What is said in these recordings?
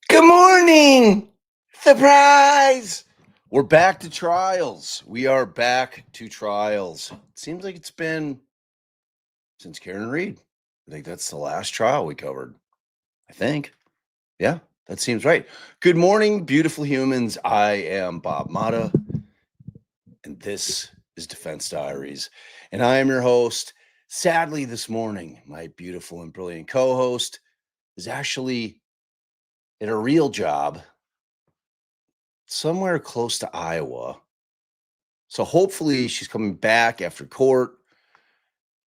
Good morning! Surprise! We're back to trials. We are back to trials. It seems like it's been since Karen Reed. I think that's the last trial we covered. I think. Yeah, that seems right. Good morning, beautiful humans. I am Bob Mata, and this is Defense Diaries. And I am your host. Sadly, this morning, my beautiful and brilliant co-host is actually at a real job somewhere close to Iowa. So hopefully she's coming back after court.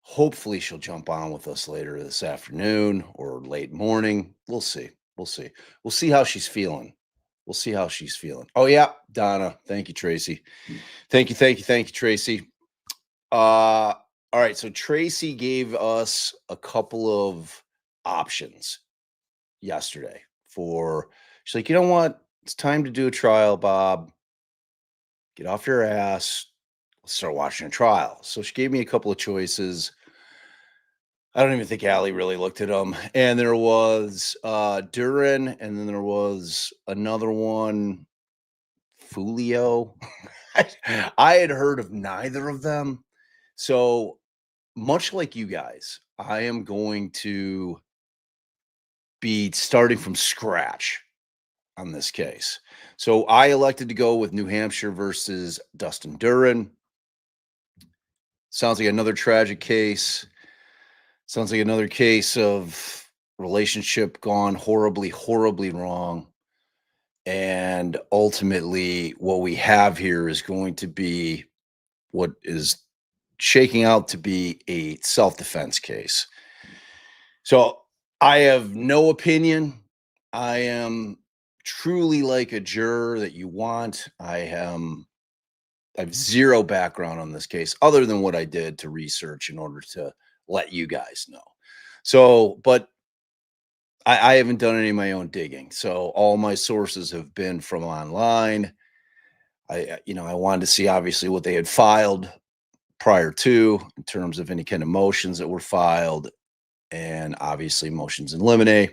Hopefully she'll jump on with us later this afternoon or late morning. We'll see. We'll see. We'll see how she's feeling. We'll see how she's feeling. Oh, yeah, Donna. Thank you, Tracy. Thank you, Tracy. All right. So Tracy gave us a couple of options yesterday she's like, you know what? It's time to do a trial, Bob. Get off your ass. Let's start watching a trial. So she gave me a couple of choices. I don't even think Allie really looked at them. And there was Duren, and then there was another one, Fulio. I had heard of neither of them. So much like you guys, I am going to be starting from scratch on this case. So I elected to go with New Hampshire versus Dustin Duren. Sounds like another tragic case. Sounds like another case of relationship gone horribly, horribly wrong. And ultimately, what we have here is going to be what is shaking out to be a self-defense case. So I have no opinion. I am truly like a juror that you want. I have zero background on this case other than what I did to research in order to let you guys know. So, but I haven't done any of my own digging. So all my sources have been from online. I wanted to see obviously what they had filed prior to in terms of any kind of motions that were filed, and obviously motions in limine,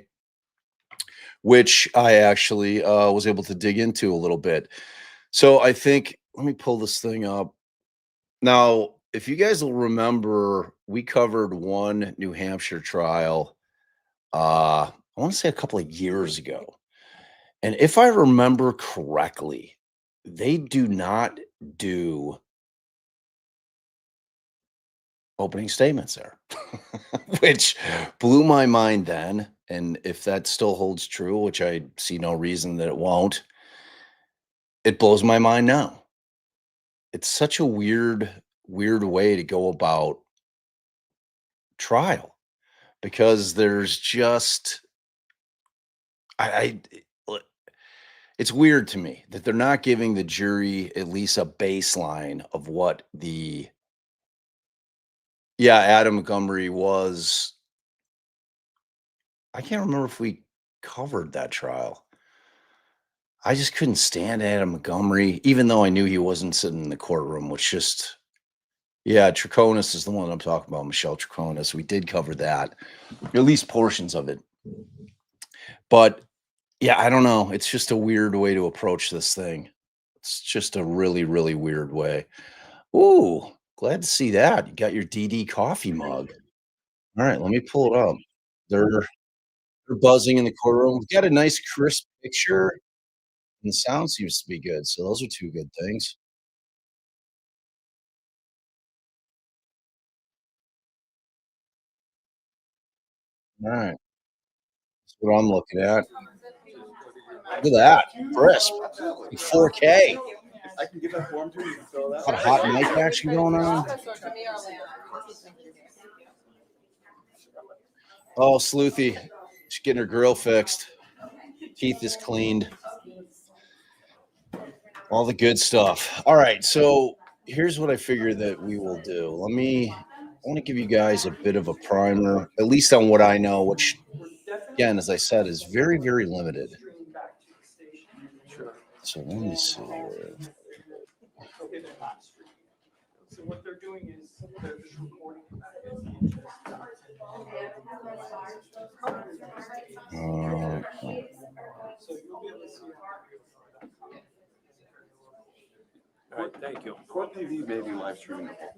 which I actually was able to dig into a little bit. So I think, let me pull this thing up. Now, if you guys will remember, we covered one New Hampshire trial, I want to say a couple of years ago. And if I remember correctly, they do not do opening statements there, which blew my mind then. And if that still holds true, which I see no reason that it won't, it blows my mind now. It's such a weird way to go about trial, because there's just I it's weird to me that they're not giving the jury at least a baseline of what Adam Montgomery was. I can't remember if we covered that trial. I just couldn't stand Adam Montgomery, even though I knew he wasn't sitting in the courtroom, which just Yeah, Trichonis is the one I'm talking about, Michelle Trichonis. We did cover that, at least portions of it. But yeah, I don't know. It's just a weird way to approach this thing. It's just a really, really weird way. Ooh, glad to see that. You got your DD coffee mug. All right, let me pull it up. They're buzzing in the courtroom. We got a nice crisp picture, and the sound seems to be good. So those are two good things. All right, that's what I'm looking at. Look at that, crisp, in 4K. I can give that form to you. You can fill it Got a out. hot mic action going on. Oh, Sleuthy, she's getting her grill fixed. Teeth is cleaned. All the good stuff. All right, so here's what I figure that we will do. I want to give you guys a bit of a primer, at least on what I know, which, again, as I said, is very, very limited. So let me see here. So what they're doing is they're just recording. So you'll be able to see All right, thank you. Court TV may be live streaming the whole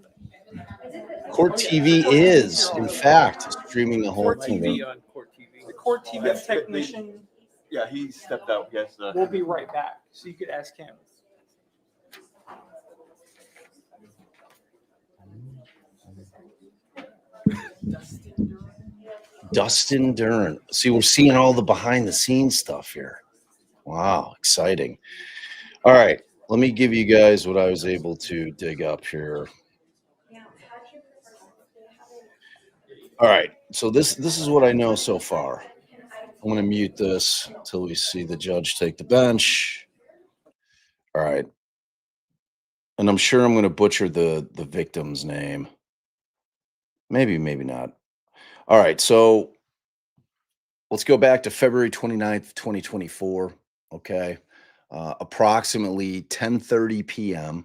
thing. Court TV is, in fact, streaming the whole Court thing. TV on Court TV. The court TV technician, yeah, he stepped out. Yes, We'll be right back, so you could ask him. Dustin Duren. See, we're seeing all the behind the scenes stuff here. Wow, exciting. All right, let me give you guys what I was able to dig up here. All right, so this is what I know so far. I'm going to mute this until we see the judge take the bench. All right. And I'm sure I'm going to butcher the victim's name. Maybe, maybe not. All right, so let's go back to February 29th, 2024, okay? Approximately 10:30 p.m.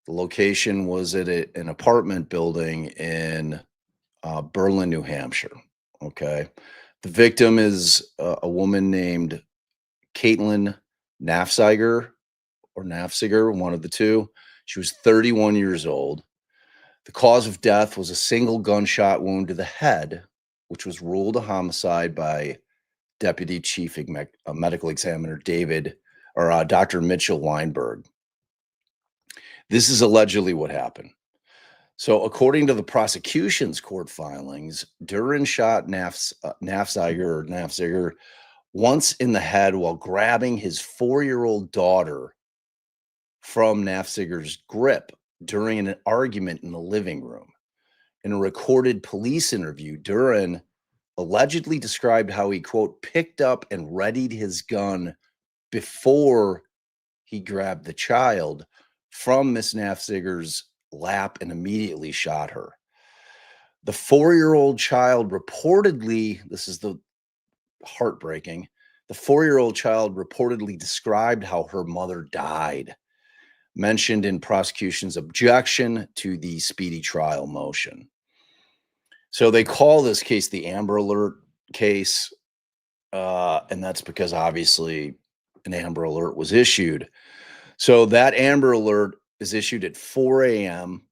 The location was at an apartment building in Berlin, New Hampshire, okay? The victim is a woman named Caitlyn Naffziger or Naffziger, one of the two. She was 31 years old. The cause of death was a single gunshot wound to the head, which was ruled a homicide by Deputy Chief Medical Examiner Dr. Mitchell Weinberg. This is allegedly what happened. So, according to the prosecution's court filings, Duren shot Naffziger once in the head while grabbing his 4-year-old daughter from Naffziger's grip during an argument in the living room. In a recorded police interview, Duren allegedly described how he, quote, picked up and readied his gun before he grabbed the child from Miss Naffziger's lap and immediately shot her. The 4-year-old child reportedly, this is the heartbreaking, the 4-year-old child reportedly described how her mother died, mentioned in prosecution's objection to the speedy trial motion. So they call this case the Amber Alert case, and that's because obviously an Amber Alert was issued. So that Amber Alert is issued at 4 a.m.,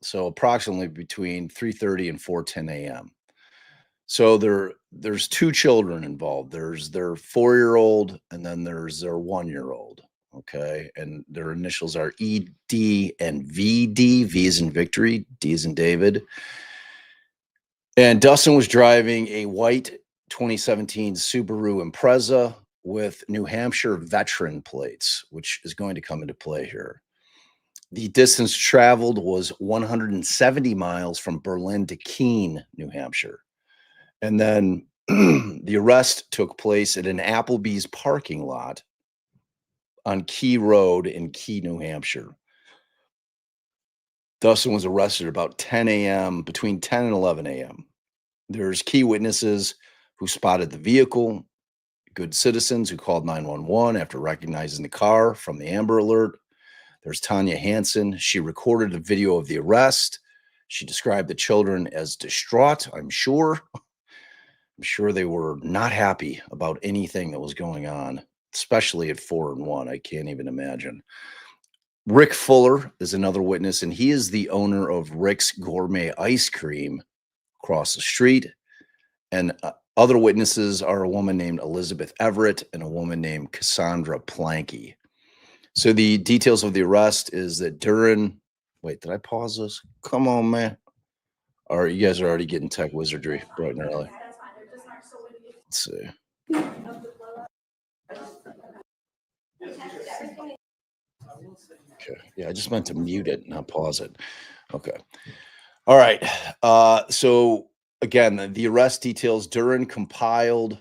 so approximately between 3:30 and 4:10 a.m. So there's two children involved. There's their 4-year-old and then there's their 1-year-old. Okay. And their initials are ED and VD. V is in victory, D is in David. And Dustin was driving a white 2017 Subaru Impreza with New Hampshire veteran plates, which is going to come into play here. The distance traveled was 170 miles from Berlin to Keene, New Hampshire. And then the arrest took place at an Applebee's parking lot on Key Road in Key, New Hampshire. Dustin was arrested about 10 a.m., between 10 and 11 a.m. There's key witnesses who spotted the vehicle, good citizens who called 911 after recognizing the car from the Amber Alert. There's Tanya Hansen. She recorded a video of the arrest. She described the children as distraught, I'm sure. I'm sure they were not happy about anything that was going on, especially at 4 and 1. I can't even imagine. Rick Fuller is another witness, and he is the owner of Rick's Gourmet Ice Cream across the street. And other witnesses are a woman named Elizabeth Everett and a woman named Cassandra Planky. So the details of the arrest is that Duren, wait, did I pause this? Come on, man. All right, you guys are already getting tech wizardry bright and early. Let's see. Okay. Yeah, I just meant to mute it, not pause it. Okay. All right. So again, the arrest details, Duren complied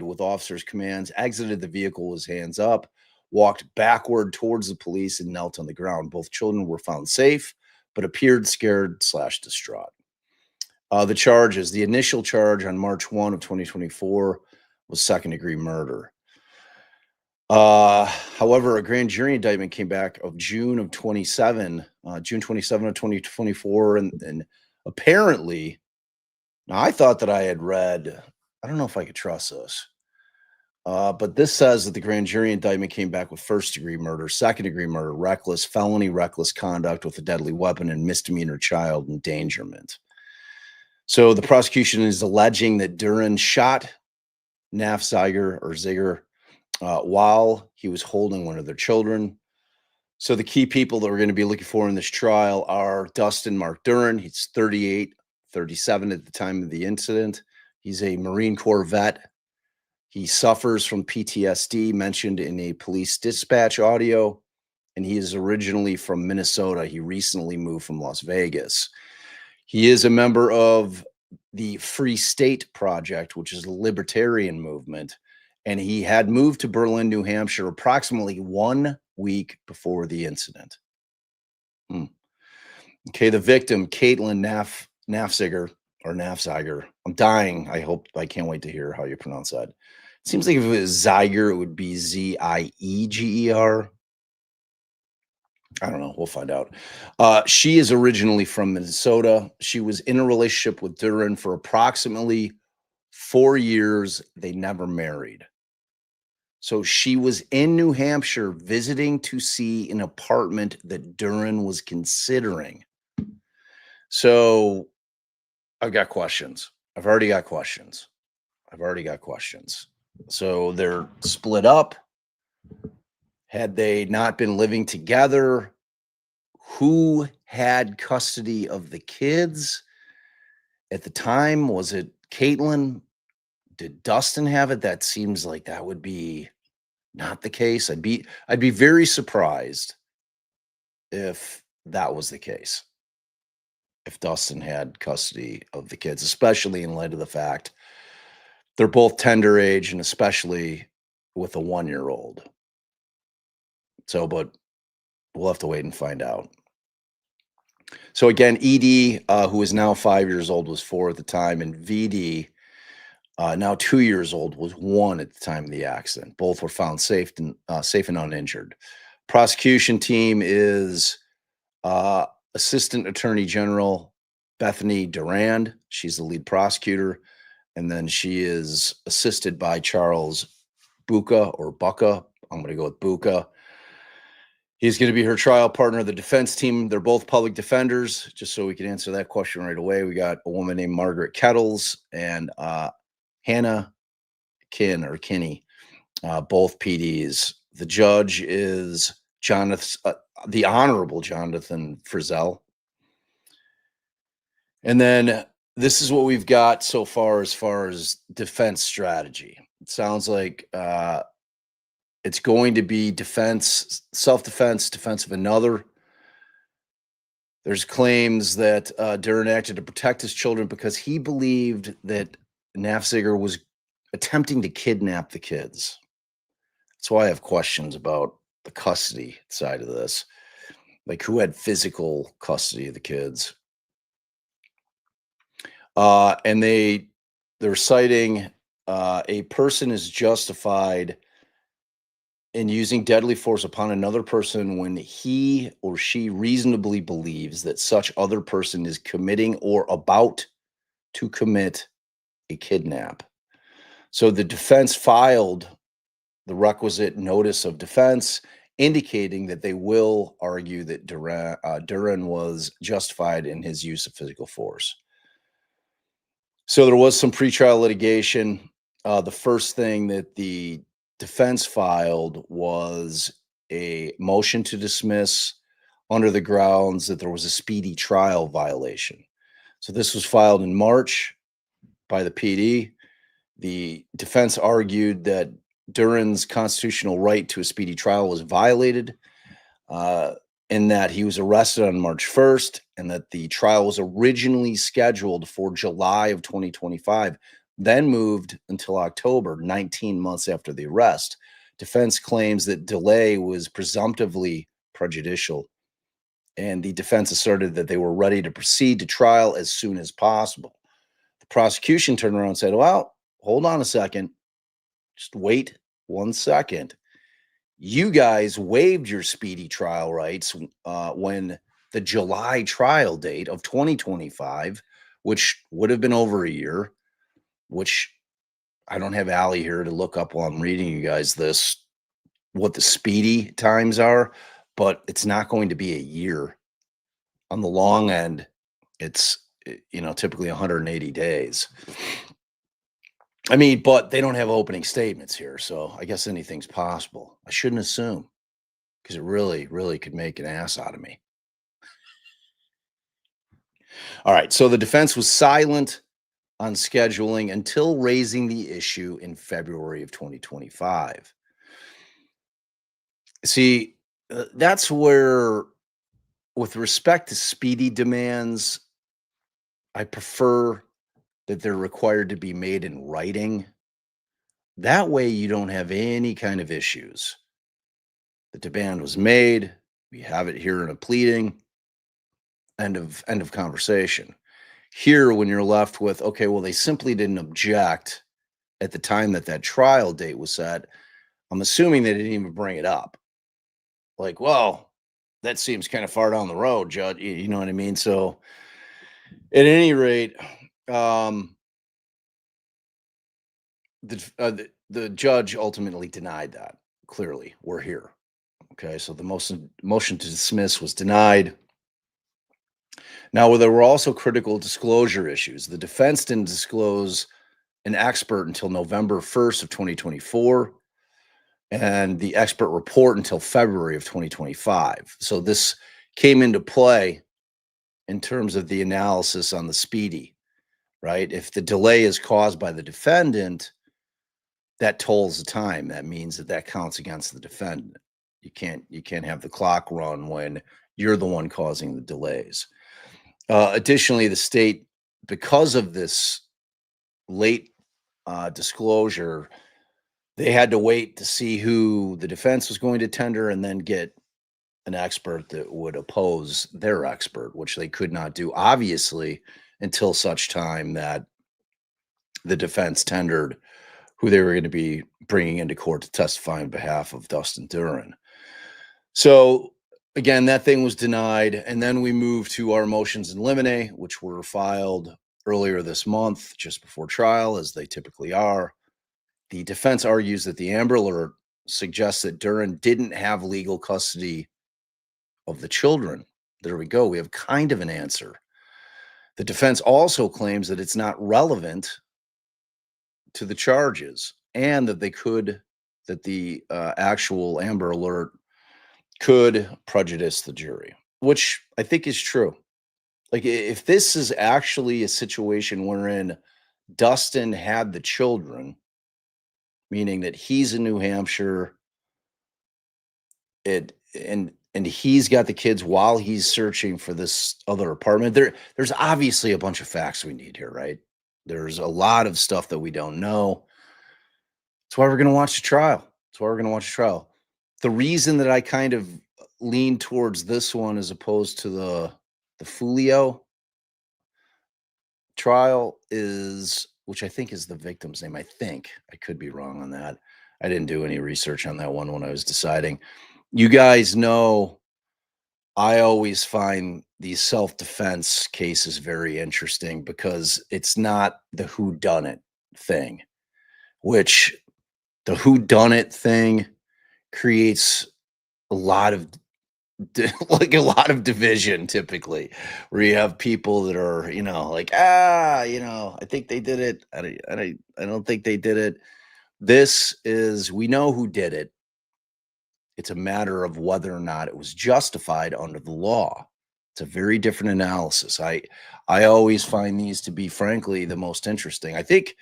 with officers' commands, exited the vehicle with his hands up, walked backward towards the police, and knelt on the ground. Both children were found safe, but appeared scared/distraught. The charges, the initial charge on March 1 of 2024 was second-degree murder. However, a grand jury indictment came back of June 27 of 2024, and apparently, now I thought that I had read, I don't know if I could trust this, but this says that the grand jury indictment came back with first-degree murder, second-degree murder, felony reckless conduct with a deadly weapon, and misdemeanor child endangerment. So the prosecution is alleging that Duren shot Ziger while he was holding one of their children. So the key people that we're going to be looking for in this trial are Dustin Mark Duren. He's 38, 37 at the time of the incident. He's a Marine Corps vet. He suffers from PTSD mentioned in a police dispatch audio, and he is originally from Minnesota. He recently moved from Las Vegas. He is a member of the Free State Project, which is a libertarian movement, and he had moved to Berlin, New Hampshire approximately 1 week before the incident. Okay, the victim, Caitlyn Naffziger. I'm dying. I can't wait to hear how you pronounce that. It seems like if it was Ziger, it would be Zieger. I don't know. We'll find out. She is originally from Minnesota. She was in a relationship with Duren for approximately 4 years. They never married. So she was in New Hampshire visiting to see an apartment that Duren was considering. So I've got questions. I've already got questions. So they're split up. Had they not been living together? Who had custody of the kids at the time? Was it Caitlyn? Did Dustin have it? That seems like that would be not the case. I'd be very surprised if that was the case. If Dustin had custody of the kids, especially in light of the fact they're both tender age, and especially with a 1-year-old. So, but we'll have to wait and find out. So again, ED, who is now 5 years old, was 4 at the time, and VD, now 2 years old, was 1 at the time of the accident. Both were found safe and uninjured. Prosecution team is Assistant Attorney General Bethany Durand. She's the lead prosecutor, and then she is assisted by Charles Bucca or Bucca. I'm going to go with Bucca. He's going to be her trial partner. The defense team, they're both public defenders. Just so we can answer that question right away, we got a woman named Margaret Kettles and Hannah Kinney, both PDs. The judge is the Honorable Jonathan Frizzell. And then this is what we've got so far as defense strategy. It sounds like it's going to be defense, self-defense, defense of another. There's claims that Duren acted to protect his children because he believed that Naffziger was attempting to kidnap the kids. That's why I have questions about the custody side of this. Like, who had physical custody of the kids? And they're citing a person is justified in using deadly force upon another person when he or she reasonably believes that such other person is committing or about to commit a kidnap. So the defense filed the requisite notice of defense, indicating that they will argue that Duren was justified in his use of physical force. So there was some pretrial litigation. The first thing that the defense filed was a motion to dismiss under the grounds that there was a speedy trial violation. So this was filed in March by the PD. The defense argued that Duren's constitutional right to a speedy trial was violated, in that he was arrested on March 1st and that the trial was originally scheduled for July of 2025, then moved until October, 19 months after the arrest. Defense claims that delay was presumptively prejudicial, and the defense asserted that they were ready to proceed to trial as soon as possible. The prosecution turned around and said, well, hold on a second. Just wait 1 second. You guys waived your speedy trial rights when the July trial date of 2025, which would have been over a year, which I don't have Allie here to look up while I'm reading you guys this, what the speedy times are, but it's not going to be a year. On the long end, it's, typically 180 days. I mean, but they don't have opening statements here, so I guess anything's possible. I shouldn't assume, because it really, really could make an ass out of me. All right, so the defense was silent on scheduling until raising the issue in February of 2025. See, that's where, with respect to speedy demands, I prefer that they're required to be made in writing. That way you don't have any kind of issues. The demand was made. We have it here in a pleading. End of conversation. Here, when you're left with, okay, well, they simply didn't object at the time that trial date was set, I'm assuming they didn't even bring it up. Like, well, that seems kind of far down the road, Judge. You know what I mean? So at any rate, the judge ultimately denied that. Clearly, we're here. Okay, so the motion to dismiss was denied. Now, there were also critical disclosure issues. The defense didn't disclose an expert until November 1st of 2024, and the expert report until February of 2025. So this came into play in terms of the analysis on the speedy, right? If the delay is caused by the defendant, that tolls the time. That means that counts against the defendant. You can't have the clock run when you're the one causing the delays. Additionally, the state, because of this late disclosure, they had to wait to see who the defense was going to tender and then get an expert that would oppose their expert, which they could not do, obviously, until such time that the defense tendered who they were going to be bringing into court to testify on behalf of Dustin Duren. So again, that thing was denied. And then we moved to our motions in limine, which were filed earlier this month, just before trial, as they typically are. The defense argues that the Amber Alert suggests that Duren didn't have legal custody of the children. There we go. We have kind of an answer. The defense also claims that it's not relevant to the charges, and that the actual Amber Alert could prejudice the jury, which I think is true. Like, if this is actually a situation wherein Dustin had the children, meaning that he's in New Hampshire, and he's got the kids while he's searching for this other apartment, there's obviously a bunch of facts we need here, right? There's a lot of stuff that we don't know. That's why we're going to watch the trial. The reason that I kind of lean towards this one as opposed to the Fulio trial is, which I think is the victim's name. I think I could be wrong on that. I didn't do any research on that one when I was deciding. You guys know I always find these self-defense cases very interesting because it's not the whodunit thing, which the whodunit thing creates a lot of like a lot of division typically, where you have people that are, like, I think they did it. I don't think they did it. This is, we know who did it. It's a matter of whether or not it was justified under the law. It's a very different analysis. I always find these to be, frankly, the most interesting. I think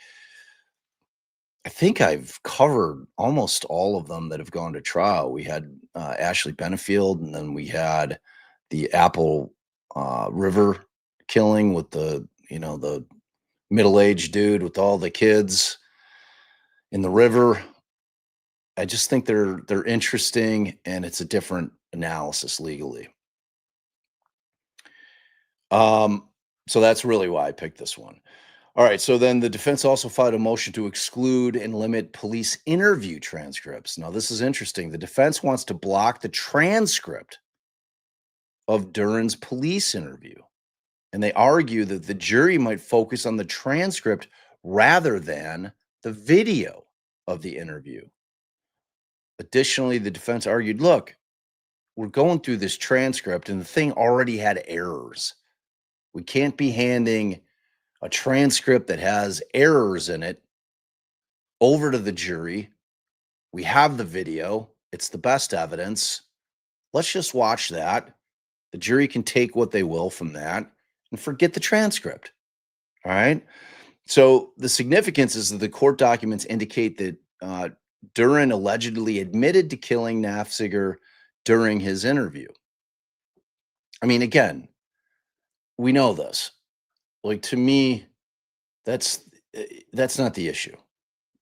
I've covered almost all of them that have gone to trial. We had Ashley Benefield, and then we had the Apple River killing with the middle-aged dude with all the kids in the river. I just think they're interesting, and it's a different analysis legally. So that's really why I picked this one. All right, so then the defense also filed a motion to exclude and limit police interview transcripts. Now, this is interesting. The defense wants to block the transcript of Duren's police interview, and they argue that the jury might focus on the transcript rather than the video of the interview. Additionally, the defense argued, look, we're going through this transcript, and the thing already had errors. We can't be handing a transcript that has errors in it over to the jury. We have the video. It's the best evidence. Let's just watch that. The jury can take what they will from that and forget the transcript. All right. So the significance is that the court documents indicate that Duren allegedly admitted to killing Naffziger during his interview. I mean, again, we know this. Like, to me, that's not the issue.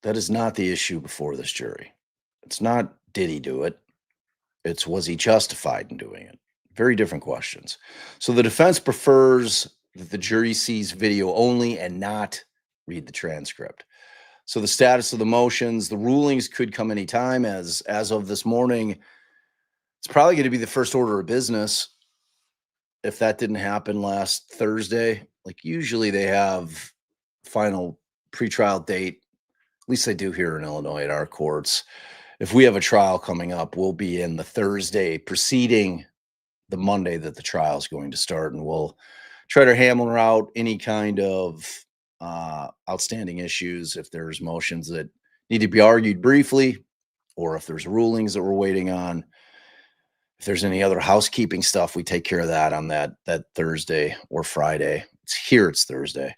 That is not the issue before this jury. It's not, did he do it? It's, was he justified in doing it? Very different questions. So the defense prefers that the jury sees video only and not read the transcript. So the status of the motions, the rulings could come anytime. As of this morning, it's probably going to be the first order of business. If that didn't happen last Thursday, like usually they have final pretrial date. At least they do here in Illinois at our courts. If we have a trial coming up, we'll be in the Thursday preceding the Monday that the trial is going to start, and we'll try to hammer out any kind of outstanding issues. If there's motions that need to be argued briefly, or if there's rulings that we're waiting on, if there's any other housekeeping stuff, we take care of that on that Thursday or Friday. It's Thursday,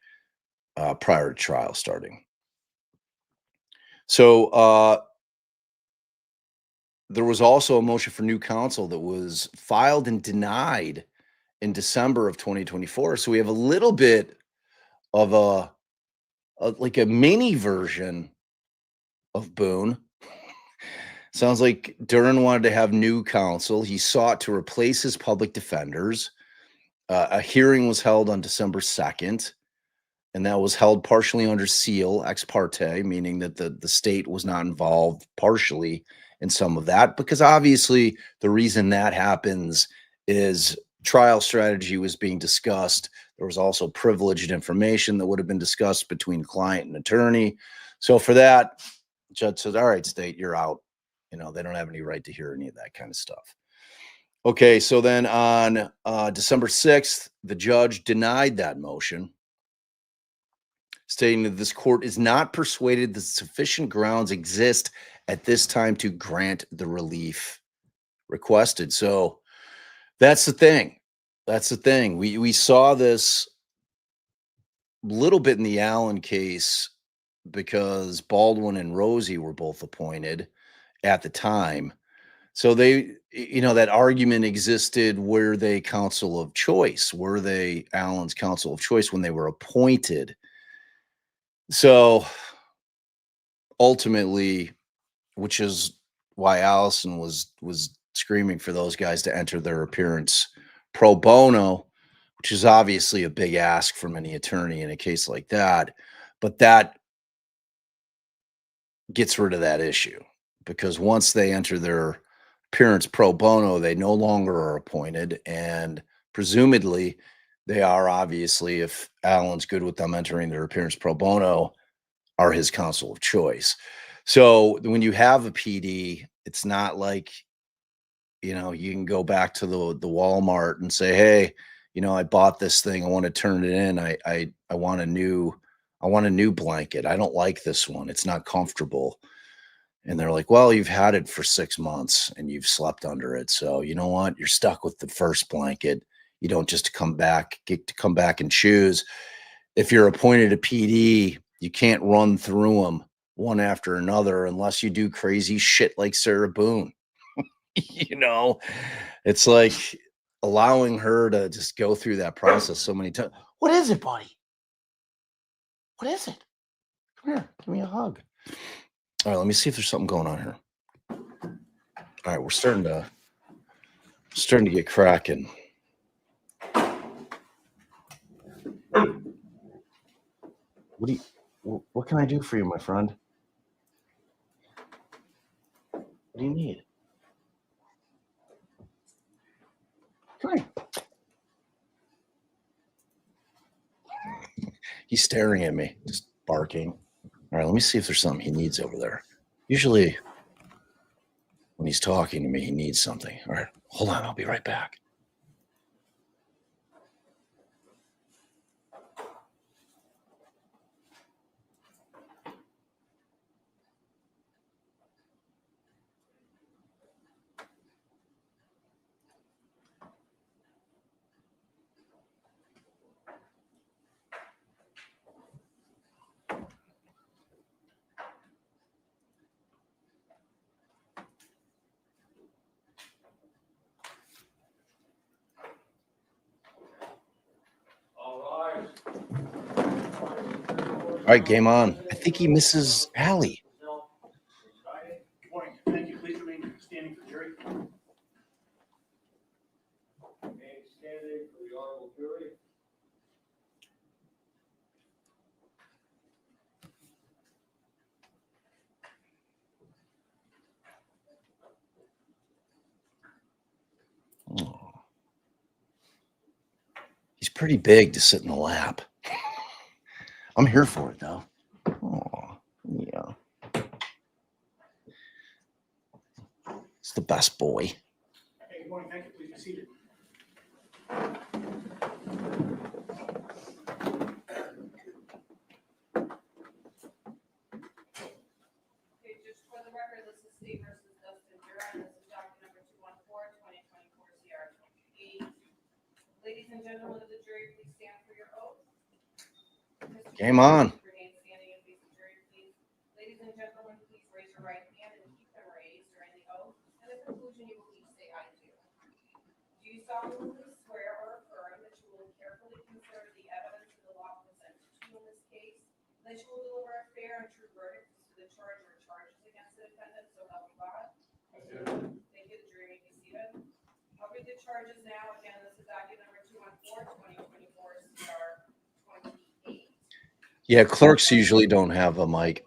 prior to trial starting. So there was also a motion for new counsel that was filed and denied in December of 2024. So we have a little bit of a mini version of Boone. Sounds like Duren wanted to have new counsel. He sought to replace his public defenders. A hearing was held on December 2nd, and that was held partially under seal, ex parte, meaning that the state was not involved partially in some of that, because obviously the reason that happens is trial strategy was being discussed. There was also privileged information that would have been discussed between client and attorney. So for that, the judge says, all right, state, you're out. They don't have any right to hear any of that kind of stuff. Okay, so then on December 6th, the judge denied that motion, stating that this court is not persuaded that sufficient grounds exist at this time to grant the relief requested. So that's the thing. That's the thing. We saw this little bit in the Allen case because Baldwin and Rosie were both appointed at the time. So they, that argument existed. Were they counsel of choice? Were they Allen's counsel of choice when they were appointed? So ultimately, which is why Allison was screaming for those guys to enter their appearance pro bono, which is obviously a big ask from any attorney in a case like that. But that gets rid of that issue. because once they enter their appearance pro bono, they no longer are appointed, and presumably they are, obviously, if Alan's good with them entering their appearance pro bono, are his counsel of choice. So when you have a PD, it's not like, you know, you can go back to the Walmart and say, hey, you know, I bought this thing, I want to turn it in. I want a new blanket. I don't like this one. It's not comfortable. And they're like, well, you've had it for 6 months and you've slept under it. So you know what? You're stuck with the first blanket. You don't just get to come back and choose. If you're appointed a PD, you can't run through them one after another unless you do crazy shit like Sarah Boone. You know, it's like allowing her to just go through that process so many times. What is it, buddy? What is it? Come here, give me a hug. All right, let me see if there's something going on here. All right, we're starting to get cracking. What can I do for you, my friend? What do you need? Come here. He's staring at me, just barking. All right, let me see if there's something he needs over there. Usually when he's talking to me, he needs something. All right, hold on, I'll be right back. All right, game on. I think he misses Allie. Good morning. Thank you. Please remain standing for jury. Remain standing for the honorable jury. Oh. He's pretty big to sit in the lap. I'm here for it, though. Oh, yeah. It's the best boy. Hey, good morning. Thank you. Please be seated. Okay, just for the record, this is State versus Dustin Duren. This is document number 214, 2024 CR 28. Ladies and gentlemen of the jury, please stand for your oath. Mr. Game on. Remain standing and face the jury, please. Ladies and gentlemen, please raise your right hand and keep them raised during the oath. At the conclusion, you will each say, I do. Do you solemnly swear or affirm that you will carefully consider the evidence of the law presented to you in this case, and that you will deliver a fair and true verdict to the charge or charges against the defendant, so help you God? I do. Thank you. The jury may be seated. I'll read the charges now. Again, this is document number 214, 2024 CR 28. Yeah, clerks usually don't have a mic.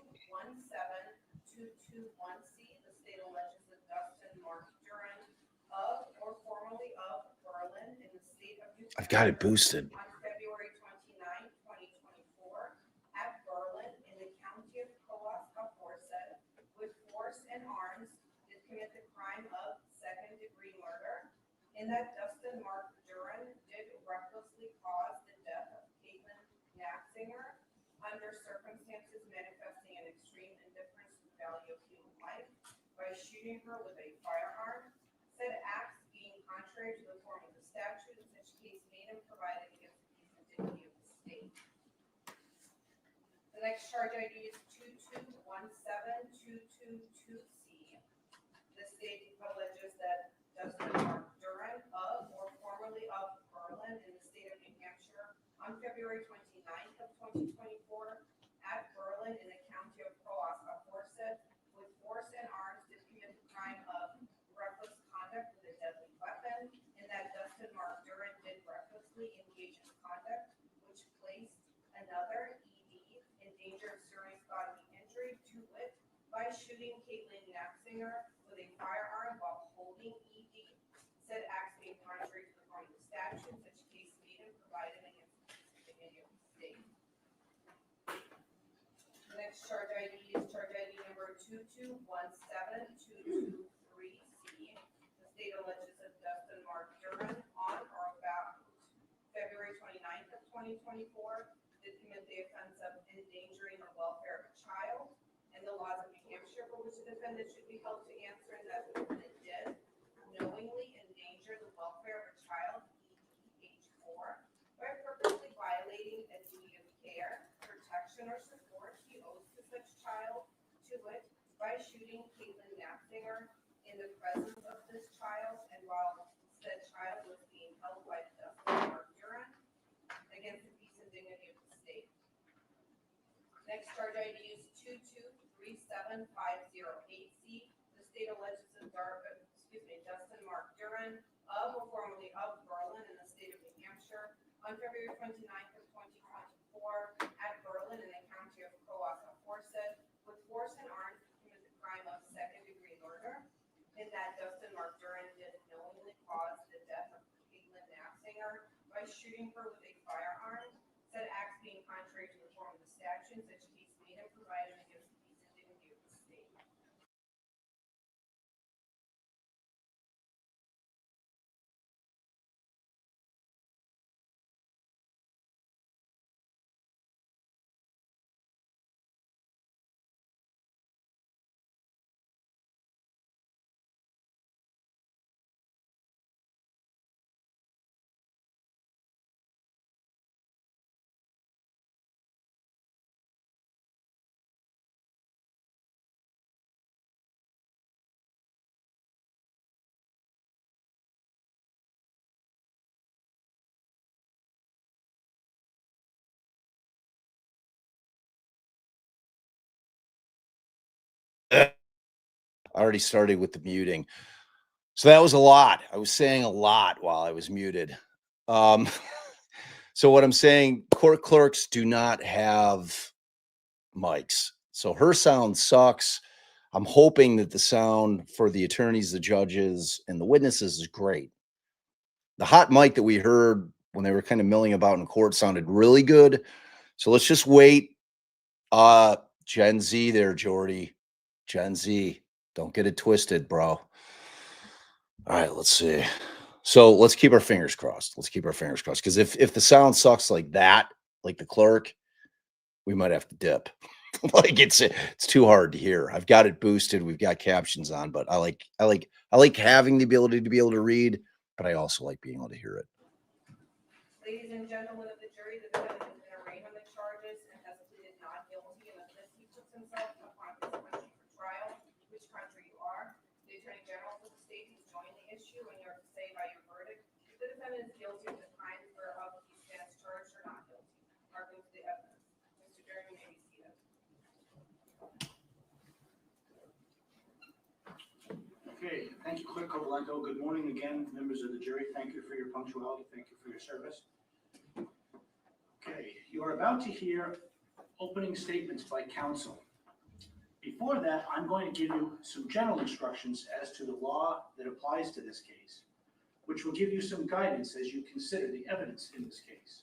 17221C, the state alleges that Dustin Mark Duren of or formerly of Berlin in the state of New I've got it Hampshire boosted. on February 29, 2024, at Berlin in the county of Coos, aforesaid, with force and arms, did commit the crime of second-degree murder, in that Dustin Mark Duren did recklessly cause the death of Caitlyn Naffziger under circumstances manifesting an extreme indifference to the value of human life by shooting her with a firearm, said acts being contrary to the form of the statute in such case made and provided against the peace and dignity of the state. The next charge ID is 2217222C. The state alleges that Dustin Mark Duren of or formerly of Berlin in the state of New Hampshire on February 29th of 2024 at Berlin in the county of Coos, aforesaid, with force and arms did commit the crime of reckless conduct with a deadly weapon, in that Dustin Mark Duren did recklessly engage in conduct which placed another ED in danger of serious bodily injury, to wit, by shooting shooting Caitlyn Naffziger with a firearm while holding ED. Said acts being contrary to the form of the statute, such case made and provided against the dignity of the state. The next charge ID is charge ID number 2217223C. The state alleges that Dustin Mark Duren on or about February 29th of 2024 did commit the offense of endangering the welfare of a child, and the laws of New Hampshire for which the defendant should be held to answer is that the defendant did knowingly endanger the welfare of a child, age 4, by purposely violating a duty of care, protection, or support he owes to such child, to wit, by shooting Caitlyn Naffziger in the presence of this child and while said child was being held by Dustin Mark Duren against the peace and dignity of the state. Next charge ID is 2237508C. The state alleges that Dustin Mark Duren of or formerly of Berlin in the state of New Hampshire on February 29th of 2024 at Berlin in the county of Coos aforesaid with force and arms commit the crime of second-degree murder, in that Dustin Mark Duren did knowingly cause the death of Caitlyn Naffziger by shooting her with a firearm, said acts being contrary to the form of the statute, such case made and provided against the peace and dignity of the state. I already started with the muting. So that was a lot. I was saying a lot while I was muted. So what I'm saying, court clerks do not have mics. So her sound sucks. I'm hoping that the sound for the attorneys, the judges, and the witnesses is great. The hot mic that we heard when they were kind of milling about in court sounded really good. So let's just wait. Gen Z there, Jordy. Gen Z. Don't get it twisted, bro. All right, let's see. So let's keep our fingers crossed. Let's keep our fingers crossed. Because if the sound sucks like that, like the clerk, we might have to dip. Like it's too hard to hear. I've got it boosted. We've got captions on, but I like having the ability to be able to read, but I also like being able to hear it. Ladies and gentlemen of the jury, the defendant has been arraigned on the charges and has pleaded not guilty, and of this he puts himself upon his country for trial, which country you are. The Attorney General for the state has joined the issue, and you are to say by your verdict if the defendant is guilty of the crime whereof he stands charged or not guilty. Hearkening to the evidence. Mr. Duren, you may be seated. Okay, thank you, Clerk Covalenko. Good morning again, members of the jury. Thank you for your punctuality. Thank you for your service. Okay, you are about to hear opening statements by counsel. Before that, I'm going to give you some general instructions as to the law that applies to this case, which will give you some guidance as you consider the evidence in this case.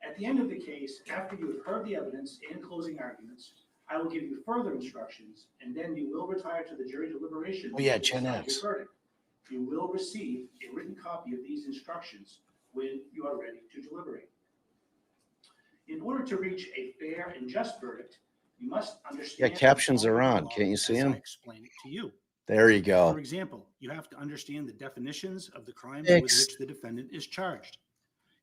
At the end of the case, after you have heard the evidence and closing arguments, I will give you further instructions, and then you will retire to the jury deliberation. Oh yeah, to Gen decide X. your verdict. You will receive a written copy of these instructions when you are ready to deliberate. In order to reach a fair and just verdict, you must understand. Yeah, captions are on. the law Can't you see as I them? explain it to you. There you go. For example, you have to understand the definitions of the crimes Thanks. with which the defendant is charged.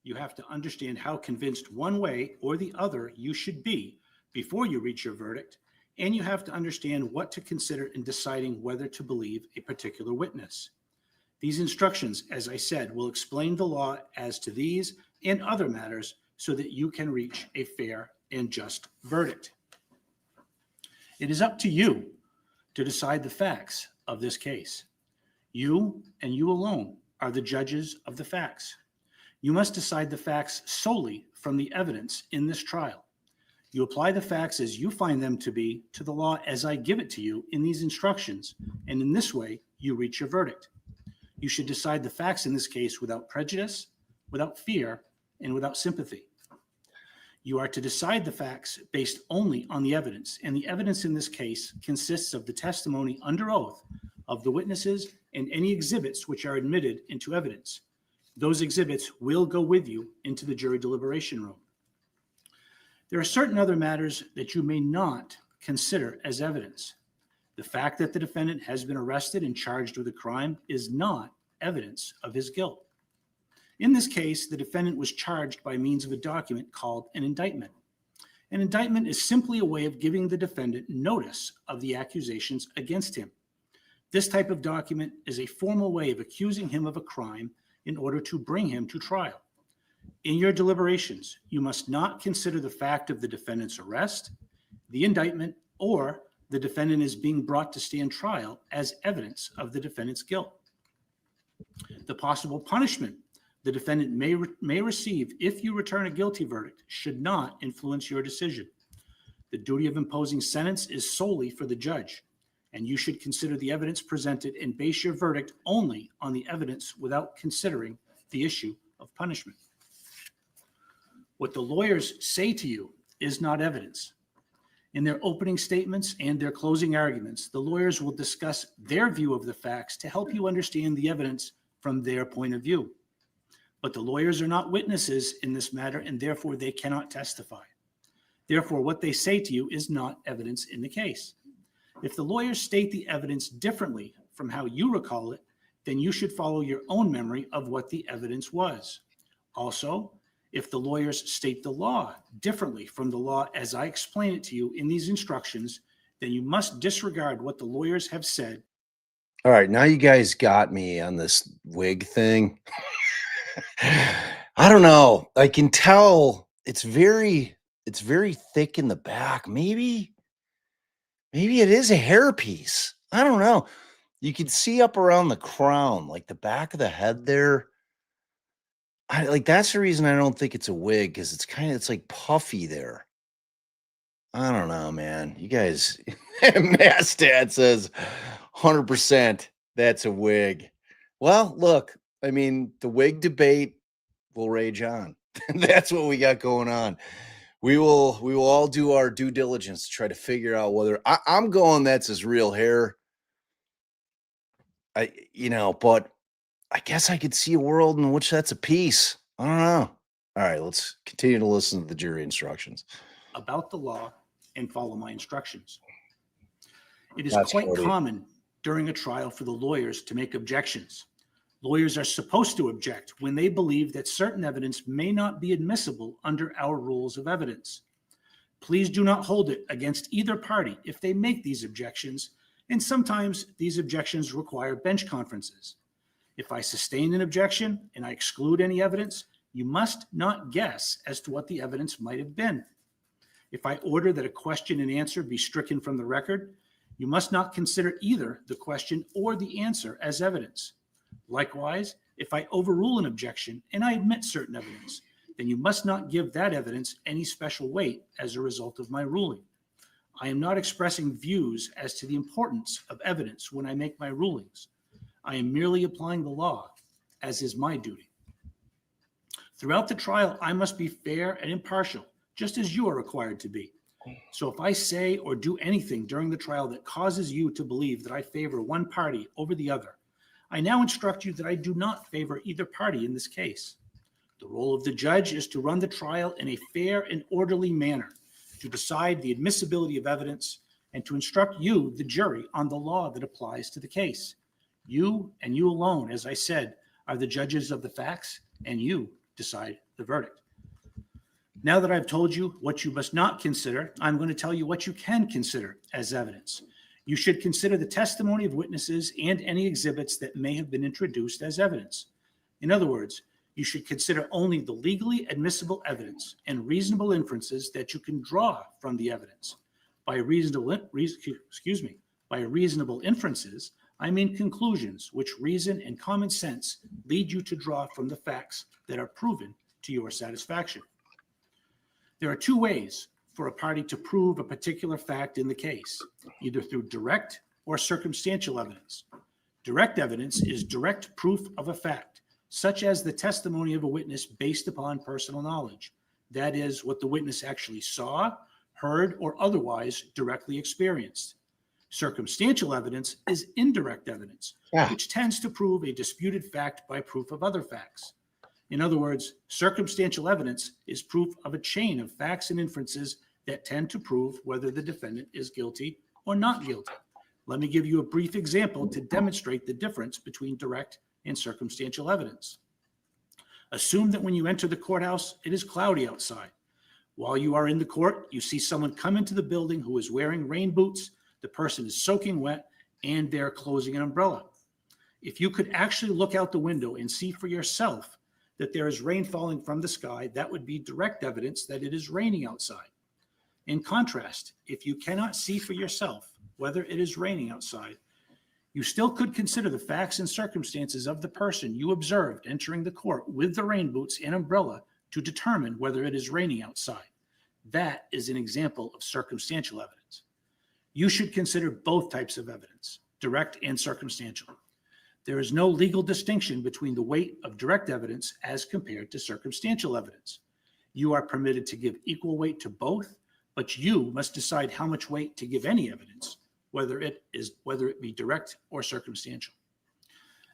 You have to understand how convinced one way or the other you should be before you reach your verdict, and you have to understand what to consider in deciding whether to believe a particular witness. These instructions, as I said, will explain the law as to these and other matters so that you can reach a fair and just verdict. It is up to you to decide the facts of this case. You and you alone are the judges of the facts. You must decide the facts solely from the evidence in this trial. You apply the facts as you find them to be to the law as I give it to you in these instructions, and in this way, you reach your verdict. You should decide the facts in this case without prejudice, without fear, and without sympathy. You are to decide the facts based only on the evidence, and the evidence in this case consists of the testimony under oath of the witnesses and any exhibits which are admitted into evidence. Those exhibits will go with you into the jury deliberation room. There are certain other matters that you may not consider as evidence. The fact that the defendant has been arrested and charged with a crime is not evidence of his guilt. In this case, the defendant was charged by means of a document called an indictment. An indictment is simply a way of giving the defendant notice of the accusations against him. This type of document is a formal way of accusing him of a crime in order to bring him to trial. In your deliberations, you must not consider the fact of the defendant's arrest, the indictment, or the defendant is being brought to stand trial as evidence of the defendant's guilt. The possible punishment the defendant may receive if you return a guilty verdict should not influence your decision. The duty of imposing sentence is solely for the judge, and you should consider the evidence presented and base your verdict only on the evidence without considering the issue of punishment. What the lawyers say to you is not evidence. In their opening statements and their closing arguments, the lawyers will discuss their view of the facts to help you understand the evidence from their point of view. But the lawyers are not witnesses in this matter, and therefore they cannot testify. Therefore, what they say to you is not evidence in the case. If the lawyers state the evidence differently from how you recall it, then you should follow your own memory of what the evidence was. Also, if the lawyers state the law differently from the law as I explain it to you in these instructions, then you must disregard what the lawyers have said. All right, now you guys got me on this wig thing. I don't know. I can tell it's very thick in the back. Maybe it is a hairpiece. I don't know. You can see up around the crown, like the back of the head there. That's the reason I don't think it's a wig, because it's like puffy there. I don't know, man. You guys, Matt's dad says 100% that's a wig. Well, look, I mean, the wig debate will rage on. That's what we got going on. We will all do our due diligence to try to figure out whether I'm going that's his real hair. But I guess I could see a world in which that's a piece. I don't know. All right, let's continue to listen to the jury instructions. About the law and follow my instructions. It is That's quite funny. common during a trial for the lawyers to make objections. Lawyers are supposed to object when they believe that certain evidence may not be admissible under our rules of evidence. Please do not hold it against either party if they make these objections, and sometimes these objections require bench conferences. If I sustain an objection and I exclude any evidence, you must not guess as to what the evidence might have been. If I order that a question and answer be stricken from the record, you must not consider either the question or the answer as evidence. Likewise, if I overrule an objection and I admit certain evidence, then you must not give that evidence any special weight as a result of my ruling. I am not expressing views as to the importance of evidence when I make my rulings. I am merely applying the law, as is my duty. Throughout the trial, I must be fair and impartial, just as you are required to be. So if I say or do anything during the trial that causes you to believe that I favor one party over the other, I now instruct you that I do not favor either party in this case. The role of the judge is to run the trial in a fair and orderly manner, to decide the admissibility of evidence, and to instruct you, the jury, on the law that applies to the case. You and you alone, as I said, are the judges of the facts, and you decide the verdict. Now that I've told you what you must not consider, I'm going to tell you what you can consider as evidence. You should consider the testimony of witnesses and any exhibits that may have been introduced as evidence. In other words, you should consider only the legally admissible evidence and reasonable inferences that you can draw from the evidence. By reasonable inferences, I mean conclusions which reason and common sense lead you to draw from the facts that are proven to your satisfaction. There are two ways for a party to prove a particular fact in the case, either through direct or circumstantial evidence. Direct evidence is direct proof of a fact, such as the testimony of a witness based upon personal knowledge. That is, what the witness actually saw, heard, or otherwise directly experienced. Circumstantial evidence is indirect evidence, which tends to prove a disputed fact by proof of other facts. In other words, circumstantial evidence is proof of a chain of facts and inferences that tend to prove whether the defendant is guilty or not guilty. Let me give you a brief example to demonstrate the difference between direct and circumstantial evidence. Assume that when you enter the courthouse, it is cloudy outside. While you are in the court, you see someone come into the building who is wearing rain boots. The person is soaking wet and they're closing an umbrella. If you could actually look out the window and see for yourself that there is rain falling from the sky, that would be direct evidence that it is raining outside. In contrast, if you cannot see for yourself whether it is raining outside, you still could consider the facts and circumstances of the person you observed entering the court with the rain boots and umbrella to determine whether it is raining outside. That is an example of circumstantial evidence. You should consider both types of evidence, direct and circumstantial. There is no legal distinction between the weight of direct evidence as compared to circumstantial evidence. You are permitted to give equal weight to both, but you must decide how much weight to give any evidence, whether it be direct or circumstantial.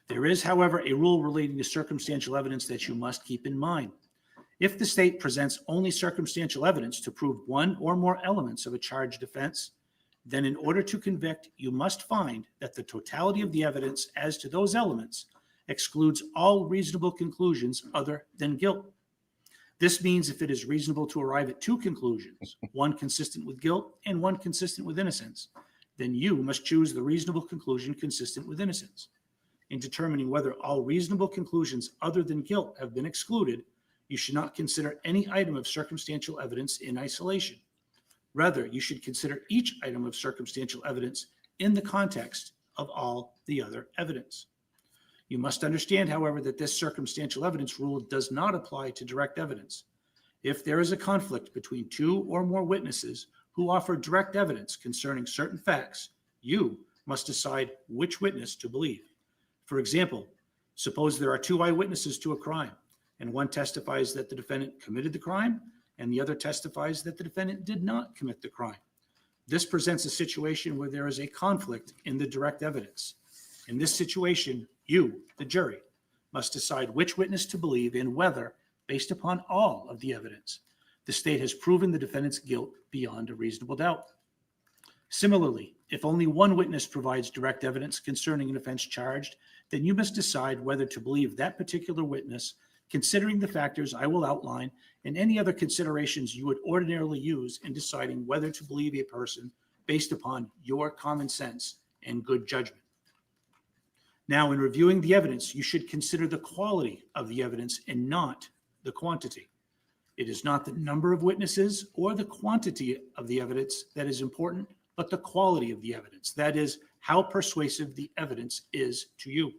There is, however, a rule relating to circumstantial evidence that you must keep in mind. If the state presents only circumstantial evidence to prove one or more elements of a charged offense, then in order to convict, you must find that the totality of the evidence as to those elements excludes all reasonable conclusions other than guilt. This means if it is reasonable to arrive at two conclusions, one consistent with guilt and one consistent with innocence, then you must choose the reasonable conclusion consistent with innocence. In determining whether all reasonable conclusions other than guilt have been excluded, you should not consider any item of circumstantial evidence in isolation. Rather, you should consider each item of circumstantial evidence in the context of all the other evidence. You must understand, however, that this circumstantial evidence rule does not apply to direct evidence. If there is a conflict between two or more witnesses who offer direct evidence concerning certain facts, you must decide which witness to believe. For example, suppose there are two eyewitnesses to a crime, and one testifies that the defendant committed the crime, and the other testifies that the defendant did not commit the crime. This presents a situation where there is a conflict in the direct evidence. In this situation, you, the jury, must decide which witness to believe and whether, based upon all of the evidence, the state has proven the defendant's guilt beyond a reasonable doubt. Similarly, if only one witness provides direct evidence concerning an offense charged, then you must decide whether to believe that particular witness, considering the factors I will outline and any other considerations you would ordinarily use in deciding whether to believe a person based upon your common sense and good judgment. Now, in reviewing the evidence, you should consider the quality of the evidence and not the quantity. It is not the number of witnesses or the quantity of the evidence that is important, but the quality of the evidence. That is, how persuasive the evidence is to you.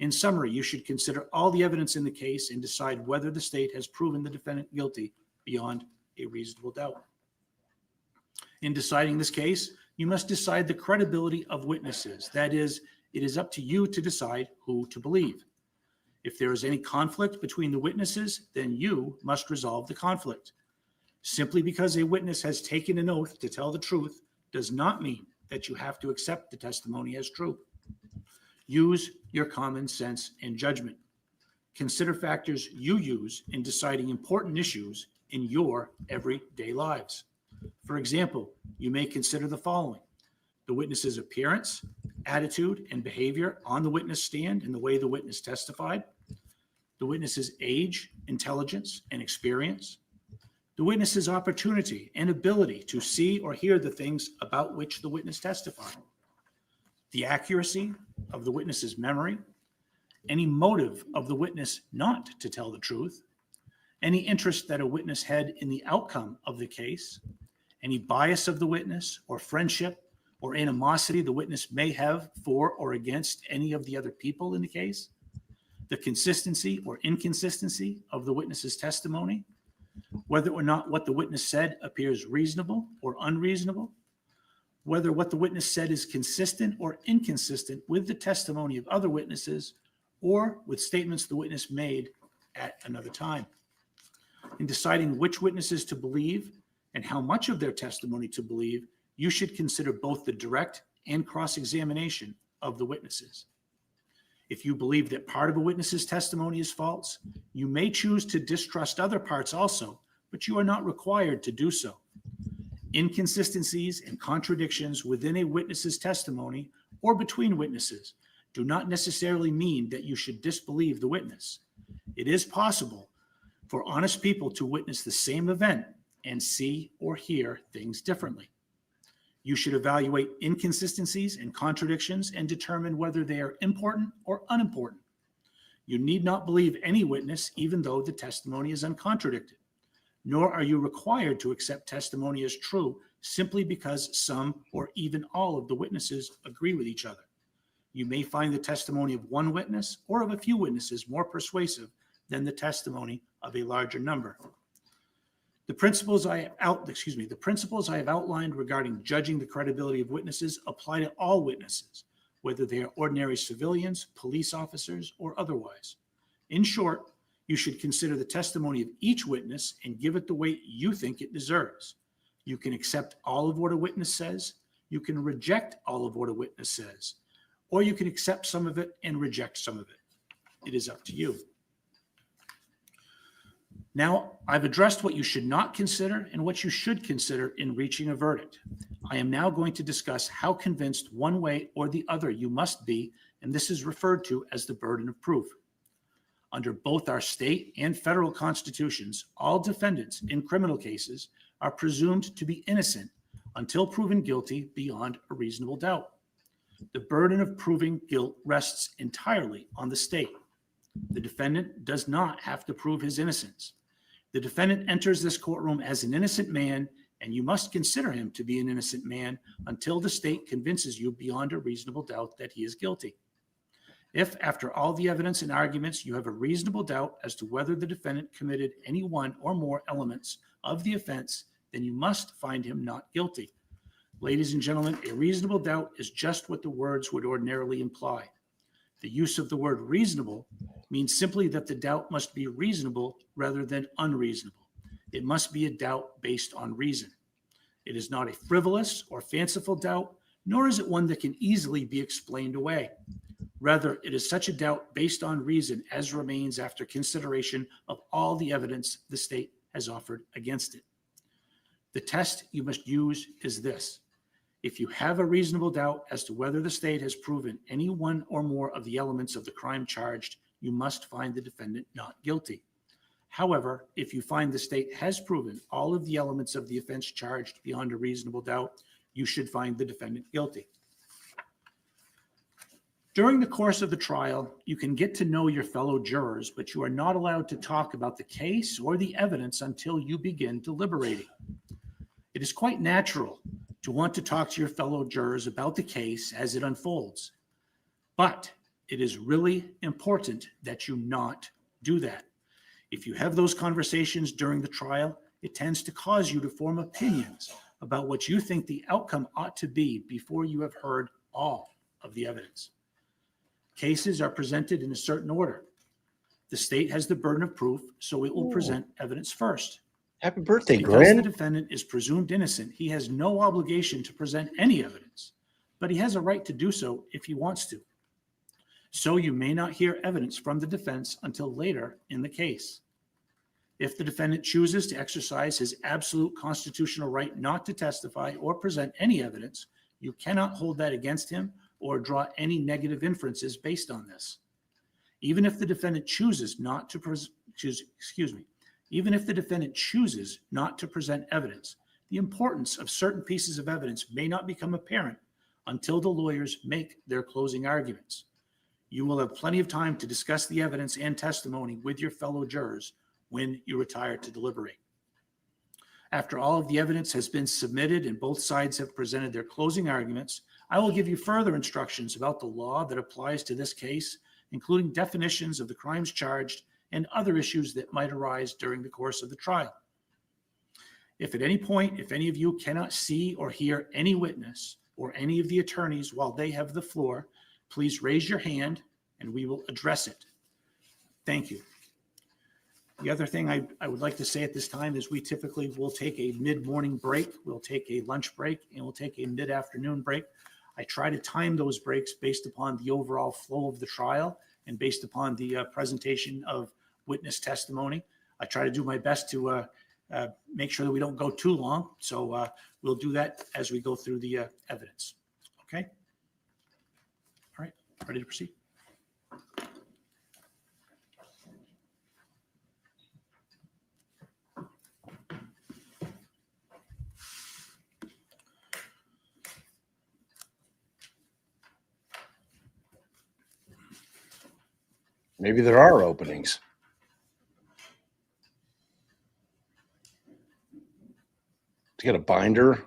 In summary, you should consider all the evidence in the case and decide whether the state has proven the defendant guilty beyond a reasonable doubt. In deciding this case, you must decide the credibility of witnesses. That is, it is up to you to decide who to believe. If there is any conflict between the witnesses, then you must resolve the conflict. Simply because a witness has taken an oath to tell the truth does not mean that you have to accept the testimony as true. Use your common sense and judgment. Consider factors you use in deciding important issues in your everyday lives. For example, you may consider the following: the witness's appearance, attitude, and behavior on the witness stand and the way the witness testified, the witness's age, intelligence, and experience, the witness's opportunity and ability to see or hear the things about which the witness testified, the accuracy of the witness's memory, any motive of the witness not to tell the truth, any interest that a witness had in the outcome of the case, any bias of the witness or friendship or animosity the witness may have for or against any of the other people in the case, the consistency or inconsistency of the witness's testimony, whether or not what the witness said appears reasonable or unreasonable, whether what the witness said is consistent or inconsistent with the testimony of other witnesses or with statements the witness made at another time. In deciding which witnesses to believe and how much of their testimony to believe, you should consider both the direct and cross-examination of the witnesses. If you believe that part of a witness's testimony is false, you may choose to distrust other parts also, but you are not required to do so. Inconsistencies and contradictions within a witness's testimony or between witnesses do not necessarily mean that you should disbelieve the witness. It is possible for honest people to witness the same event and see or hear things differently. You should evaluate inconsistencies and contradictions and determine whether they are important or unimportant. You need not believe any witness even though the testimony is uncontradicted, nor are you required to accept testimony as true simply because some or even all of the witnesses agree with each other. You may find the testimony of one witness or of a few witnesses more persuasive than the testimony of a larger number. The principles I have outlined regarding judging the credibility of witnesses apply to all witnesses, whether they are ordinary civilians, police officers, or otherwise. In short, you should consider the testimony of each witness and give it the weight you think it deserves. You can accept all of what a witness says, you can reject all of what a witness says, or you can accept some of it and reject some of it. It is up to you. Now, I've addressed what you should not consider and what you should consider in reaching a verdict. I am now going to discuss how convinced one way or the other you must be, and this is referred to as the burden of proof. Under both our state and federal constitutions, all defendants in criminal cases are presumed to be innocent until proven guilty beyond a reasonable doubt. The burden of proving guilt rests entirely on the state. The defendant does not have to prove his innocence. The defendant enters this courtroom as an innocent man, and you must consider him to be an innocent man until the state convinces you beyond a reasonable doubt that he is guilty. If, after all the evidence and arguments, you have a reasonable doubt as to whether the defendant committed any one or more elements of the offense, then you must find him not guilty. Ladies and gentlemen, a reasonable doubt is just what the words would ordinarily imply. The use of the word reasonable means simply that the doubt must be reasonable rather than unreasonable. It must be a doubt based on reason. It is not a frivolous or fanciful doubt, nor is it one that can easily be explained away. Rather, it is such a doubt based on reason as remains after consideration of all the evidence the state has offered against it. The test you must use is this. If you have a reasonable doubt as to whether the state has proven any one or more of the elements of the crime charged, you must find the defendant not guilty. However, if you find the state has proven all of the elements of the offense charged beyond a reasonable doubt, you should find the defendant guilty. During the course of the trial, you can get to know your fellow jurors, but you are not allowed to talk about the case or the evidence until you begin deliberating. It is quite natural to want to talk to your fellow jurors about the case as it unfolds, but it is really important that you not do that. If you have those conversations during the trial, it tends to cause you to form opinions about what you think the outcome ought to be before you have heard all of the evidence. Cases are presented in a certain order. The state has the burden of proof, so it will present evidence first. Happy birthday, Because the Grin. defendant is presumed innocent, he has no obligation to present any evidence, but he has a right to do so if he wants to. So you may not hear evidence from the defense until later in the case. If the defendant chooses to exercise his absolute constitutional right not to testify or present any evidence, you cannot hold that against him or draw any negative inferences based on this. Even if the defendant chooses not to present evidence, the importance of certain pieces of evidence may not become apparent until the lawyers make their closing arguments. You will have plenty of time to discuss the evidence and testimony with your fellow jurors when you retire to deliberate. After all of the evidence has been submitted and both sides have presented their closing arguments, I will give you further instructions about the law that applies to this case, including definitions of the crimes charged and other issues that might arise during the course of the trial. If at any point, if any of you cannot see or hear any witness or any of the attorneys while they have the floor, please raise your hand and we will address it. Thank you. The other thing I would like to say at this time is we typically will take a mid-morning break, we'll take a lunch break, and we'll take a mid-afternoon break. I try to time those breaks based upon the overall flow of the trial and based upon the presentation of witness testimony. I try to do my best to make sure that we don't go too long. So we'll do that as we go through the evidence. Okay? All right, ready to proceed? Maybe there are openings. To get a binder.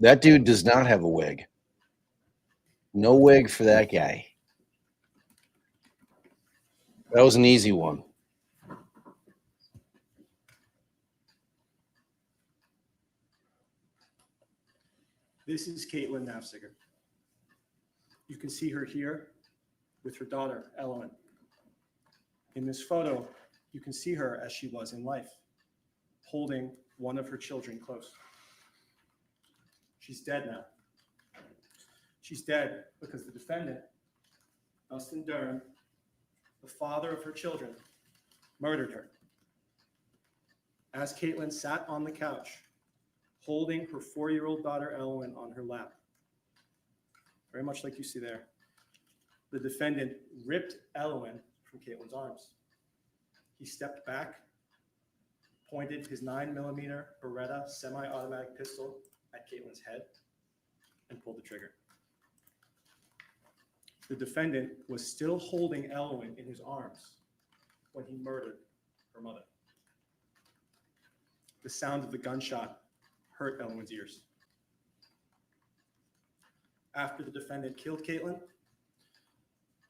That dude does not have a wig. No wig for that guy. That was an easy one. This is Caitlyn Naffziger. You can see her here with her daughter, Ellen. In this photo, you can see her as she was in life, holding one of her children close. She's dead now. She's dead because the defendant, Dustin Duren, the father of her children, murdered her. As Caitlyn sat on the couch, holding her 4-year-old daughter, Ellen, on her lap, very much like you see there, the defendant ripped Ellen from Caitlyn's arms. He stepped back, pointed his 9mm Beretta semi-automatic pistol at Caitlyn's head, and pulled the trigger. The defendant was still holding Ellen in his arms when he murdered her mother. The sound of the gunshot hurt Ellen's ears. After the defendant killed Caitlyn,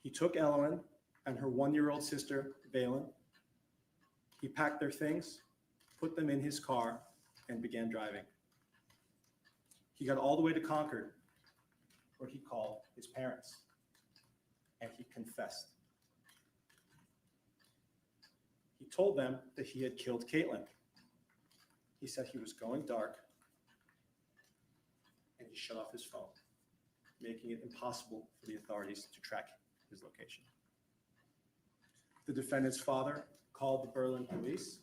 he took Ellen and her 1-year-old sister, Valen. He packed their things, put them in his car, and began driving. He got all the way to Concord, where he called his parents, and he confessed. He told them that he had killed Caitlyn. He said he was going dark, and he shut off his phone, making it impossible for the authorities to track his location. The defendant's father called the Berlin police.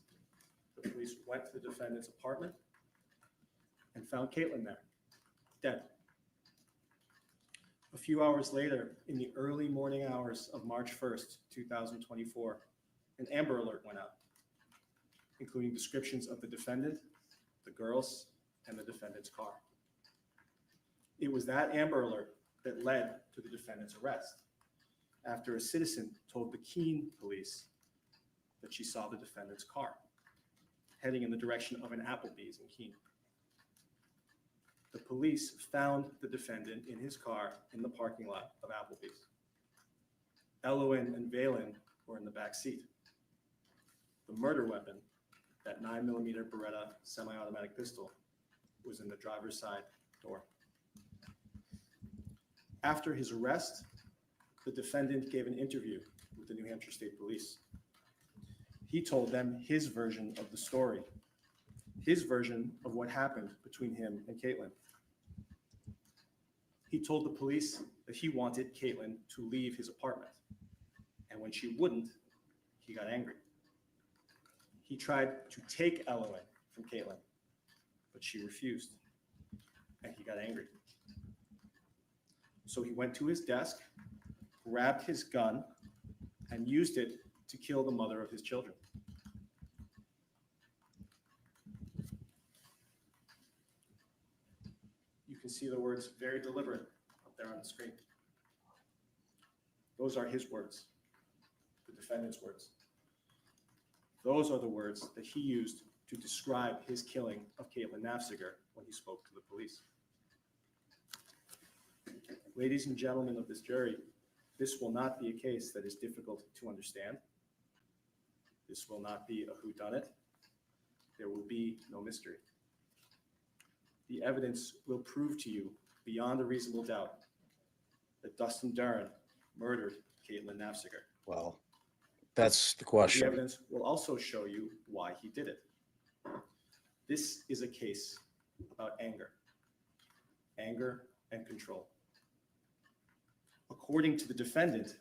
The police went to the defendant's apartment and found Caitlyn there, dead. A few hours later, in the early morning hours of March 1st, 2024, an Amber Alert went out, including descriptions of the defendant, the girls, and the defendant's car. It was that Amber Alert that led to the defendant's arrest after a citizen told the Keene police that she saw the defendant's car heading in the direction of an Applebee's in Keene. The police found the defendant in his car in the parking lot of Applebee's. Ellen and Valen were in the back seat. The murder weapon, that 9mm Beretta semi-automatic pistol, was in the driver's side door. After his arrest, the defendant gave an interview with the New Hampshire State Police. He told them his version of the story, his version of what happened between him and Caitlyn. He told the police that he wanted Caitlyn to leave his apartment, and when she wouldn't, he got angry. He tried to take Ellen from Caitlyn, but she refused, and he got angry. So he went to his desk, grabbed his gun, and used it to kill the mother of his children. You can see the words "very deliberate" up there on the screen. Those are his words, the defendant's words. Those are the words that he used to describe his killing of Caitlyn Naffziger when he spoke to the police. Ladies and gentlemen of this jury, This will not be a case that is difficult to understand. This will not be a whodunit. There will be no mystery. The evidence will prove to you beyond a reasonable doubt that Dustin Duren murdered Caitlyn Naffziger. Well, that's the The question. evidence will also show you why he did it. This is a case about anger and control. According to the defendant,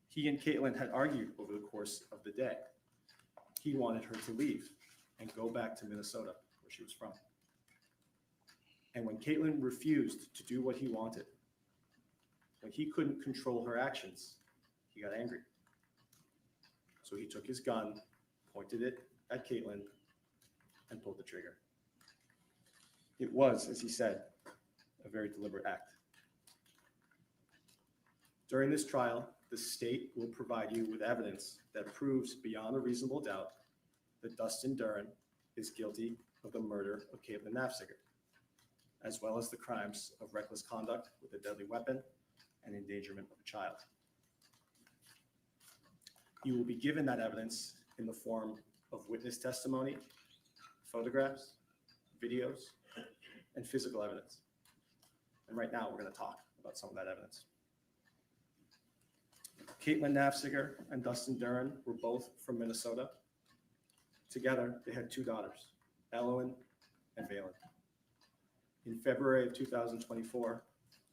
he and Caitlyn had argued over the course of the day. He wanted her to leave and go back to Minnesota, where she was from. And when Caitlyn refused to do what he wanted, when he couldn't control her actions, he got angry. So he took his gun, pointed it at Caitlyn, and pulled the trigger. It was, as he said, a very deliberate act. During this trial, the state will provide you with evidence that proves beyond a reasonable doubt that Dustin Duren is guilty of the murder of Caitlyn Naffziger, as well as the crimes of reckless conduct with a deadly weapon and endangerment of a child. You will be given that evidence in the form of witness testimony, photographs, videos, and physical evidence. And right now, we're going to talk about some of that evidence. Caitlyn Naffziger and Dustin Duren were both from Minnesota. Together, they had two daughters, Elowen and Valen. In February of 2024,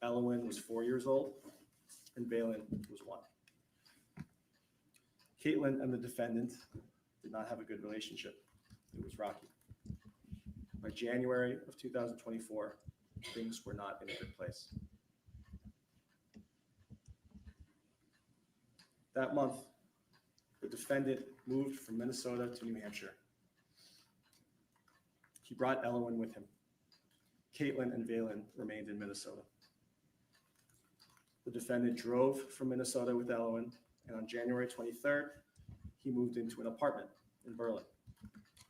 Elowen was 4 years old and Valen was 1. Caitlyn and the defendant did not have a good relationship. It was rocky. By January of 2024, things were not in a good place. That month, the defendant moved from Minnesota to New Hampshire. He brought Elowen with him. Caitlyn and Valen remained in Minnesota. The defendant drove from Minnesota with Elowen, and on January 23rd, he moved into an apartment in Berlin.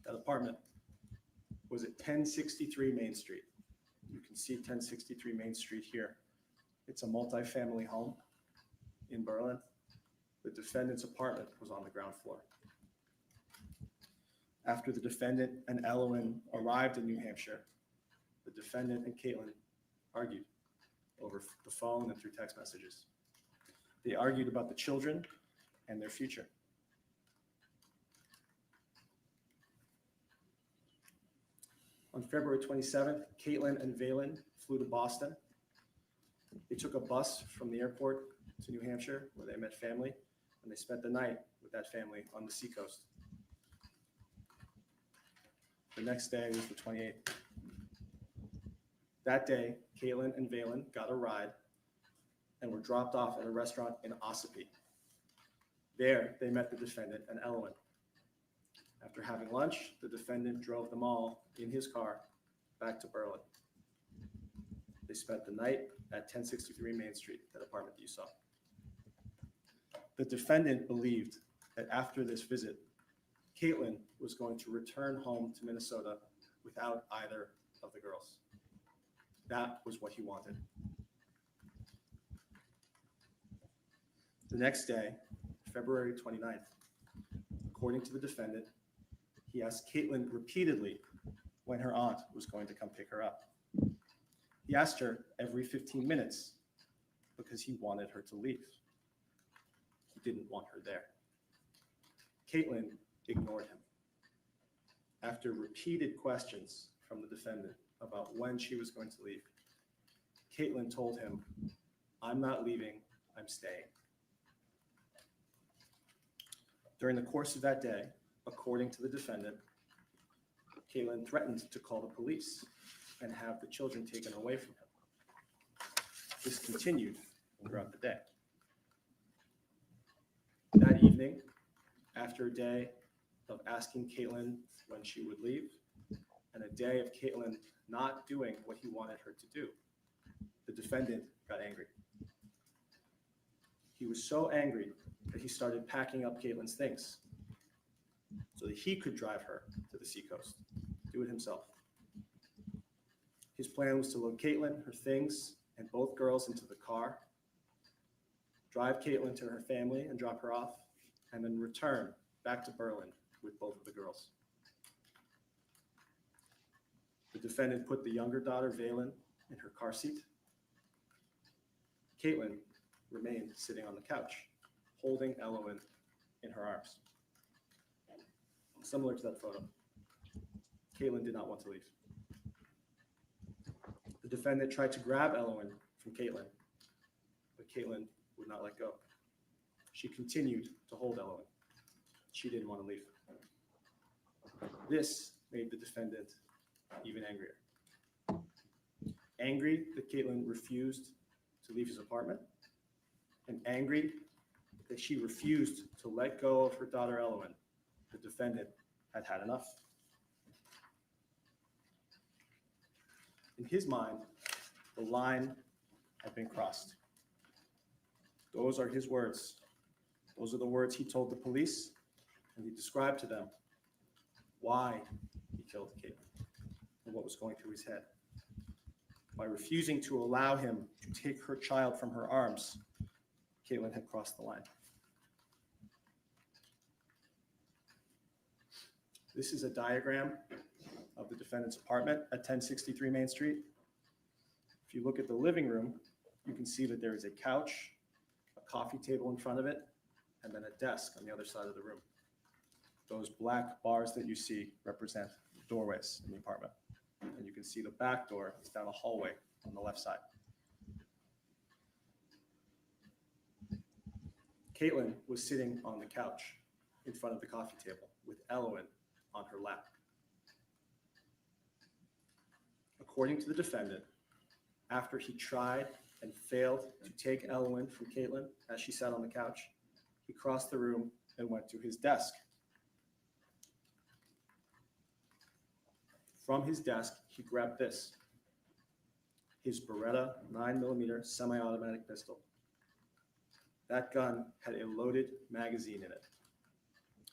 That apartment was at 1063 Main Street. You can see 1063 Main Street here. It's a multi-family home in Berlin. The defendant's apartment was on the ground floor. After the defendant and Elowen arrived in New Hampshire, the defendant and Caitlyn argued over the phone and through text messages. They argued about the children and their future. On February 27th, Caitlyn and Valen flew to Boston. They took a bus from the airport to New Hampshire, where they met family, and they spent the night with that family on the seacoast. The next day was the 28th. That day, Caitlyn and Valen got a ride and were dropped off at a restaurant in Ossipee. There, they met the defendant and Elowen. After having lunch, the defendant drove them all in his car back to Berlin. They spent the night at 1063 Main Street, that apartment that you saw. The defendant believed that after this visit, Caitlyn was going to return home to Minnesota without either of the girls. That was what he wanted. The next day, February 29th, according to the defendant, he asked Caitlyn repeatedly when her aunt was going to come pick her up. He asked her every 15 minutes because he wanted her to leave. He didn't want her there. Caitlyn ignored him. After repeated questions from the defendant about when she was going to leave, Caitlyn told him, "I'm not leaving, I'm staying." During the course of that day, according to the defendant, Caitlyn threatened to call the police and have the children taken away from him. This continued throughout the day. That evening, after a day of asking Caitlyn when she would leave, and a day of Caitlyn not doing what he wanted her to do, the defendant got angry. He was so angry that he started packing up Caitlyn's things so that he could drive her to the seacoast, do it himself. His plan was to load Caitlyn, her things, and both girls into the car, drive Caitlyn to her family and drop her off, and then return back to Berlin with both of the girls. The defendant put the younger daughter, Valen, in her car seat. Caitlyn remained sitting on the couch, holding Elowen in her arms. Similar to that photo. Caitlyn did not want to leave. The defendant tried to grab Elowen from Caitlyn, but Caitlyn would not let go. She continued to hold Elowen. She didn't want to leave. This made the defendant even angrier. Angry that Caitlyn refused to leave his apartment, and angry that she refused to let go of her daughter Elowen, the defendant had had enough. In his mind, the line had been crossed. Those are his words. Those are the words he told the police, and he described to them why he killed Caitlyn and what was going through his head. By refusing to allow him to take her child from her arms, Caitlyn had crossed the line. This is a diagram of the defendant's apartment at 1063 Main Street. If you look at the living room, you can see that there is a couch, a coffee table in front of it, and then a desk on the other side of the room. Those black bars that you see represent doorways in the apartment. And you can see the back door is down a hallway on the left side. Caitlyn was sitting on the couch in front of the coffee table with Elowen on her lap. According to the defendant, after he tried and failed to take Elowen from Caitlyn as she sat on the couch, he crossed the room and went to his desk. From his desk, he grabbed this, his Beretta 9mm semi-automatic pistol. That gun had a loaded magazine in it,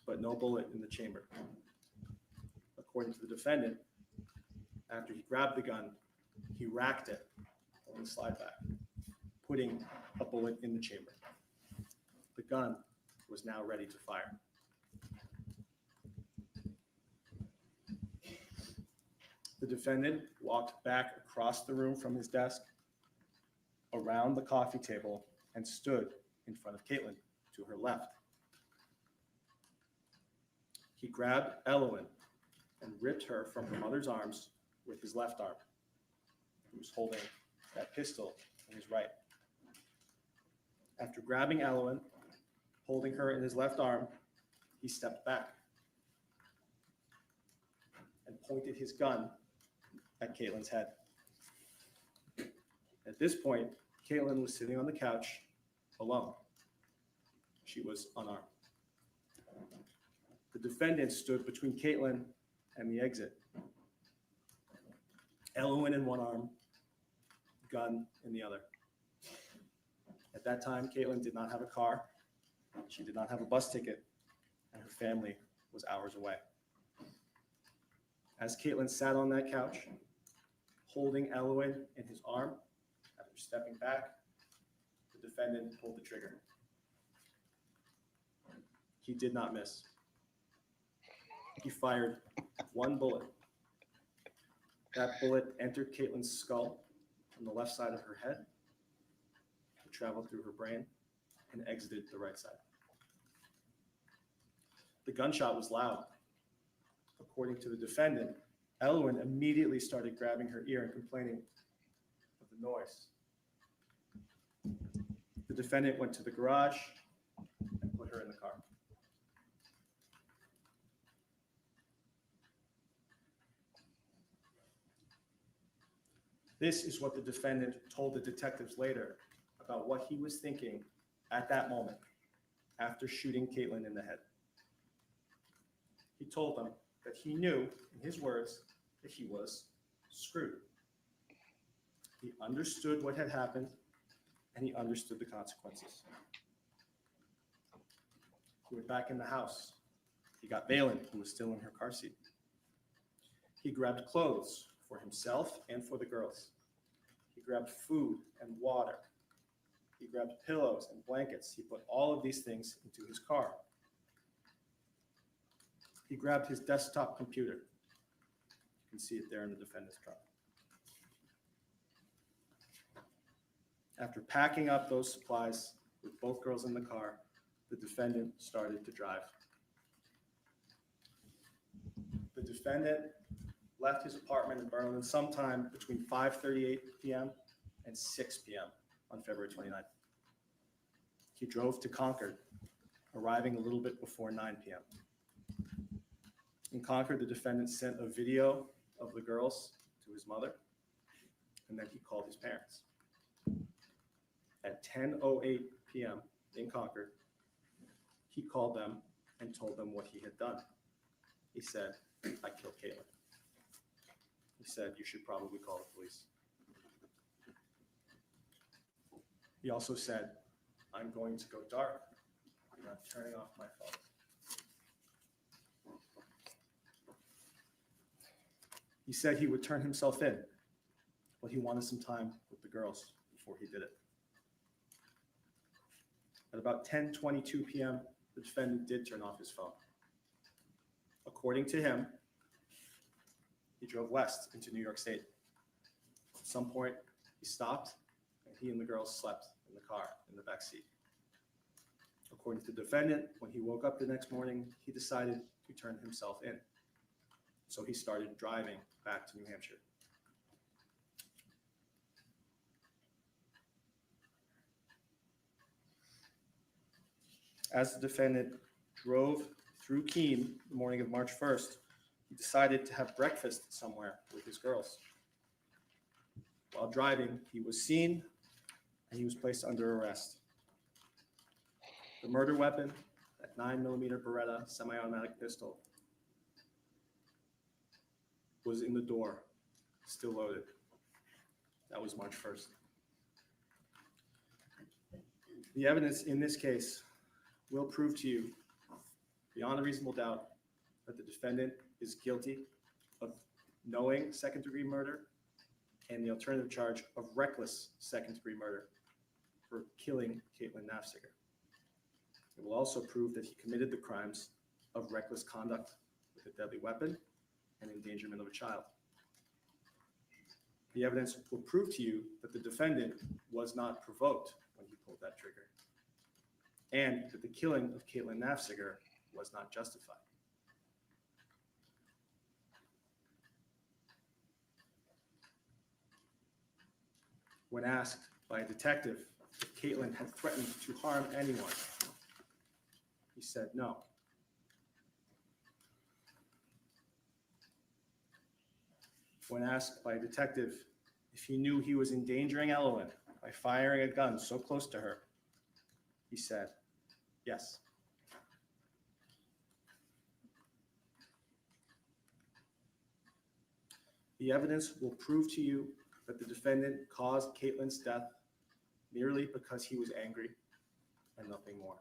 but no bullet in the chamber. According to the defendant, after he grabbed the gun, he racked it on the slide back, putting a bullet in the chamber. The gun was now ready to fire. The defendant walked back across the room from his desk, around the coffee table, and stood in front of Caitlyn to her left. He grabbed Elowen and ripped her from her mother's arms with his left arm. He was holding that pistol in his right. After grabbing Elowen, holding her in his left arm, he stepped back and pointed his gun at Caitlyn's head. At this point, Caitlyn was sitting on the couch alone. She was unarmed. The defendant stood between Caitlyn and the exit. Elowen in one arm, gun in the other. At that time, Caitlyn did not have a car. She did not have a bus ticket, and her family was hours away. As Caitlyn sat on that couch, holding Elowen in his arm, after stepping back, the defendant pulled the trigger. He did not miss. He fired one bullet. That bullet entered Caitlyn's skull from the left side of her head, it traveled through her brain, and exited the right side. The gunshot was loud. According to the defendant, Elowen immediately started grabbing her ear and complaining of the noise. The defendant went to the garage and put her in the car. This is what the defendant told the detectives later about what he was thinking at that moment after shooting Caitlyn in the head. He told them that he knew, in his words, that he was screwed. He understood what had happened, and he understood the consequences. He went back in the house. He got Valen, who was still in her car seat. He grabbed clothes for himself and for the girls. He grabbed food and water. He grabbed pillows and blankets. He put all of these things into his car. He grabbed his desktop computer. You can see it there in the defendant's truck. After packing up those supplies with both girls in the car, the defendant started to drive. The defendant left his apartment in Berlin sometime between 5:38 p.m. and 6 p.m. on February 29th. He drove to Concord, arriving a little bit before 9 p.m. In Concord, the defendant sent a video of the girls to his mother, and then he called his parents. At 10:08 p.m. in Concord, he called them and told them what he had done. He said, "I killed Caitlyn." He said, "You should probably call the police." He also said, "I'm going to go dark. I'm not turning off my phone." He said he would turn himself in, but he wanted some time with the girls before he did it. At about 10:22 p.m., the defendant did turn off his phone. According to him, he drove west into New York State. At some point, he stopped, and he and the girls slept in the car in the back seat. According to the defendant, when he woke up the next morning, he decided to turn himself in. So he started driving back to New Hampshire. As the defendant drove through Keene the morning of March 1st, he decided to have breakfast somewhere with his girls. While driving, he was seen and he was placed under arrest. The murder weapon, that 9mm Beretta semi-automatic pistol, was in the door, still loaded. That was March 1st. The evidence in this case will prove to you, beyond a reasonable doubt, that the defendant is guilty of knowing second-degree murder and the alternative charge of reckless second-degree murder for killing Caitlyn Naffziger. It will also prove that he committed the crimes of reckless conduct with a deadly weapon and endangerment of a child. The evidence will prove to you that the defendant was not provoked when he pulled that trigger, and that the killing of Caitlyn Naffziger was not justified. When asked by a detective if Caitlyn had threatened to harm anyone, he said no. When asked by a detective if he knew he was endangering Ellen by firing a gun so close to her, he said yes. The evidence will prove to you that the defendant caused Caitlyn's death merely because he was angry and nothing more.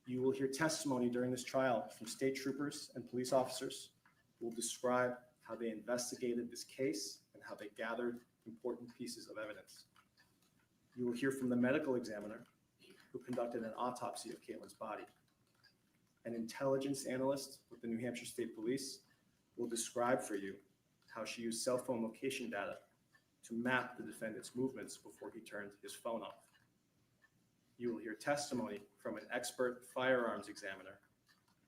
You will hear testimony during this trial from state troopers and police officers who will describe how they investigated this case and how they gathered important pieces of evidence. You will hear from the medical examiner who conducted an autopsy of Caitlyn's body. An intelligence analyst with the New Hampshire State Police will describe for you how she used cell phone location data to map the defendant's movements before he turned his phone off. You will hear testimony from an expert firearms examiner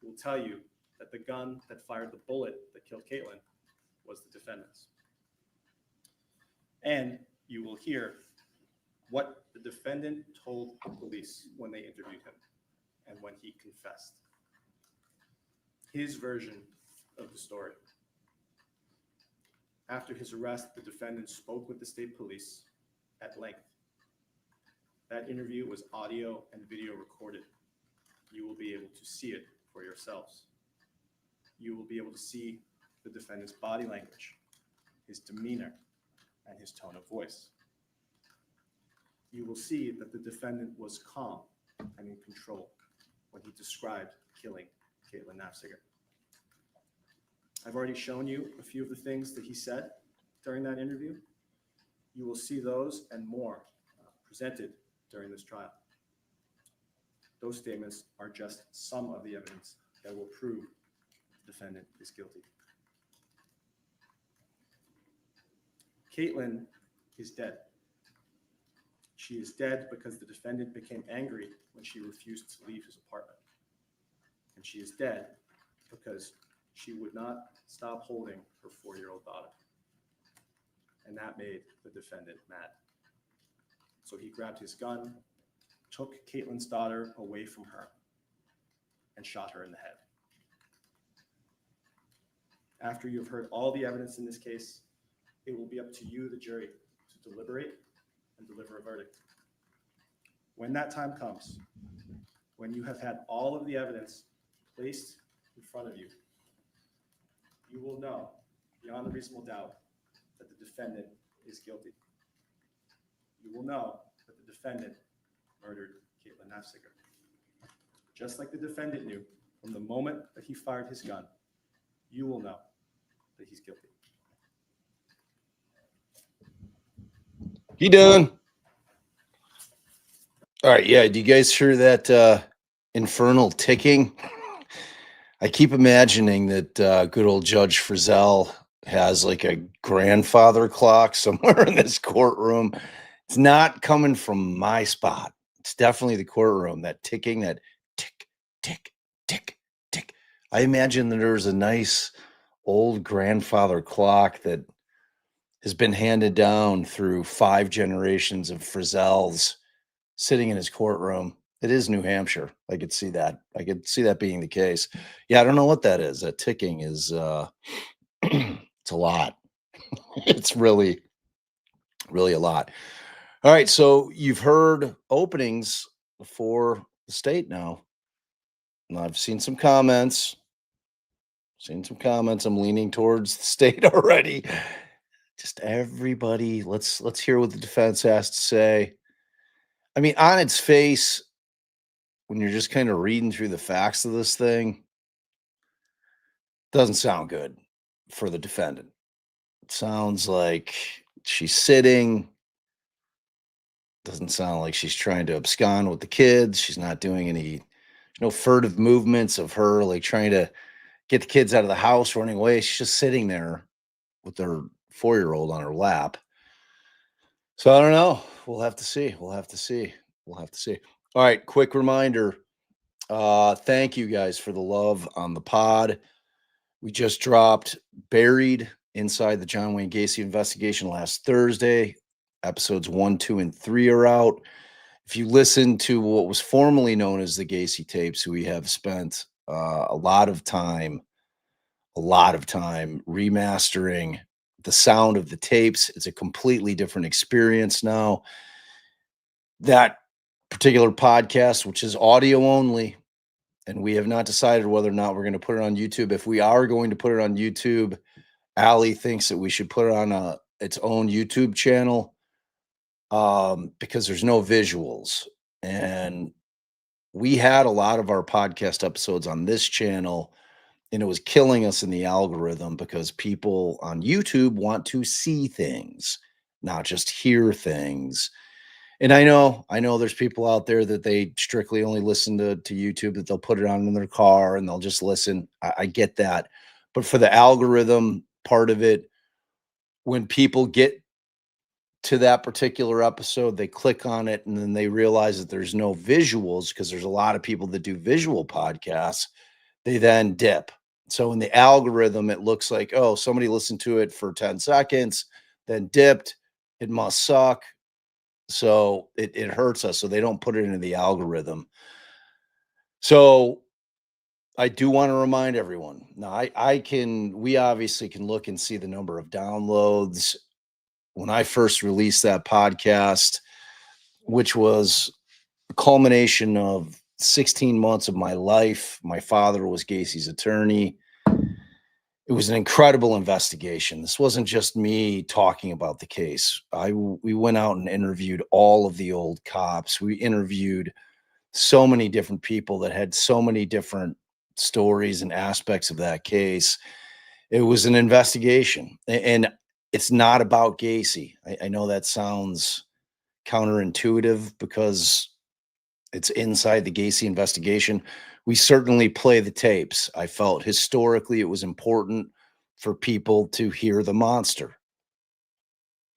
who will tell you that the gun that fired the bullet that killed Caitlyn was the defendant's. And you will hear what the defendant told the police when they interviewed him and when he confessed. His version of the story. After his arrest, the defendant spoke with the state police at length. That interview was audio and video recorded. You will be able to see it for yourselves. You will be able to see the defendant's body language, his demeanor, and his tone of voice. You will see that the defendant was calm and in control when he described killing Caitlyn Naffziger. I've already shown you a few of the things that he said during that interview. You will see those and more presented during this trial. Those statements are just some of the evidence that will prove the defendant is guilty. Caitlyn is dead. She is dead because the defendant became angry when she refused to leave his apartment. And she is dead because she would not stop holding her 4-year-old daughter. And that made the defendant mad. So he grabbed his gun, took Caitlyn's daughter away from her, and shot her in the head. After you've heard all the evidence in this case, it will be up to you, the jury, to deliberate and deliver a verdict. When that time comes, when you have had all of the evidence placed in front of you, you will know beyond a reasonable doubt that the defendant is guilty. You will know that the defendant murdered Caitlyn Naffziger. Just like the defendant knew from the moment that he fired his gun, you will know that he's guilty. You done? All right. Yeah. Do you guys hear that infernal ticking? I keep imagining that good old Judge Frizzell has like a grandfather clock somewhere in this courtroom. It's not coming from my spot. It's definitely the courtroom. That ticking, that tick, tick, tick, tick. I imagine that there's a nice old grandfather clock that has been handed down through 5 generations of Frizzells sitting in his courtroom. It is New Hampshire. I could see that. I could see that being the case. Yeah, I don't know what that is. That ticking is it's a lot. It's really, really a lot. All right, so you've heard openings for the state now. And I've seen some comments. I'm leaning towards the state already. Just everybody, let's hear what the defense has to say. I mean, on its face, when you're just kind of reading through the facts of this thing, doesn't sound good for the defendant. It sounds like she's sitting. Doesn't sound like she's trying to abscond with the kids. She's not doing any, no furtive movements of her like trying to get the kids out of the house, running away. She's just sitting there with her 4-year-old on her lap. So I don't know. We'll have to see. We'll have to see. All right, quick reminder. Thank you guys for the love on the pod. We just dropped Buried Inside the John Wayne Gacy Investigation last Thursday. Episodes 1, 2, and 3 are out. If you listen to what was formerly known as the Gacy tapes, we have spent a lot of time remastering the sound of the tapes. It's a completely different experience now. That particular podcast, which is audio only, and we have not decided whether or not we're going to put it on YouTube. If we are going to put it on YouTube, Allie thinks that we should put it on its own YouTube channel because there's no visuals. And we had a lot of our podcast episodes on this channel, and it was killing us in the algorithm because people on YouTube want to see things, not just hear things. And I know there's people out there that they strictly only listen to YouTube, that they'll put it on in their car and they'll just listen. I get that. But for the algorithm part of it, when people get to that particular episode, they click on it and then they realize that there's no visuals because there's a lot of people that do visual podcasts. They then dip. So in the algorithm, it looks like, oh, somebody listened to it for 10 seconds, then dipped. It must suck. So it hurts us. So they don't put it into the algorithm. So I do want to remind everyone. Now, we obviously can look and see the number of downloads. When I first released that podcast, which was a culmination of 16 months of my life, my father was Gacy's attorney. It was an incredible investigation. This wasn't just me talking about the case. We went out and interviewed all of the old cops. We interviewed so many different people that had so many different stories and aspects of that case. It was an investigation, and it's not about Gacy. I know that sounds counterintuitive because it's inside the Gacy investigation. We certainly play the tapes. I felt historically it was important for people to hear the monster.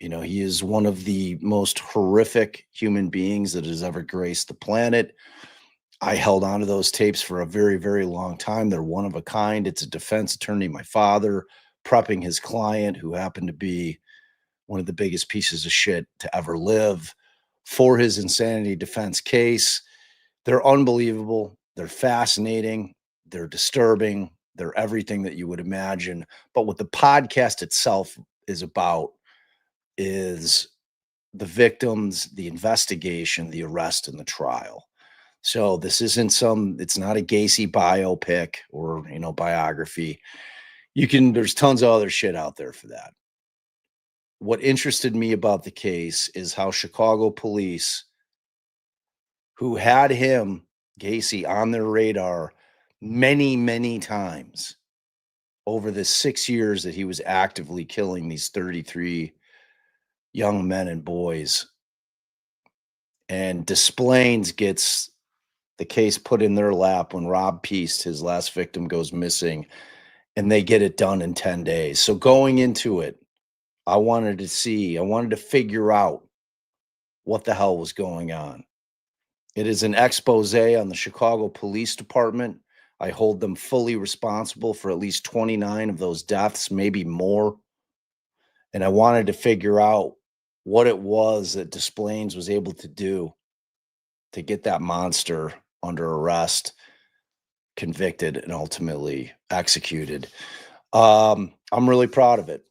You know, he is one of the most horrific human beings that has ever graced the planet. I held on to those tapes for a very, very long time. They're one of a kind. It's a defense attorney, my father, prepping his client, who happened to be one of the biggest pieces of shit to ever live, for his insanity defense case. They're unbelievable. They're fascinating. They're disturbing. They're everything that you would imagine. But what the podcast itself is about is the victims, the investigation, the arrest, and the trial. So this isn't it's not a Gacy biopic or, biography. There's tons of other shit out there for that. What interested me about the case is how Chicago police, who had him, Gacy, on their radar many, many times over the 6 years that he was actively killing these 33 young men and boys. And Desplaines gets the case put in their lap when Rob Peast, his last victim, goes missing, and they get it done in 10 days. So going into it, I wanted to figure out what the hell was going on. It is an expose on the Chicago Police Department. I hold them fully responsible for at least 29 of those deaths, maybe more. And I wanted to figure out what it was that Desplaines was able to do to get that monster under arrest, convicted, and ultimately executed. I'm really proud of it.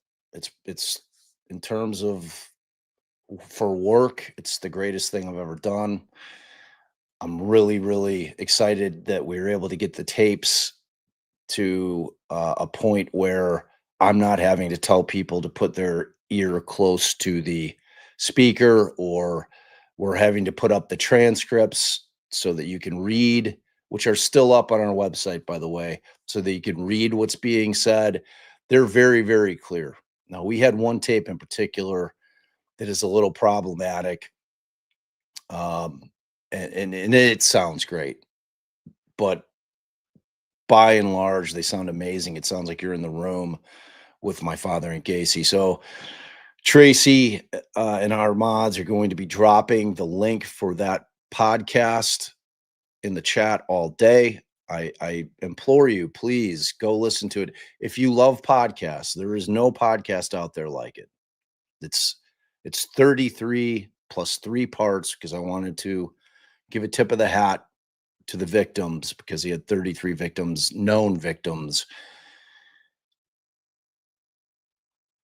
It's in terms of for work, it's the greatest thing I've ever done. I'm really, really excited that we were able to get the tapes to a point where I'm not having to tell people to put their ear close to the speaker, or we're having to put up the transcripts so that you can read, which are still up on our website, by the way, so that you can read what's being said. They're very, very clear. Now, we had one tape in particular that is a little problematic. And it sounds great, but by and large, they sound amazing. It sounds like you're in the room with my father and Gacy. So Tracy and our mods are going to be dropping the link for that podcast in the chat all day. I implore you, please go listen to it. If you love podcasts, there is no podcast out there like it. It's 33 plus 3 parts, because I wanted to give a tip of the hat to the victims, because he had 33 victims, known victims.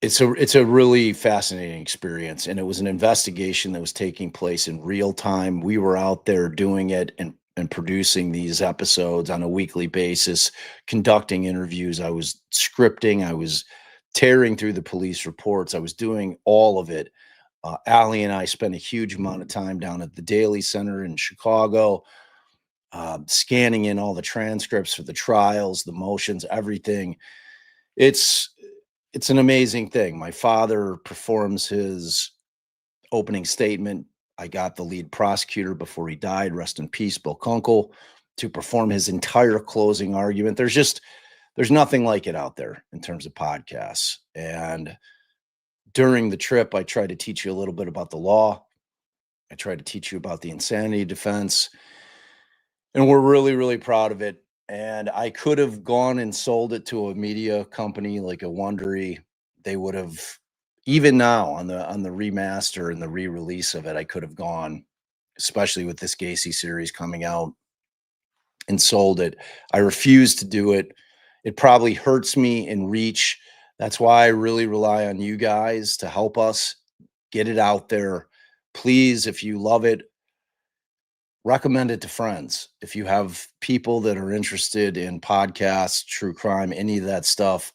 It's a really fascinating experience, and it was an investigation that was taking place in real time. We were out there doing it and producing these episodes on a weekly basis, conducting interviews. I was scripting. I was tearing through the police reports. I was doing all of it. Allie and I spent a huge amount of time down at the Daily Center in Chicago, scanning in all the transcripts for the trials, the motions, everything. It's an amazing thing. My father performs his opening statement. I got the lead prosecutor before he died, rest in peace, Bill Kunkel, to perform his entire closing argument. There's nothing like it out there in terms of podcasts. And during the trip, I tried to teach you a little bit about the law. I tried to teach you about the insanity defense. And we're really, really proud of it. And I could have gone and sold it to a media company like a Wondery. They would have, even now on the remaster and the re-release of it, I could have gone, especially with this Gacy series coming out, and sold it. I refuse to do it. It probably hurts me in reach. That's why I really rely on you guys to help us get it out there. Please, if you love it, recommend it to friends. If you have people that are interested in podcasts, true crime, any of that stuff,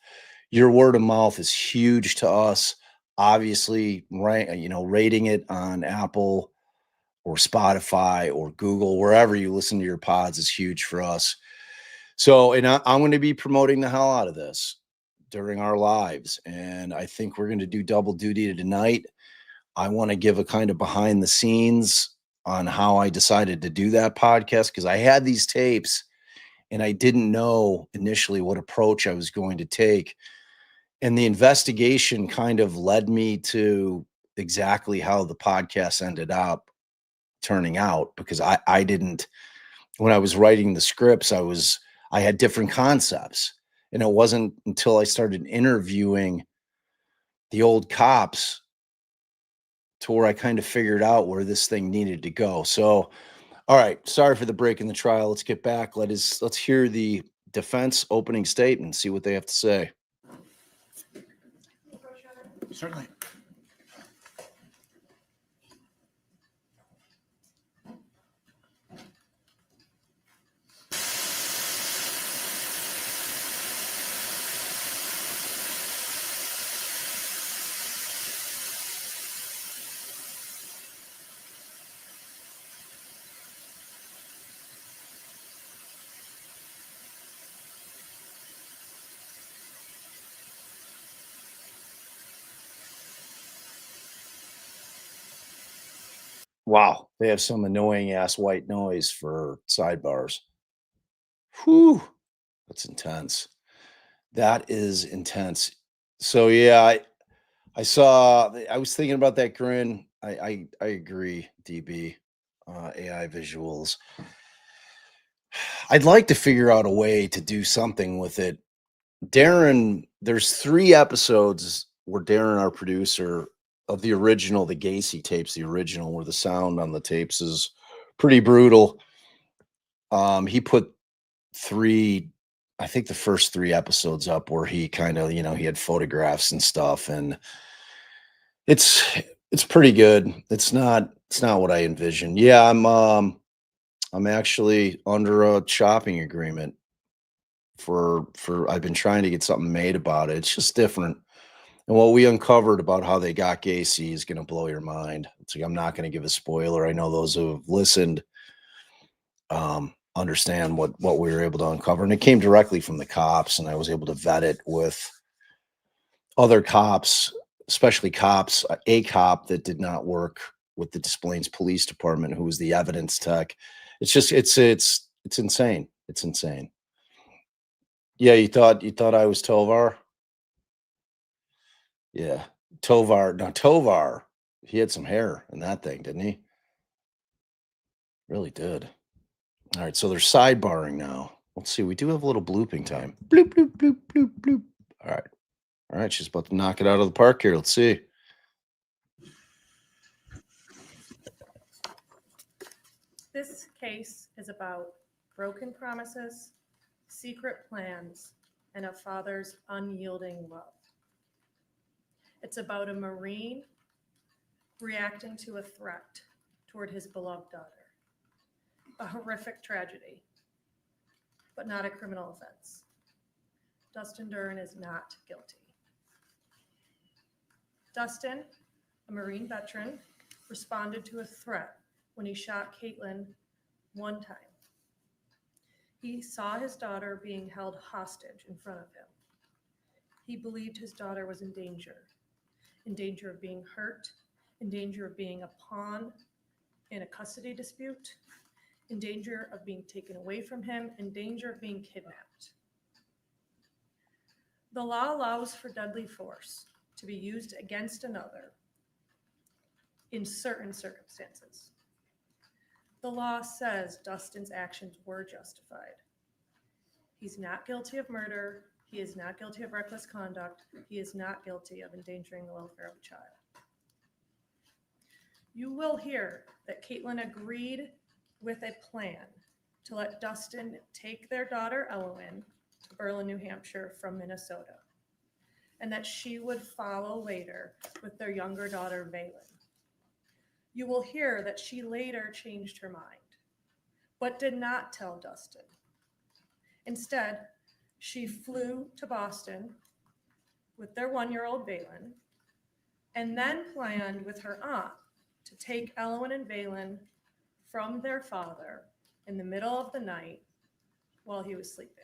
your word of mouth is huge to us. Obviously, rating it on Apple or Spotify or Google, wherever you listen to your pods, is huge for us. So, and I'm going to be promoting the hell out of this during our lives. And I think we're going to do double duty tonight. I want to give a kind of behind the scenes on how I decided to do that podcast, because I had these tapes and I didn't know initially what approach I was going to take. And the investigation kind of led me to exactly how the podcast ended up turning out, because I didn't, when I was writing the scripts, I had different concepts. And it wasn't until I started interviewing the old cops to where I kind of figured out where this thing needed to go. So, all right, sorry for the break in the trial. Let's get back. Let's hear the defense opening statement, see what they have to say. Certainly. Wow, they have some annoying ass white noise for sidebars. Whew, that's intense. That is intense. So yeah, I was thinking about that grin. I agree, DB. AI visuals. I'd like to figure out a way to do something with it. Darren, there's 3 episodes where Darren, our producer of the original, the Gacy tapes, the original, where the sound on the tapes is pretty brutal. He put 3, I think the first 3 episodes up where he kind of, he had photographs and stuff, and it's pretty good. It's not what I envisioned. Yeah, I'm actually under a shopping agreement for I've been trying to get something made about it. It's just different. And what we uncovered about how they got Gacy is going to blow your mind. It's like, I'm not going to give a spoiler. I know those who have listened understand what we were able to uncover. And it came directly from the cops, and I was able to vet it with other cops, especially cops, a cop that did not work with the Des Plaines Police Department, who was the evidence tech. It's just, it's insane. It's insane. Yeah, you thought I was Tovar? Yeah. Tovar. Now Tovar, he had some hair in that thing, didn't he? Really did. All right, so they're sidebarring now. Let's see. We do have a little blooping time. Bloop, bloop, bloop, bloop, bloop. All right. All right, she's about to knock it out of the park here. Let's see. This case is about broken promises, secret plans, and a father's unyielding love. It's about a Marine reacting to a threat toward his beloved daughter. A horrific tragedy, but not a criminal offense. Dustin Duren is not guilty. Dustin, a Marine veteran, responded to a threat when he shot Caitlyn one time. He saw his daughter being held hostage in front of him. He believed his daughter was in danger of being hurt, in danger of being a pawn in a custody dispute, in danger of being taken away from him, in danger of being kidnapped. The law allows for deadly force to be used against another in certain circumstances. The law says Dustin's actions were justified. He's not guilty of murder. He is not guilty of reckless conduct. He is not guilty of endangering the welfare of a child. You will hear that Caitlyn agreed with a plan to let Dustin take their daughter Elowen to Berlin, New Hampshire from Minnesota, and that she would follow later with their younger daughter, Valen. You will hear that she later changed her mind, but did not tell Dustin. Instead, she flew to Boston with their 1-year-old Valen, and then planned with her aunt to take Elowen and Valen from their father in the middle of the night while he was sleeping.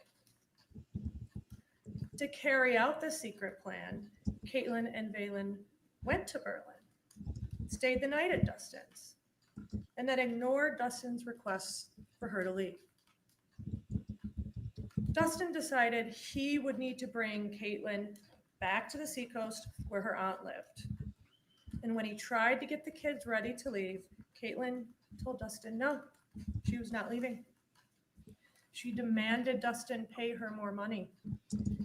To carry out the secret plan, Caitlyn and Valen went to Berlin. stayed the night at Dustin's, and then ignored Dustin's requests for her to leave. Dustin decided he would need to bring Caitlyn back to the seacoast where her aunt lived. And when he tried to get the kids ready to leave, Caitlyn told Dustin no, she was not leaving. She demanded Dustin pay her more money.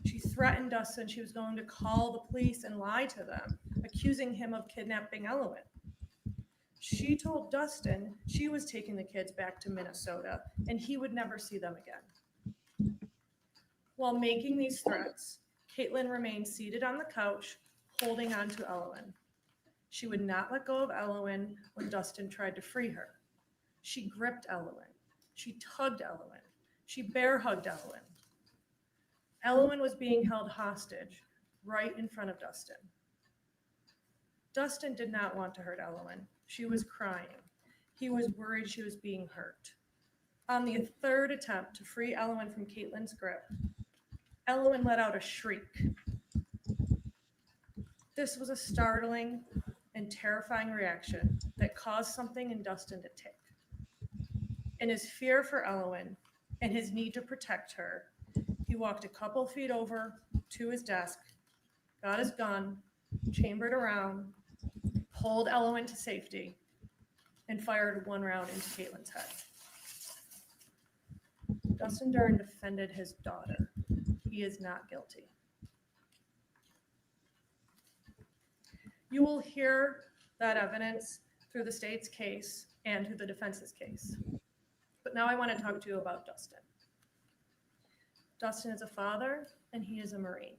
She threatened Dustin she was going to call the police and lie to them, accusing him of kidnapping Elowen. She told Dustin she was taking the kids back to Minnesota and he would never see them again. While making these threats, Caitlyn remained seated on the couch, holding on to Elowen. She would not let go of Elowen when Dustin tried to free her. She gripped Elowen. She tugged Elowen. She bear hugged Elowen. Elowen was being held hostage right in front of Dustin. Dustin did not want to hurt Elowen. She was crying. He was worried she was being hurt. On the third attempt to free Elowen from Caitlyn's grip, Elowen let out a shriek. This was a startling and terrifying reaction that caused something in Dustin to tick. In his fear for Elowen and his need to protect her, he walked a couple feet over to his desk, got his gun, chambered around, pulled Elowen to safety, and fired one round into Caitlyn's head. Dustin Duren defended his daughter. He is not guilty. You will hear that evidence through the state's case and through the defense's case. But now I want to talk to you about Dustin. Dustin is a father and he is a Marine.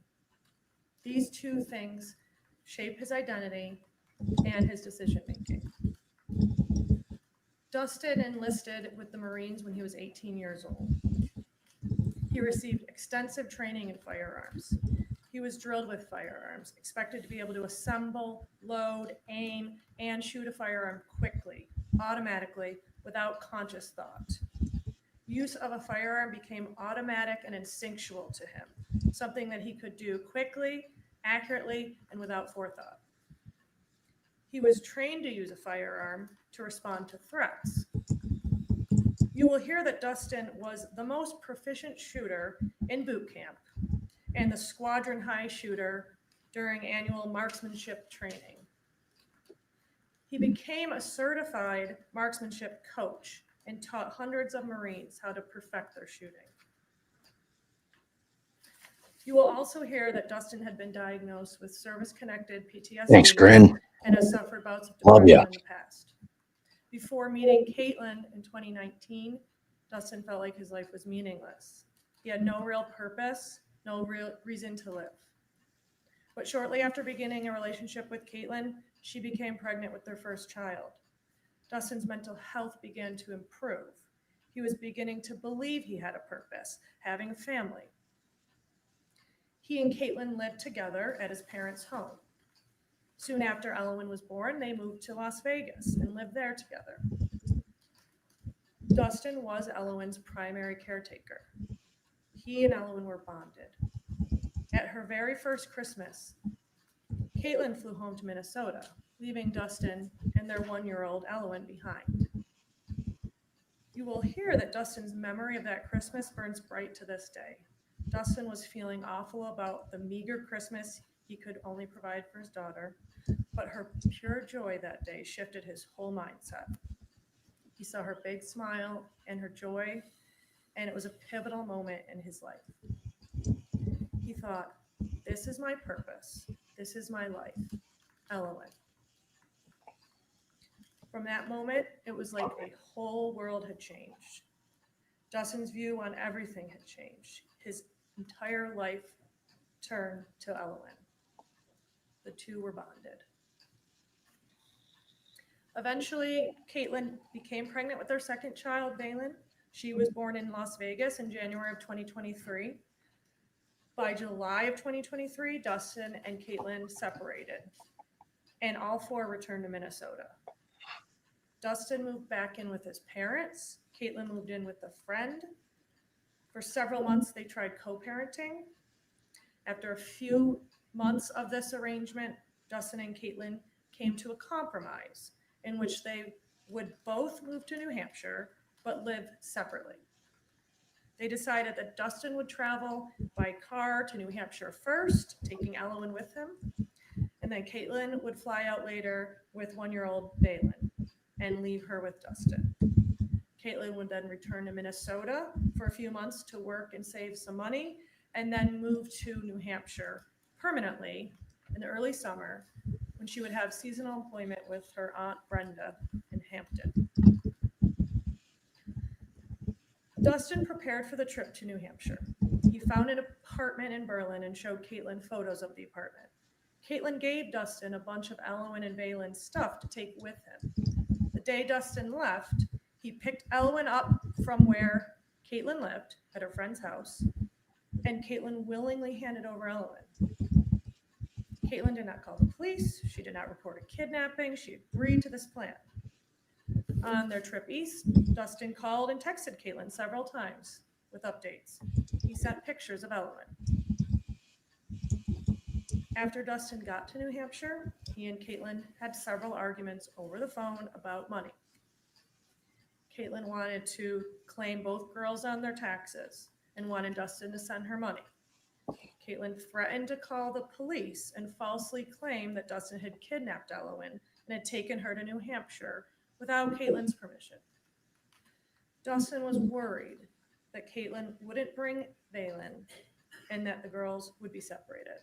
These two things shape his identity and his decision-making. Dustin enlisted with the Marines when he was 18 years old. He received extensive training in firearms. He was drilled with firearms, expected to be able to assemble, load, aim, and shoot a firearm quickly, automatically, without conscious thought. Use of a firearm became automatic and instinctual to him, something that he could do quickly, accurately, and without forethought. He was trained to use a firearm to respond to threats. You will hear that Dustin was the most proficient shooter in boot camp and the squadron high shooter during annual marksmanship training. He became a certified marksmanship coach and taught hundreds of Marines how to perfect their shooting. You will also hear that Dustin had been diagnosed with service-connected PTSD. Thanks, Grin. And has suffered bouts of Love depression ya. in the past. Before meeting Caitlyn in 2019, Dustin felt like his life was meaningless. He had no real purpose, no real reason to live. But shortly after beginning a relationship with Caitlyn, she became pregnant with their first child. Dustin's mental health began to improve. He was beginning to believe he had a purpose, having a family. He and Caitlyn lived together at his parents' home. Soon after Elowen was born, they moved to Las Vegas and lived there together. Dustin was Elowen's primary caretaker. He and Elowen were bonded. At her very first Christmas, Caitlyn flew home to Minnesota, leaving Dustin and their one-year-old Elowen behind. You will hear that Dustin's memory of that Christmas burns bright to this day. Dustin was feeling awful about the meager Christmas he could only provide for his daughter, but her pure joy that day shifted his whole mindset. He saw her big smile and her joy, and it was a pivotal moment in his life. He thought, this is my purpose. This is my life. Elowen. From that moment, it was like a whole world had changed. Dustin's view on everything had changed. His entire life turned to Elowen. The two were bonded. Eventually, Caitlyn became pregnant with their second child, Valen. She was born in Las Vegas in January of 2023. By July of 2023, Dustin and Caitlyn separated, and all four returned to Minnesota. Dustin moved back in with his parents. Caitlyn moved in with a friend. For several months, they tried co-parenting. After a few months of this arrangement, Dustin and Caitlyn came to a compromise in which they would both move to New Hampshire but live separately. They decided that Dustin would travel by car to New Hampshire first, taking Elowin with him, and then Caitlyn would fly out later with 1-year-old Valen and leave her with Dustin. Caitlyn would then return to Minnesota for a few months to work and save some money, and then move to New Hampshire permanently in the early summer when she would have seasonal employment with her Aunt Brenda in Hampton. Dustin prepared for the trip to New Hampshire. He found an apartment in Berlin and showed Caitlyn photos of the apartment. Caitlyn gave Dustin a bunch of Elowin and Valen's stuff to take with him. The day Dustin left, he picked Elowin up from where Caitlyn lived at her friend's house, and Caitlyn willingly handed over Elowin. Caitlyn did not call the police. She did not report a kidnapping. She agreed to this plan. On their trip east, Dustin called and texted Caitlyn several times with updates. He sent pictures of Elowin. After Dustin got to New Hampshire, he and Caitlyn had several arguments over the phone about money. Caitlyn wanted to claim both girls on their taxes and wanted Dustin to send her money. Caitlyn threatened to call the police and falsely claim that Dustin had kidnapped Elowin and had taken her to New Hampshire without Caitlyn's permission. Dustin was worried that Caitlyn wouldn't bring Valen and that the girls would be separated.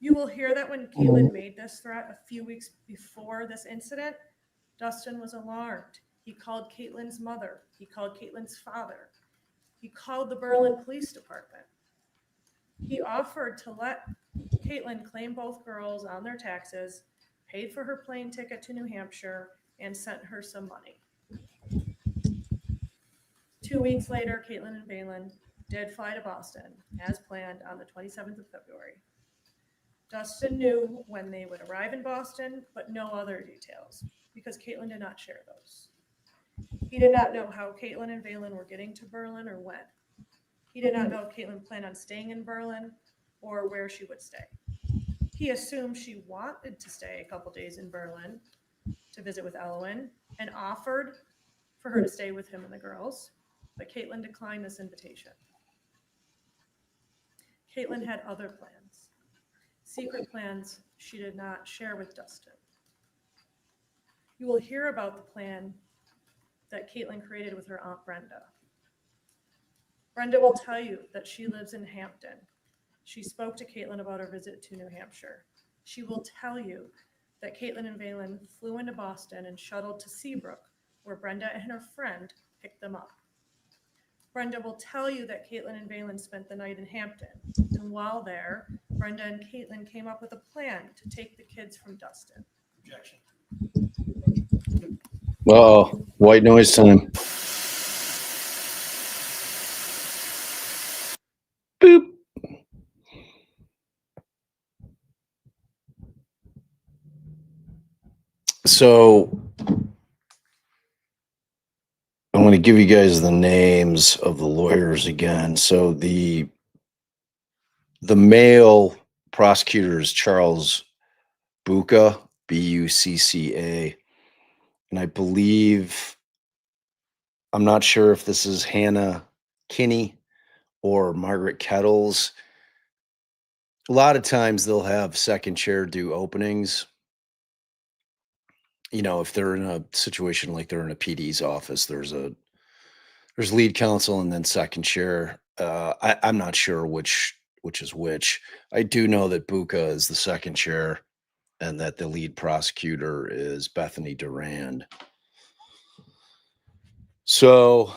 You will hear that when Caitlyn made this threat a few weeks before this incident, Dustin was alarmed. He called Caitlyn's mother. He called Caitlyn's father. He called the Berlin Police Department. He offered to let Caitlyn claim both girls on their taxes, paid for her plane ticket to New Hampshire, and sent her some money. 2 weeks later, Caitlyn and Valen did fly to Boston, as planned, on the 27th of February. Dustin knew when they would arrive in Boston, but no other details, because Caitlyn did not share those. He did not know how Caitlyn and Valen were getting to Berlin or when. He did not know if Caitlyn planned on staying in Berlin or where she would stay. He assumed she wanted to stay a couple days in Berlin to visit with Elowin and offered for her to stay with him and the girls, but Caitlyn declined this invitation. Caitlyn had other plans, secret plans she did not share with Dustin. You will hear about the plan that Caitlyn created with her Aunt Brenda. Brenda will tell you that she lives in Hampton. She spoke to Caitlyn about her visit to New Hampshire. She will tell you that Caitlyn and Valen flew into Boston and shuttled to Seabrook, where Brenda and her friend picked them up. Brenda will tell you that Caitlyn and Valen spent the night in Hampton, and while there, Brenda and Caitlyn came up with a plan to take the kids from Dustin. Objection. Uh-oh, white noise time. Boop. So I'm going to give you guys the names of the lawyers again. So the male prosecutor is Charles Bucca, Bucca, and I believe, I'm not sure if this is Hannah Kinney or Margaret Kettles. A lot of times they'll have second chair do openings. You know, if they're in a situation like they're in a PD's office, there's lead counsel and then second chair. I'm not sure which is which. I do know that Bucca is the second chair and that the lead prosecutor is Bethany Durand. So,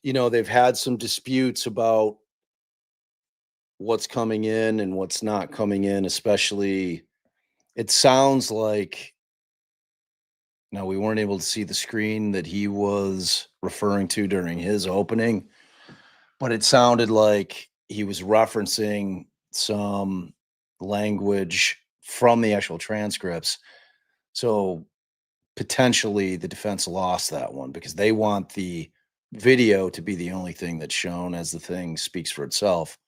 you know, they've had some disputes about what's coming in and what's not coming in, especially it sounds like, now we weren't able to see the screen that he was referring to during his opening, but it sounded like he was referencing some language from the actual transcripts. So potentially the defense lost that one because they want the video to be the only thing that's shown as the thing speaks for itself.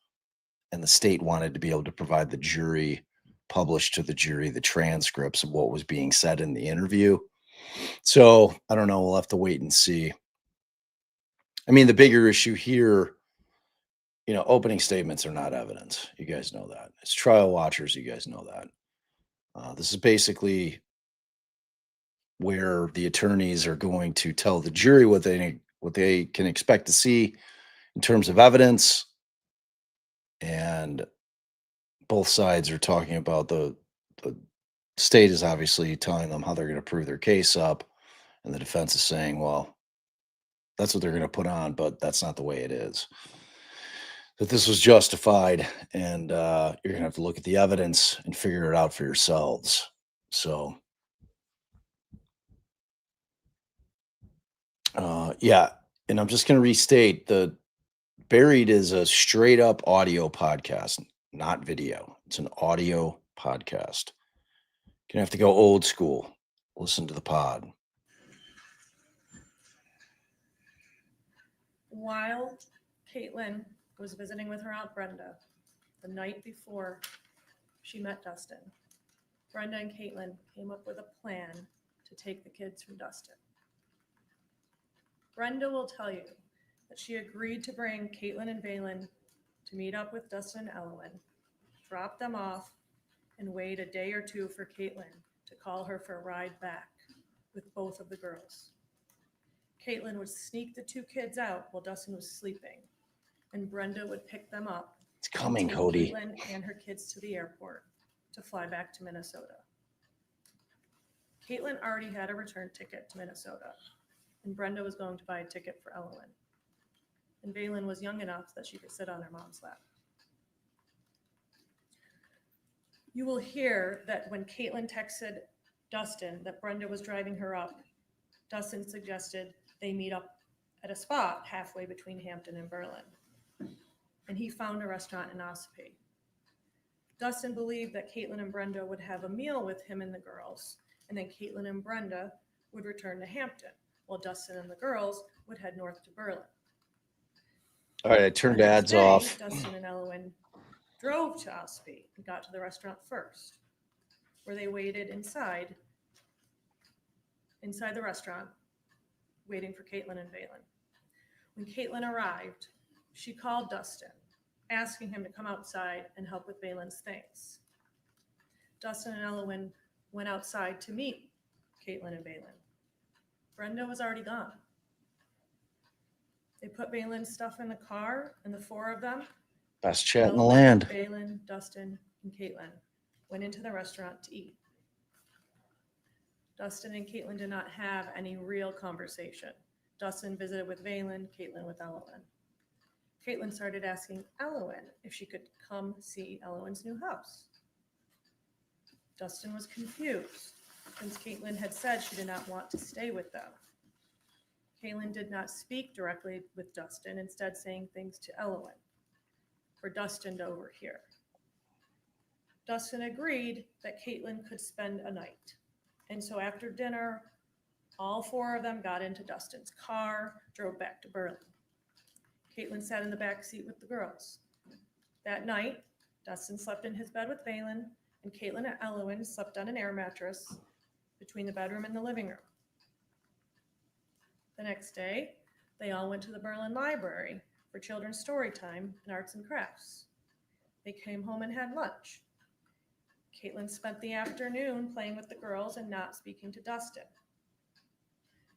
And the state wanted to be able to provide the jury published to the jury the transcripts of what was being said in the interview. So I don't know. We'll have to wait and see. I mean, the bigger issue here, opening statements are not evidence. You guys know that. As trial watchers, you guys know that. This is basically where the attorneys are going to tell the jury what they can expect to see in terms of evidence, and both sides are talking about the state is obviously telling them how they're going to prove their case up, and the defense is saying, well, that's what they're going to put on, but that's not the way it is. That this was justified, and you're going to have to look at the evidence and figure it out for yourselves. So, yeah, and I'm just going to restate, the Buried is a straight up audio podcast, not video. It's an audio podcast. You're going to have to go old school. Listen to the pod. While Caitlyn was visiting with her Aunt Brenda the night before she met Dustin, Brenda and Caitlyn came up with a plan to take the kids from Dustin. Brenda will tell you that she agreed to bring Caitlyn and Valen to meet up with Dustin and Elowen, drop them off, and wait a day or two for Caitlyn to call her for a ride back with both of the girls. Caitlyn would sneak the two kids out while Dustin was sleeping, and Brenda would pick them up. It's coming, take Cody. Caitlyn and her kids to the airport to fly back to Minnesota. Caitlyn already had a return ticket to Minnesota, and Brenda was going to buy a ticket for Elowen. And Valen was young enough that she could sit on her mom's lap. You will hear that when Caitlyn texted Dustin that Brenda was driving her up, Dustin suggested they meet up at a spot halfway between Hampton and Berlin. And he found a restaurant in Ospey. Dustin believed that Caitlyn and Brenda would have a meal with him and the girls, and then Caitlyn and Brenda would return to Hampton, while Dustin and the girls would head north to Berlin. All right, I turned The next ads day, off. Dustin and Elowen drove to Ospey and got to the restaurant first, where they waited inside the restaurant, waiting for Caitlyn and Valen. When Caitlyn arrived, she called Dustin, asking him to come outside and help with Valen's things. Dustin and Elowen went outside to meet Caitlyn and Valen. Brenda was already gone. They put Valen's stuff in the car, and the four of them, Best chat in the Elowen, land. Valen, Dustin, and Caitlyn, went into the restaurant to eat. Dustin and Caitlyn did not have any real conversation. Dustin visited with Valen, Caitlyn with Elowen. Caitlyn started asking Elowen if she could come see Elowen's new house. Dustin was confused, since Caitlyn had said she did not want to stay with them. Caitlyn did not speak directly with Dustin, instead saying things to Elowen for Dustin to overhear. Dustin agreed that Caitlyn could spend a night. And so after dinner, all four of them got into Dustin's car, drove back to Berlin. Caitlyn sat in the back seat with the girls. That night, Dustin slept in his bed with Valen, and Caitlyn and Elowen slept on an air mattress between the bedroom and the living room. The next day, they all went to the Berlin Library for children's story time and arts and crafts. They came home and had lunch. Caitlyn spent the afternoon playing with the girls and not speaking to Dustin.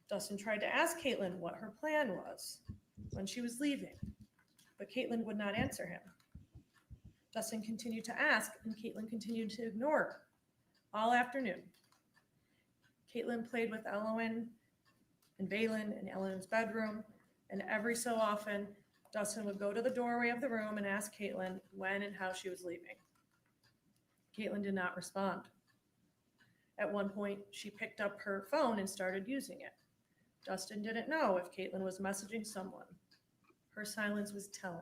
Dustin tried to ask Caitlyn what her plan was when she was leaving, but Caitlyn would not answer him. Dustin continued to ask, and Caitlyn continued to ignore her all afternoon. Caitlyn played with Elowen and Valen in Elowen's bedroom, and every so often, Dustin would go to the doorway of the room and ask Caitlyn when and how she was leaving. Caitlyn did not respond. At one point, she picked up her phone and started using it. Dustin didn't know if Caitlyn was messaging someone. Her silence was telling.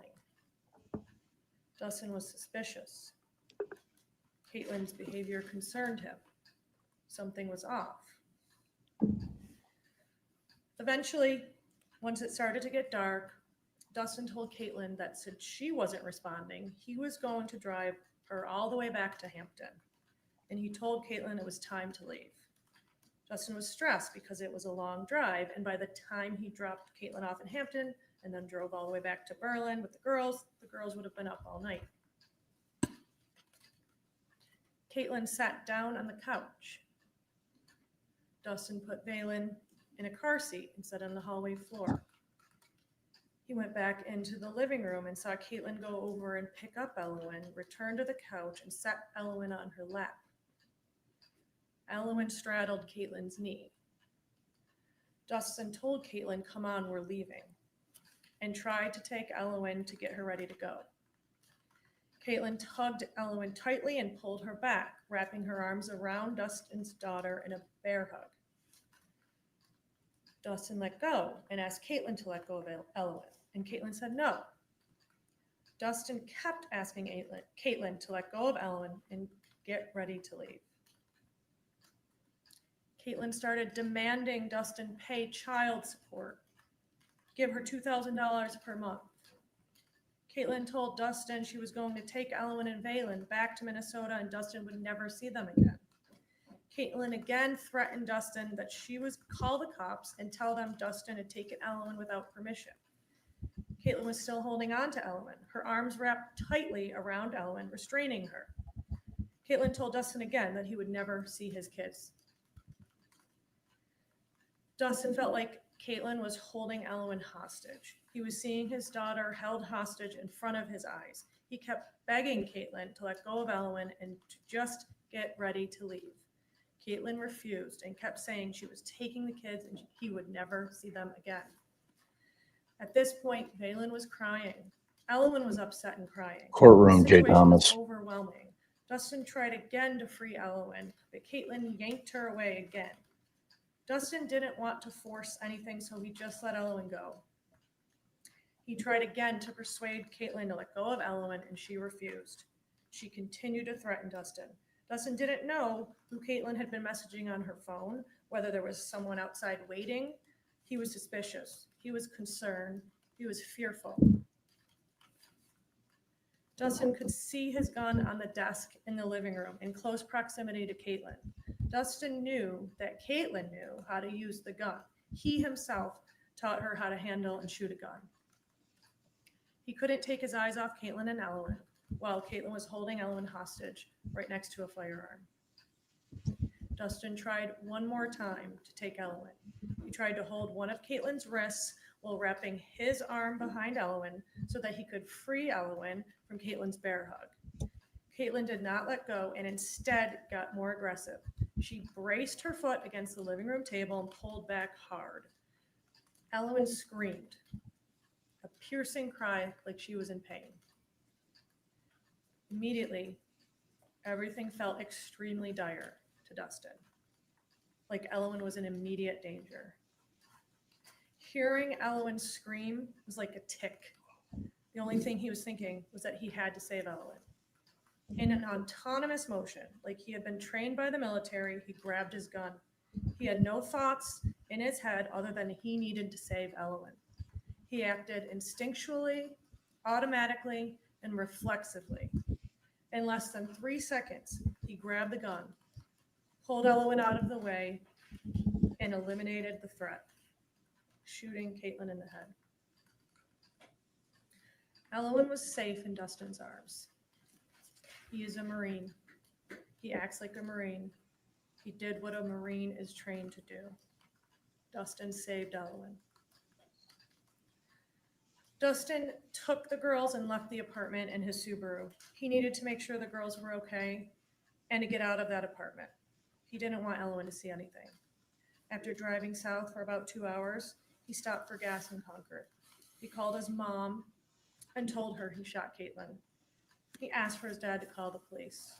Dustin was suspicious. Caitlyn's behavior concerned him. Something was off. Eventually, once it started to get dark, Dustin told Caitlyn that since she wasn't responding, he was going to drive her all the way back to Hampton and he told Caitlyn it was time to leave. Dustin was stressed because it was a long drive, and by the time he dropped Caitlyn off in Hampton and then drove all the way back to Berlin with the girls would have been up all night. Caitlyn sat down on the couch. Dustin put Valen in a car seat and sat on the hallway floor. He went back into the living room and saw Caitlyn go over and pick up Elowen, return to the couch, and set Elowen on her lap. Elowen straddled Caitlyn's knee. Dustin told Caitlyn, "Come on, we're leaving," and tried to take Elowen to get her ready to go. Caitlyn tugged Elowen tightly and pulled her back, wrapping her arms around Dustin's daughter in a bear hug. Dustin let go and asked Caitlyn to let go of Elowen, and Caitlyn said no. Dustin kept asking Caitlyn to let go of Elowen and get ready to leave. Caitlyn started demanding Dustin pay child support, give her $2,000 per month. Caitlyn told Dustin she was going to take Elowen and Valen back to Minnesota and Dustin would never see them again. Caitlyn again threatened Dustin that she was call the cops and tell them Dustin had taken Elowen without permission. Caitlyn was still holding on to Elowen, her arms wrapped tightly around Elowen, restraining her. Caitlyn told Dustin again that he would never see his kids. Dustin felt like Caitlyn was holding Elowen hostage. He was seeing his daughter held hostage in front of his eyes. He kept begging Caitlyn to let go of Elowen and to just get ready to leave. Caitlyn refused and kept saying she was taking the kids and he would never see them again. At this point, Valen was crying. Elowen was upset and crying. Courtroom, The Jay situation was Thomas. overwhelming. Dustin tried again to free Elowen, but Caitlyn yanked her away again. Dustin didn't want to force anything, so he just let Elowen go. He tried again to persuade Caitlyn to let go of Elowen, and she refused. She continued to threaten Dustin. Dustin didn't know who Caitlyn had been messaging on her phone, whether there was someone outside waiting. He was suspicious. He was concerned. He was fearful. Dustin could see his gun on the desk in the living room in close proximity to Caitlyn. Dustin knew that Caitlyn knew how to use the gun. He himself taught her how to handle and shoot a gun. He couldn't take his eyes off Caitlyn and Elowen while Caitlyn was holding Elowen hostage right next to a firearm. Dustin tried one more time to take Elowen. He tried to hold one of Caitlyn's wrists while wrapping his arm behind Elowen so that he could free Elowen from Caitlyn's bear hug. Caitlyn did not let go and instead got more aggressive. She braced her foot against the living room table and pulled back hard. Elowen screamed, a piercing cry like she was in pain. Immediately, everything felt extremely dire to Dustin, like Elowen was in immediate danger. Hearing Elowen scream was like a tick. The only thing he was thinking was that he had to save Elowen. In an autonomous motion, like he had been trained by the military, he grabbed his gun. He had no thoughts in his head other than he needed to save Elowen. He acted instinctually, automatically, and reflexively. In less than 3 seconds, he grabbed the gun, pulled Elowen out of the way, and eliminated the threat, shooting Caitlyn in the head. Elowen was safe in Dustin's arms. He is a Marine. He acts like a Marine. He did what a Marine is trained to do. Dustin saved Elowen. Dustin took the girls and left the apartment in his Subaru. He needed to make sure the girls were okay and to get out of that apartment. He didn't want Elowen to see anything. After driving south for about 2 hours, he stopped for gas in Concord. He called his mom and told her he shot Caitlyn. He asked for his dad to call the police.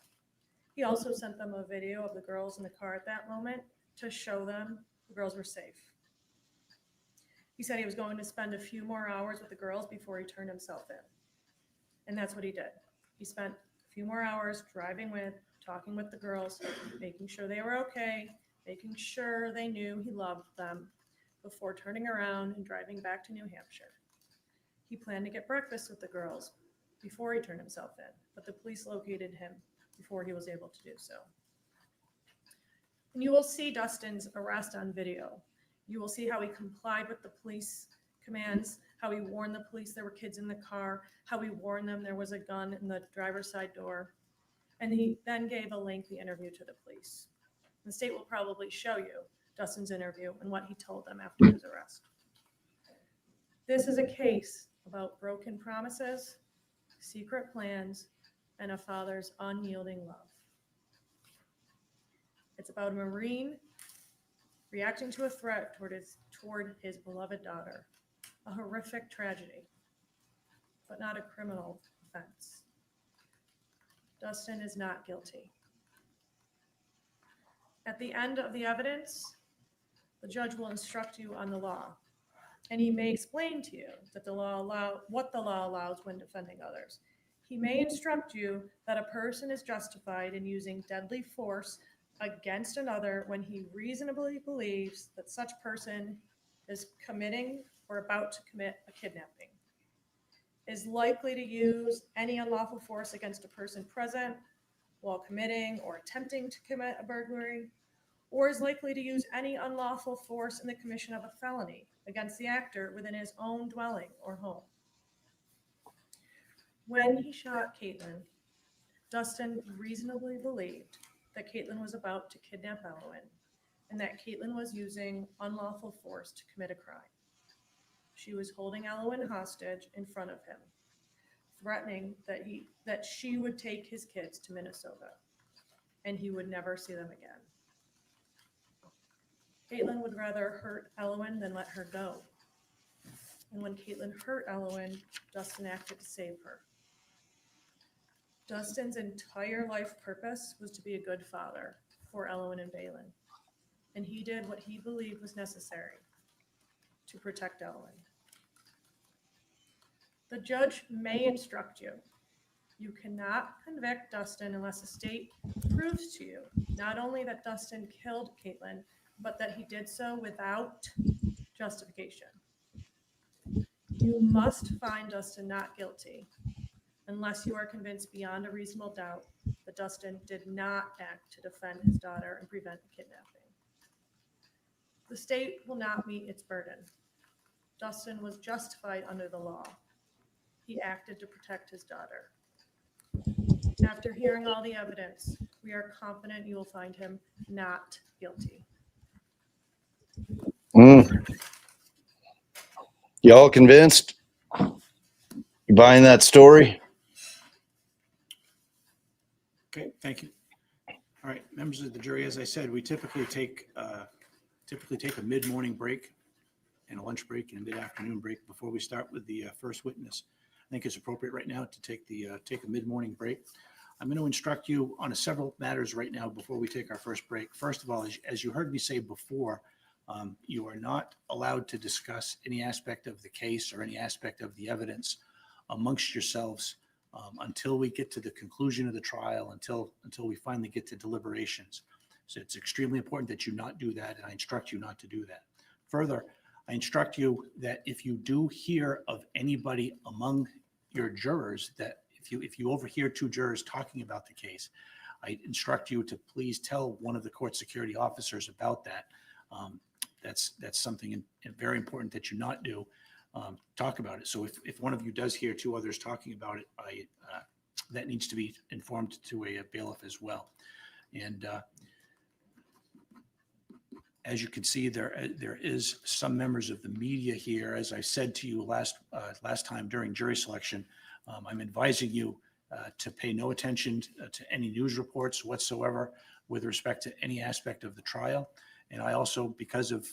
He also sent them a video of the girls in the car at that moment to show them the girls were safe. He said he was going to spend a few more hours with the girls before he turned himself in. And that's what he did. He spent a few more hours driving with, talking with the girls, making sure they were okay, making sure they knew he loved them before turning around and driving back to New Hampshire. He planned to get breakfast with the girls, before he turned himself in, but the police located him before he was able to do so. And you will see Dustin's arrest on video. You will see how he complied with the police commands, how he warned the police there were kids in the car, how he warned them there was a gun in the driver's side door. And he then gave a lengthy interview to the police. The state will probably show you Dustin's interview and what he told them after his arrest. This is a case about broken promises, secret plans, and a father's unyielding love. It's about a Marine reacting to a threat toward his beloved daughter, a horrific tragedy, but not a criminal offense. Dustin is not guilty. At the end of the evidence, the judge will instruct you on the law, and he may explain to you that what the law allows when defending others. He may instruct you that a person is justified in using deadly force against another when he reasonably believes that such person is committing or about to commit a kidnapping, is likely to use any unlawful force against a person present while committing or attempting to commit a burglary, or is likely to use any unlawful force in the commission of a felony against the actor within his own dwelling or home. When he shot Caitlyn, Dustin reasonably believed that Caitlyn was about to kidnap Elwyn and that Caitlyn was using unlawful force to commit a crime. She was holding Elwyn hostage in front of him, threatening that she would take his kids to Minnesota and he would never see them again. Caitlyn would rather hurt Elwyn than let her go. And when Caitlyn hurt Elwyn, Dustin acted to save her. Dustin's entire life purpose was to be a good father for Elwyn and Balin, and he did what he believed was necessary to protect Elwyn. The judge may instruct you. You cannot convict Dustin unless the state proves to you not only that Dustin killed Caitlyn, but that he did so without justification. You must find Dustin not guilty unless you are convinced beyond a reasonable doubt that Dustin did not act to defend his daughter and prevent the kidnapping. The state will not meet its burden. Dustin was justified under the law. He acted to protect his daughter. After hearing all the evidence, we are confident you will find him not guilty. Y'all convinced? You buying that story? Okay, thank you. All right, members of the jury, as I said, we typically take a mid-morning break and a lunch break and a mid-afternoon break before we start with the first witness. I think it's appropriate right now to take a mid-morning break. I'm going to instruct you on several matters right now before we take our first break. First of all, as you heard me say before, you are not allowed to discuss any aspect of the case or any aspect of the evidence amongst yourselves until we get to the conclusion of the trial, until we finally get to deliberations. So it's extremely important that you not do that, and I instruct you not to do that. Further, I instruct you that if you do hear of anybody among your jurors, that if you overhear two jurors talking about the case, I instruct you to please tell one of the court security officers about that. That's something very important that you not do. Talk about it. So if one of you does hear two others talking about it, that needs to be informed to a bailiff as well. And as you can see, there is some members of the media here. As I said to you last time during jury selection, I'm advising you to pay no attention to any news reports whatsoever with respect to any aspect of the trial. And I also, because of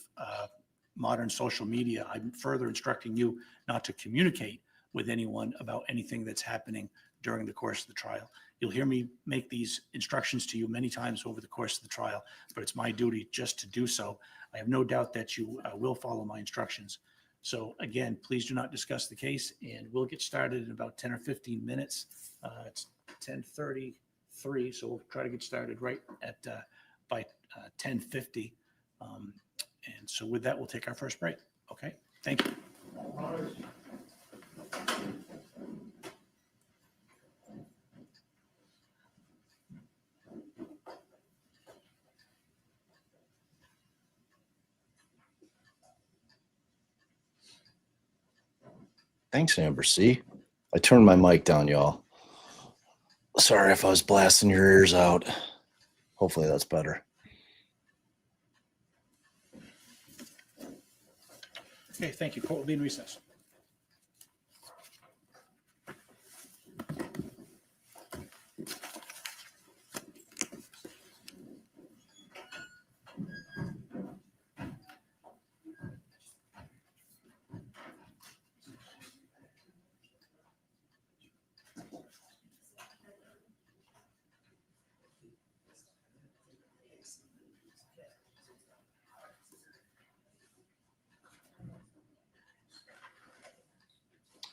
modern social media, I'm further instructing you not to communicate with anyone about anything that's happening during the course of the trial. You'll hear me make these instructions to you many times over the course of the trial, but it's my duty just to do so. I have no doubt that you will follow my instructions. So again, please do not discuss the case, and we'll get started in about 10 or 15 minutes. It's 10:33, so we'll try to get started right at by 10:50. And so with that, we'll take our first break. Okay, thank you. Thanks, Amber. See, I turned my mic down, y'all. Sorry if I was blasting your ears out. Hopefully that's better. Okay, thank you. Court will be in recess.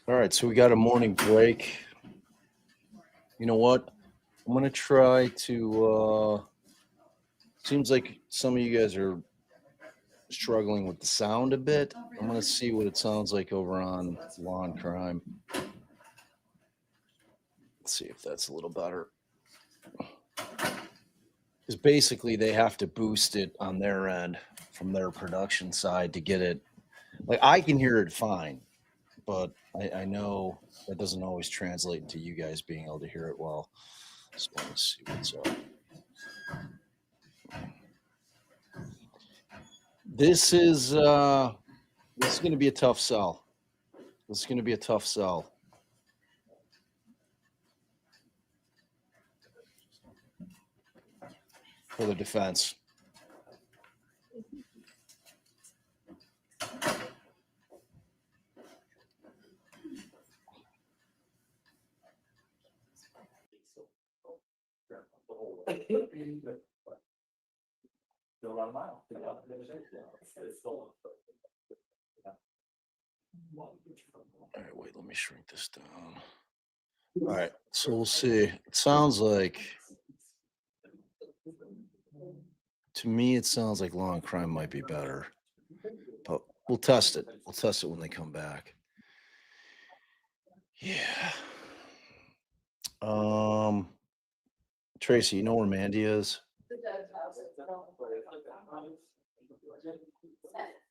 All right, so we got a morning break. You know what? I'm gonna try to. Seems like some of you guys are struggling with the sound a bit. I'm gonna see what it sounds like over on Law and Crime. Let's see if that's a little better. Because basically they have to boost it on their end from their production side to get it. Like I can hear it fine, but I know that doesn't always translate into you guys being able to hear it well. So let's see what's up. This is going to be a tough sell. This is going to be a tough sell. For the defense. All right, wait, let me shrink this down. All right, so we'll see. It sounds like, to me, it sounds like Law and Crime might be better, but we'll test it. We'll test it when they come back. Yeah. Tracy, you know where Mandy is?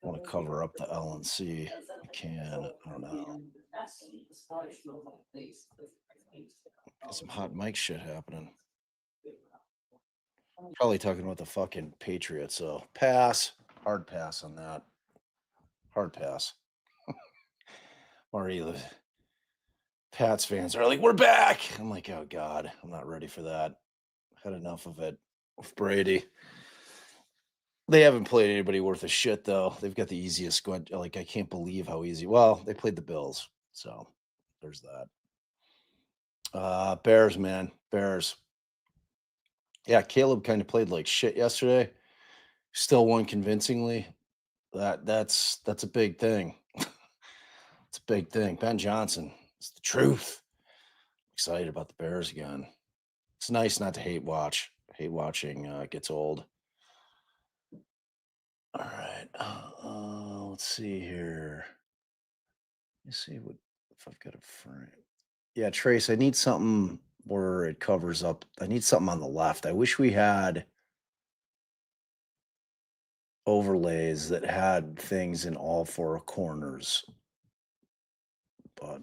I want to cover up the L and C. I can. I don't know. Got some hot mic shit happening. Probably talking about the fucking Patriots. So pass. Hard pass on that. Hard pass. Already the Pats fans are like, we're back. I'm like, oh God, I'm not ready for that. Had enough of it with Brady. They haven't played anybody worth a shit, though. They've got the easiest squad. Like, I can't believe how easy. Well, they played the Bills. So there's that. Bears, man. Bears. Yeah, Caleb kind of played like shit yesterday. Still won convincingly. That's a big thing. It's a big thing. Ben Johnson. It's the truth. Excited about the Bears again. It's nice not to hate watch. Hate watching gets old. All right. Let's see here. Let's see what if I've got a frame. Yeah, Trace, I need something where it covers up. I need something on the left. I wish we had overlays that had things in all four corners. But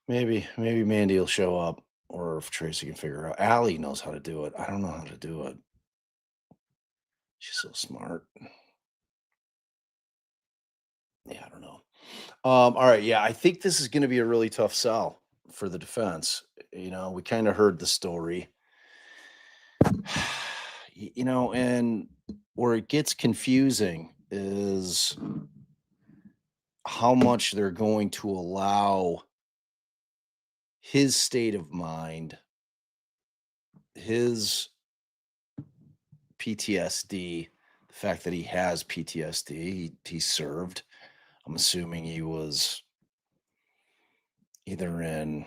maybe Mandy will show up, or if Tracy can figure it out. Allie knows how to do it. I don't know how to do it. She's so smart. Yeah, I don't know. All right. Yeah, I think this is going to be a really tough sell for the defense. You know, we kind of heard the story. You know, and where it gets confusing is how much they're going to allow his state of mind, his PTSD, the fact that he has PTSD, he served. I'm assuming he was either in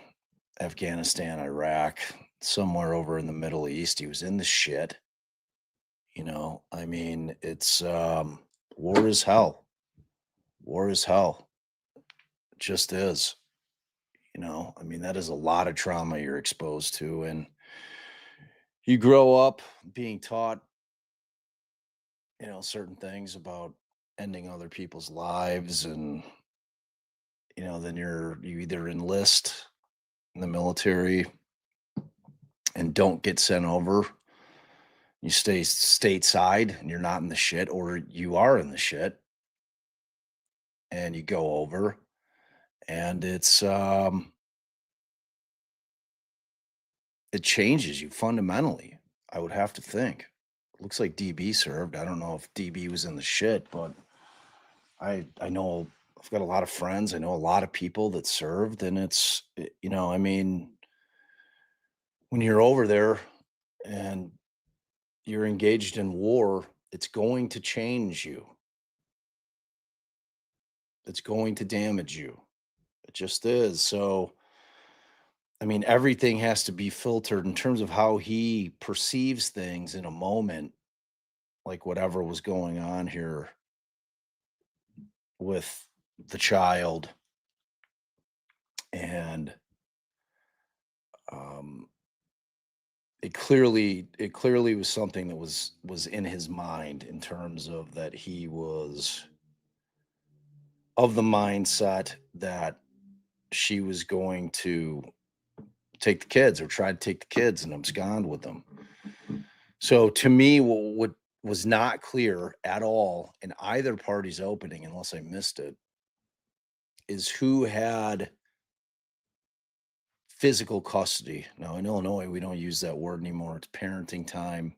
Afghanistan, Iraq, somewhere over in the Middle East. He was in the shit. You know, I mean, it's war is hell. War is hell. It just is. You know, I mean, that is a lot of trauma you're exposed to. And you grow up being taught, you know, certain things about ending other people's lives. And then you either enlist in the military and don't get sent over. You stay stateside and you're not in the shit, or you are in the shit and you go over, and it changes you fundamentally, I would have to think. Looks like DB served. I don't know if DB was in the shit, but I know I've got a lot of friends. I know a lot of people that served, and I mean, when you're over there and you're engaged in war, it's going to change you. It's going to damage you. It just is. So, I mean, everything has to be filtered in terms of how he perceives things in a moment, like whatever was going on here with the child. And um, it clearly was something that was in his mind, in terms of that he was of the mindset that she was going to take the kids, or try to take the kids and abscond with them. So to me, what was not clear at all in either party's opening, unless I missed it, is who had physical custody. Now, in Illinois, we don't use that word anymore. It's parenting time.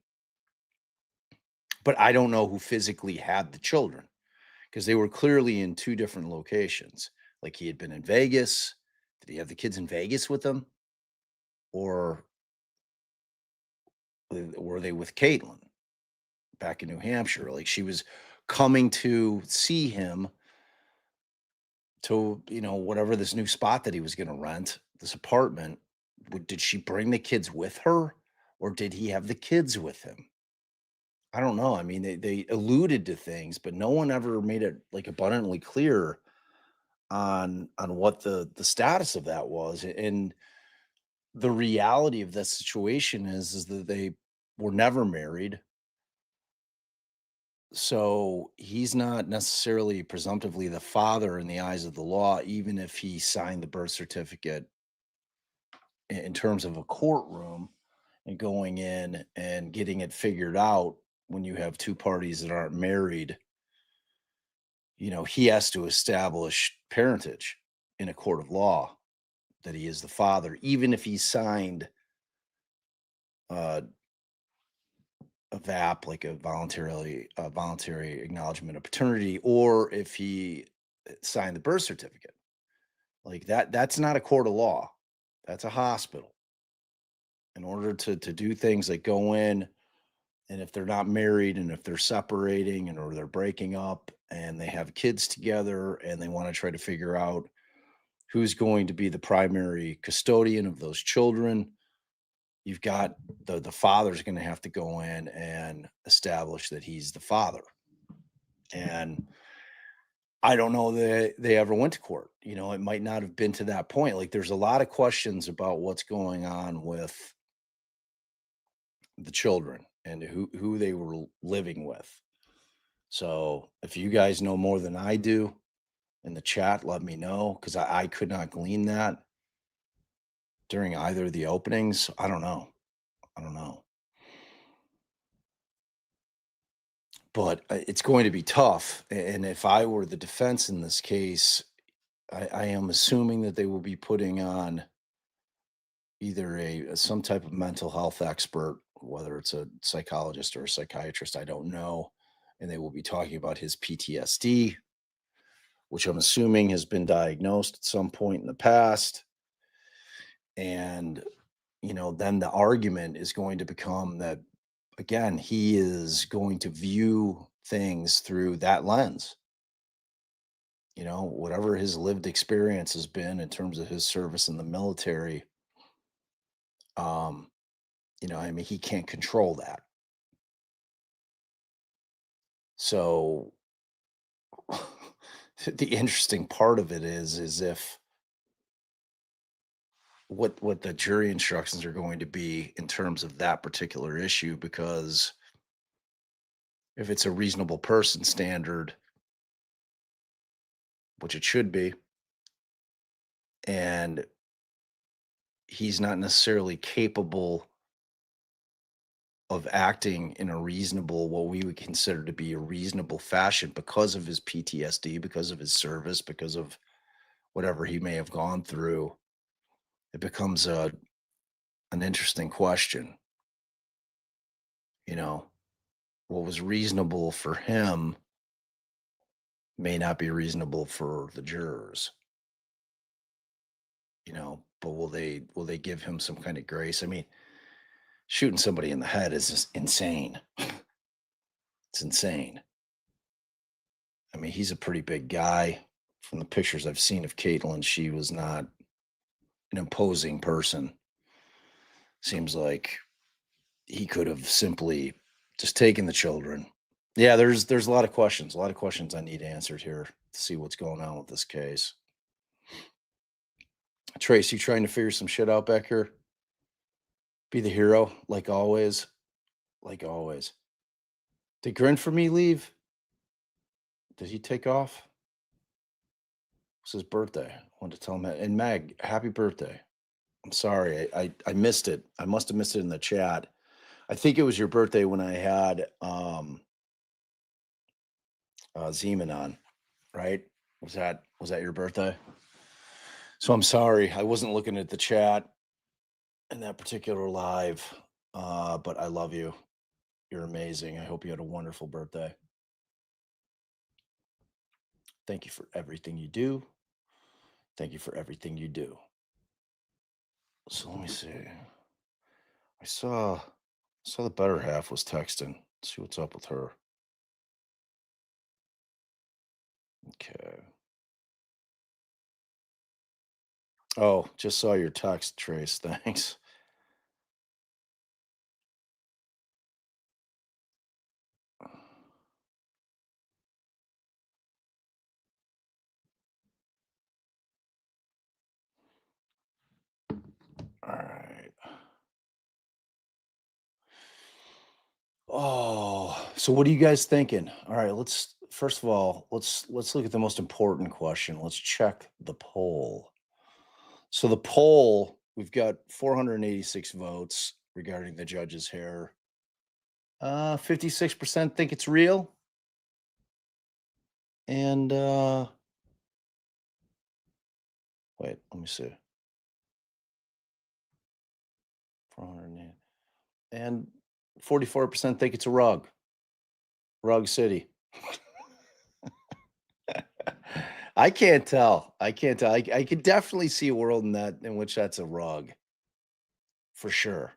But I don't know who physically had the children, because they were clearly in two different locations. Like, he had been in Vegas. Did he have the kids in Vegas with him? Or were they with Caitlyn back in New Hampshire? Like, she was coming to see him to, whatever this new spot that he was going to rent, this apartment. Did she bring the kids with her, or did he have the kids with him? I don't know. I mean, they alluded to things, but no one ever made it like abundantly clear on what the status of that was. And the reality of that situation is that they were never married. So he's not necessarily presumptively the father in the eyes of the law, even if he signed the birth certificate in terms of a courtroom and going in and getting it figured out. When you have two parties that aren't married, he has to establish parentage in a court of law, that he is the father, even if he signed a VAP, like a voluntary acknowledgement of paternity, or if he signed the birth certificate. Like that's not a court of law. That's a hospital. In order to do things like go in, and if they're not married, and if they're separating, and or they're breaking up, and they have kids together, and they want to try to figure out who's going to be the primary custodian of those children, you've got the father's going to have to go in and establish that he's the father. And I don't know that they ever went to court. It might not have been to that point. Like, there's a lot of questions about what's going on with the children and who they were living with. So if you guys know more than I do in the chat, let me know, because I could not glean that during either of the openings. I don't know. But it's going to be tough. And if I were the defense in this case, I am assuming that they will be putting on either some type of mental health expert, whether it's a psychologist or a psychiatrist, I don't know. And they will be talking about his PTSD, which I'm assuming has been diagnosed at some point in the past. And, then the argument is going to become that, again, he is going to view things through that lens. Whatever his lived experience has been in terms of his service in the military, I mean, he can't control that. So the interesting part of it is if what the jury instructions are going to be in terms of that particular issue, because if it's a reasonable person standard, which it should be, and he's not necessarily capable of acting in a reasonable, what we would consider to be a reasonable fashion because of his PTSD, because of his service, because of whatever he may have gone through, it becomes an interesting question. You know, what was reasonable for him may not be reasonable for the jurors. You know, but will they give him some kind of grace? I mean, shooting somebody in the head is just insane. It's insane. I mean, he's a pretty big guy. From the pictures I've seen of Caitlyn, she was not an imposing person. Seems like he could have simply just taken the children. Yeah, there's a lot of questions. A lot of questions I need answered here to see what's going on with this case. Trace, you trying to figure some shit out back here? Be the hero, like always. Like always. Did Grin for Me leave? Did he take off? It's his birthday. I wanted to tell him that. And Meg, happy birthday. I'm sorry. I missed it. I must have missed it in the chat. I think it was your birthday when I had Zeman on, right? Was that your birthday? So I'm sorry. I wasn't looking at the chat in that particular live. But I love you. You're amazing. I hope you had a wonderful birthday. Thank you for everything you do. Thank you for everything you do. So let me see. I saw the better half was texting. Let's see what's up with her. Okay. Oh, just saw your text, Trace. Thanks. All right. Oh, so what are you guys thinking? All right, let's first of all, let's look at the most important question. Let's check the poll. So the poll, we've got 486 votes regarding the judge's hair. 56% think it's real. And wait, let me see. 408. And 44% think it's a rug. Rug City. I can't tell. I could definitely see a world in which that's a rug. For sure.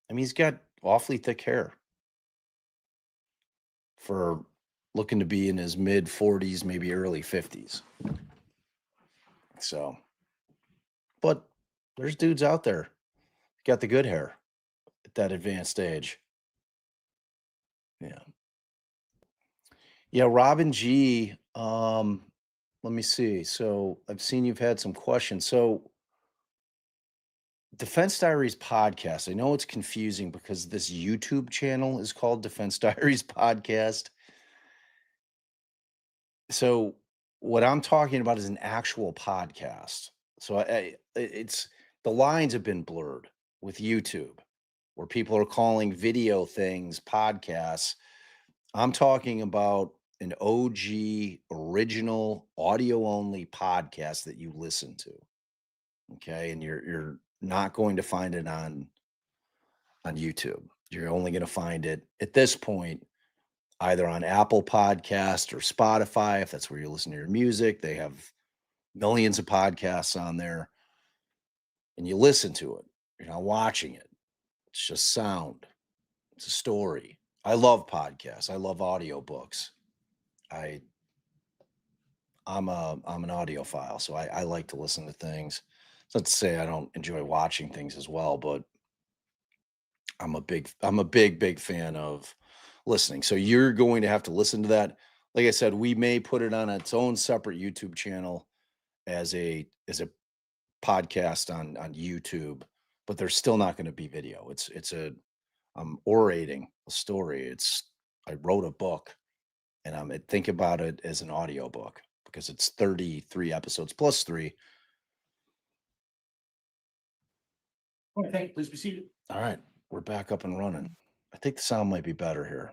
I mean, he's got awfully thick hair for looking to be in his mid 40s, maybe early 50s. So, but there's dudes out there got the good hair at that advanced age. Yeah. Yeah, Robin G. Let me see. So I've seen you've had some questions. So Defense Diaries podcast. I know it's confusing because this YouTube channel is called Defense Diaries podcast. So what I'm talking about is an actual podcast. So it's the lines have been blurred with YouTube, where people are calling video things podcasts. I'm talking about an OG original audio only podcast that you listen to. Okay, and you're not going to find it on YouTube. You're only going to find it at this point either on Apple Podcast or Spotify, if that's where you listen to your music. They have millions of podcasts on there, and you listen to it. You're not watching it. It's just sound. It's a story. I love podcasts. I love audiobooks. I'm an audiophile, so I like to listen to things. It's not to say I don't enjoy watching things as well, but I'm a big fan of listening. So you're going to have to listen to that. Like I said, we may put it on its own separate YouTube channel as a podcast on YouTube, but there's still not going to be video. I'm orating a story. I wrote a book, and think about it as an audio book because it's 33 episodes plus 3. All right, thank you. Please be seated. All right, we're back up and running. I think the sound might be better here.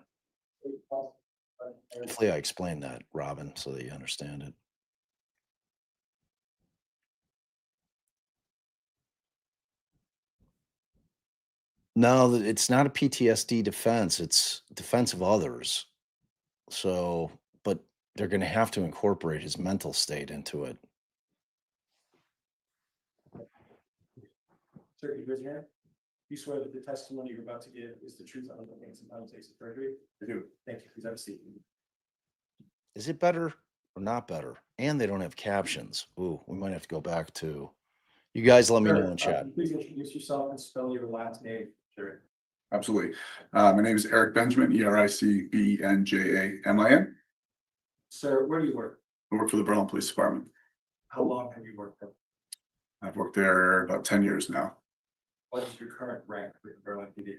Hopefully I explained that, Robin, so that you understand it. No, it's not a PTSD defense. It's defense of others. So, but they're going to have to incorporate his mental state into it. Sir, can you raise your hand? You swear that the testimony you're about to give is the truth, nothing but the final takes of perjury? I do. Thank you. Please have a seat. Is it better or not better? And they don't have captions. Ooh, we might have to go back to. You guys let me know in chat. Please introduce yourself and spell your last name. Sure. Absolutely. My name is Eric Benjamin, ERICBENJAMIN. Sir, where do you work? I work for the Berlin Police Department. How long have you worked there? I've worked there about 10 years now. What is your current rank with the Berlin PD?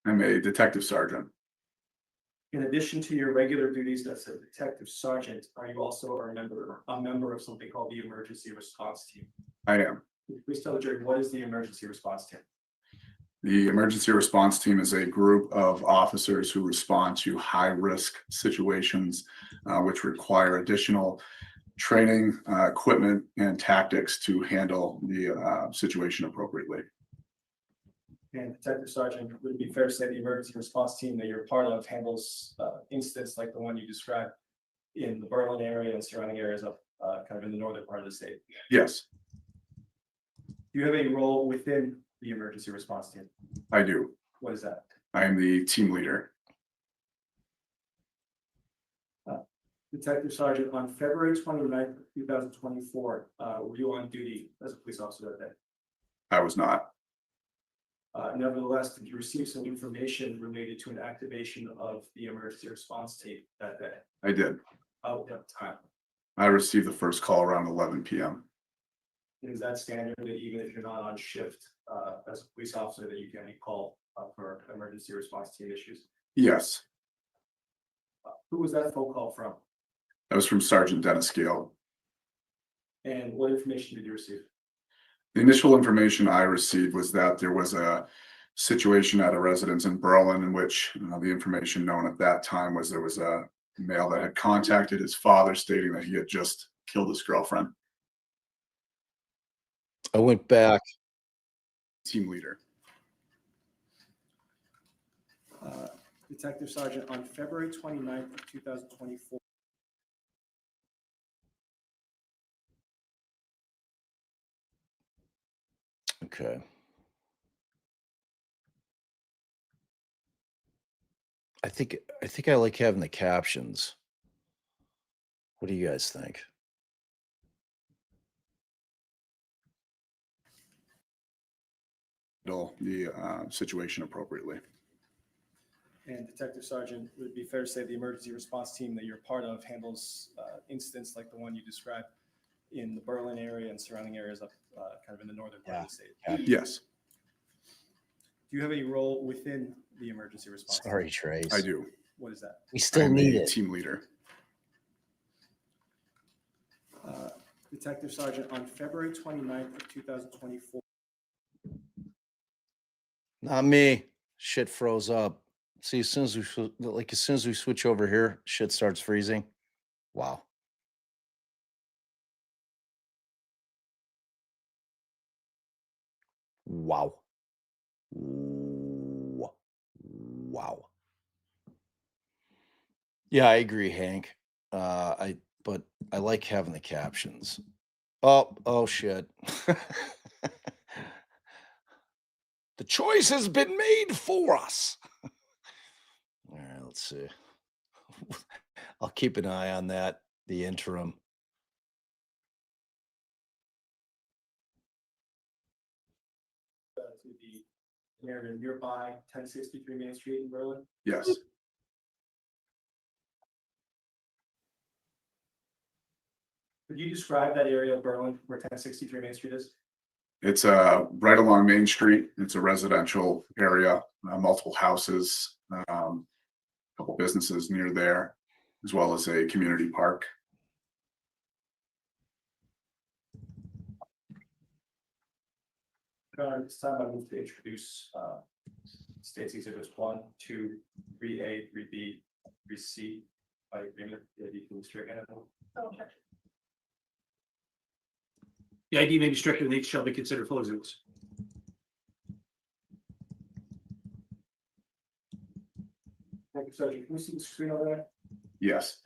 I'm a detective sergeant. In addition to your regular duties as a detective sergeant, are you also a member of something called the emergency response team? I am. Please tell the jury, what is the emergency response team? The emergency response team is a group of officers who respond to high-risk situations, which require additional training, equipment, and tactics to handle the situation appropriately. And Detective Sergeant, would it be fair to say the emergency response team that you're part of handles incidents like the one you described in the Berlin area and surrounding areas up kind of in the northern part of the state? Yes, Do you have a role within the emergency response team? I do. What is that? I am the team leader. Detective Sergeant, on February 29th, 2024, were you on duty as a police officer that day? I was not. Nevertheless, did you receive some information related to an activation of the emergency response team that day? I did. At that time? I received the first call around 11 p.m. Is that standard that even if you're not on shift as a police officer, that you can be called for emergency response team issues? Yes, Who was that phone call from? that was from Sergeant Dennis Gale. And what information did you receive? The initial information I received was that there was a situation at a residence in Berlin in which the information known at that time was there was a male that had contacted his father stating that he had just killed his girlfriend. I went back. Team leader. Detective Sergeant, on February 29th of 2024. Okay. I think I like having the captions. What do you guys think? Handle the situation appropriately. And Detective Sergeant, would it be fair to say the emergency response team that you're part of handles incidents like the one you described in the Berlin area and surrounding areas up kind of in the northern part of the state? Yes, Do you have any role within the emergency response team? Sorry, Trace. I do. What is that? We still I'm need the it. team leader. Detective Sergeant, on February 29th of 2024. Not me. Shit froze up. See, as soon as we switch over here, shit starts freezing. Wow. Wow. Wow. Yeah, I agree, Hank. But I like having the captions. Oh shit. The choice has been made for us. All right, let's see. I'll keep an eye on that, the interim. To the area nearby 1063 Main Street in Berlin. Yes, Could you describe that area of Berlin where 1063 Main Street is? it's right along Main Street. It's a residential area, multiple houses, couple businesses near there, as well as a community park. Your Honor, this time I move to introduce State's Exhibits 1, 2, 3A, 3B, 3C by agreement. The ID can be stricken. Okay. The ID may be stricken and these shall be considered full exhibits. Thank you, Sergeant. Can we see the screen over there? Yes.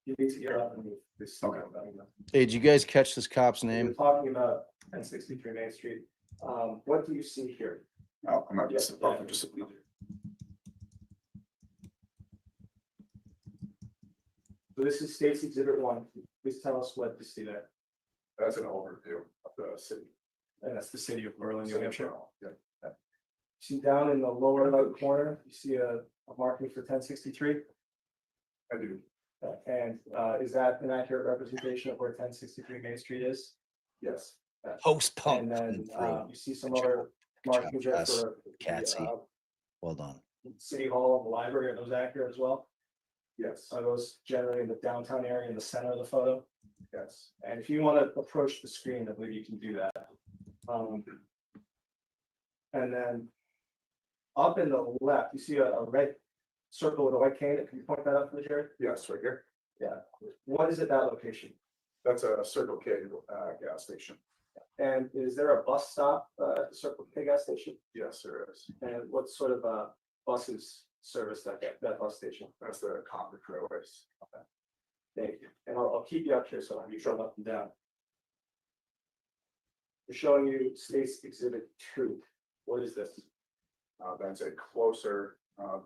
You need to get up and move this. Okay. Hey, did you guys catch this cop's We're name? talking about 1063 Main Street. What do you see here? Oh, I'm not Yes, just. So this is State's Exhibit 1. Please tell us what you see there. That's an overview of the city. And that's the city of Berlin, New Hampshire. Yeah. See down in the lower right corner, you see a marking for 1063. I do. And is that an accurate representation of where 1063 Main Street is? Yes. Post pump. And then through. you see some other markings there Yes. for Catsy. the, Well done. City Hall and the library. Are those accurate as well? Yes. Are those generally in the downtown area in the center of the photo? Yes. And if you want to approach the screen, I believe you can do that. And then up in the left, you see a red circle with a white cane. Can you point that out for the Jared? Yes, right here. Yeah. What is at that location? That's a Circle K gas station. And is there a bus stop at the Circle K gas station? Yes, there is. And what sort of buses service that bus station? That's the Concord Railways. Thank you. And I'll keep you up here so you show up and down. We're showing you State's Exhibit 2. What is this? That's a closer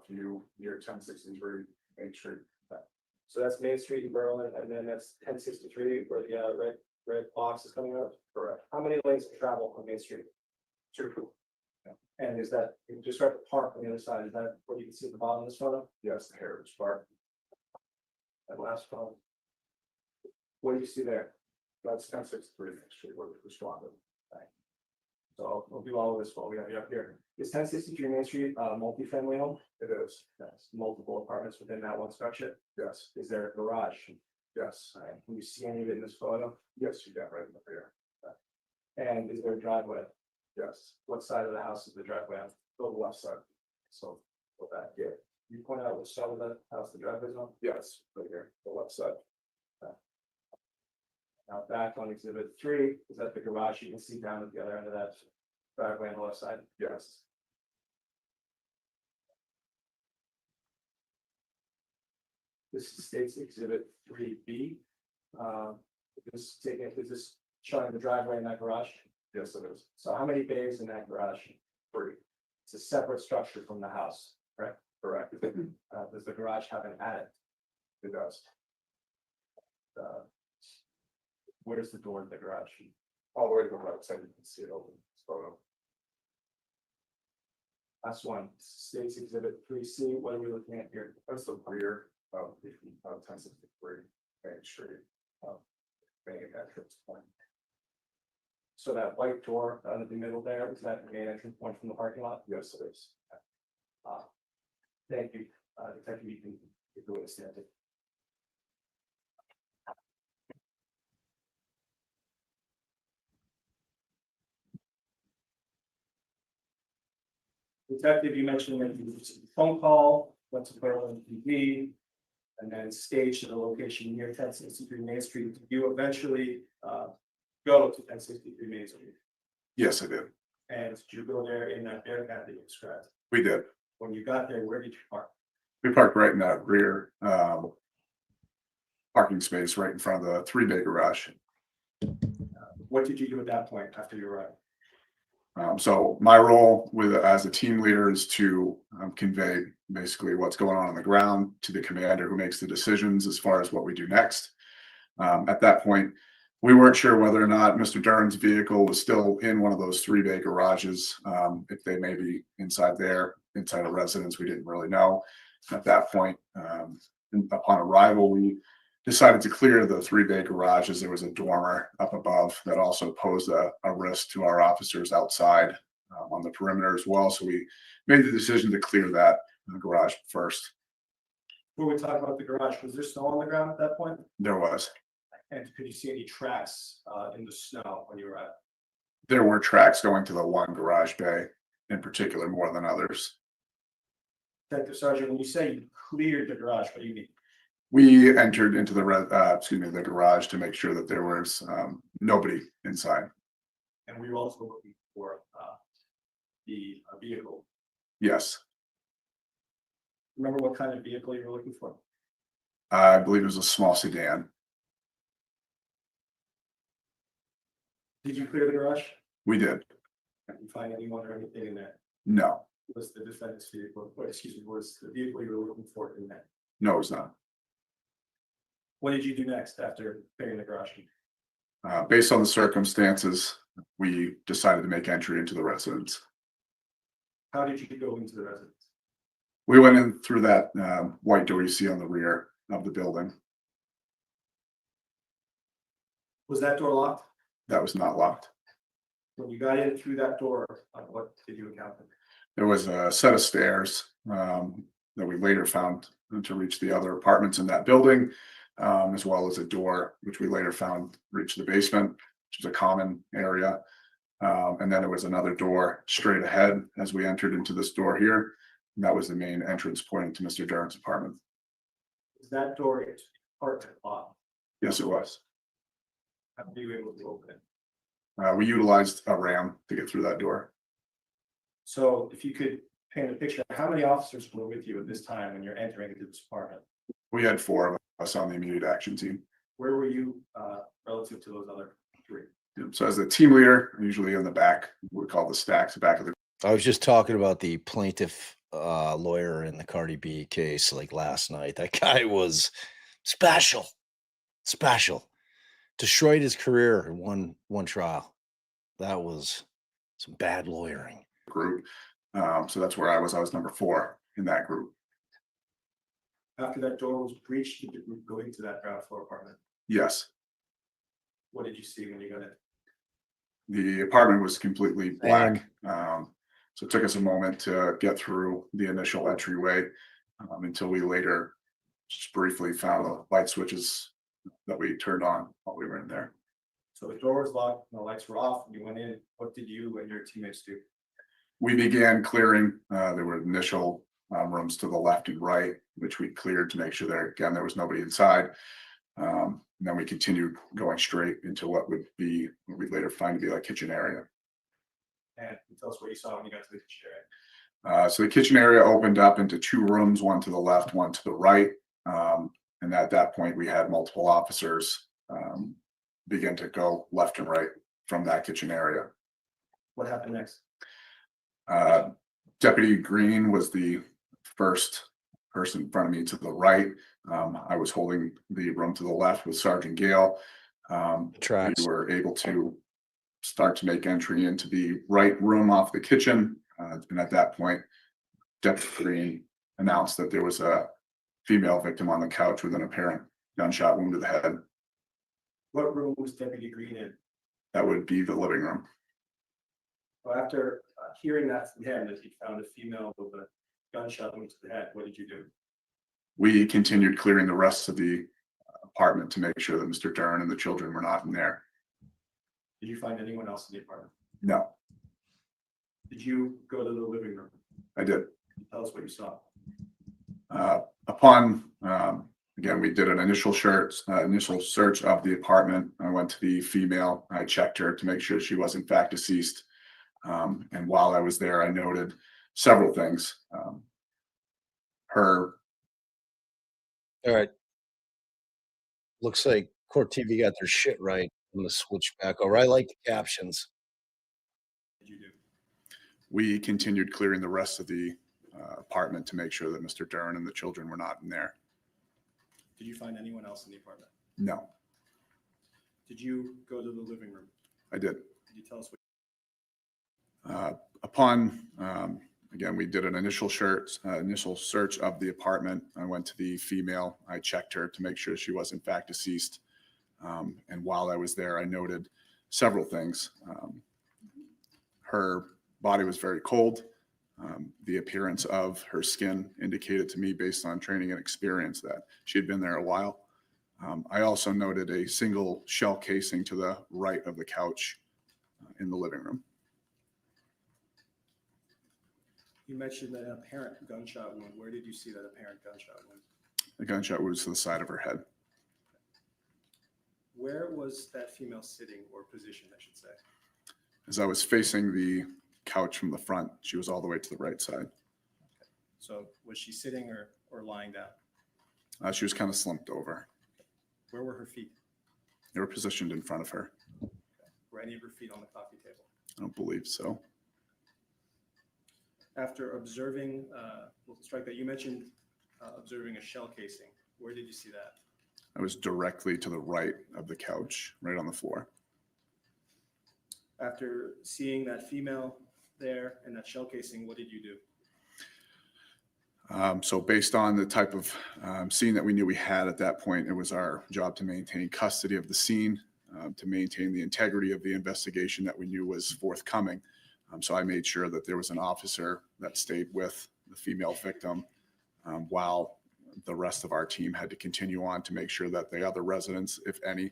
view near 1063 Main Street. So that's Main Street in Berlin, and then that's 1063 where the red box is coming out. Correct. How many lanes of travel on Main Street? 2. And is that, you can just start the park on the other side, is that what you can see at the bottom of this photo? Yes, the Heritage Park. That last photo. What do you see there? That's 1063 Main Street where we responded. So I'll do all of this while we have you up here. Is 1063 Main Street a multifamily home? It is. That's multiple apartments within that one structure. Yes. Is there a garage? Yes. All right. Can you see any of it in this photo? Yes, you got right up here. And is there a driveway? Yes. What side of the house is the driveway on? Go to the left side. So go back here. Can you point out which side of the house the driveway is on? Yes, right here, the left side. Now back on Exhibit 3, is that the garage you can see down at the other end of that driveway on the left side? Yes. This is State's Exhibit 3B. Is this showing the driveway in that garage? Yes, it is. So how many bays in that garage? 3. It's a separate structure from the house, correct? Correct. Does the garage have an attic? It does. Where's the door to the garage? All the way to the right side, you can see it over this photo. Last one, State's Exhibit 3C. What are we looking at here? That's the rear of the 1063 Main Street. Main entrance point. So that white door in the middle there, is that the main entrance point from the parking lot? Yes, it is. Thank you. Detective, you can go ahead and stand it. Detective, you mentioned that you received a phone call, went to Berlin PD, and then staged at a location near 1063 Main Street. Did you eventually go to 1063 Main Street? Yes, I did. And did you go there in that Bearcat that you described? We did. When you got there, where did you park? We parked right in that rear parking space right in front of the 3-bay garage. What did you do at that point after you arrived? So my role as a team leader is to convey basically what's going on the ground to the commander who makes the decisions as far as what we do next. At that point, we weren't sure whether or not Mr. Duren's vehicle was still in one of those 3-bay garages. If they may be inside a residence, we didn't really know. At that point, upon arrival, we decided to clear the 3-bay garages. There was a dormer up above that also posed a risk to our officers outside on the perimeter as well. So we made the decision to clear that garage first. Before we talk about the garage, was there snow on the ground at that point? There was. And could you see any tracks in the snow when you arrived? There were tracks going to the one garage bay in particular more than others. Detective Sergeant, when you say you cleared the garage, what do you mean? We entered into the the garage to make sure that there was nobody inside. And we were also looking for the vehicle. Yes, Remember what kind of vehicle you were looking for? I believe it was a small sedan. Did you clear the garage? We did. Did you find anyone or anything in there? No, Was the defendant's vehicle, or excuse me, was the vehicle you were looking for in there? no, it was not. What did you do next after clearing the garage? Based on the circumstances, we decided to make entry into the residence. How did you go into the residence? We went in through that white door you see on the rear of the building. Was that door locked? That was not locked. When you got in through that door, what did you encounter? There was a set of stairs that we later found to reach the other apartments in that building, as well as a door, which we later found reached the basement, which is a common area. And then there was another door straight ahead as we entered into this door here. And that was the main entrance pointing to Mr. Duren's apartment. Was that door into the apartment locked? Yes, it was. How were you able to open it? We utilized a ram to get through that door. So if you could paint a picture, how many officers were with you at this time when you're entering into this apartment? We had 4 of us on the immediate action team. Where were you relative to those other 3? So as the team leader, usually in the back, we call the stacks, the back of the. I was just talking about the plaintiff lawyer in the Cardi B case like last night. That guy was special. Destroyed his career in one trial. That was some bad lawyering. Group. So that's where I was. I was number 4 in that group. After that door was breached, did the group go into that ground floor apartment? Yes, What did you see when you got in? the apartment was completely black. So it took us a moment to get through the initial entryway until we later just briefly found the light switches that we turned on while we were in there. So the door was locked, and the lights were off, and you went in. What did you and your teammates do? We began clearing. There were initial rooms to the left and right, which we cleared to make sure there was nobody inside. And then we continued going straight into what we later find to be like kitchen area. And tell us what you saw when you got to the kitchen area. So the kitchen area opened up into 2 rooms, one to the left, one to the right. And at that point, we had multiple officers begin to go left and right from that kitchen area. What happened next? Deputy Green was the first person in front of me to the right. I was holding the room to the left with Sergeant Gale. Tracks. We were able to start to make entry into the right room off the kitchen. And at that point, Deputy Green announced that there was a female victim on the couch with an apparent gunshot wound to the head. What room was Deputy Green in? That would be the living room. Well, after hearing that from him, that he found a female with a gunshot wound to the head, what did you do? We continued clearing the rest of the apartment to make sure that Mr. Duren and the children were not in there. Did you find anyone else in the apartment? No, Did you go to the living room? I did. Tell us what you saw. Again, we did an initial search of the apartment. I went to the female. I checked her to make sure she was in fact deceased. And while I was there, I noted several things. Her. All right. Looks like Court TV got their shit right. I'm gonna switch back over. I like the captions. What did you do? We continued clearing the rest of the apartment to make sure that Mr. Duren and the children were not in there. Did you find anyone else in the apartment? No, Did you go to the living room? I did. Did you tell us what? Again, we did an initial search of the apartment. I went to the female. I checked her to make sure she was in fact deceased. And while I was there, I noted several things. Her body was very cold. The appearance of her skin indicated to me, based on training and experience, that she had been there a while. I also noted a single shell casing to the right of the couch in the living room. You mentioned an apparent gunshot wound. Where did you see that apparent gunshot wound? The gunshot was to the side of her head. Where was that female sitting or positioned, I should say? As I was facing the couch from the front, she was all the way to the right side. So was she sitting or lying down? She was kind of slumped over. Where were her feet? They were positioned in front of her. Were any of her feet on the coffee table? I don't believe so. After observing, we'll strike that, you mentioned observing a shell casing. Where did you see that? I was directly to the right of the couch, right on the floor. After seeing that female there and that shell casing, what did you do? So based on the type of scene that we knew we had at that point, it was our job to maintain custody of the scene, to maintain the integrity of the investigation that we knew was forthcoming. So I made sure that there was an officer that stayed with the female victim while the rest of our team had to continue on to make sure that the other residents, if any,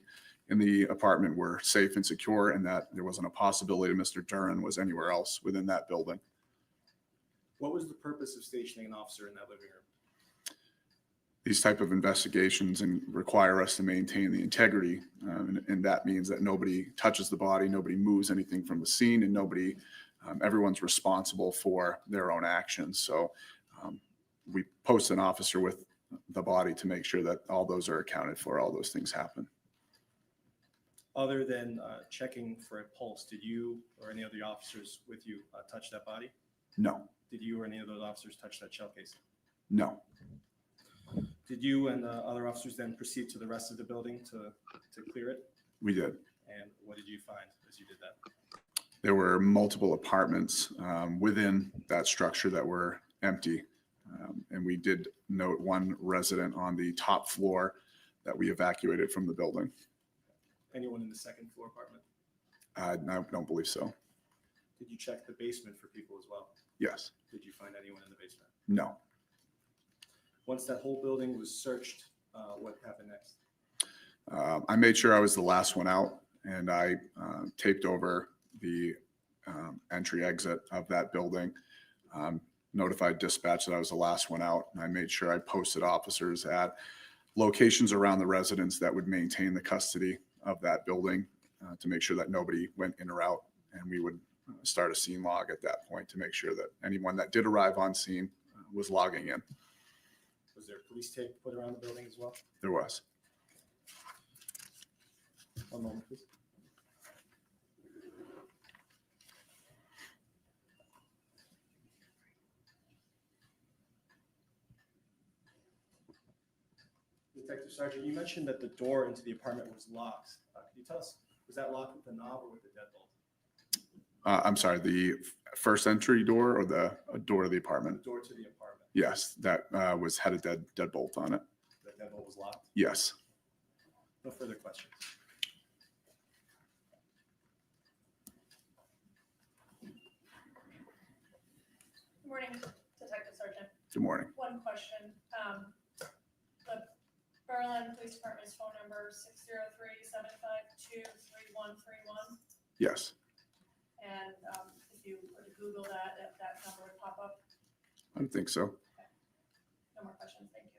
in the apartment were safe and secure, and that there wasn't a possibility Mr. Duren was anywhere else within that building. What was the purpose of stationing an officer in that living room? These type of investigations and require us to maintain the integrity, and that means that nobody touches the body, nobody moves anything from the scene, and nobody, everyone's responsible for their own actions. So we post an officer with the body to make sure that all those are accounted for, all those things happen. Other than checking for a pulse, did you or any other officers with you touch that body? No, Did you or any of those officers touch that shell casing? no. Did you and other officers then proceed to the rest of the building to clear it? We did. And what did you find as you did that? There were multiple apartments within that structure that were empty. And we did note one resident on the top floor that we evacuated from the building. Anyone in the second floor apartment? I don't believe so. Did you check the basement for people as well? Yes. Did you find anyone in the basement? No. Once that whole building was searched, what happened next? I made sure I was the last one out, and I taped over the entry exit of that building, notified dispatch that I was the last one out, and I made sure I posted officers at locations around the residence that would maintain the custody of that building to make sure that nobody went in or out, and we would start a scene log at that point to make sure that anyone that did arrive on scene was logging in. Was there police tape put around the building as well? There was. One moment, please. Detective Sergeant, you mentioned that the door into the apartment was locked. Could you tell us, was that locked with the knob or with the deadbolt? I'm sorry, the first entry door or the door to the apartment? The door to the apartment. Yes, that had a deadbolt on it. The deadbolt was locked? Yes. No further questions. Good morning, Detective Sergeant. Good morning. One question. The Berlin Police Department's phone number 603-752-3131. Yes. And if you were to Google that, that number would pop up. I don't think so. No more questions. Thank you.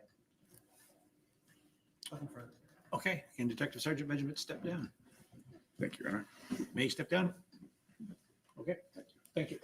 Nothing further. Okay, can Detective Sergeant Benjamin step down? Thank you, Aaron. May he step down? Okay, thank you.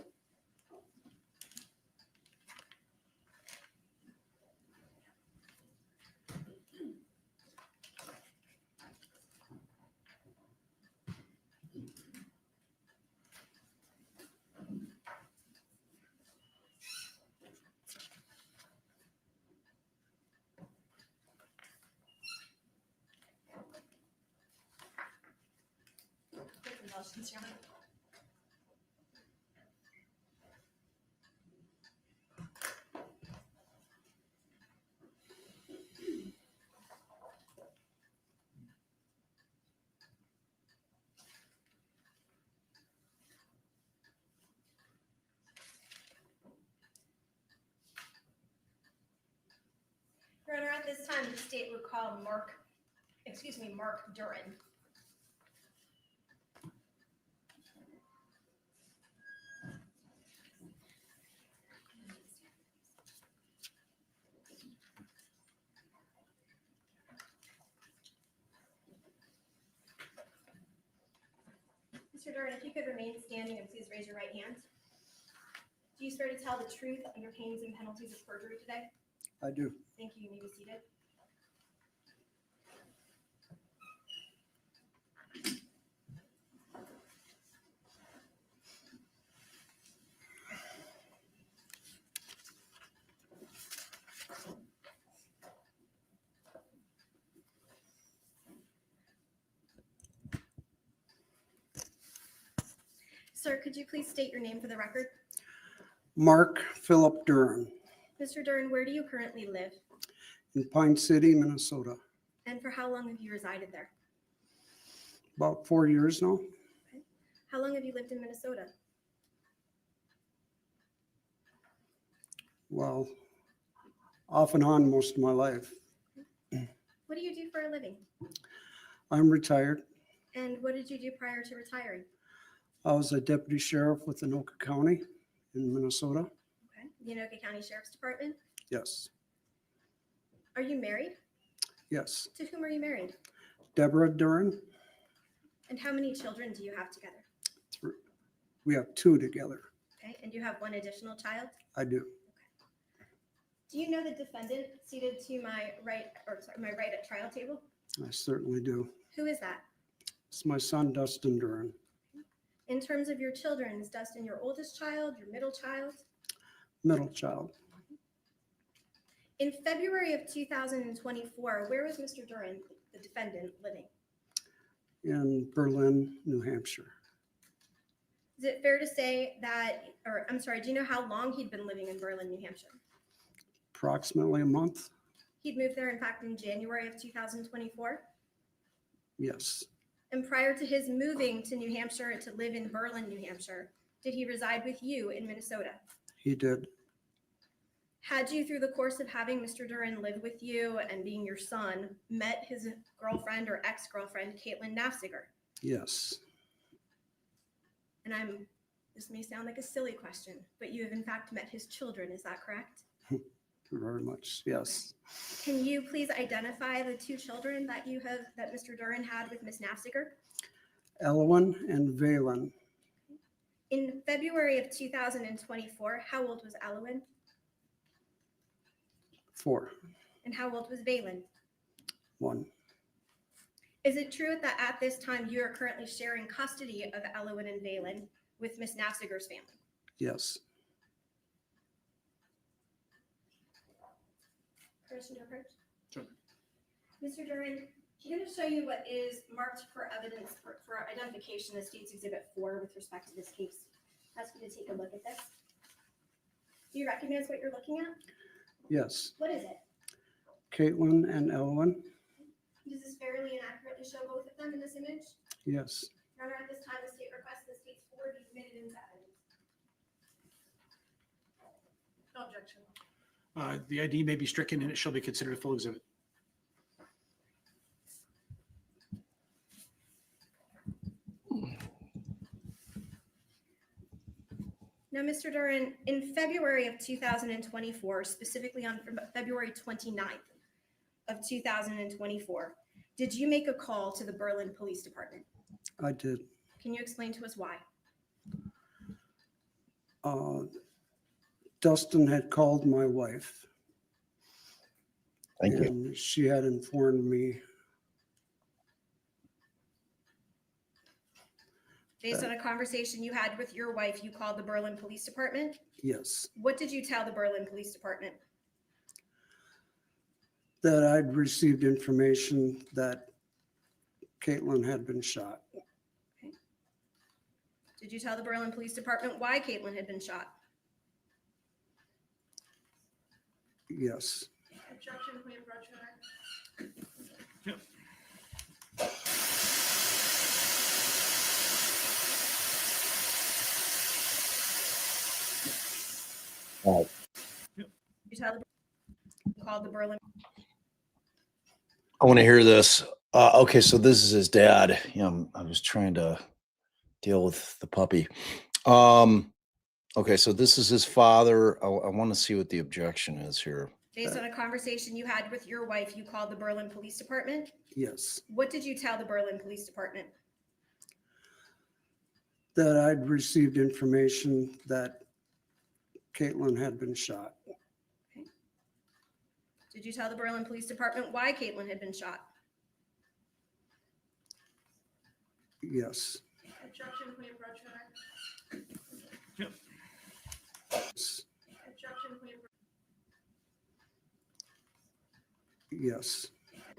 Your Honor, at this time, the state would call Mark Duren. Mr. Duren, if you could remain standing and please raise your right hand. Do you swear to tell the truth under pains and penalties of perjury today? I do. Thank you. You may be seated. Sir, could you please state your name for the record? Mark Philip Duren Mr. Duren, where do you currently live? in Pine City, Minnesota. And for how long have you resided there? About 4 years now. How long have you lived in Minnesota? Well, off and on most of my life. What do you do for a living? I'm retired. And what did you do prior to retiring? I was a deputy sheriff with Anoka County in Minnesota. Okay. The Anoka County Sheriff's Department. Yes, Are you married? yes. To whom are you married? Deborah Duren. And how many children do you have together? We have 2 together. Okay. And you have one additional child? I do. Do you know the defendant seated to my right, or sorry, my right at trial table? I certainly do. Who is that? It's my son, Dustin Duren. In terms of your children, is Dustin your oldest child, your middle child? Middle child. In February of 2024, where was Mr. Duren, the defendant, living? In Berlin, New Hampshire. Is it fair to say that, or I'm sorry, do you know how long he'd been living in Berlin, New Hampshire? Approximately a month. He'd moved there, in fact, in January of 2024. Yes, And prior to his moving to New Hampshire to live in Berlin, New Hampshire, did he reside with you in Minnesota? he did. Had you, through the course of having Mr. Duren live with you and being your son, met his girlfriend or ex-girlfriend, Caitlyn Naffziger? Yes, And this may sound like a silly question, but you have in fact met his children, is that correct? very much. Yes. Can you please identify the 2 children that that Mr. Duren had with Ms. Naffziger? Elwyn and Valen. In February of 2024, how old was Elwyn 4. and how old was Valen? 1. Is it true that at this time you are currently sharing custody of Elwyn and Valen with Ms. Naffziger's family? Yes. Permission to approach? Sure. Mr. Duren, I'm going to show you what is marked for evidence for identification as State's Exhibit 4 with respect to this case. Ask you to take a look at this. Do you recognize what you're looking at? Yes. What is it? Caitlyn and Elwyn. Does this fairly and accurately show both of them in this image? Yes. Your Honor, at this time, the state requests the state's 4 be admitted into evidence. No objection. The ID may be stricken and it shall be considered a full exhibit. Now, Mr. Duren, in February of 2024, specifically on February 29th of 2024, did you make a call to the Berlin Police Department? I did. Can you explain to us why? Dustin had called my wife. Thank you. And she had informed me. Based on a conversation you had with your wife, you called the Berlin Police Department? Yes, What did you tell the Berlin Police Department? that I'd received information that Caitlyn had been shot. Did you tell the Berlin Police Department why Caitlyn had been shot? Yes. Objection, we approach her. You tell the called the Berlin. I want to hear this. Okay, so this is his dad. I was trying to deal with the puppy. Okay, so this is his father. I want to see what the objection is here. Based on a conversation you had with your wife, you called the Berlin Police Department? Yes. What did you tell the Berlin Police Department? that I'd received information that Caitlyn had been shot. Did you tell the Berlin Police Department why Caitlyn had been shot? Yes. Objection, can we approach her? Objection, can we approach? Yes.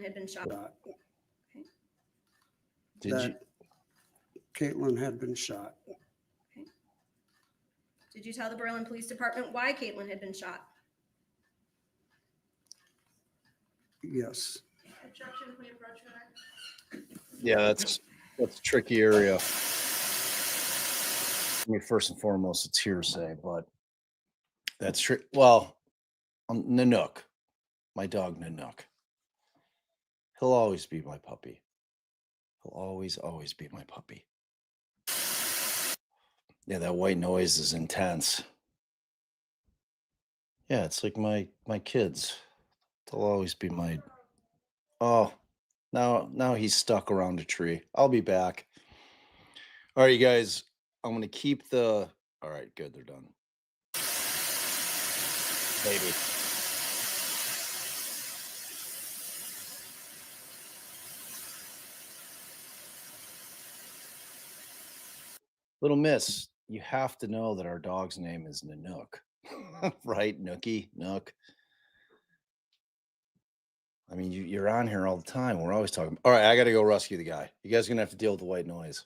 Had been shot. Did you? That Caitlyn had been shot. Did you tell the Berlin Police Department why Caitlyn had been shot? Yes. Objection, can we approach her? Yeah, that's a tricky area. I mean, first and foremost, it's hearsay, but that's true. Well, Nanook, my dog Nanook. He'll always be my puppy. He'll always be my puppy. Yeah, that white noise is intense. Yeah, it's like my kids. They'll always be my. Oh, now he's stuck around a tree. I'll be back. All right, you guys. I'm gonna keep the. All right, good. They're done. Maybe. Little miss, you have to know that our dog's name is Nanook, right? Nookie, Nook. I mean, you're on here all the time. We're always talking. All right, I got to go rescue the guy. You guys are going to have to deal with the white noise.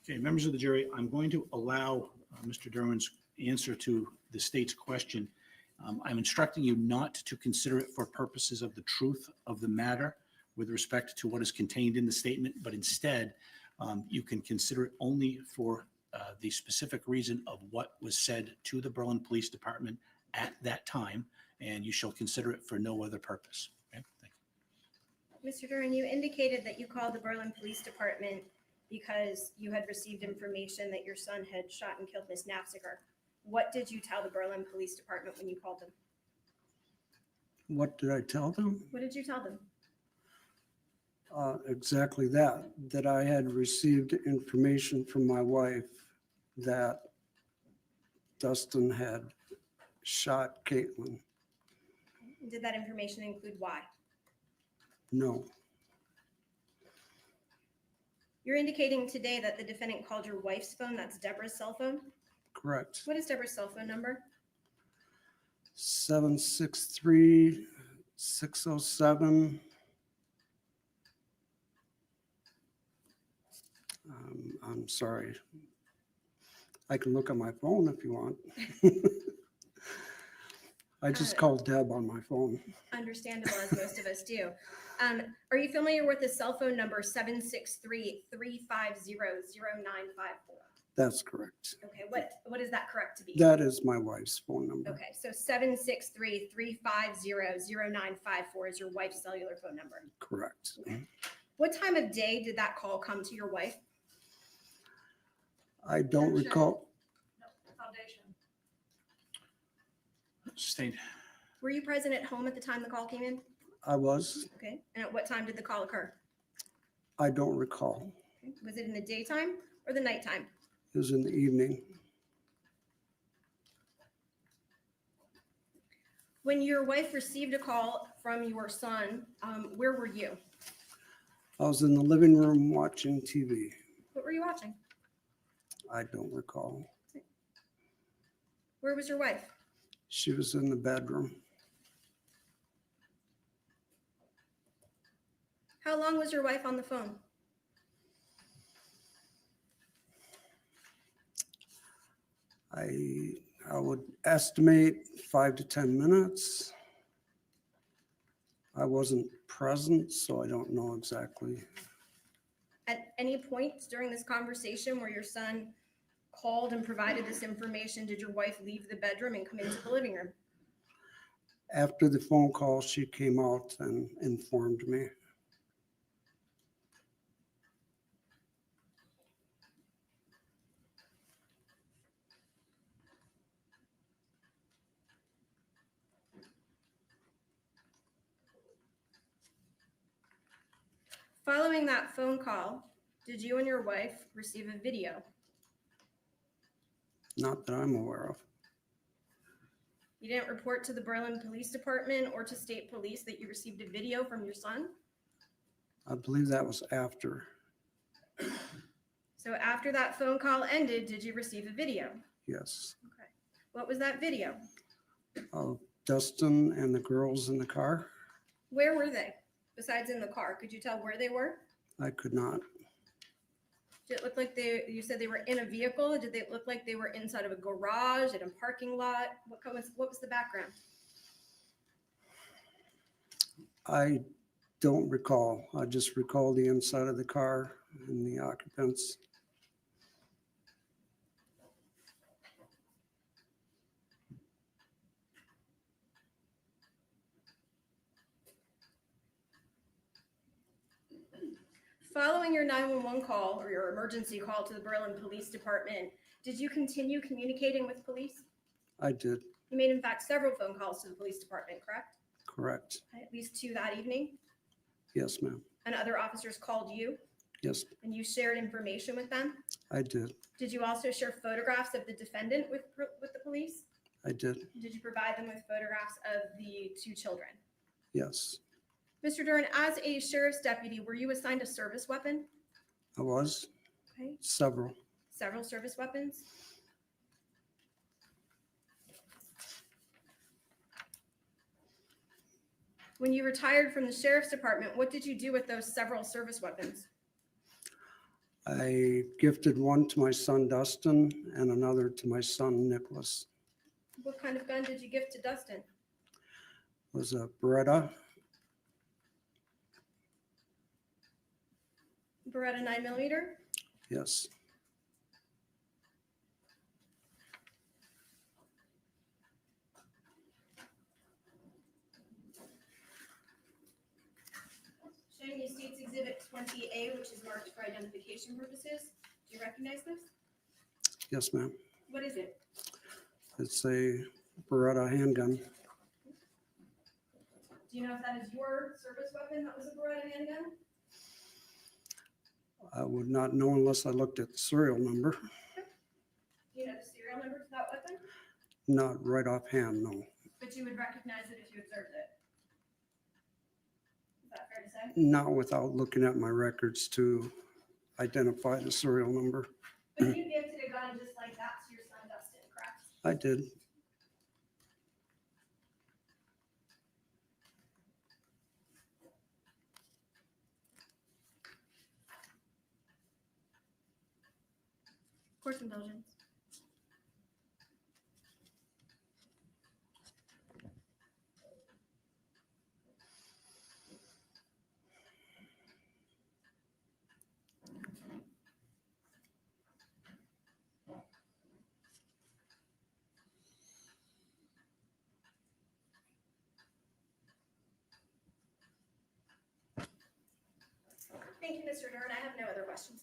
Okay, members of the jury, I'm going to allow Mr. Duren's answer to the state's question. I'm instructing you not to consider it for purposes of the truth of the matter with respect to what is contained in the statement, but instead, you can consider it only for the specific reason of what was said to the Berlin Police Department at that time, and you shall consider it for no other purpose. Okay, thank you. Mr. Duren, you indicated that you called the Berlin Police Department because you had received information that your son had shot and killed Miss Naffziger. What did you tell the Berlin Police Department when you called them? What did I tell them? What did you tell them? Exactly that I had received information from my wife that Dustin had shot Caitlyn. Did that information include why? No, You're indicating today that the defendant called your wife's phone. That's Deborah's cell phone. correct. What is Deborah's cell phone number? 763-607. I'm sorry. I can look on my phone if you want. I just called Deb on my phone. Understandable, as most of us do. Are you familiar with the cell phone number 763-350-0954? That's correct. Okay, what is that correct to be? That is my wife's phone number. Okay, so 763-350-0954 is your wife's cellular phone number. Correct. What time of day did that call come to your wife? I don't recall. Foundation. Sustained. Were you present at home at the time the call came in? I was. Okay, and at what time did the call occur? I don't recall. Okay. Was it in the daytime or the nighttime? It was in the evening. When your wife received a call from your son, where were you? I was in the living room watching TV. What were you watching? I don't recall. Where was your wife? She was in the bedroom. How long was your wife on the phone? I would estimate 5 to 10 minutes. I wasn't present, so I don't know exactly. At any point during this conversation where your son called and provided this information, did your wife leave the bedroom and come into the living room? After the phone call, she came out and informed me. Following that phone call, did you and your wife receive a video? Not that I'm aware of. You didn't report to the Berlin Police Department or to state police that you received a video from your son? I believe that was after. So after that phone call ended, did you receive a video? Yes. Okay. What was that video? Dustin and the girls in the car. Where were they? Besides in the car, could you tell where they were? I could not. Did it look like you said they were in a vehicle? Did they look like they were inside of a garage, in a parking lot? What was the background? I don't recall. I just recall the inside of the car and the occupants. Following your 911 call or your emergency call to the Berlin Police Department, did you continue communicating with police? I did. You made, in fact, several phone calls to the police department, correct? Correct. At least 2 that evening? Yes, ma'am. And other officers called you Yes, and you shared information with them? I did. Did you also share photographs of the defendant with the police? I did. Did you provide them with photographs of the 2 children? Yes, Mr. Duren, as a sheriff's deputy, were you assigned a service weapon? I was. Okay. Several. Several service weapons? When you retired from the sheriff's department, what did you do with those several service weapons? I gifted one to my son Dustin and another to my son Nicholas. What kind of gun did you give to Dustin? It was a Beretta. Beretta 9mm? Yes. Showing you State's Exhibit 20A, which is marked for identification purposes. Do you recognize this? Yes, ma'am. What is it? It's a Beretta handgun. Do you know if that is your service weapon that was a Beretta handgun? I would not know unless I looked at the serial number. Do you know the serial number to that weapon? Not right offhand, no. But you would recognize it if you observed it. Is that fair to say? Not without looking at my records to identify the serial number. But you gifted a gun just like that to your son Dustin, correct? I did. Course indulgence. Thank you, Mr. Duren. I have no other questions.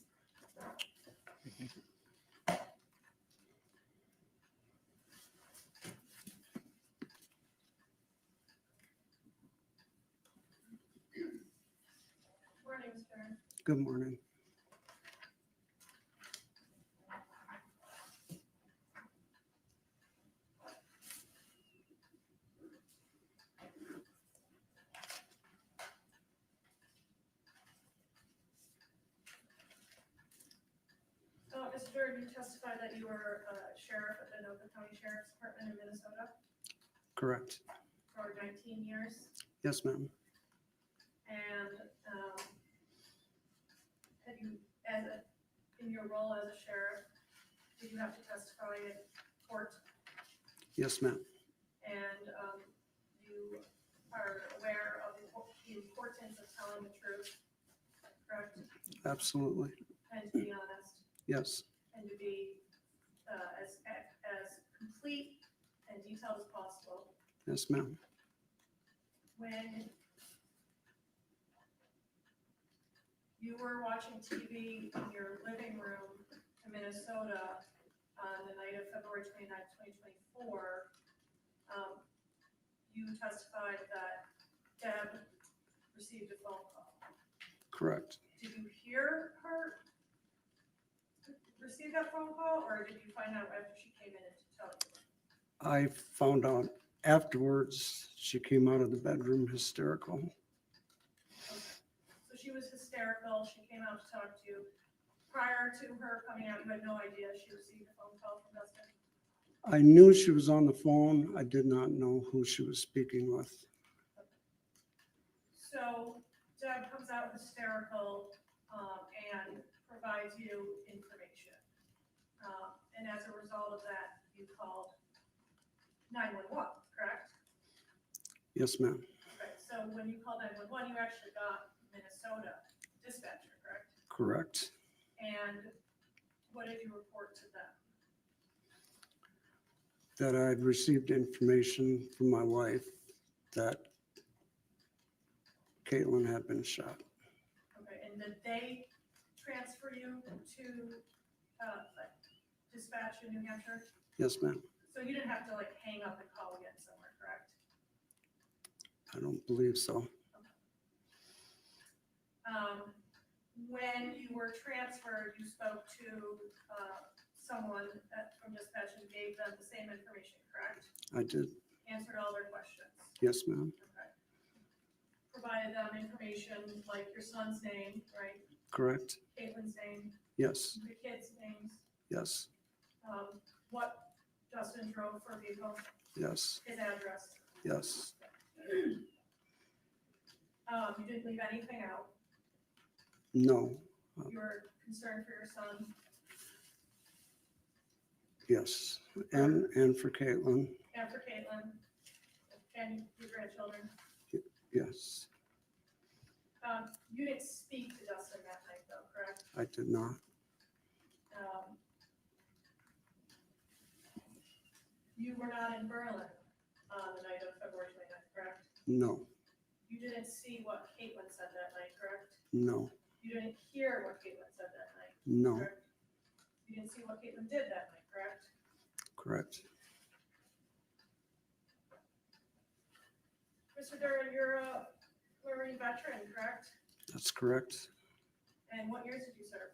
Morning, Mr. Duren. Good morning. Mr. Duren, you testified that you were a sheriff at the Anoka County Sheriff's Department in Minnesota Correct. for 19 years. Yes, ma'am. And had you, in your role as a sheriff, did you have to testify in court? Yes, ma'am. And you are aware of the importance of telling the truth, correct? Absolutely. And to be honest, Yes. and to be as complete and detailed as possible. Yes, ma'am. When you were watching TV in your living room in Minnesota on the night of February 29th, 2024, you testified that Deb received a phone call. Correct. Did you hear her receive that phone call, or did you find out after she came in to tell you? I found out afterwards. She came out of the bedroom hysterical. So she was hysterical. She came out to talk to you. Prior to her coming out, you had no idea she received a phone call from Dustin? I knew she was on the phone. I did not know who she was speaking with. So Deb comes out hysterical and provides you information. And as a result of that, you called 911, correct? Yes, ma'am. Okay, so when you called 911, you actually got Minnesota dispatcher, correct? Correct. And what did you report to them? That I'd received information from my wife that Caitlyn had been shot. Okay, and did they transfer you to dispatch in New Hampshire? Yes, ma'am. So you didn't have to like hang up and call again somewhere, correct? I don't believe so. When you were transferred, you spoke to someone from dispatch and gave them the same information, correct? I did. Answered all their questions. Yes, ma'am. Okay. Provided them information like your son's name, right? Correct. Caitlyn's name, Yes. the kids' names, Yes. what Dustin drove for a vehicle, Yes. his address. Yes. You didn't leave anything out. No. You're concerned for your son Yes, and for Caitlyn, and for Caitlyn and your grandchildren. yes, You didn't speak to Dustin that night though, correct? I did not. You were not in Berlin on the night of February 29th, correct? No, You didn't see what Caitlyn said that night, correct? no, You didn't hear what Caitlyn said that night, no, correct? You didn't see what Caitlyn did that night, correct? correct. Mr. Duren, you're a Marine veteran, correct? That's correct. And what years did you serve?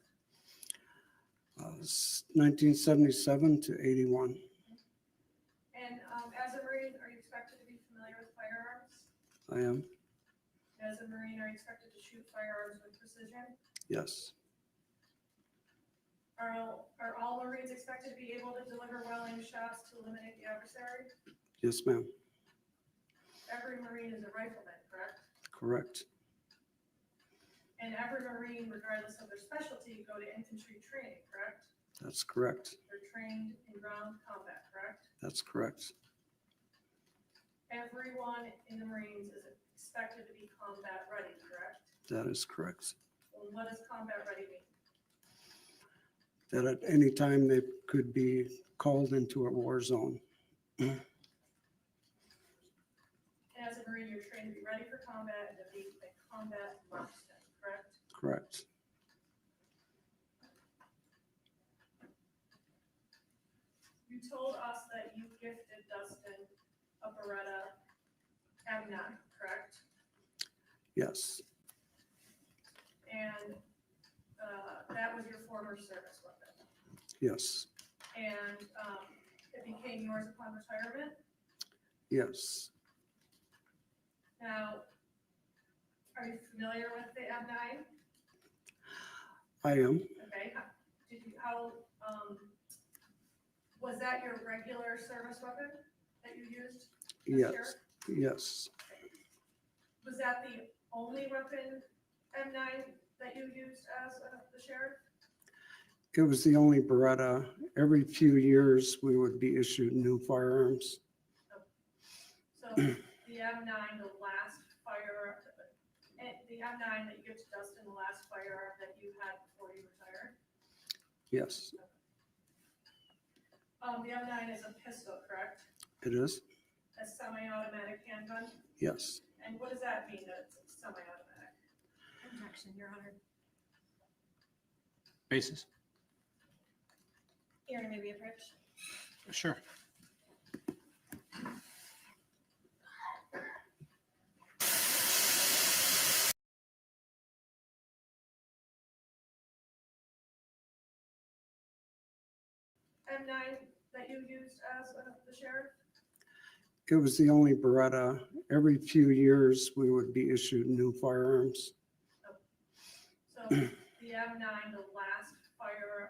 1977 to 81. And as a Marine, are you expected to be familiar with firearms? I am, As a Marine, are you expected to shoot firearms with precision? yes, Are all Marines expected to be able to deliver well-aimed shots to eliminate the adversary? yes, ma'am, Every Marine is a rifleman, correct? correct. And every Marine, regardless of their specialty, go to infantry training, correct? That's correct. They're trained in ground combat, correct? That's correct. Everyone in the Marines is expected to be combat ready, correct? That is correct. Well, what does combat ready mean? That at any time they could be called into a war zone. And as a Marine, you're trained to be ready for combat and to be a combat marksman, correct? Correct. You told us that you gifted Dustin a Beretta M9, correct? Yes, And that was your former service weapon. yes, And it became yours upon retirement. yes, Now, are you familiar with the M9? I am. Okay, was that your regular service weapon that you used? as Yes, sheriff? yes, Was that the only weapon M9 that you used as the sheriff? it was the only Beretta. Every few years, we would be issued new firearms. So the M9, the last the M9 that you gave to Dustin, the last firearm that you had before you retired? Yes, The M9 is a pistol, correct? it is. A semi-automatic handgun? Yes, And what does that mean, that it's semi-automatic? Objection, Your Honor. Basis. Hearing may be approached. Sure. M9 that you used as the sheriff? it was the only Beretta. Every few years, we would be issued new firearms. So the M9, the last firearm,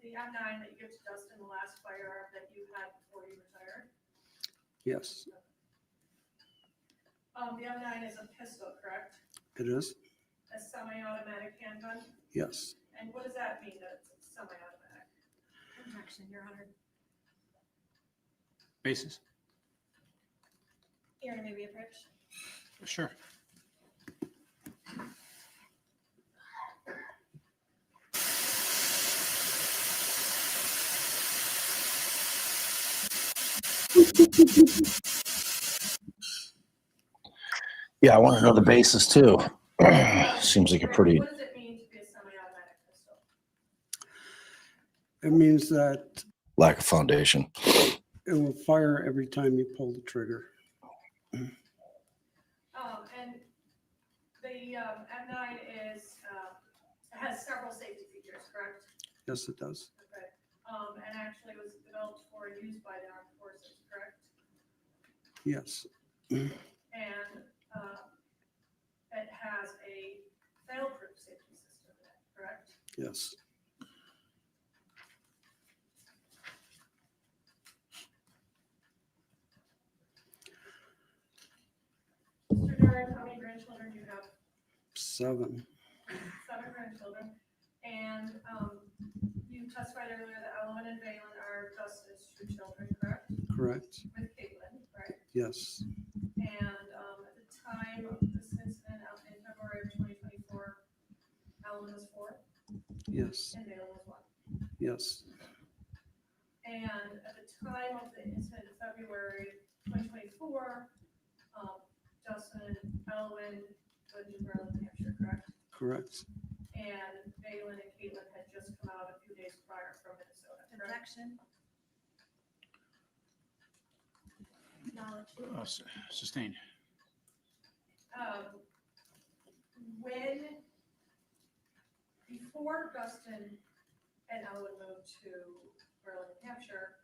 the M9 that you gave to Dustin, the last firearm that you had before you retired? Yes, The M9 is a pistol, correct? it is. A semi-automatic handgun? Yes, And what does that mean, that it's semi-automatic? Objection, Your Honor. Basis. Hearing may be approached. Sure. Yeah, I want to know the basis too. Seems like a pretty What does it mean to be a semi-automatic pistol? it means that lack of foundation. it will fire every time you pull the trigger. And the M9 has several safety features, correct? Yes, it does. Okay. And actually was developed for and used by the armed forces, correct? Yes, And it has a fail-proof safety system in it, correct? yes, Mr. Duren, how many grandchildren do you have? 7. 7 grandchildren. And you testified earlier that Ellen and Valen are Dustin's two children, correct? Correct. With Caitlyn, right? Yes. And at the time of this incident out in February of 2024, Ellen was 4 Yes. and Valen was 1. Yes. And at the time of the incident in February 2024, Dustin and Ellen lived in Berlin, New Hampshire, correct? Correct. And Valen and Caitlyn had just come out a few days prior from Minnesota, correct? Objection. Knowledge. Sustained. When, before Dustin and Ellen moved to Berlin, New Hampshire,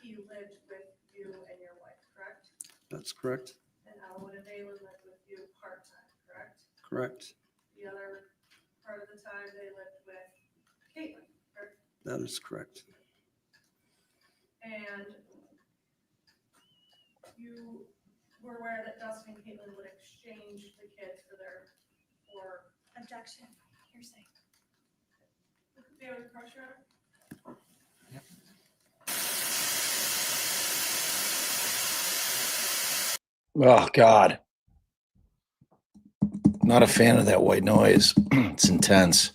he lived with you and your wife, correct? That's correct. And Ellen and Valen lived with you part-time, correct? Correct. The other part of the time they lived with Caitlyn, correct? That is correct. And you were aware that Dustin and Caitlyn would exchange the kids for their, or Objection. Hearsay. the other pressure? Oh, God. Not a fan of that white noise. It's intense.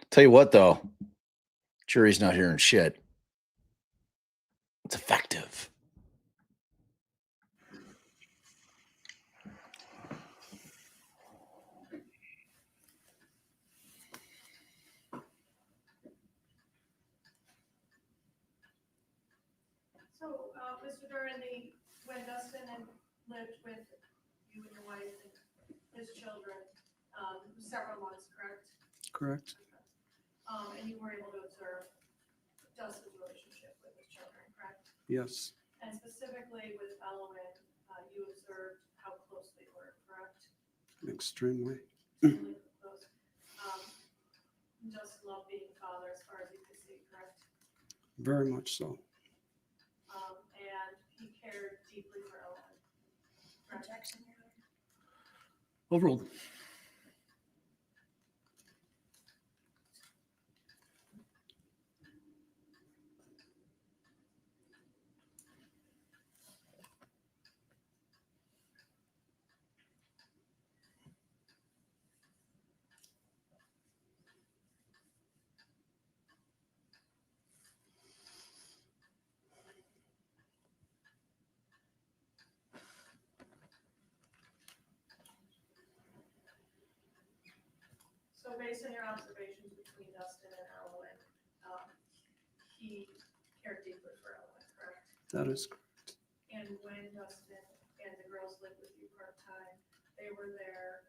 Tell you what, though, jury's not hearing shit. It's effective. So, Mr. Duren, when Dustin lived with you and your wife and his children, several months, correct? Correct. And you were able to observe Dustin's relationship with his children, correct? Yes. And specifically with Ellen, you observed how close they were, correct? Extremely. Really close. Dustin loved being a father as far as you could see, correct? Very much so. And he cared deeply for Ellen. correct? Objection, Your Honor. Overruled. So based on your observations between Dustin and Ellen, he cared deeply for Ellen, correct? That is correct. And when Dustin and the girls lived with you part-time, they were there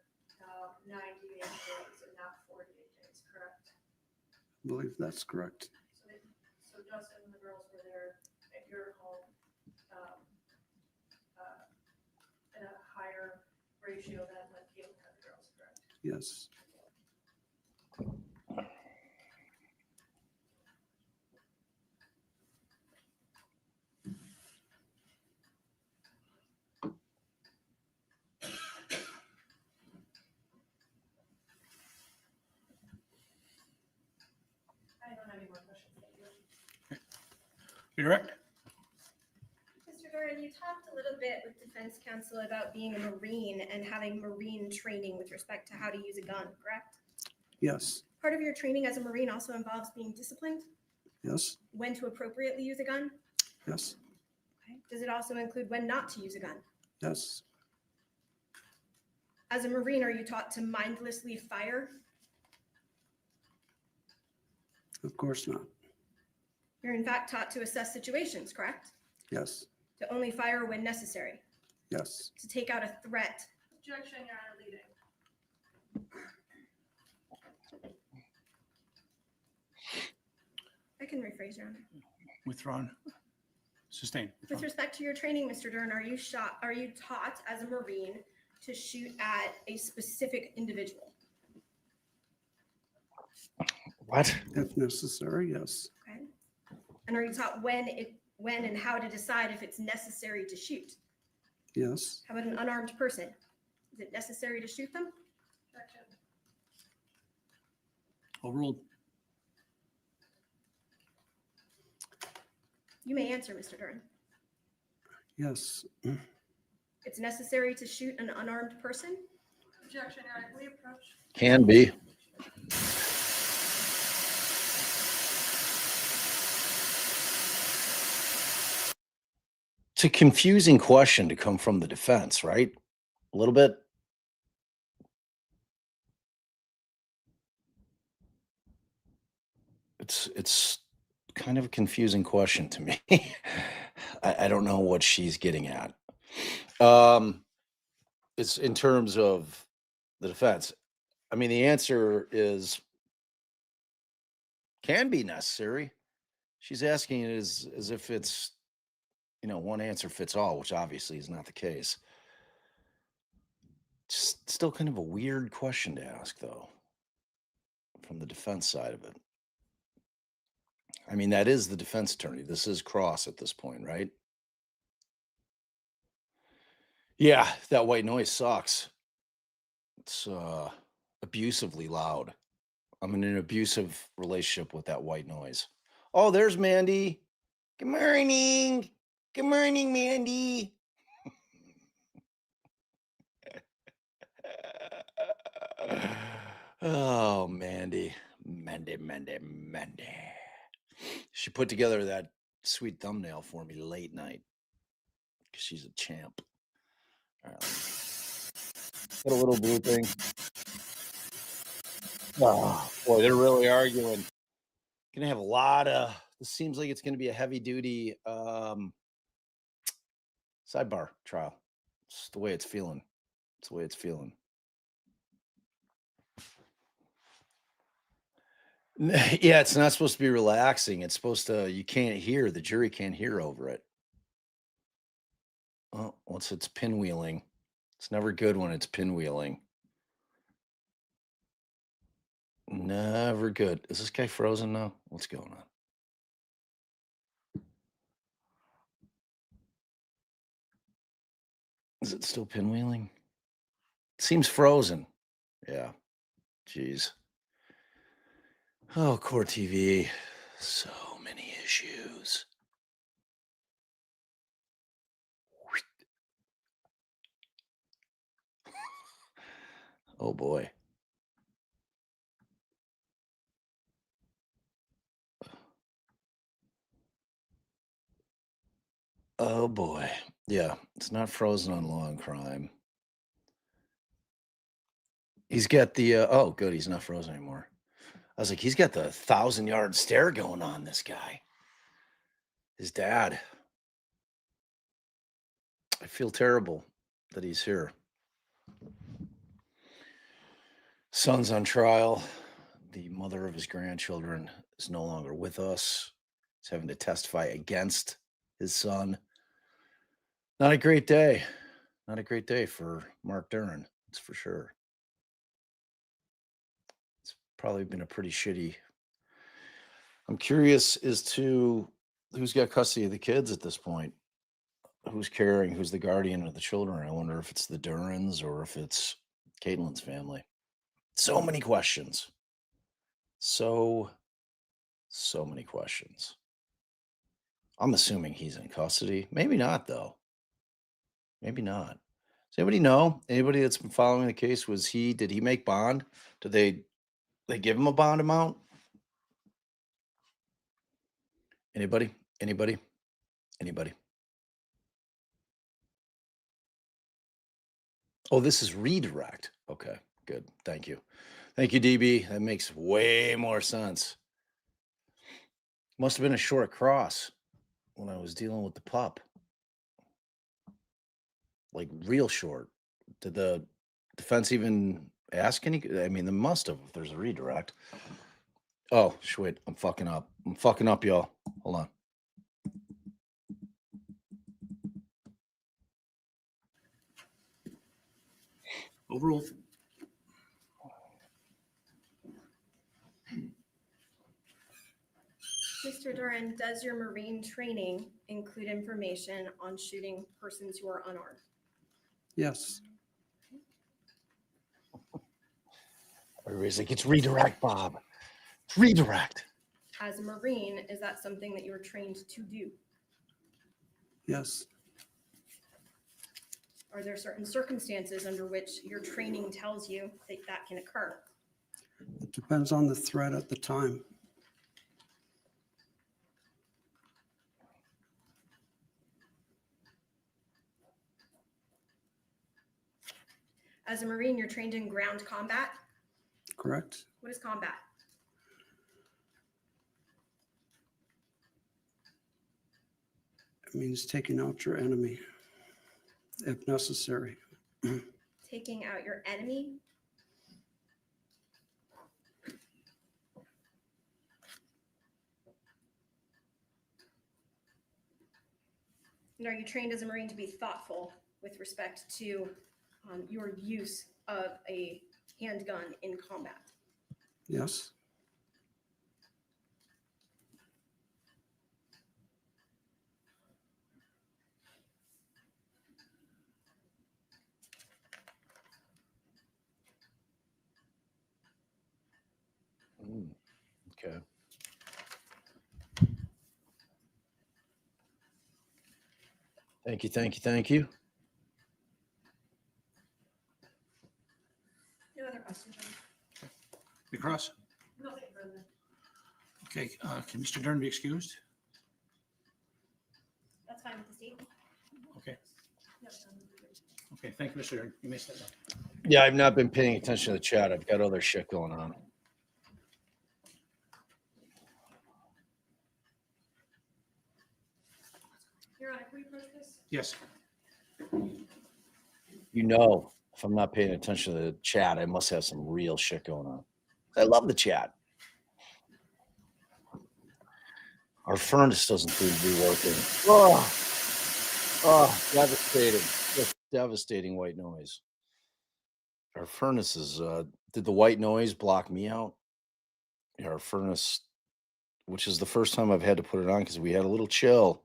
98 days and not 48 days, correct? I believe that's correct. So Dustin and the girls were there at your home in a higher ratio than when Caitlyn had the girls, correct? Yes. I don't have any more questions. Thank you. Redirect. Mr. Duren, you talked a little bit with defense counsel about being a Marine and having Marine training with respect to how to use a gun, correct? Yes. Part of your training as a Marine also involves being disciplined, Yes. when to appropriately use a gun. Yes. Okay. Does it also include when not to use a gun? Yes. As a Marine, are you taught to mindlessly fire? Of course not. You're in fact taught to assess situations, correct? Yes. To only fire when necessary, Yes. to take out a threat. Objection, Your Honor, leading. I can rephrase, Your Honor. Withdrawn. Sustained. With respect to your training, Mr. Duren, are you taught as a Marine to shoot at a specific individual? What? If necessary, yes. Okay. And are you taught when and how to decide if it's necessary to shoot? Yes. How about an unarmed person? Is it necessary to shoot them? Objection. Overruled. You may answer, Mr. Duren. Yes. It's necessary to shoot an unarmed person? Objection, Eric, we approach. Can be. It's a confusing question to come from the defense, right? A little bit. It's kind of a confusing question to me. I don't know what she's getting at. It's in terms of the defense. I mean, the answer is can be necessary. She's asking it as if it's, one answer fits all, which obviously is not the case. Just still kind of a weird question to ask, though, from the defense side of it. I mean, that is the defense attorney. This is cross at this point, right? Yeah, that white noise sucks. It's abusively loud. I'm in an abusive relationship with that white noise. Oh, there's Mandy. Good morning. Good morning, Mandy. Oh, Mandy. Mandy. She put together that sweet thumbnail for me late night. Because she's a champ. All right. Got a little blue thing. Oh, boy, they're really arguing. Gonna have a lot of. This seems like it's gonna be a heavy duty sidebar trial. It's the way it's feeling. It's the way it's feeling. Yeah, it's not supposed to be relaxing. It's supposed to. You can't hear. The jury can't hear over it. Oh, once it's pinwheeling, it's never good when it's pinwheeling. Never good. Is this guy frozen now? What's going on? Is it still pinwheeling? Seems frozen. Yeah. Jeez. Oh, Court TV. So many issues. Oh, boy. Oh, boy. Yeah, it's not frozen on law and crime. He's got the, oh, good, he's not frozen anymore. I was like, he's got the 1,000-yard stare going on, this guy. His dad. I feel terrible that he's here. Son's on trial. The mother of his grandchildren is no longer with us. He's having to testify against his son. Not a great day. Not a great day for Mark Duren, that's for sure. It's probably been a pretty shitty. I'm curious as to who's got custody of the kids at this point. Who's caring? Who's the guardian of the children? I wonder if it's the Durens or if it's Caitlyn's family. So many questions. So many questions. I'm assuming he's in custody. Maybe not, though. Maybe not. Does anybody know? Anybody that's been following the case, did he make bond? Did they give him a bond amount? Anybody? Oh, this is redirect. Okay, good. Thank you. Thank you, DB. That makes way more sense. Must have been a short cross when I was dealing with the pup. Like real short. Did the defense even ask any? I mean, they must have if there's a redirect. Oh, shit. I'm fucking up, y'all. Hold on. Overruled. Mr. Duren, does your Marine training include information on shooting persons who are unarmed? Yes. Everybody's like, it's redirect, Bob. Redirect. As a Marine, is that something that you were trained to do? Yes, Are there certain circumstances under which your training tells you that that can occur? it depends on the threat at the time. As a Marine, you're trained in ground combat. Correct? What is combat? It means taking out your enemy if necessary. Taking out your enemy? And are you trained as a Marine to be thoughtful with respect to your use of a handgun in combat? Yes, Okay. Thank you, thank you, thank you. No other questions? Recross? Nothing further. Okay, can Mr. Duren be excused? That's fine with the state. Okay. Okay, thank you, Mr. Duren. You may step down. Yeah, I've not been paying attention to the chat. I've got other shit going on. Your Honor, can we approach this? Yes. You know, if I'm not paying attention to the chat, I must have some real shit going on. I love the chat. Our furnace doesn't seem to be working. Oh, devastating. Just devastating white noise. Our furnace is, did the white noise block me out? Yeah, our furnace, which is the first time I've had to put it on because we had a little chill.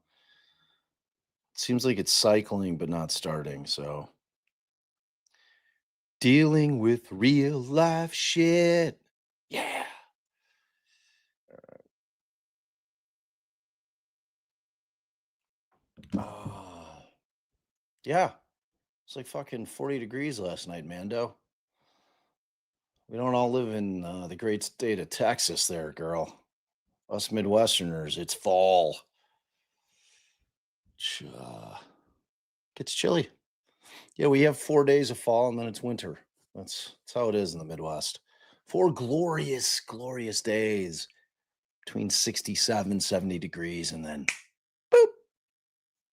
It seems like it's cycling, but not starting. So dealing with real life shit. Yeah. Yeah. It's like fucking 40 degrees last night, Mando. We don't all live in the great state of Texas there, girl. Us Midwesterners, it's fall. Gets chilly. Yeah, we have 4 days of fall and then it's winter. That's how it is in the Midwest. 4 glorious, glorious days between 67, 70 degrees and then boop.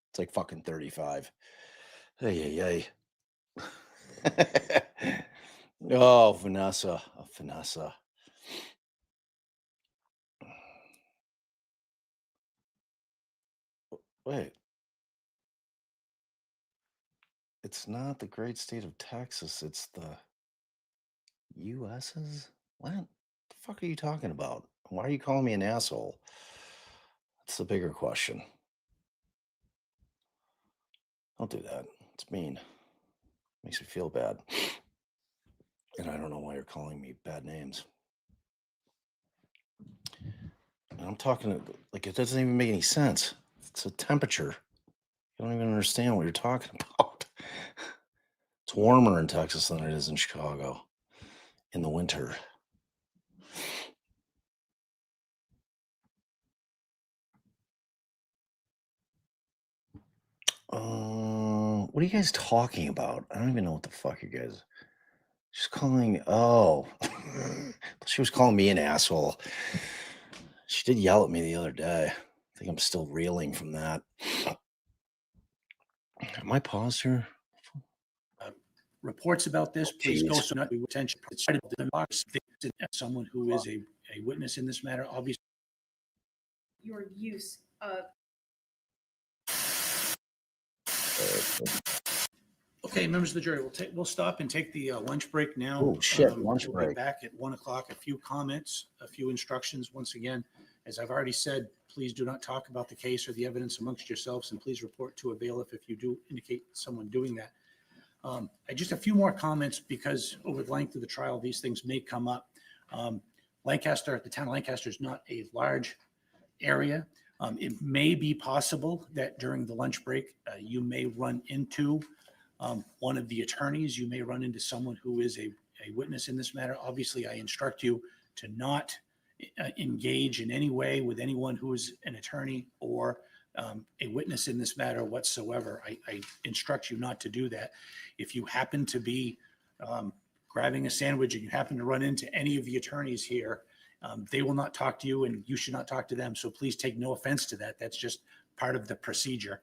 It's like fucking 35. Hey. Oh, Vanessa. Vanessa. Wait. It's not the great state of Texas. It's the US's? What the fuck are you talking about? Why are you calling me an asshole? That's the bigger question. Don't do that. It's mean. Makes me feel bad. And I don't know why you're calling me bad names. And I'm talking like it doesn't even make any sense. It's a temperature. You don't even understand what you're talking about. It's warmer in Texas than it is in Chicago in the winter. What are you guys talking about? I don't even know what the fuck you guys. She's calling. Oh, she was calling me an asshole. She did yell at me the other day. I think I'm still reeling from that. Am I paused here? Reports about this, please go Jeez. so not attention. Someone who is a witness in this matter, obviously. Your use of. Okay, members of the jury, we'll stop and take the lunch break now. Oh shit, lunch we'll break. Be back at 1 o'clock. A few comments, a few instructions. Once again, as I've already said, please do not talk about the case or the evidence amongst yourselves, and please report to a bailiff if you do indicate someone doing that. Just a few more comments because over the length of the trial, these things may come up. One Lancaster, the town of Lancaster is not a large area. It may be possible that during the lunch break, you may run into one of the attorneys. You may run into someone who is a witness in this matter. Obviously, I instruct you to not engage in any way with anyone who is an attorney or a witness in this matter whatsoever. I instruct you not to do that. If you happen to be grabbing a sandwich and you happen to run into any of the attorneys here, they will not talk to you and you should not talk to them. So please take no offense to that. That's just part of the procedure.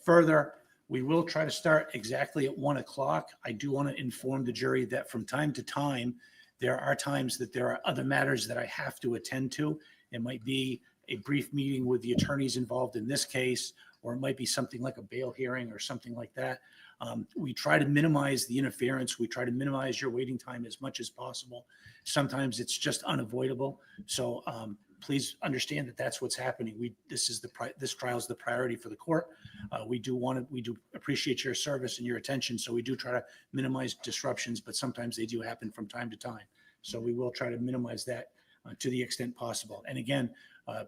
Further, we will try to start exactly at 1 o'clock. I do want to inform the jury that from time to time, there are times that there are other matters that I have to attend to. It might be a brief meeting with the attorneys involved in this case, or it might be something like a bail hearing or something like that. We try to minimize the interference. We try to minimize your waiting time as much as possible. Sometimes it's just unavoidable. So please understand that that's what's happening. This trial is the priority for the court. We do appreciate your service and your attention. So we do try to minimize disruptions, but sometimes they do happen from time to time. So we will try to minimize that to the extent possible. And again,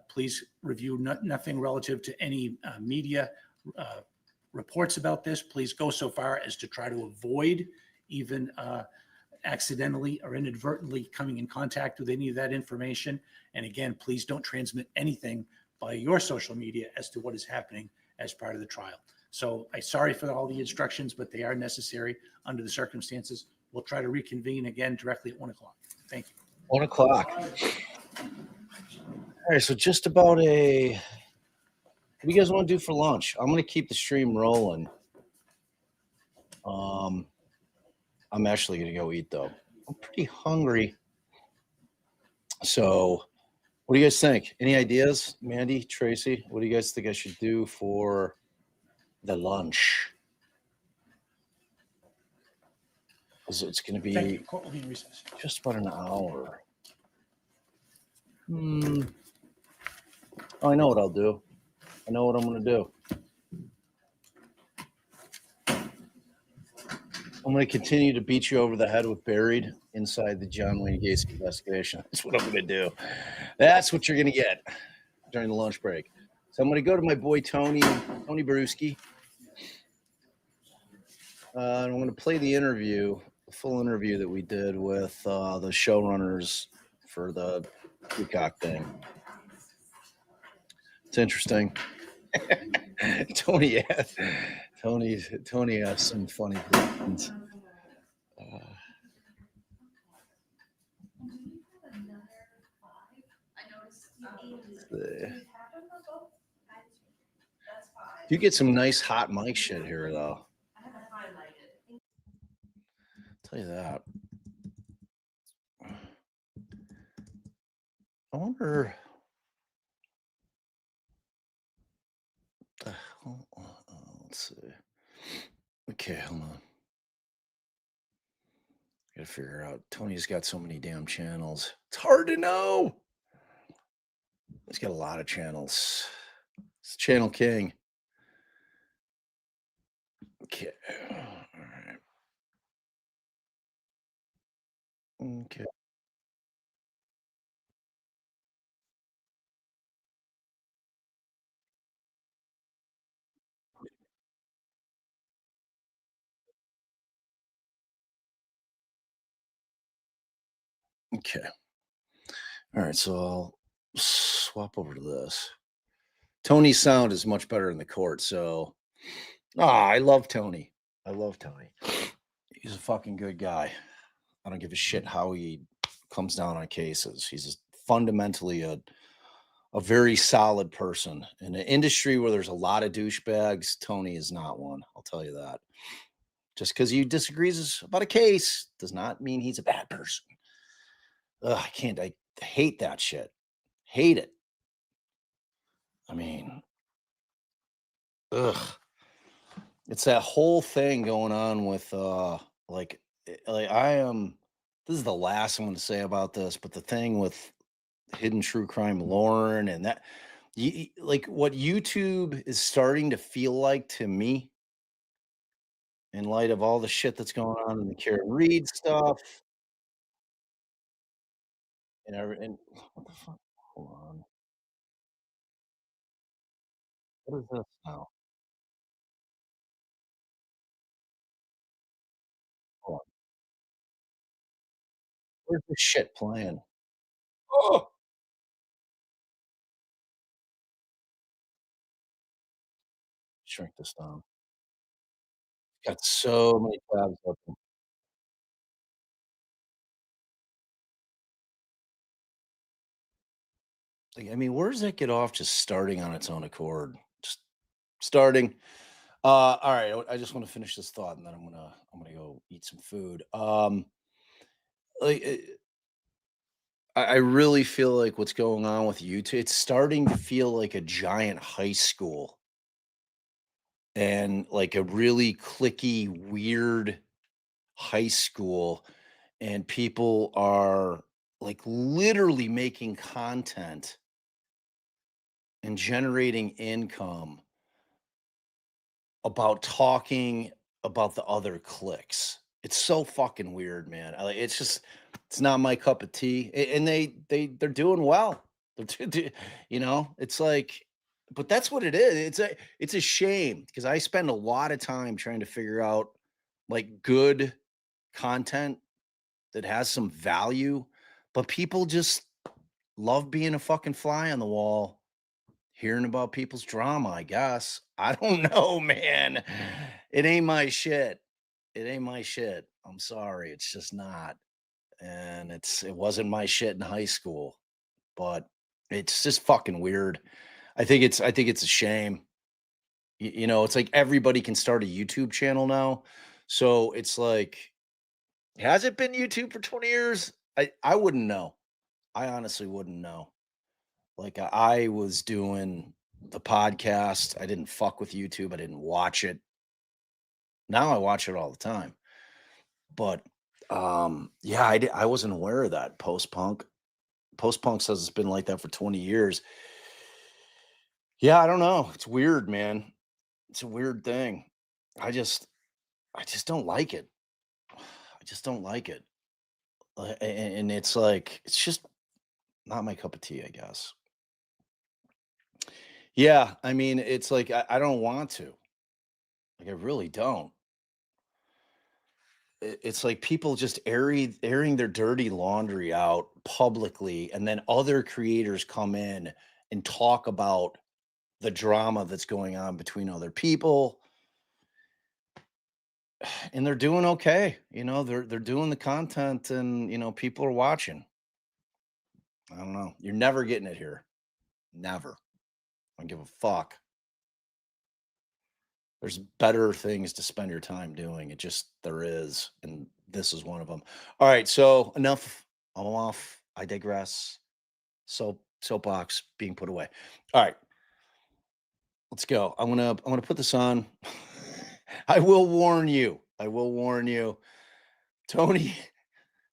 please review nothing relative to any media reports about this. Please go so far as to try to avoid even accidentally or inadvertently coming in contact with any of that information. And again, please don't transmit anything by your social media as to what is happening as part of the trial. So I'm sorry for all the instructions, but they are necessary under the circumstances. We'll try to reconvene again directly at 1 o'clock. Thank you. 1 o'clock. All right, so just about what do you guys want to do for lunch? I'm going to keep the stream rolling. I'm actually going to go eat, though. I'm pretty hungry. So what do you guys think? Any ideas? Mandy, Tracy, what do you guys think I should do for the lunch? It's going to Thank you. be Court will be in recess. just about an hour. Oh, I know what I'll do. I know what I'm going to do. I'm going to continue to beat you over the head with Buried inside the John Wayne Gacy investigation. That's what I'm going to do. That's what you're going to get during the lunch break. So I'm going to go to my boy Tony Brewski. And I'm going to play the full interview that we did with the showrunners for the Peacock thing. It's interesting. Tony has some funny questions. You get some nice hot mic shit here, though. Tell you that. I wonder. Let's see. Okay, hold on. Gotta figure out. Tony's got so many damn channels. It's hard to know. He's got a lot of channels. It's Channel King. Okay. All right. Okay. Okay. All right, so I'll swap over to this. Tony's sound is much better in the court, so I love Tony. He's a fucking good guy. I don't give a shit how he comes down on cases. He's fundamentally a very solid person. In an industry where there's a lot of douchebags, Tony is not one. I'll tell you that. Just because he disagrees about a case does not mean he's a bad person. I hate that shit. Hate it. I mean, it's that whole thing going on with this is the last I'm going to say about this, but the thing with Hidden True Crime Lauren and that, like what YouTube is starting to feel like to me in light of all the shit that's going on in the Karen Reed stuff. and what the fuck? Hold on. What is this now? Hold on. Where's this shit playing? Oh, shrink this down. Got so many tabs open. Like, I mean, where does that get off just starting on its own accord? Just starting. All right. I just want to finish this thought, and then I'm gonna go eat some food. Like, I really feel like what's going on with YouTube, it's starting to feel like a giant high school and like a really clicky, weird high school, and people are like literally making content and generating income about talking about the other cliques. It's so fucking weird, man. It's just, it's not my cup of tea. And they're doing well. It's like, but that's what it is. It's a shame because I spend a lot of time trying to figure out like good content that has some value, but people just love being a fucking fly on the wall, hearing about people's drama, I guess. I don't know, man. It ain't my shit. It ain't my shit. I'm sorry. It's just not. And it wasn't my shit in high school, but it's just fucking weird. I think it's a shame. It's like everybody can start a YouTube channel now. So it's like, has it been YouTube for 20 years? I wouldn't know. I honestly wouldn't know. Like I was doing the podcast. I didn't fuck with YouTube. I didn't watch it. Now I watch it all the time. But yeah, I wasn't aware of that post-punk. Post-punk says it's been like that for 20 years. Yeah, I don't know. It's weird, man. It's a weird thing. I just don't like it. I just don't like it. And it's like it's just not my cup of tea, I guess. Yeah, I mean, it's like I don't want to. Like I really don't. It's like people just airing their dirty laundry out publicly, and then other creators come in and talk about the drama that's going on between other people, and they're doing okay. They're doing the content, and people are watching. I don't know. You're never getting it here. Never. I don't give a fuck. There's better things to spend your time doing. There is. And this is one of them. All right. So enough. I'm off. I digress. Soapbox being put away. All right. Let's go. I'm gonna put this on. I will warn you.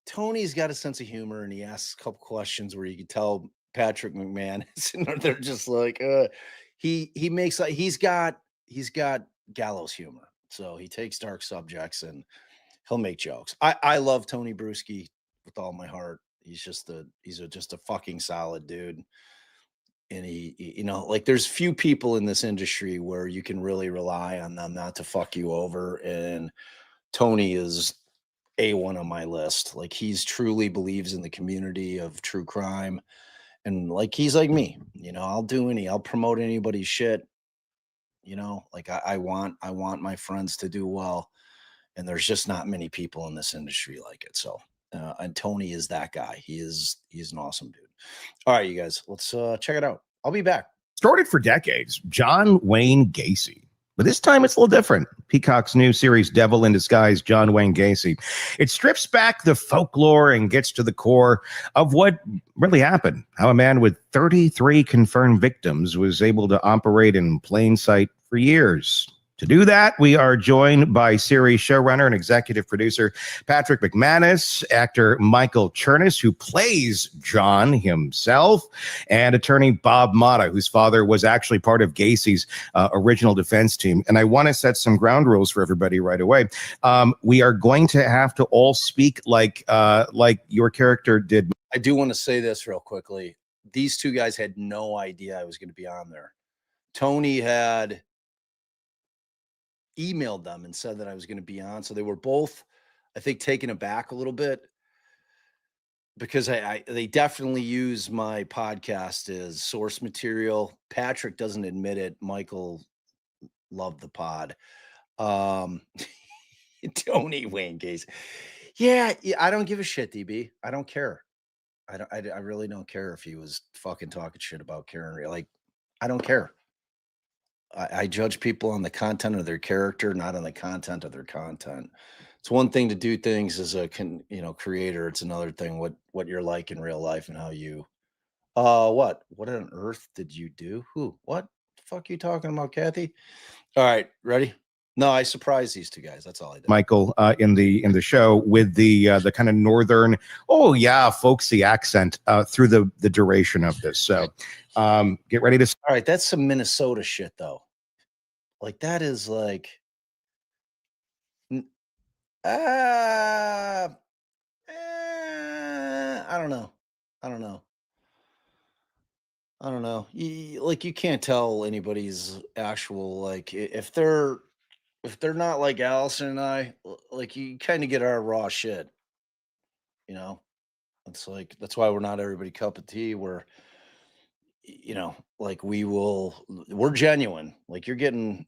Tony's got a sense of humor, and he asks a couple questions where you can tell Patrick McMahon they're just like he makes like he's got gallows humor. So he takes dark subjects and he'll make jokes. I love Tony Bruschi with all my heart. He's just a fucking solid dude. And he like there's few people in this industry where you can really rely on them not to fuck you over. And Tony is A1 on my list. Like he's truly believes in the community of true crime. And like he's like me, I'll promote anybody's shit. Like I want my friends to do well. And there's just not many people in this industry like it. So and Tony is that guy. He's an awesome dude. All right, you guys, let's check it out. I'll be back. Started for decades, John Wayne Gacy. But this time it's a little different. Peacock's new series, Devil in Disguise, John Wayne Gacy. It strips back the folklore and gets to the core of what really happened. How a man with 33 confirmed victims was able to operate in plain sight for years. To do that, we are joined by series showrunner and executive producer Patrick McManus, actor Michael Chernus, who plays John himself, and attorney Bob Motta, whose father was actually part of Gacy's original defense team. And I want to set some ground rules for everybody right away. We are going to have to all speak like your character did. I do want to say this real quickly. These two guys had no idea I was going to be on there. Tony had emailed them and said that I was going to be on. So they were both, I think, taken aback a little bit because they definitely use my podcast as source material. Patrick doesn't admit it. Michael loved the pod. Tony Wayne Gacy. Yeah, I don't give a shit, DB. I don't care. I really don't care if he was fucking talking shit about Karen. Like, I don't care. I judge people on the content of their character, not on the content of their content. It's one thing to do things as a creator. It's another thing what you're like in real life and how you. What on earth did you do? Who? What the fuck are you talking about, Kathy? All right, ready? No, I surprised these two guys. That's all I did. Michael in the show with the kind of northern, folksy accent through the duration of this. So get ready to. All right, that's some Minnesota shit though. Like that is like, I don't know. You can't tell anybody's actual, like, if they're not like Allison and I, like, you kind of get our raw shit, it's like, that's why we're not everybody cup of tea. We're, like we're genuine. Like you're getting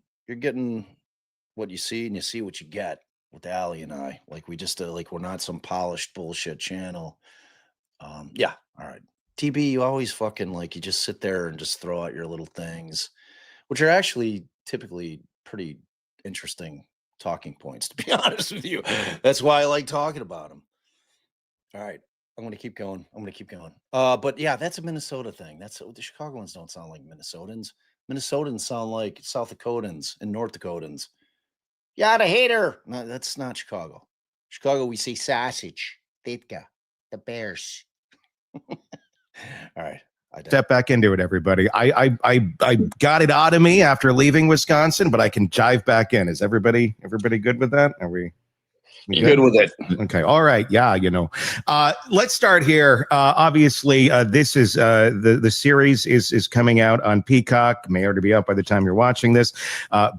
what you see and you see what you get with Allie and I. Like we just like, we're not some polished bullshit channel. Yeah. All right. TB, you always fucking like, you just sit there and just throw out your little things, which are actually typically pretty interesting talking points, to be honest with you. That's why I like talking about them. All right. I'm going to keep going. But yeah, that's a Minnesota thing. The Chicagoans don't sound like Minnesotans. Minnesotans sound like South Dakotans and North Dakotans. Yeah, the hater. No, that's not Chicago. Chicago, we say sausage. Vitka, the Bears. All right. Step back into it, everybody. I got it out of me after leaving Wisconsin, but I can jive back in. Is everybody good with that? Are we? Good with it. Okay. All right. Yeah. Let's start here. Obviously, this is the series is coming out on Peacock. May already be out by the time you're watching this.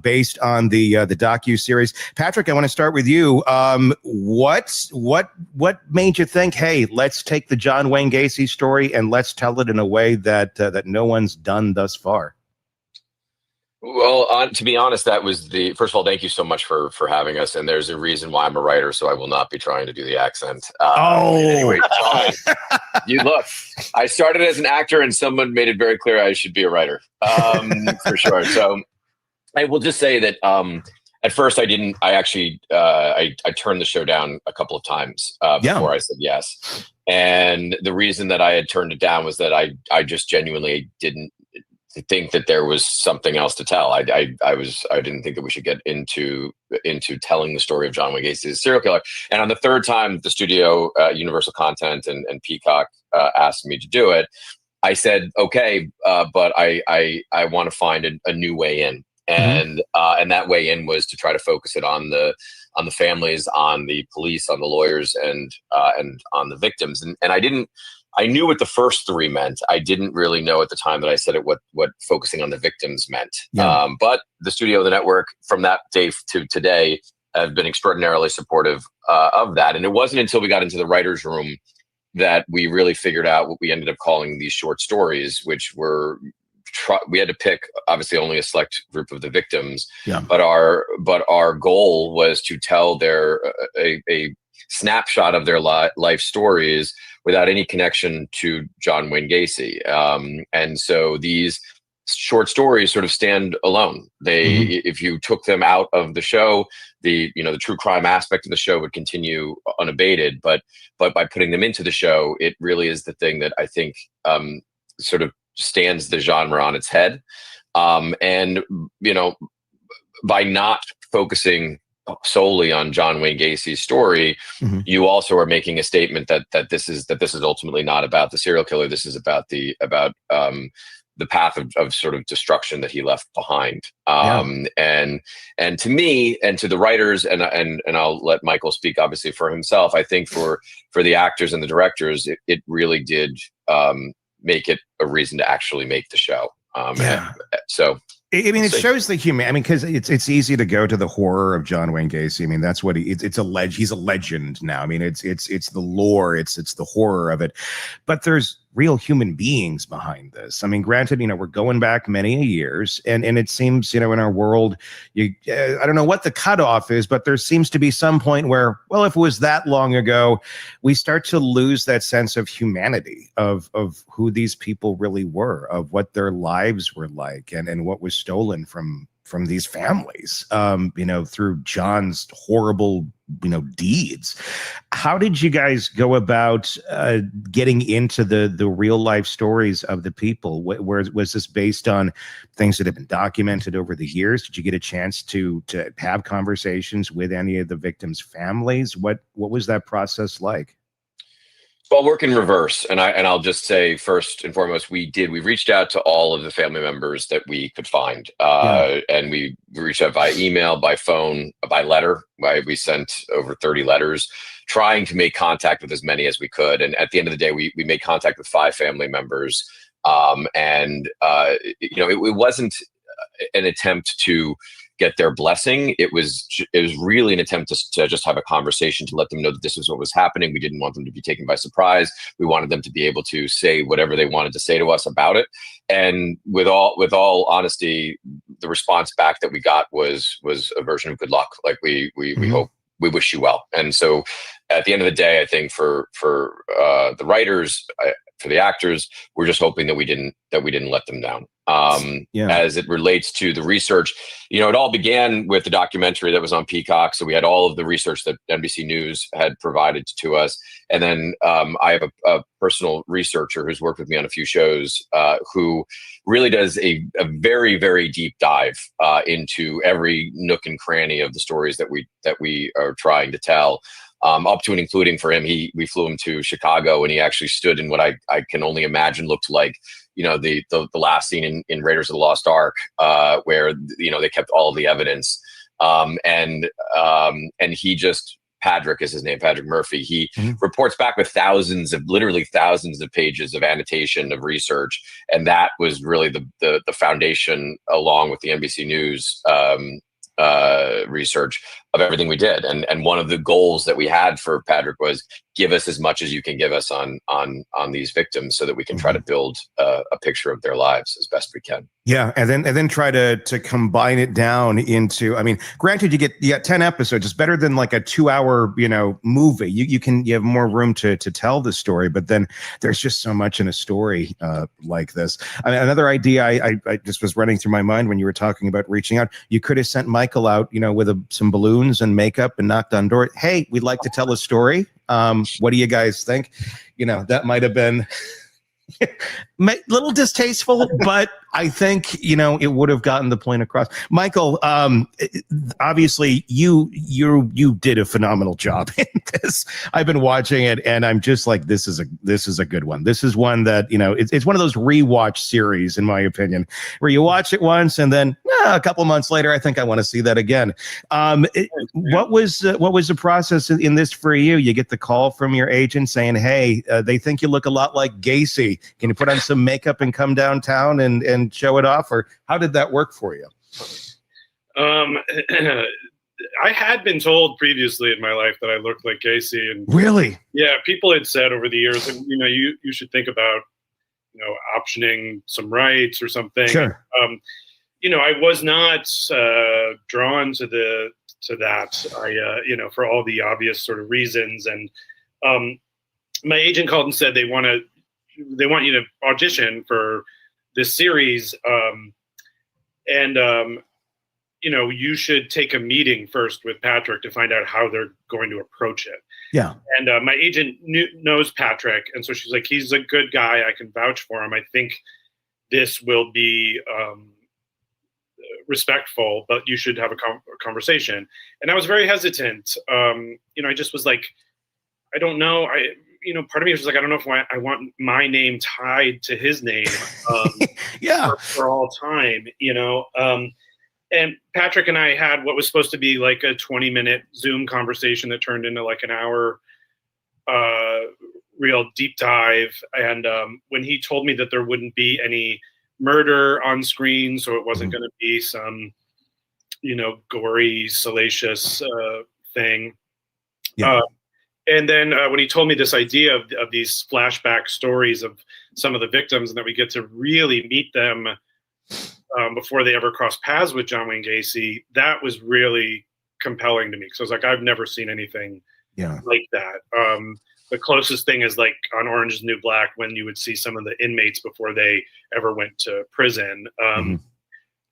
Based on the docu-series. Patrick, I want to start with you. What made you think, hey, let's take the John Wayne Gacy story and let's tell it in a way that no one's done thus far? Well, to be honest, that was first of all, thank you so much for having us. And there's a reason why I'm a writer, so I will not be trying to do the accent. Anyway, you look, I started as an actor and someone made it very clear I should be a writer, for sure. So I will just say that at first I turned the show down a couple of times before I said yes. And the reason that I had turned it down was that I just genuinely didn't think that there was something else to tell. I didn't think that we should get into telling the story of John Wayne Gacy, the serial killer. And on the third time, the studio, Universal Content and Peacock asked me to do it. I said, okay, but I want to find a new way in. And that way in was to try to focus it on the families, on the police, on the lawyers, and on the victims. And I knew what the first three meant. I didn't really know at the time that I said it what focusing on the victims meant. Yeah. But the studio, the network, from that day to today, have been extraordinarily supportive of that. And it wasn't until we got into the writer's room that we really figured out what we ended up calling these short stories, which were we had to pick obviously only a select group of the victims. Yeah. But our goal was to tell a snapshot of their life stories without any connection to John Wayne Gacy. And so these short stories sort of stand alone. They, if you took them out of the show, the true crime aspect of the show would continue unabated. But by putting them into the show, it really is the thing that I think sort of stands the genre on its head. And by not focusing solely on John Wayne Gacy's story, Mhm. you also are making a statement that this is ultimately not about the serial killer. This is about the path of sort of destruction that he left behind. And to me and to the writers, and I'll let Michael speak obviously for himself. I think for the actors and the directors, it really did make it a reason to actually make the show. So. I mean, it shows the human. I mean, because it's easy to go to the horror of John Wayne Gacy. I mean, that's what he's a legend now. I mean, it's the lore, it's the horror of it, but there's real human beings behind this. I mean, granted, we're going back many years, and it seems, in our world, I don't know what the cutoff is, but there seems to be some point where, well, if it was that long ago, we start to lose that sense of humanity of who these people really were, of what their lives were like, and what was stolen from these families, through John's horrible, deeds. How did you guys go about getting into the real life stories of the people? Where was this based on things that have been documented over the years? Did you get a chance to have conversations with any of the victims' families? What was that process like? Well, work in reverse, and I'll just say first and foremost, we reached out to all of the family members that we could find, and we reached out via email, by phone, by letter. We sent over 30 letters, trying to make contact with as many as we could. And at the end of the day, we made contact with 5 family members, it wasn't an attempt to get their blessing. It was really an attempt to just have a conversation, to let them know that this is what was happening. We didn't want them to be taken by surprise. We wanted them to be able to say whatever they wanted to say to us about it. And with all honesty, the response back that we got was a version of good luck. Like we hope, we wish you well. And so at the end of the day, I think for the writers, for the actors, we're just hoping that we didn't let them down. As it relates to the research, it all began with the documentary that was on Peacock. So we had all of the research that NBC News had provided to us. And then I have a personal researcher who's worked with me on a few shows, who really does a very, very deep dive into every nook and cranny of the stories that we are trying to tell. Up to and including, for him, we flew him to Chicago, and he actually stood in what I can only imagine looked like, the last scene in Raiders of the Lost Ark, where they kept all of the evidence, and he just, Patrick is his name, Patrick Murphy. He reports back with literally thousands of pages of annotation, of research, and that was really the foundation, along with the NBC News research, of everything we did. And one of the goals that we had for Patrick was, give us as much as you can give us on these victims, so that we can try to build a picture of their lives as best we can. Yeah, and then try to combine it down into, I mean, granted, you get 10 episodes. It's better than like a 2-hour, movie. You have more room to tell the story, but then there's just so much in a story like this. I mean, another idea I just was running through my mind when you were talking about reaching out. You could have sent Michael out, with some balloons and makeup and knocked on doors. Hey, we'd like to tell a story. What do you guys think? That might have been a little distasteful, but I think, it would have gotten the point across. Michael, obviously you did a phenomenal job in this. I've been watching it, and I'm just like, this is a good one. This is one that, it's one of those rewatch series, in my opinion, where you watch it once and then a couple months later, I think I want to see that again. What was the process in this for you? You get the call from your agent saying, hey, they think you look a lot like Gacy. Can you put on some makeup and come downtown and show it off? Or how did that work for you? I had been told previously in my life that I looked like Gacy, and really, yeah, people had said over the years, and you should think about optioning some rights or something. Sure. I was not drawn to that. I for all the obvious sort of reasons, and my agent called and said they want you to audition for this series, and you should take a meeting first with Patrick to find out how they're going to approach it. Yeah. And my agent knows Patrick, and so she's like, he's a good guy. I can vouch for him. I think this will be respectful, but you should have a conversation. And I was very hesitant. I just was like, I don't know. Part of me was like, I don't know if I want my name tied to his name for all time, and Patrick and I had what was supposed to be like a 20-minute Zoom conversation that turned into like an hour real deep dive. And when he told me that there wouldn't be any murder on screen, so it wasn't going to be some, gory, salacious thing. Yeah. And then when he told me this idea of these flashback stories of some of the victims, and that we get to really meet them before they ever cross paths with John Wayne Gacy, that was really compelling to me. So I was like, I've never seen anything like that. The closest thing is like on Orange is the New Black, when you would see some of the inmates before they ever went to prison,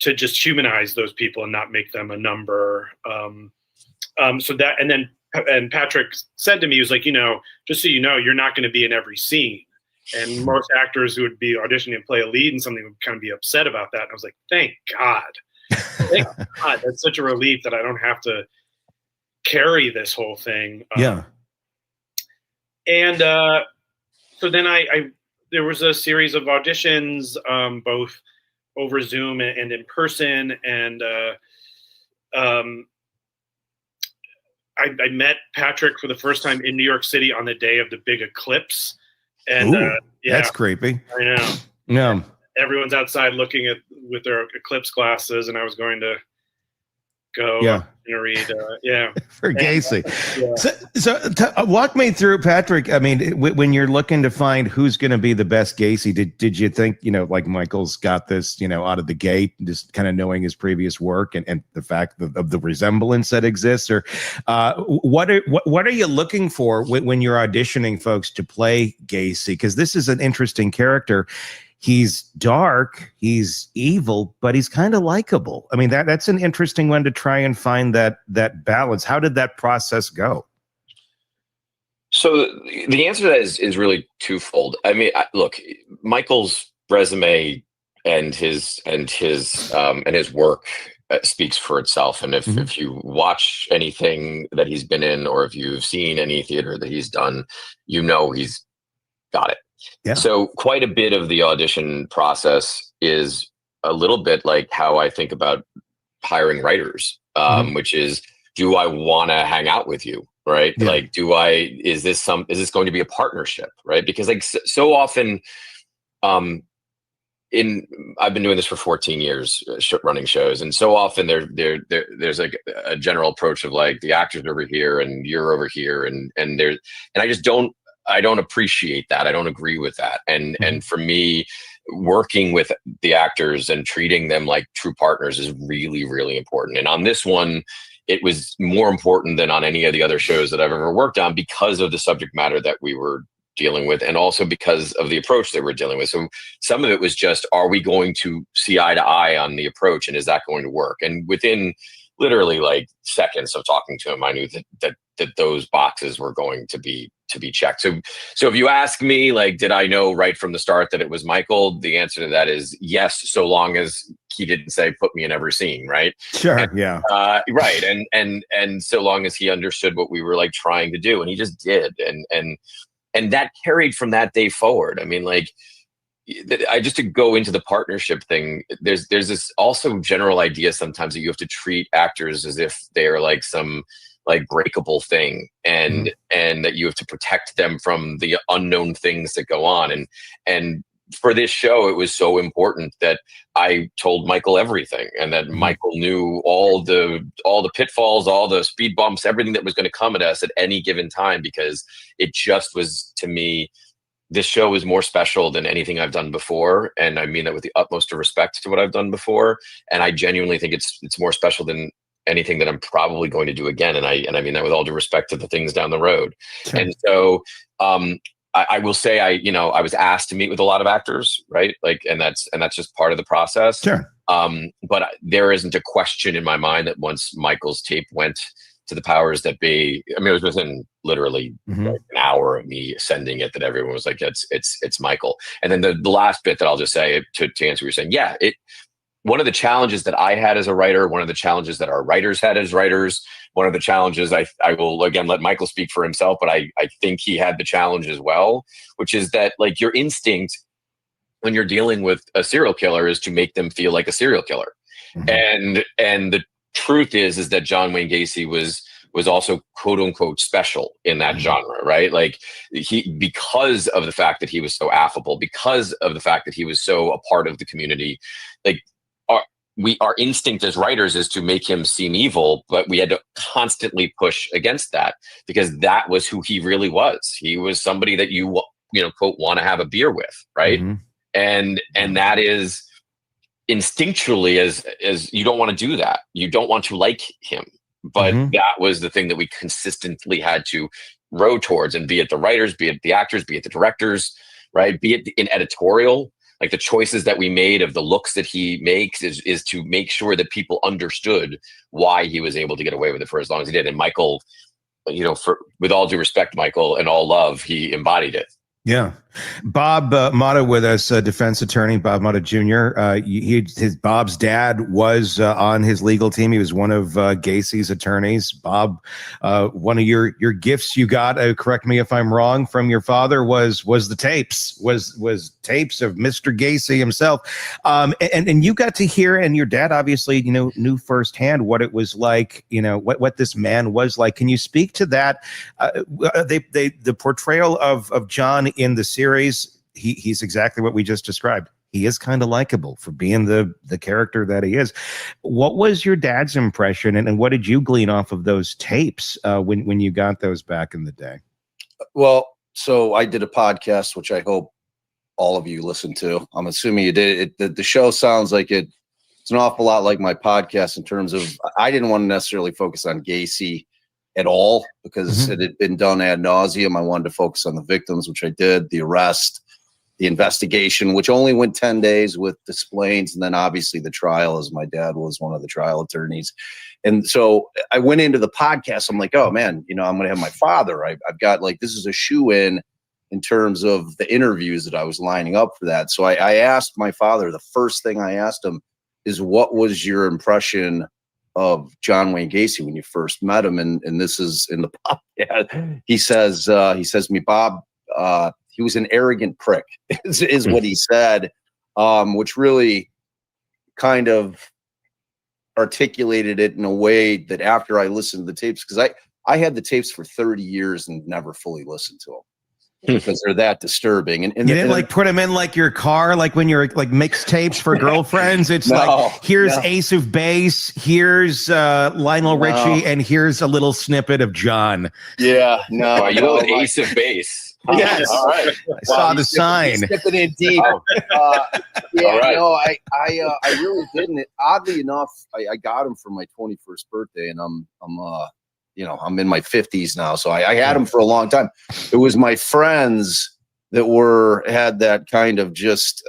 to just humanize those people and not make them a number. And Patrick said to me, he was like, just so you know, you're not going to be in every scene. And most actors who would be auditioning and play a lead in something would kind of be upset about that. And I was like, thank God. Thank God. That's such a relief that I don't have to carry this whole thing. And so then there was a series of auditions, both over Zoom and in person. And I met Patrick for the first time in New York City on the day of the big eclipse. And that's creepy. I know. No. Everyone's outside looking with their eclipse glasses, and I was going to go and read. For Gacy. So walk me through, Patrick. I mean, when you're looking to find who's going to be the best Gacy, did you think, like Michael's got this, out of the gate, just kind of knowing his previous work and the fact of the resemblance that exists, or what are you looking for when you're auditioning folks to play Gacy? Because this is an interesting character. He's dark, he's evil, but he's kind of likable. I mean, that's an interesting one to try and find that balance. How did that process go? So the answer to that is really twofold. I mean, look, Michael's resume and his work speaks for itself. And if you watch anything that he's been in, or if you've seen any theater that he's done, he's got it. Yeah. So quite a bit of the audition process is a little bit like how I think about hiring writers, which is, do I want to hang out with you? Right. Yeah. Like, is this going to be a partnership? Right. Because like so often, I've been doing this for 14 years, running shows. And so often there's like a general approach of like, the actors over here and you're over here. And I don't appreciate that. I don't agree with that. And for me, working with the actors and treating them like true partners is really, really important. And on this one, it was more important than on any of the other shows that I've ever worked on, because of the subject matter that we were dealing with, and also because of the approach that we're dealing with. So some of it was just, are we going to see eye to eye on the approach, and is that going to work? And within literally like seconds of talking to him, I knew that those boxes were going to be checked. So if you ask me, like, did I know right from the start that it was Michael? The answer to that is yes, so long as he didn't say, put me in every scene, right? Sure. Right. And so long as he understood what we were like trying to do, and he just did. And that carried from that day forward. I mean, like, just to go into the partnership thing, there's this also general idea sometimes that you have to treat actors as if they're like some like breakable thing, and that you have to protect them from the unknown things that go on. And for this show, it was so important that I told Michael everything, and that Michael knew all the pitfalls, all the speed bumps, everything that was going to come at us at any given time, because it just was, to me, this show is more special than anything I've done before. And I mean that with the utmost of respect to what I've done before. And I genuinely think it's more special than anything that I'm probably going to do again. And I mean that with all due respect to the things down the road. Sure. And so I will say I was asked to meet with a lot of actors, right? Like, and that's just part of the process. Sure. But there isn't a question in my mind that once Michael's tape went to the powers that be, I mean, it was within literally like an hour of me sending it that everyone was like, it's Michael. And then the last bit that I'll just say to answer what you're saying, one of the challenges that I had as a writer, one of the challenges that our writers had as writers, one of the challenges I will again let Michael speak for himself, but I think he had the challenge as well, which is that like your instinct when you're dealing with a serial killer is to make them feel like a serial killer. And the truth is that John Wayne Gacy was also quote unquote special in that genre, right? Like because of the fact that he was so affable, because of the fact that he was so a part of the community, like our instinct as writers is to make him seem evil, but we had to constantly push against that because that was who he really was. He was somebody that you know, quote, want to have a beer with, right? And that is instinctually as you don't want to do that. You don't want to like him. But that was the thing that we consistently had to row towards, and be it the writers, be it the actors, be it the directors, right? Be it in editorial, like the choices that we made of the looks that he makes is to make sure that people understood why he was able to get away with it for as long as he did. And Michael, you know, with all due respect, Michael, and all love, he embodied it. Yeah. Bob Motta with us, defense attorney, Bob Motta Jr. Bob's dad was on his legal team. He was one of Gacy's attorneys. Bob, one of your gifts you got, correct me if I'm wrong, from your father was the tapes, was tapes of Mr. Gacy himself. And you got to hear, and your dad obviously, you know, knew firsthand what it was like, you know, what this man was like. Can you speak to that? The portrayal of John in the series, he's exactly what we just described. He is kind of likable for being the character that he is. What was your dad's impression, and what did you glean off of those tapes when you got those back in the day? Well, so I did a podcast, which I hope all of you listened to. I'm assuming you did. The show sounds like it's an awful lot like my podcast in terms of I didn't want to necessarily focus on Gacy at all because it had been done ad nauseum. I wanted to focus on the victims, which I did, the arrest, the investigation, which only went 10 days with displays, and then obviously the trial, as my dad was one of the trial attorneys. And so I went into the podcast. I'm like, oh man, you know, I'm going to have my father. I've got like, this is a shoe-in terms of the interviews that I was lining up for that. So I asked my father, the first thing I asked him is, what was your impression of John Wayne Gacy when you first met him? And this is in the podcast. He says to me, Bob, he was an arrogant prick, is what he said, which really kind of articulated it in a way that after I listened to the tapes, because I had the tapes for 30 years and never fully listened to them. Because they're that disturbing. And you didn't like put them in like your car, like when you're like mixtapes for girlfriends. It's like, here's Ace of Base, here's Lionel Richie, and here's a little snippet of John. Yeah, no, you know, Ace of Base. Yes, all right. I saw the sign. Skipping in deep. Yeah, all right. No, I really didn't. Oddly enough, I got him for my 21st birthday, and I'm you know, I'm in my 50s now, so I had them for a long time. It was my friends that had that kind of just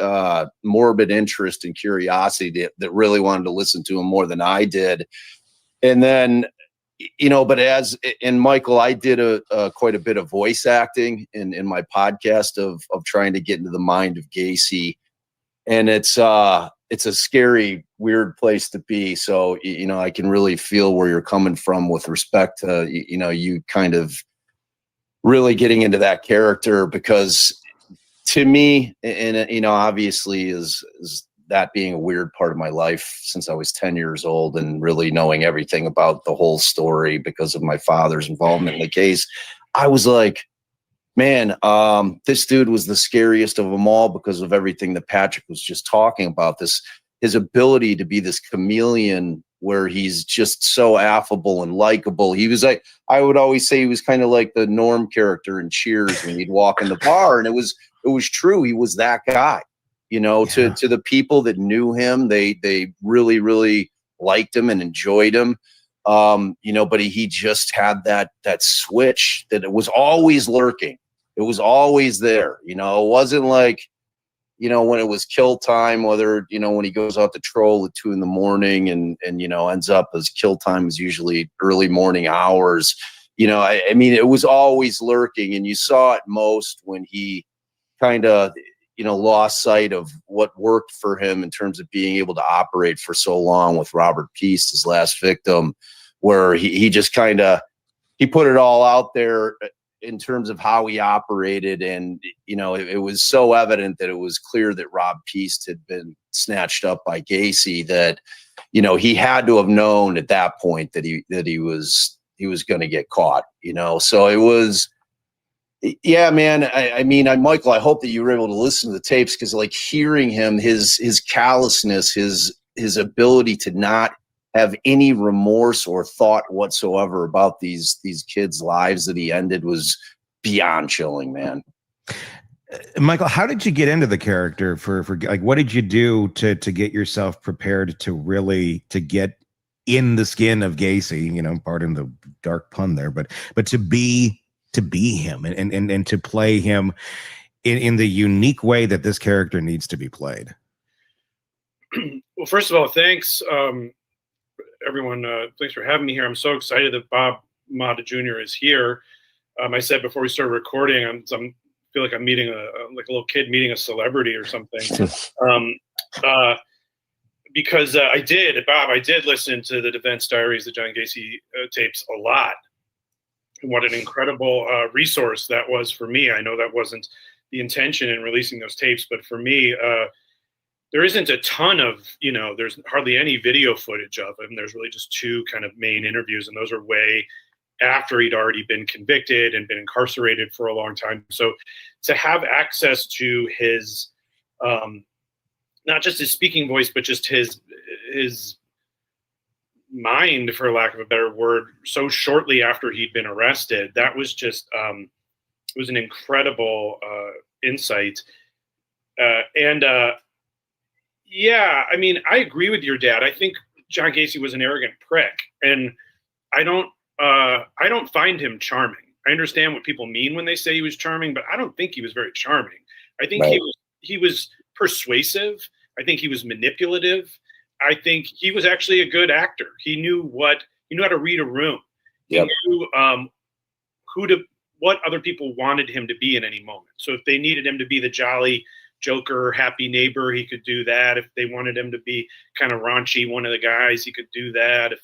morbid interest and curiosity that really wanted to listen to him more than I did. And then, you know, but in Michael, I did quite a bit of voice acting in my podcast of trying to get into the mind of Gacy. And it's a scary, weird place to be. So, you know, I can really feel where you're coming from with respect to, you know, you kind of really getting into that character, because to me, and, you know, obviously is that being a weird part of my life since I was 10 years old and really knowing everything about the whole story because of my father's involvement in the case, I was like, man, this dude was the scariest of them all because of everything that Patrick was just talking about. His ability to be this chameleon where he's just so affable and likable. He was like, I would always say he was kind of like the Norm character in Cheers when he'd walk in the bar. And it was true. He was that guy, you know, to the people that knew him, they really, really liked him and enjoyed him. You know, but he just had that switch that it was always lurking. It was always there. You know, it wasn't like, you know, when it was kill time, whether, you know, when he goes out to troll at 2 a.m. and, you know, ends up as kill time is usually early morning hours. You know, I mean, it was always lurking, and you saw it most when he kind of, lost sight of what worked for him in terms of being able to operate for so long with Robert Peast, his last victim, where he just kind of, he put it all out there in terms of how he operated. And, it was so evident that it was clear that Rob Peast had been snatched up by Gacy that, he had to have known at that point that he was going to get caught, so it was, yeah, man. I mean, Michael, I hope that you were able to listen to the tapes, because like hearing him, his callousness, his ability to not have any remorse or thought whatsoever about these kids' lives that he ended was beyond chilling, man. Michael, how did you get into the character for like, what did you do to get yourself prepared to really to get in the skin of Gacy, pardon the dark pun there, but to be him and to play him in the unique way that this character needs to be played? Well, first of all, thanks, everyone. Thanks for having me here. I'm so excited that Bob Mata Jr. is here. I said before we started recording, I feel like I'm meeting a little kid meeting a celebrity or something. Because I did listen to the defense diaries, the John Gacy tapes a lot. What an incredible resource that was for me. I know that wasn't the intention in releasing those tapes, but for me, there isn't a ton of, there's hardly any video footage of him. There's really just two kind of main interviews, and those are way after he'd already been convicted and been incarcerated for a long time. So to have access to his, not just his speaking voice, but just his mind, for lack of a better word, so shortly after he'd been arrested, that was just, it was an incredible insight. Yeah, I mean, I agree with your dad. I think John Gacy was an arrogant prick, and I don't find him charming. I understand what people mean when they say he was charming, but I don't think he was very charming. I think he was persuasive. I think he was manipulative. I think he was actually a good actor. He knew how to read a room. Yep. He knew what other people wanted him to be in any moment. So if they needed him to be the jolly joker, happy neighbor, he could do that. If they wanted him to be kind of raunchy, one of the guys, he could do that. If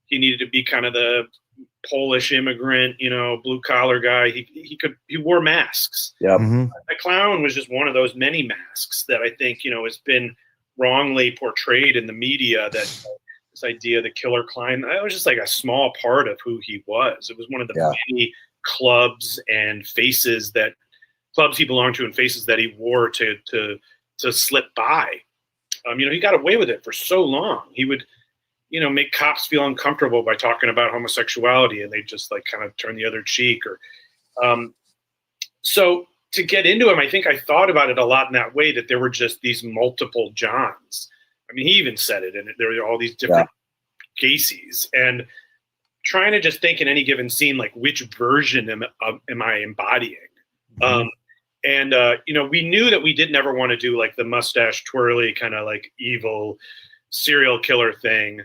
he needed to be kind of the Polish immigrant, blue collar guy, he wore masks. Yeah. Mm-hmm. The clown was just one of those many masks that I think, has been wrongly portrayed in the media, that this idea of the killer clown, that was just like a small part of who he was. It was one of the many clubs and faces he belonged to and faces that he wore to slip by. He got away with it for so long. He would, make cops feel uncomfortable by talking about homosexuality, and they just like kind of turn the other cheek. So to get into him, I think I thought about it a lot in that way, that there were just these multiple Johns. I mean, he even said it, and there were all these different Gacys, and trying to just think in any given scene, like, which version am I embodying? Mm-hmm. We knew that we didn't ever want to do like the mustache twirly kind of like evil serial killer thing.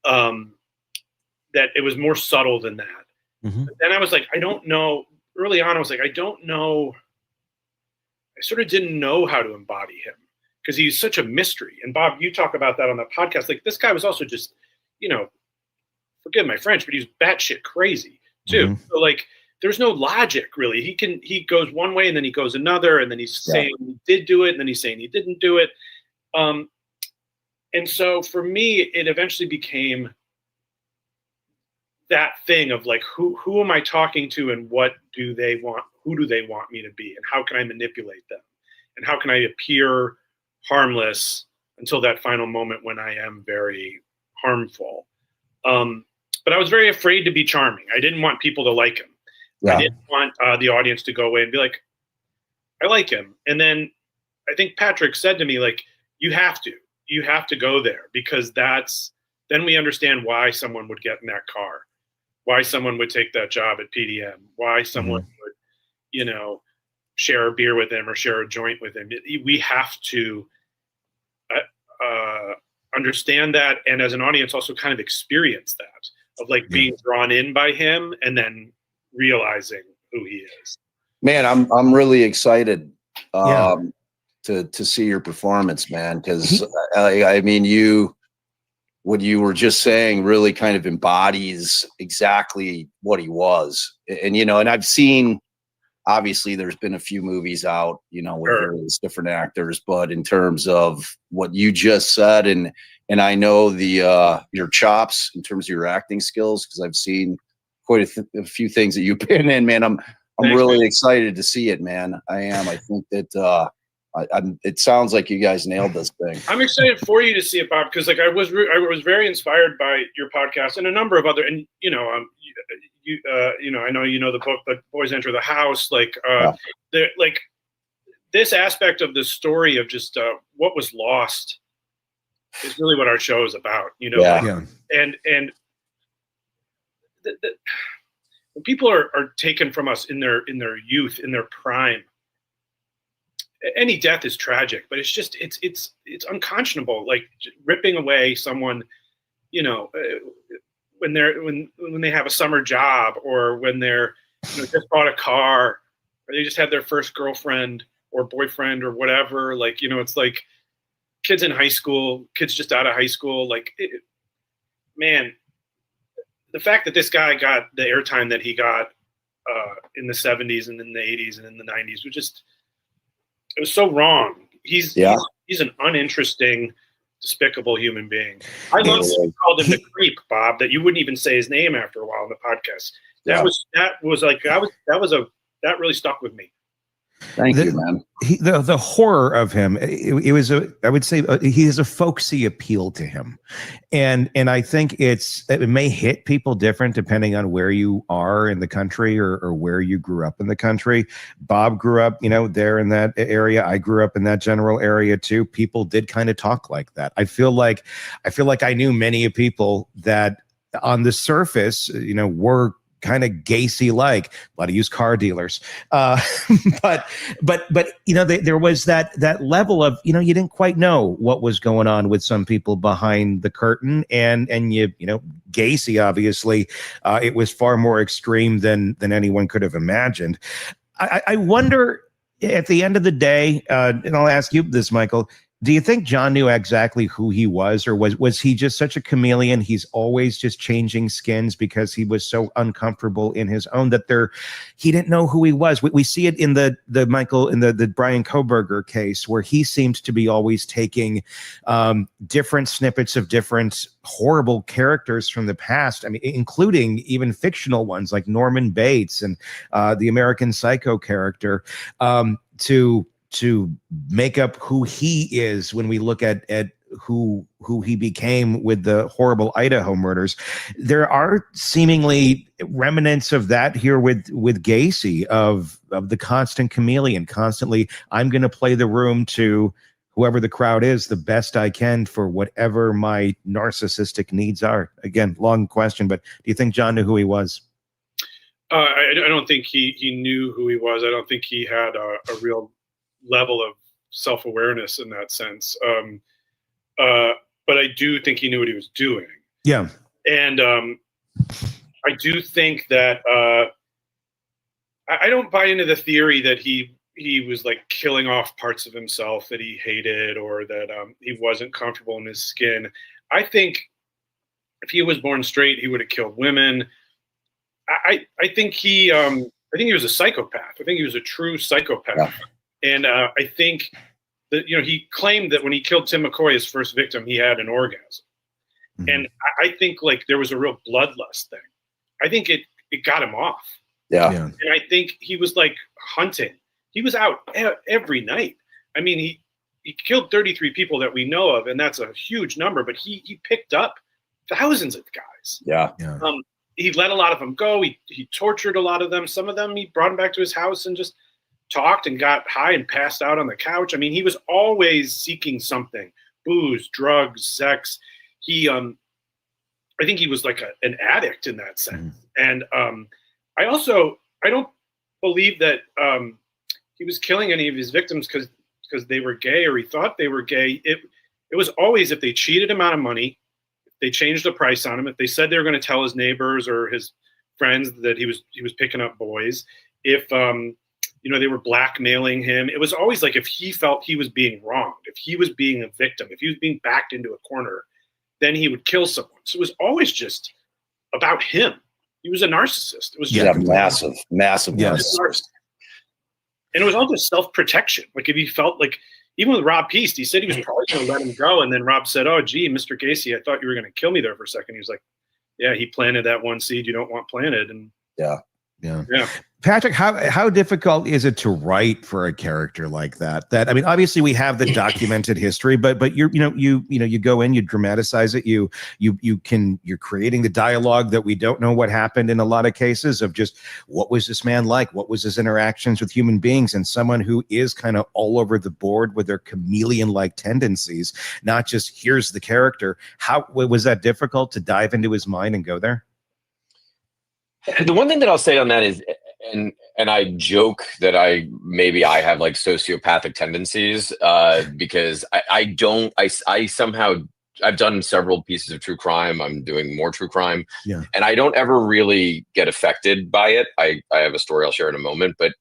That it was more subtle than that. Mm-hmm. But then I was like, I don't know. Early on, I was like, I don't know. I sort of didn't know how to embody him, because he's such a mystery. And Bob, you talk about that on the podcast. Like, this guy was also just, forgive my French, but he's batshit crazy too. Mm-hmm. So like, there's no logic really. He goes one way and then he goes another, and then he's saying he did do it, and then he's saying he didn't do it. And so for me, it eventually became that thing of like, who am I talking to, and what do they want? Who do they want me to be, and how can I manipulate them, and how can I appear harmless until that final moment when I am very harmful? But I was very afraid to be charming. I didn't want people to like him. Yeah. I didn't want the audience to go away and be like, I like him. And then I think Patrick said to me, like, you have to go there, because then we understand why someone would get in that car, why someone would take that job at PDM, why someone would, share a beer with him or share a joint with him. We have to understand that, and as an audience also kind of experience that, of like being drawn in by him and then realizing who he is. Man, I'm really excited. to see your performance, man. Because I mean, what you were just saying really kind of embodies exactly what he was. And and I've seen, obviously, there's been a few movies out, with various different actors, but in terms of what you just said, and I know your chops in terms of your acting skills, because I've seen quite a few things that you've been in, man. I'm really excited to see it, man. I am. I think that it sounds like you guys nailed this thing. I'm excited for you to see it, Bob, because I was very inspired by your podcast and a number of other, and I know the book, but Boys Enter the House, this aspect of the story of just what was lost is really what our show is about, and when people are taken from us in their youth, in their prime, any death is tragic, but it's just it's unconscionable, like ripping away someone, when they have a summer job, or when they're just bought a car, or they just had their first girlfriend or boyfriend or whatever. It's like kids in high school, kids just out of high school. Man, the fact that this guy got the airtime that he got in the 70s and in the 80s and in the 90s it was so wrong. He's an uninteresting, despicable human being. I love that you called him the creep, Bob, that you wouldn't even say his name after a while in the podcast. That really stuck with me. Thank you, man. The horror of him, it was I would say he has a folksy appeal to him, and I think it may hit people different depending on where you are in the country or where you grew up in the country. Bob grew up, there in that area. I grew up in that general area too. People did kind of talk like that. I feel like I knew many people that on the surface, were kind of Gacy-like, a lot of used car dealers, but there was that level of you didn't quite know what was going on with some people behind the curtain, and Gacy, obviously, it was far more extreme than anyone could have imagined. I wonder, at the end of the day, and I'll ask you this, Michael. Do you think John knew exactly who he was, or was he just such a chameleon? He's always just changing skins because he was so uncomfortable in his own that he didn't know who he was. We see it in the Michael, in the Brian Kohberger case, where he seems to be always taking different snippets of different horrible characters from the past. I mean, including even fictional ones like Norman Bates and the American Psycho character, to make up who he is when we look at who he became with the horrible Idaho murders. There are seemingly remnants of that here with Gacy, of the constant chameleon, constantly, I'm going to play the room to whoever the crowd is the best I can for whatever my narcissistic needs are. Again, long question, but do you think John knew who he was? I don't think he knew who he was. I don't think he had a real level of self-awareness in that sense. But I do think he knew what he was doing. Yeah. And I do think that I don't buy into the theory that he was like killing off parts of himself that he hated, or that he wasn't comfortable in his skin. I think if he was born straight, he would have killed women. I think he was a psychopath. I think he was a true psychopath. Yeah. And I think that, he claimed that when he killed Tim McCoy, his first victim, he had an orgasm. Mm-hmm. And I think there was a real bloodlust thing. I think it got him off. Yeah. And I think he was like hunting. He was out every night. I mean, he killed 33 people that we know of, and that's a huge number, but he picked up thousands of guys. Yeah. He let a lot of them go. He tortured a lot of them. Some of them, he brought them back to his house and just talked and got high and passed out on the couch. I mean, he was always seeking something: booze, drugs, sex. I think he was like an addict in that sense. And I don't believe that he was killing any of his victims because they were gay or he thought they were gay. It was always if they cheated him out of money, if they changed the price on him, if they said they were going to tell his neighbors or his friends that he was picking up boys, if they were blackmailing him. It was always like if he felt he was being wronged, if he was being a victim, if he was being backed into a corner, then he would kill someone. So it was always just about him. He was a narcissist. It was just massive narcissist. And it was all just self-protection. Like if he felt like, even with Rob Peast, he said he was probably going to let him go. And then Rob said, "Oh, gee, Mr. Gacy, I thought you were going to kill me there for a second." He was like, "Yeah, he planted that one seed you don't want planted." And yeah. Patrick, how difficult is it to write for a character like that? That, I mean, obviously we have the documented history, but you go in, you dramatize it, you're creating the dialogue that we don't know what happened in a lot of cases of just what was this man like, what was his interactions with human beings, and someone who is kind of all over the board with their chameleon-like tendencies, not just here's the character. How was that difficult to dive into his mind and go there? The one thing that I'll say on that is, and I joke that I have like sociopathic tendencies because I somehow, I've done several pieces of true crime. I'm doing more true crime, and I don't ever really get affected by it. I have a story I'll share in a moment, but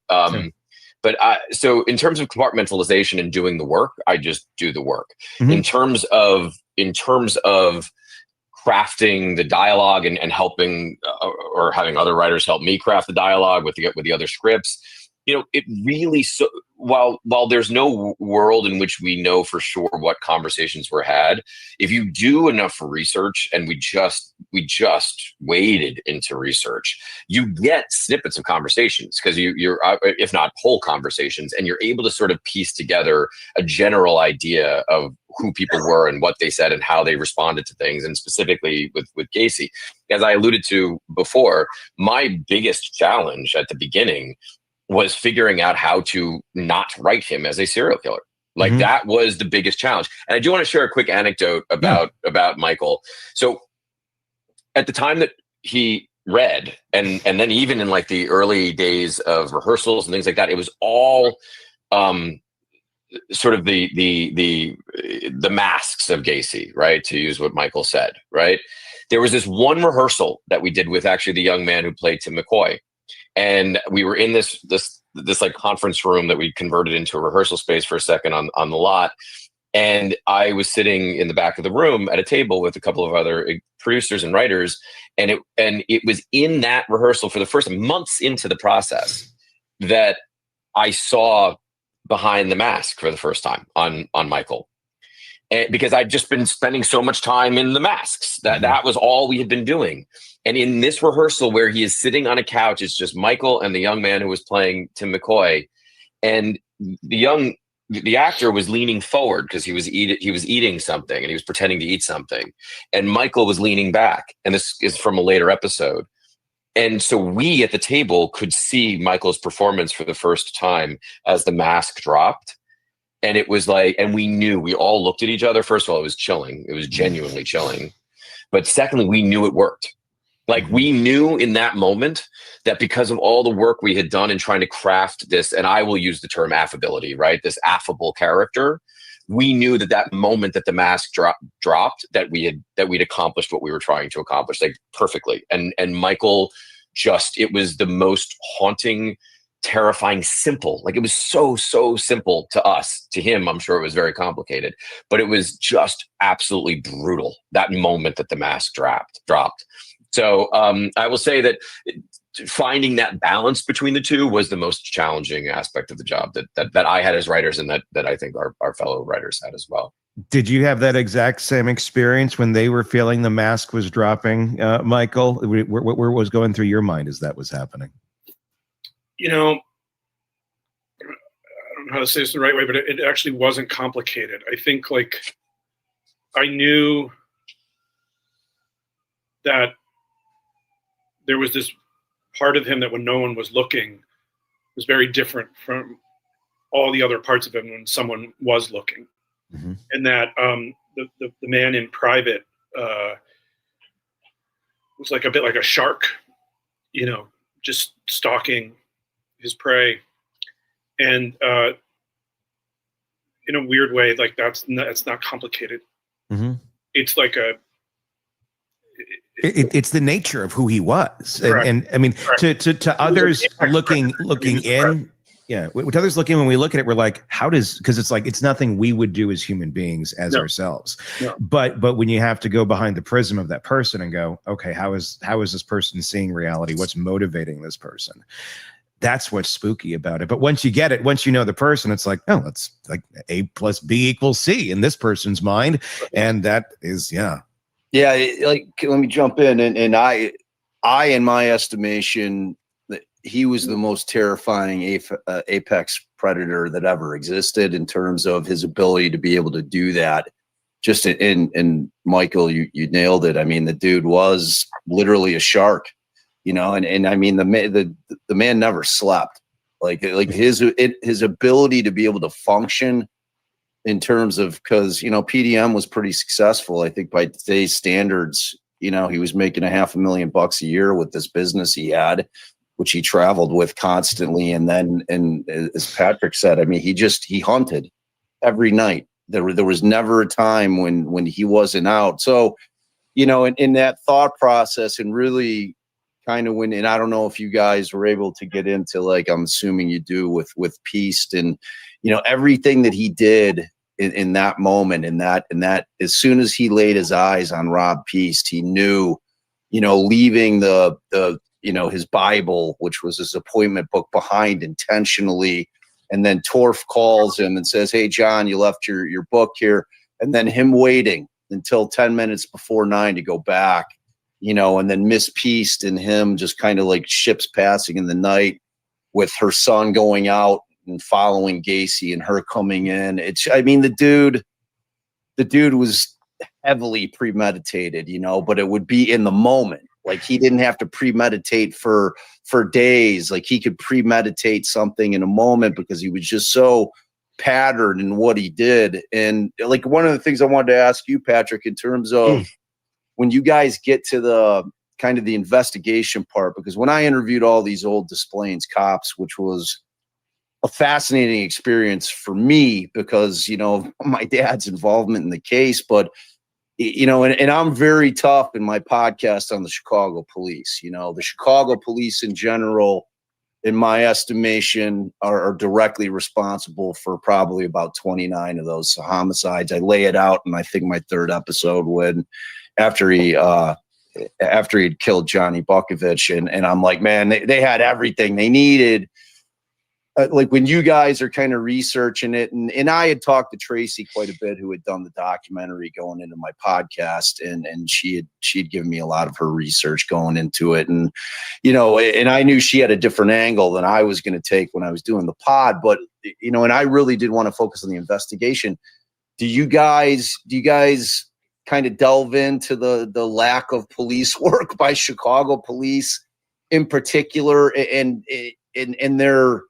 so in terms of compartmentalization and doing the work, I just do the work. In terms of crafting the dialogue and helping or having other writers help me craft the dialogue with the other scripts, it really, while there's no world in which we know for sure what conversations were had, if you do enough research, and we just waded into research, you get snippets of conversations, because you're if not whole conversations, and you're able to sort of piece together a general idea of who people were and what they said and how they responded to things. And specifically with Gacy, as I alluded to before, my biggest challenge at the beginning was figuring out how to not write him as a serial killer. Like that was the biggest challenge. And I do want to share a quick anecdote about Michael. So at the time that he read, and then even in like the early days of rehearsals and things like that, it was all sort of the masks of Gacy, right? To use what Michael said, right? There was this one rehearsal that we did with actually the young man who played Tim McCoy. And we were in this like conference room that we converted into a rehearsal space for a second on the lot. And I was sitting in the back of the room at a table with a couple of other producers and writers. And it was in that rehearsal, for the first months into the process, that I saw behind the mask for the first time on Michael. And because I'd just been spending so much time in the masks, that was all we had been doing. And in this rehearsal where he is sitting on a couch, it's just Michael and the young man who was playing Tim McCoy. And the actor was leaning forward because he was eating something, and he was pretending to eat something. And Michael was leaning back. And this is from a later episode. And so we at the table could see Michael's performance for the first time as the mask dropped. And it was like, and we all looked at each other. First of all, it was chilling. It was genuinely chilling. But secondly, we knew it worked. Like, we knew in that moment that because of all the work we had done in trying to craft this, and I will use the term affability, right? This affable character, we knew that moment that the mask dropped, that we'd accomplished what we were trying to accomplish, like, perfectly. And Michael it was the most haunting, terrifying, simple. Like, it was so simple to us. To him, I'm sure it was very complicated, but it was just absolutely brutal, that moment that the mask dropped. So I will say that finding that balance between the two was the most challenging aspect of the job that I had as writers, and that I think our fellow writers had as well. Did you have that exact same experience when they were feeling the mask was dropping, Michael? What was going through your mind as that was happening? I don't know how to say this the right way, but it actually wasn't complicated. I think, like, I knew that there was this part of him that when no one was looking was very different from all the other parts of him when someone was looking. Mm-hmm. And that the man in private was like a bit like a shark, just stalking his prey. And in a weird way, like that's not complicated. Mm-hmm. It's like it's the nature of who he was. And I mean, to others looking in, Yeah, with others looking, when we look at it, we're like, because it's like, it's nothing we would do as human beings as ourselves. No. But when you have to go behind the prism of that person and go, okay, how is this person seeing reality? What's motivating this person? That's what's spooky about it. But once you get it, once you know the person, it's like, oh, it's like A plus B equals C in this person's mind. And that is, yeah. Yeah, like, let me jump in. And I, in my estimation, he was the most terrifying apex predator that ever existed in terms of his ability to be able to do that. Just and Michael, you nailed it. I mean, the dude was literally a shark, you know, and I mean, the man never slept. Like his ability to be able to function in terms of, because, you know, PDM was pretty successful. I think by today's standards, you know, he was making $500,000 a year with this business he had, which he traveled with constantly. And then, and as Patrick said, I mean, he hunted every night. There was never a time when he wasn't out. So, you know, in that thought process, and really kind of and I don't know if you guys were able to get into, like, I'm assuming you do with Peast, and, you know, everything that he did in that moment, and that as soon as he laid his eyes on Rob Peast, he knew, you know, leaving the you know, his Bible, which was his appointment book, behind intentionally. And then Torf calls him and says, hey, John, you left your book here. And then him waiting until 10 minutes before 9 to go back, you know, and then Miss Peast and him just kind of like ships passing in the night, with her son going out and following Gacy and her coming in. I mean, the dude was heavily premeditated, you know, but it would be in the moment. Like, he didn't have to premeditate for days. Like, he could premeditate something in a moment because he was just so patterned in what he did. And like, one of the things I wanted to ask you, Patrick, in terms of when you guys get to the kind of the investigation part, because when I interviewed all these old Des Plaines cops, which was a fascinating experience for me because, you know, my dad's involvement in the case, but, you know, and I'm very tough in my podcast on the Chicago police. You know, the Chicago police in general, in my estimation, are directly responsible for probably about 29 of those homicides. I lay it out in, I think, my third episode, when after he'd killed Johnny Bukovich, and I'm like, man, they had everything they needed. Like, when you guys are kind of researching it, and I had talked to Tracy quite a bit, who had done the documentary going into my podcast, and she'd given me a lot of her research going into it. And, you know, and I knew she had a different angle than I was going to take when I was doing the pod, but, you know, and I really did want to focus on the investigation. Do you guys kind of delve into the lack of police work by Chicago police in particular, and their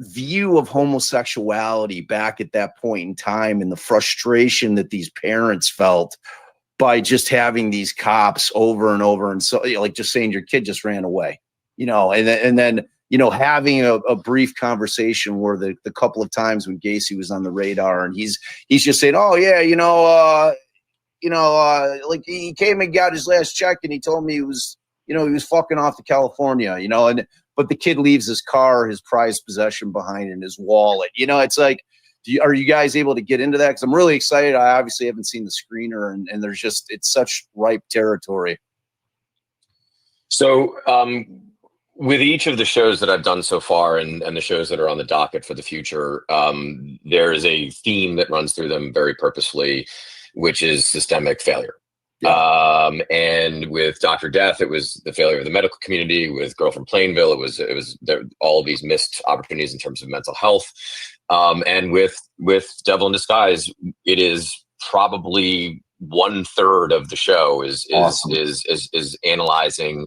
view of homosexuality back at that point in time, and the frustration that these parents felt by just having these cops over and over, and so, you know, like, just saying your kid just ran away, you know, and then you know, having a brief conversation where the couple of times when Gacy was on the radar, and he's just saying, oh yeah, like, he came and got his last check, and he told me he was fucking off to California, you know, but the kid leaves his car, his prized possession behind, in his wallet. You know, it's like, are you guys able to get into that? Because I'm really excited. I obviously haven't seen the screener, and there's just, it's such ripe territory. So with each of the shows that I've done so far, and the shows that are on the docket for the future, there is a theme that runs through them very purposefully, which is systemic failure. Yeah. And with Dr. Death, it was the failure of the medical community. With Girl from Plainville, it was all of these missed opportunities in terms of mental health. And with Devil in Disguise, it is probably 1/3 of the show is analyzing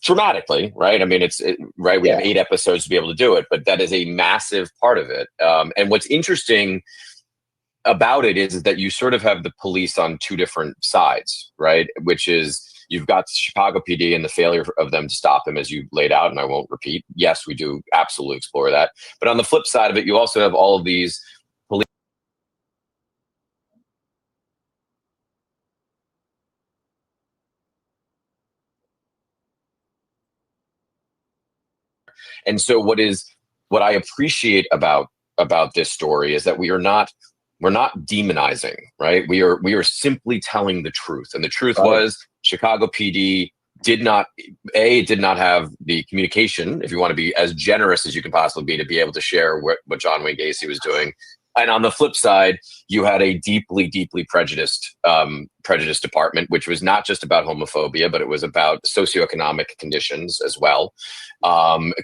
dramatically, right? I mean, right. We have 8 episodes to be able to do it, but that is a massive part of it. And what's interesting about it is that you sort of have the police on 2 different sides, right? Which is, you've got Chicago PD and the failure of them to stop him, as you laid out, and I won't repeat. Yes, we do absolutely explore that. But on the flip side of it, you also have all of these police And so what I appreciate about this story is that we're not demonizing, right? We are simply telling the truth. And the truth was Chicago PD did not have the communication, if you want to be as generous as you can possibly be, to be able to share what John Wayne Gacy was doing. And on the flip side, you had a deeply, deeply prejudiced department, which was not just about homophobia, but it was about socioeconomic conditions as well,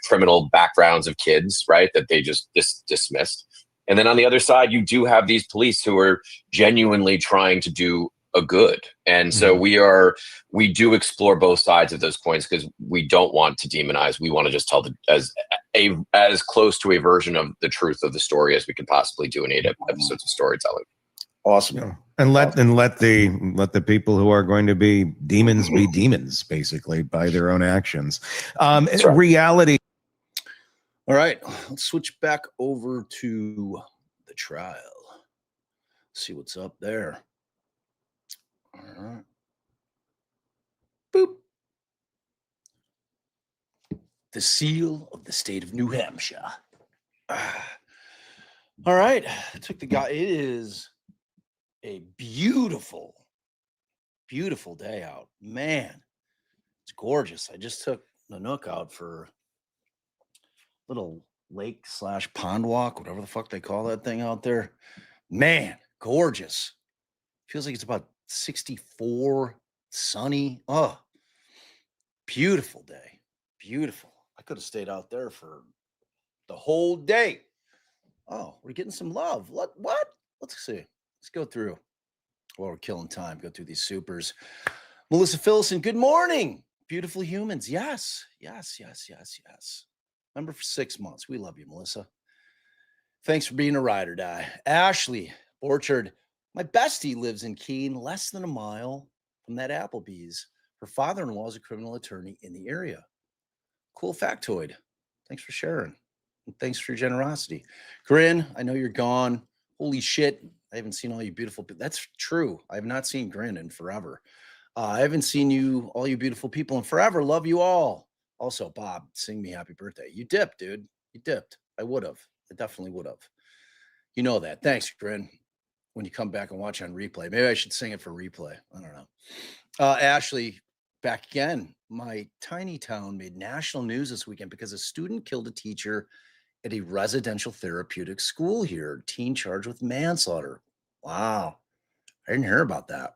criminal backgrounds of kids, right, that they just dismissed. And then on the other side, you do have these police who are genuinely trying to do a good. And so we do explore both sides of those coins because we don't want to demonize. We want to just tell as close to a version of the truth of the story as we can possibly do in 8 episodes of storytelling. Awesome. Yeah. And let the people who are going to be demons, basically, by their own actions. Right. Reality. All right, let's switch back over to the trial. See what's up there. All right. Boop. The seal of the state of New Hampshire. All right, I took the guy. It is a beautiful, beautiful day out. Man, it's gorgeous. I just took Nanook out for little lake/pond walk, whatever the fuck they call that thing out there. Man, gorgeous. Feels like it's about 64, sunny. Oh, beautiful day. Beautiful. I could have stayed out there for the whole day. Oh, we're getting some love. What? Let's see. Let's go through. Well, we're killing time. Go through these supers. Melissa Phillison, good morning. Beautiful humans. Yes. Member for 6 months. We love you, Melissa. Thanks for being a ride or die. Ashley Orchard, my bestie lives in Keene, less than a mile from that Applebee's. Her father-in-law is a criminal attorney in the area. Cool factoid. Thanks for sharing. And thanks for your generosity. Grin, I know you're gone. Holy shit. I haven't seen all you beautiful people. That's true. I have not seen Grin in forever. I haven't seen all you beautiful people in forever. Love you all. Also, Bob, sing me happy birthday. You dipped, dude. You dipped. I would have. I definitely would have. You know that. Thanks, Grin. When you come back and watch on replay. Maybe I should sing it for replay. I don't know. Ashley, back again. My tiny town made national news this weekend because a student killed a teacher at a residential therapeutic school here. Teen charged with manslaughter. Wow. I didn't hear about that.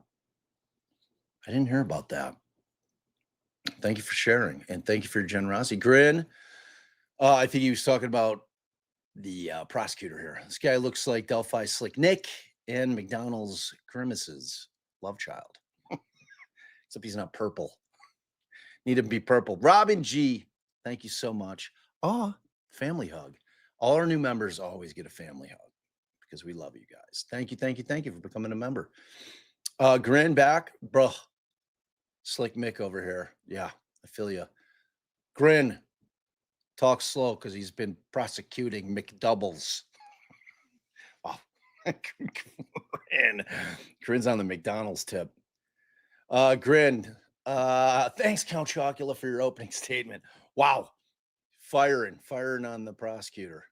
Thank you for sharing, and thank you for your generosity. Grin, I think he was talking about the prosecutor here. This guy looks like Delphi Slick Nick and McDonald's Grimace's love child. Except he's not purple. Need him to be purple. Robin G, thank you so much. Family hug. All our new members always get a family hug because we love you guys. Thank you for becoming a member. Grin back, bro. Slick Mick over here. Yeah, I feel you. Grin, talk slow because he's been prosecuting McDoubles. Oh, Grin's on the McDonald's tip. Grin, thanks, Count Chocula, for your opening statement. Wow, firing on the prosecutor.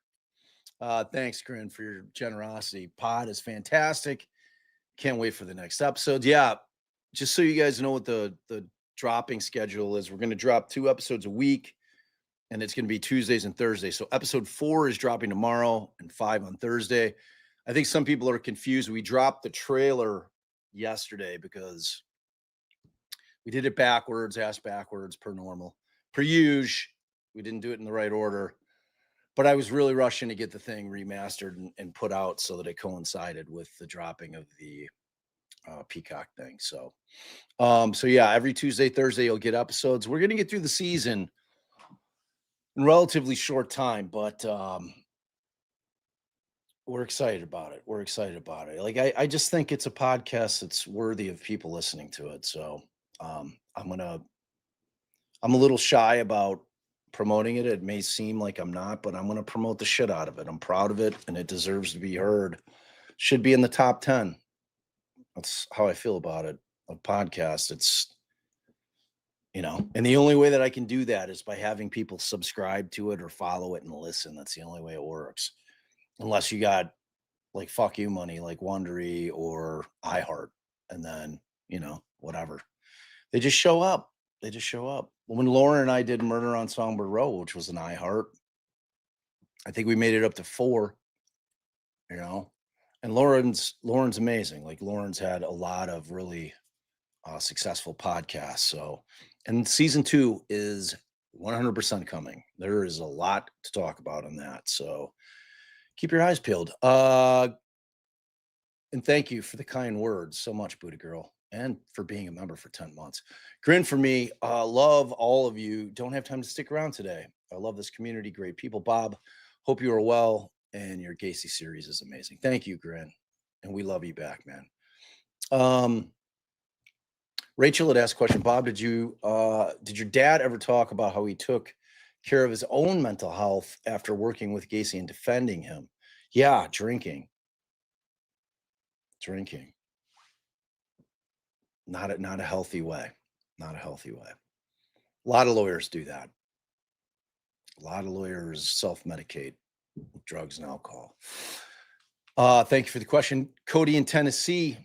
Thanks, Grin, for your generosity. Pod is fantastic. Can't wait for the next episode. Yeah. Just so you guys know what the dropping schedule is, we're going to drop 2 episodes a week, and it's going to be Tuesdays and Thursdays. So episode 4 is dropping tomorrow and 5 on Thursday. I think some people are confused. We dropped the trailer yesterday because we did it backwards, ass backwards, per normal. Per usual, we didn't do it in the right order. But I was really rushing to get the thing remastered and put out so that it coincided with the dropping of the Peacock thing. So yeah, every Tuesday, Thursday, you'll get episodes. We're going to get through the season in relatively short time, but we're excited about it. Like, I just think it's a podcast that's worthy of people listening to it. So I'm a little shy about promoting it. It may seem like I'm not, but I'm going to promote the shit out of it. I'm proud of it, and it deserves to be heard. Should be in the top 10. That's how I feel about it. A podcast. you know, and the only way that I can do that is by having people subscribe to it or follow it and listen. That's the only way it works. Unless you got like fuck you money like Wondery or iHeart, and then, you know, whatever. They just show up. They just show up. When Lauren and I did Murder on Songbird Road, which was an iHeart, I think we made it up to 4, you know, and Lauren's amazing. Like Lauren's had a lot of really successful podcasts. So, and season 2 is 100% coming. There is a lot to talk about on that. So keep your eyes peeled. And thank you for the kind words so much, Buddha Girl, and for being a member for 10 months. Grin for me. Love all of you. Don't have time to stick around today. I love this community. Great people. Bob, hope you are well. And your Gacy series is amazing. Thank you, Grin. And we love you back, man. Rachel had asked a question. Bob, did your dad ever talk about how he took care of his own mental health after working with Gacy and defending him? Yeah, drinking. Not a healthy way. Not a healthy way. A lot of lawyers do that. A lot of lawyers self-medicate with drugs and alcohol. Thank you for the question. Cody in Tennessee.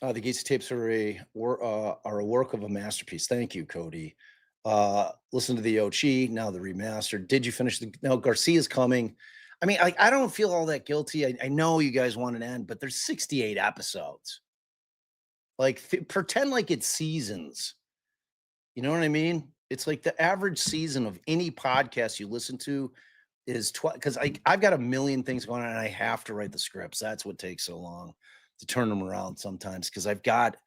The Gacy tapes are a work of a masterpiece. Thank you, Cody. Listen to the OG, now the remastered. Did you finish no, Garcia's coming. I mean, I don't feel all that guilty. I know you guys want an end, but there's 68 episodes. Like, pretend like it's seasons. You know what I mean? It's like the average season of any podcast you listen to is 12, because I've got a million things going on and I have to write the scripts. That's what takes so long to turn them around sometimes, because I've got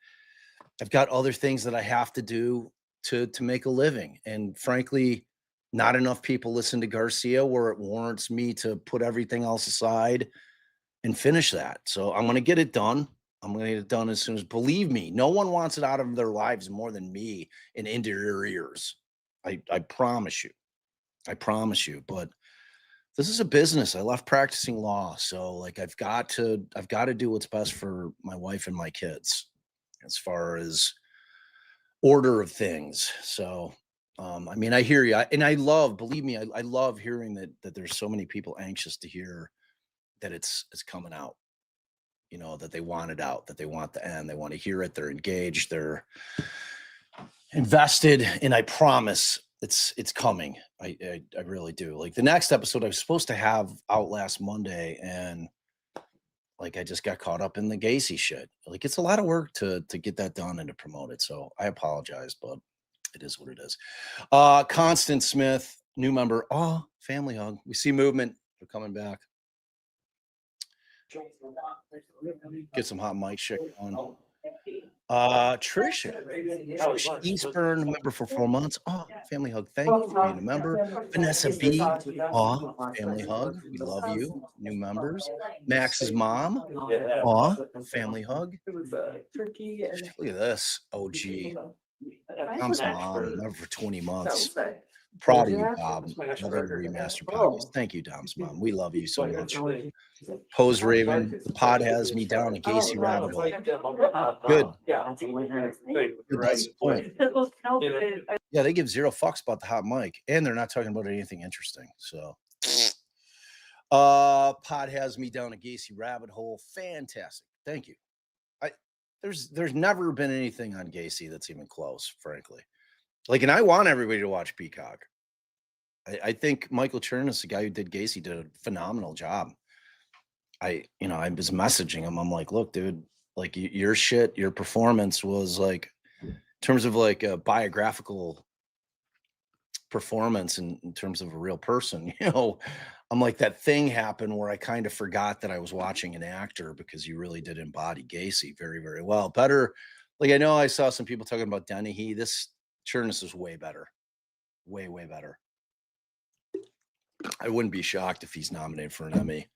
other things that I have to do to make a living. And frankly, not enough people listen to Garcia where it warrants me to put everything else aside and finish that. So I'm going to get it done. I'm going to get it done as soon as, believe me, no one wants it out of their lives more than me and into your ears. I promise you. I promise you. But this is a business. I left practicing law. So like, I've got to do what's best for my wife and my kids as far as order of things. So, I mean, I hear you. And I love, believe me, I love hearing that there's so many people anxious to hear that it's coming out, you know, that they want it out, that they want the end, they want to hear it. They're engaged, they're invested. And I promise it's coming. I really do. Like the next episode I was supposed to have out last Monday, and like I just got caught up in the Gacy shit. Like it's a lot of work to get that done and to promote it. So I apologize, but it is what it is. Constant Smith, new member. Oh, family hug. We see movement. They're coming back. Get some hot mic shit on. Trisha Eastburn, member for 4 months. Oh, family hug. Thank you for being a member. Vanessa B. Oh, family hug. We love you. New members. Max's mom. Oh, family hug. Look at this. OG. Tom's mom, member for 20 months. Proud of you, Bob. Loving the remastered podcast. Thank you, Dom's mom. We love you so much. Pose Raven, the pod has me down a Gacy rabbit hole. Good. Good. That's the point. Yeah, they give 0 fucks about the hot mic, and they're not talking about anything interesting. So, pod has me down a Gacy rabbit hole. Fantastic. Thank you. There's never been anything on Gacy that's even close, frankly. Like, and I want everybody to watch Peacock. I think Michael Chernus, the guy who did Gacy, did a phenomenal job. I was messaging him. I'm like, look, dude, like your shit, your performance was like, in terms of like a biographical performance in terms of a real person, you know, I'm like, that thing happened where I kind of forgot that I was watching an actor, because you really did embody Gacy very, very well. Better. Like, I know I saw some people talking about Dennehy. This Chernus is way better. Way, way better. I wouldn't be shocked if he's nominated for an Emmy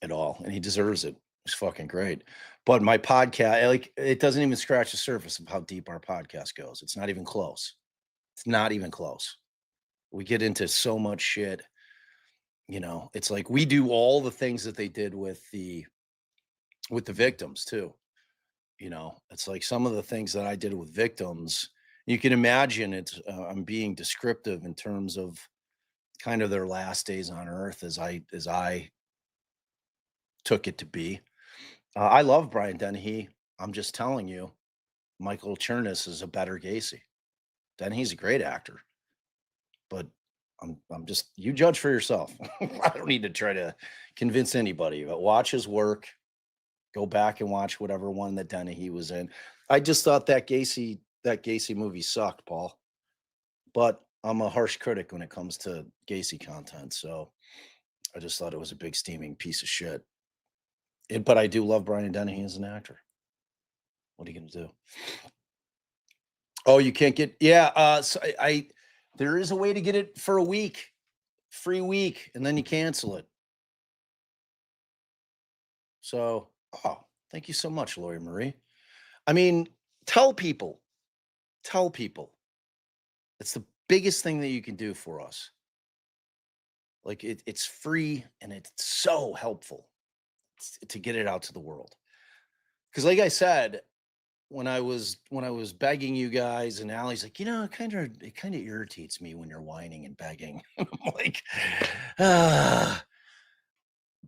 at all. And he deserves it. It's fucking great. But my podcast, like, it doesn't even scratch the surface of how deep our podcast goes. It's not even close. It's not even close. We get into so much shit. You know, it's like we do all the things that they did with the victims too. You know, it's like some of the things that I did with victims You can imagine it's, I'm being descriptive in terms of kind of their last days on earth as I took it to be. I love Brian Dennehy. I'm just telling you, Michael Chernus is a better Gacy. Dennehy's a great actor, but I'm just, you judge for yourself. I don't need to try to convince anybody, but watch his work. Go back and watch whatever one that Dennehy was in. I just thought that Gacy movie sucked, Paul. But I'm a harsh critic when it comes to Gacy content, so I just thought it was a big steaming piece of shit. But I do love Brian Dennehy as an actor. What are you gonna do? Oh, you can't get, yeah. So I there is a way to get it for a week, free week, and then you cancel it. So, oh, thank you so much, Lori Marie. I mean, tell people. It's the biggest thing that you can do for us. Like it's free and it's so helpful to get it out to the world. Because, like I said, when I was begging you guys, and Allie's like, it kind of irritates me when you're whining and begging. I'm like,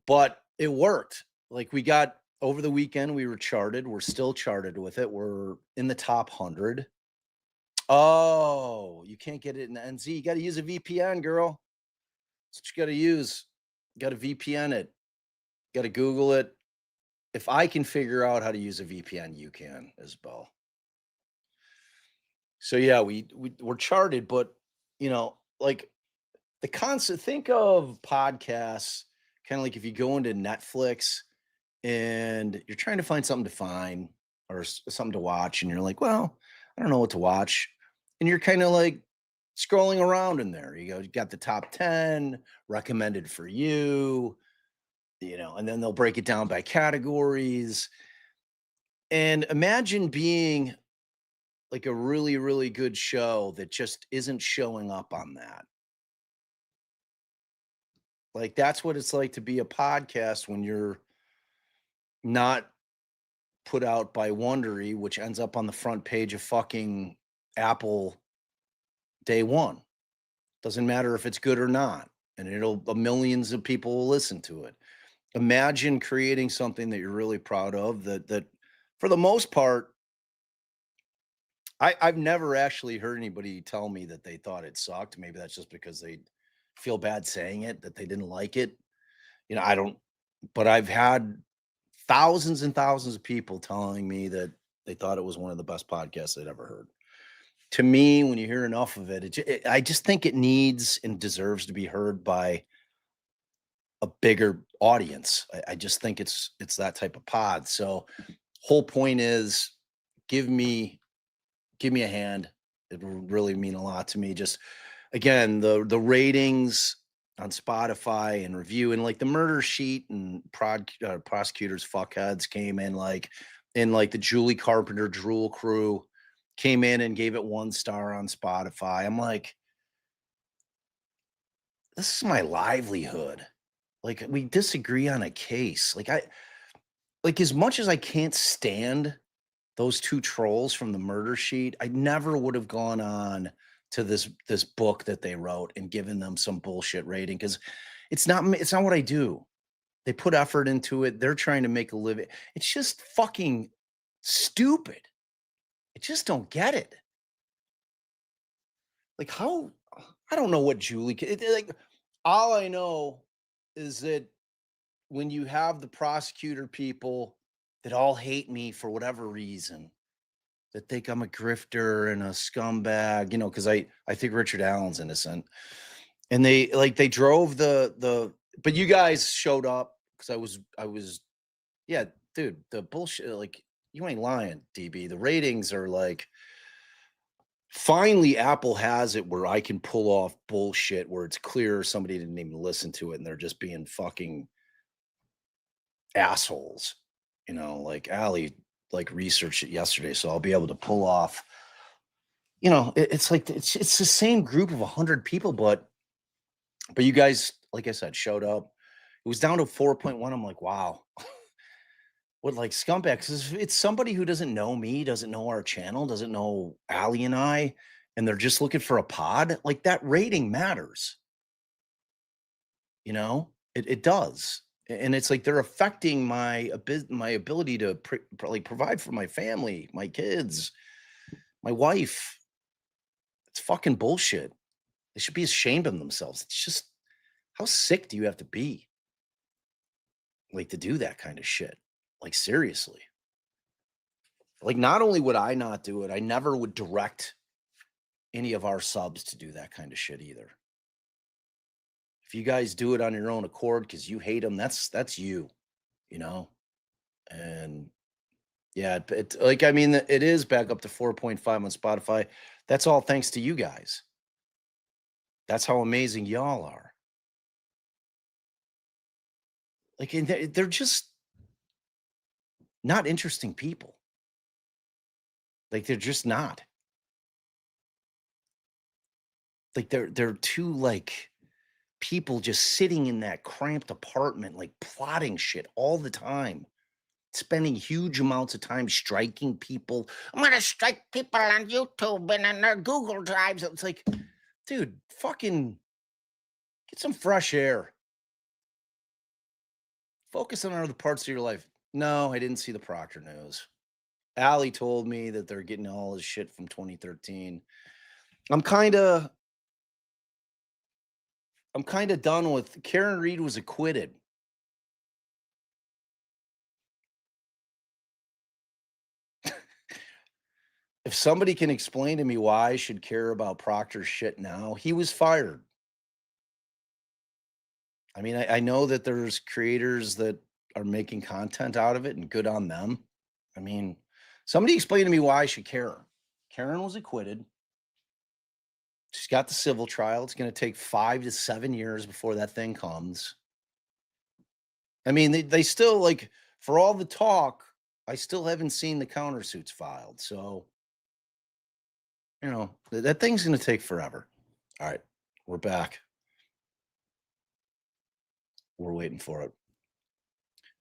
but it worked. Like, we got over the weekend, we were charted. We're still charted with it. We're in the top 100. Oh, you can't get it in the NZ. You got to use a VPN, girl. That's what you got to use. You got to VPN it. You got to Google it. If I can figure out how to use a VPN, you can as well. So yeah, we're charted, but like the concept, think of podcasts kind of like if you go into Netflix and you're trying to find something to find or something to watch, and you're like, well, I don't know what to watch. And you're kind of like scrolling around in there. You got the top 10 recommended for you, and then they'll break it down by categories. And imagine being like a really, really good show that just isn't showing up on that. Like, that's what it's like to be a podcast when you're not put out by Wondery, which ends up on the front page of fucking Apple day one. Doesn't matter if it's good or not. And millions of people will listen to it. Imagine creating something that you're really proud of that for the most part, I've never actually heard anybody tell me that they thought it sucked. Maybe that's just because they feel bad saying it, that they didn't like it. I don't, but I've had thousands and thousands of people telling me that they thought it was one of the best podcasts they'd ever heard. To me, when you hear enough of it, I just think it needs and deserves to be heard by a bigger audience. I just think it's that type of pod. So whole point is give me a hand. It will really mean a lot to me. Just again, the ratings on Spotify and review, and like the Murder Sheet and prosecutors fuckheads came in like the Julie Carpenter Drool crew came in and gave it 1 star on Spotify. I'm like, this is my livelihood. Like, we disagree on a case. Like as much as I can't stand those 2 trolls from the Murder Sheet, I never would have gone on to this book that they wrote and given them some bullshit rating, because it's not what I do. They put effort into it. They're trying to make a living. It's just fucking stupid. I just don't get it. Like, how, I don't know what Julie, like, all I know is that when you have the prosecutor people that all hate me for whatever reason, that think I'm a grifter and a scumbag, because I think Richard Allen's innocent. And they drove but you guys showed up because I was, yeah, dude, the bullshit, like, you ain't lying, DB. The ratings are like, finally Apple has it where I can pull off bullshit where it's clear somebody didn't even listen to it and they're just being fucking assholes. Like Allie researched it yesterday, so I'll be able to pull off, it's like it's the same group of 100 people, but you guys, like I said, showed up. It was down to 4.1. I'm like, wow. What, like scumbags? It's somebody who doesn't know me, doesn't know our channel, doesn't know Allie and I, and they're just looking for a pod. Like that rating matters. You know, it does. And it's like they're affecting my ability to like provide for my family, my kids, my wife. It's fucking bullshit. They should be ashamed of themselves. It's just, how sick do you have to be? Like to do that kind of shit. Like seriously. Like not only would I not do it, I never would direct any of our subs to do that kind of shit either. If you guys do it on your own accord because you hate them, that's you, you know? And yeah, it like, I mean, it is back up to 4.5 on Spotify. That's all thanks to you guys. That's how amazing y'all are. Like, and they're just not interesting people. Like, they're just not. Like, they're too, like, people just sitting in that cramped apartment, like, plotting shit all the time. Spending huge amounts of time striking people. I'm going to strike people on YouTube and on their Google Drives. It's like, dude, fucking get some fresh air. Focus on other parts of your life. No, I didn't see the Proctor news. Allie told me that they're getting all this shit from 2013. I'm kind of done with Karen Reed was acquitted. If somebody can explain to me why I should care about Proctor's shit now, he was fired. I mean, I know that there's creators that are making content out of it and good on them. I mean, somebody explain to me why I should care. Karen was acquitted. She's got the civil trial. It's going to take 5 to 7 years before that thing comes. I mean, they still, like, for all the talk, I still haven't seen the countersuits filed. So, you know, that thing's going to take forever. All right, we're back. We're waiting for it.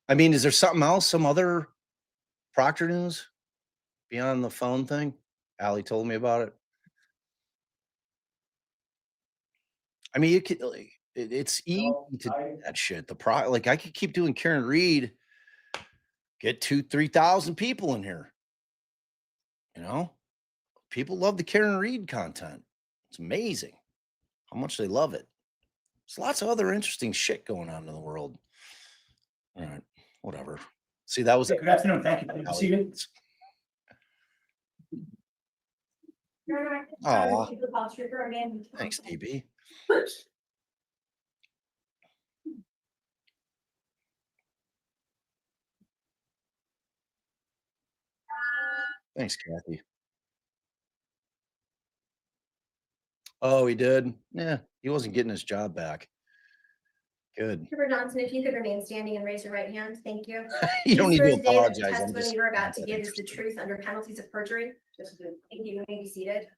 I mean, is there something else, some other Proctor news beyond the phone thing? Allie told me about it. I mean, you could, like, it's easy to do that shit. Like, I could keep doing Karen Reed, get 2,000-3,000 people in here. You know, people love the Karen Reed content. It's amazing how much they love it. There's lots of other interesting shit going on in the world. All right, whatever. See, that was Good afternoon. Thank you. Good to see you. Oh, thanks, DB. Thanks, Kathy. Oh, he did? Yeah, he wasn't getting his job back. Good. Trooper Johnson, if you could remain standing and raise your right hand, thank you. You don't need to Swear today that the apologize. I'm testimony just you're about not to that give is the interested. truth under penalties of perjury. Thank you. You may be seated.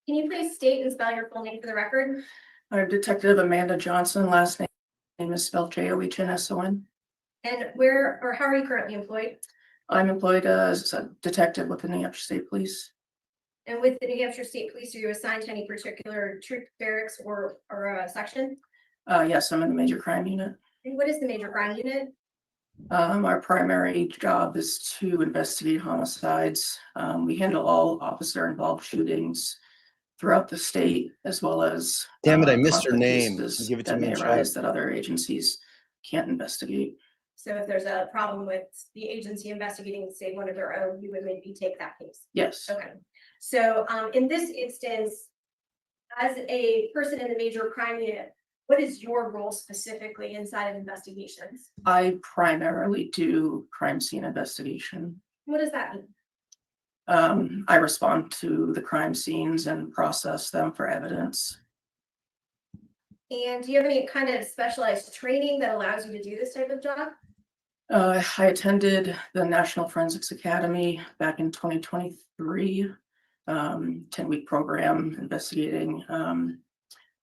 Can you please state and spell your full name for the record? I'm Detective Amanda Johnson. Last name is spelled Johnsson. And where or how are you currently employed? I'm employed as a detective with the New Hampshire State Police. And with the New Hampshire State Police, are you assigned to any particular troop, barracks, or a section? Yes, I'm in the major crime unit. And what is the major crime unit? Our primary job is to investigate homicides. We handle all officer-involved shootings throughout the state, as well as Damn it, I missed your conflict name. cases Give it to that me may in arise chat. that other agencies can't investigate. So if there's a problem with the agency investigating, say, one of their own, you would maybe take that case. Yes. Okay. So in this instance, as a person in the major crime unit, what is your role specifically inside of investigations? I primarily do crime scene investigation. What does that mean? I respond to the crime scenes and process them for evidence. And do you have any kind of specialized training that allows you to do this type of job? I attended the National Forensics Academy back in 2023, 10-week program investigating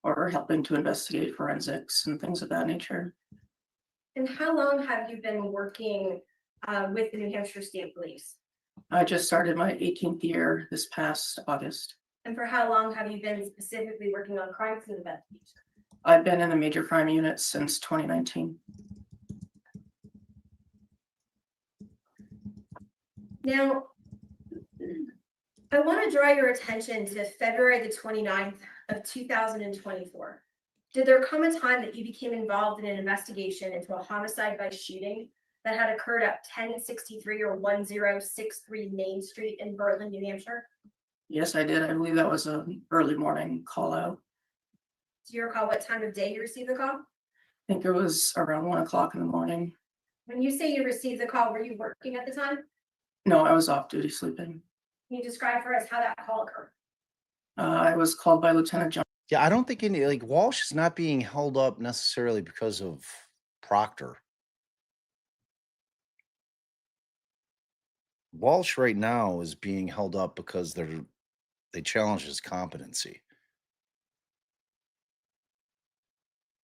or helping to investigate forensics and things of that nature. And how long have you been working with the New Hampshire State Police? I just started my 18th year this past August. And for how long have you been specifically working on crime scene investigation? I've been in the major crime unit since 2019. Now, I want to draw your attention to February the 29th of 2024. Did there come a time that you became involved in an investigation into a homicide by shooting that had occurred at 1063 or 1063 Main Street in Berlin, New Hampshire? Yes, I did. I believe that was an early morning call out. Do you recall what time of day you received the call? I think it was around 1 o'clock in the morning. When you say you received the call, were you working at the time? No, I was off duty sleeping. Can you describe for us how that call occurred? I was called by Lieutenant John. Yeah, I don't think any like Walsh is not being held up necessarily because of Proctor. Walsh right now is being held up because they challenge his competency.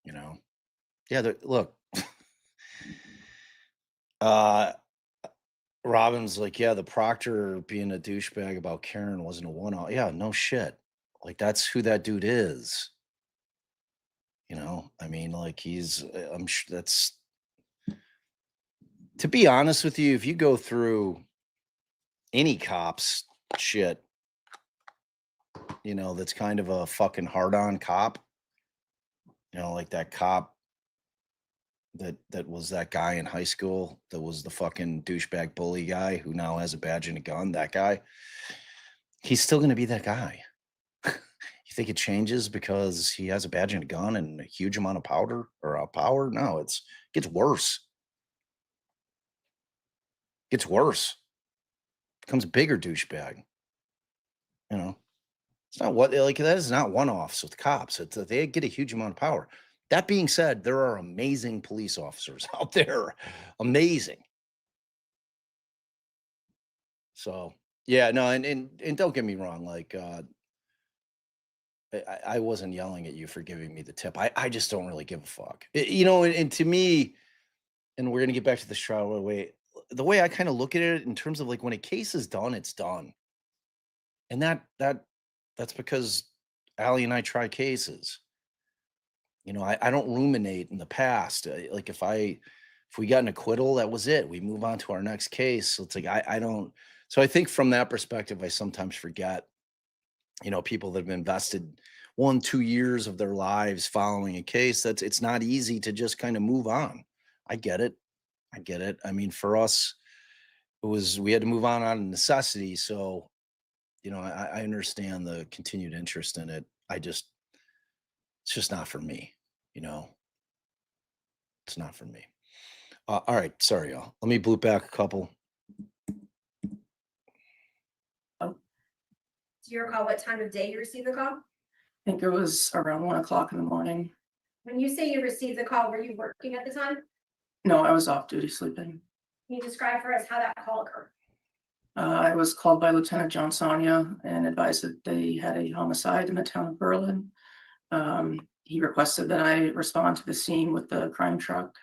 You know, yeah. Look, Robin's like, yeah, the Proctor being a douchebag about Karen wasn't a one-off. Yeah, no shit. Like that's who that dude is. You know, I mean, like I'm sure that's. To be honest with you, if you go through any cop's shit, you know, that's kind of a fucking hard-on cop. You know, like that cop that was that guy in high school that was the fucking douchebag bully guy who now has a badge and a gun, that guy. He's still going to be that guy. You think it changes because he has a badge and a gun and a huge amount of powder or power? No, it gets worse. Gets worse. Becomes a bigger douchebag. You know, it's not what like that is not one-offs with cops. They get a huge amount of power. That being said, there are amazing police officers out there. Amazing. So yeah, no, and don't get me wrong, like I wasn't yelling at you for giving me the tip. I just don't really give a fuck. You know, and to me, and we're gonna get back to the trial the way I kind of look at it in terms of like when a case is done, it's done. And that's because Allie and I try cases. You know, I don't ruminate in the past. Like if we got an acquittal, that was it. We move on to our next case. So it's like I don't. So I think from that perspective, I sometimes forget, you know, people that have invested 1-2 years of their lives following a case. It's not easy to just kind of move on. I get it. I mean, for us, we had to move on out of necessity. So, you know, I understand the continued interest in it. It's just not for me, you know. It's not for me. All right, sorry, y'all. Let me bloop back a couple. Do you recall what time of day you received the call? I think it was around 1 o'clock in the morning. When you say you received the call, were you working at the time? No, I was off duty sleeping. Can you describe for us how that call occurred? I was called by Lieutenant John Sonia and advised that they had a homicide in the town of Berlin. He requested that I respond to the scene with the crime truck.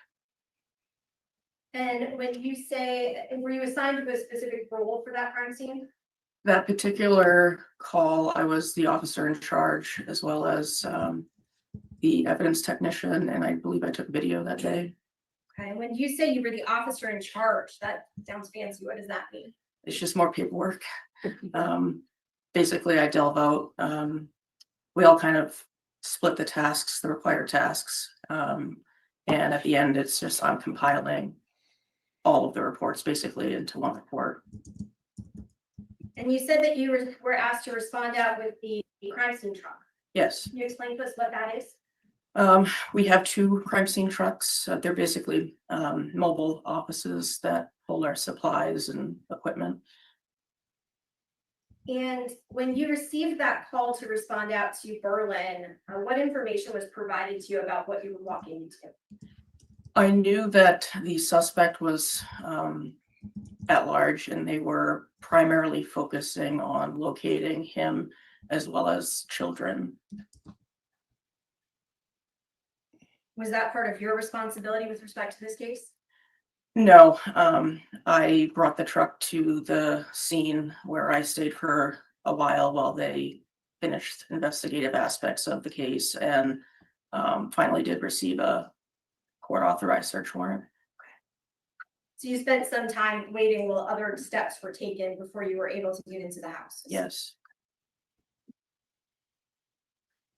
And when you say, were you assigned to a specific role for that crime scene? That particular call, I was the officer in charge as well as the evidence technician, and I believe I took video that day. Okay, and when you say you were the officer in charge, that sounds fancy. What does that mean? It's just more paperwork. Basically, I delve out. We all kind of split the tasks, the required tasks. And at the end, it's just I'm compiling all of the reports basically into one report. And you said that you were asked to respond out with the crime scene truck. Yes. Can you explain to us what that is? We have 2 crime scene trucks. They're basically mobile offices that hold our supplies and equipment. And when you received that call to respond out to Berlin, what information was provided to you about what you were walking into? I knew that the suspect was at large, and they were primarily focusing on locating him as well as children. Was that part of your responsibility with respect to this case? No, I brought the truck to the scene where I stayed for a while they finished investigative aspects of the case and finally did receive a court authorized search warrant. So you spent some time waiting while other steps were taken before you were able to get into the house? Yes.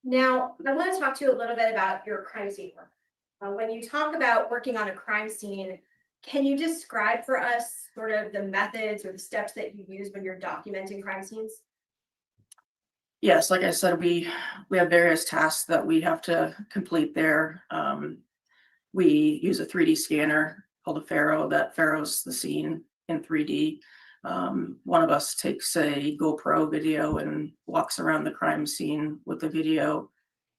Now, I want to talk to you a little bit about your crime scene work. When you talk about working on a crime scene, can you describe for us sort of the methods or the steps that you use when you're documenting crime scenes? Yes, like I said, we have various tasks that we have to complete there. We use a 3D scanner called a Faro that Faros the scene in 3D. One of us takes a GoPro video and walks around the crime scene with the video.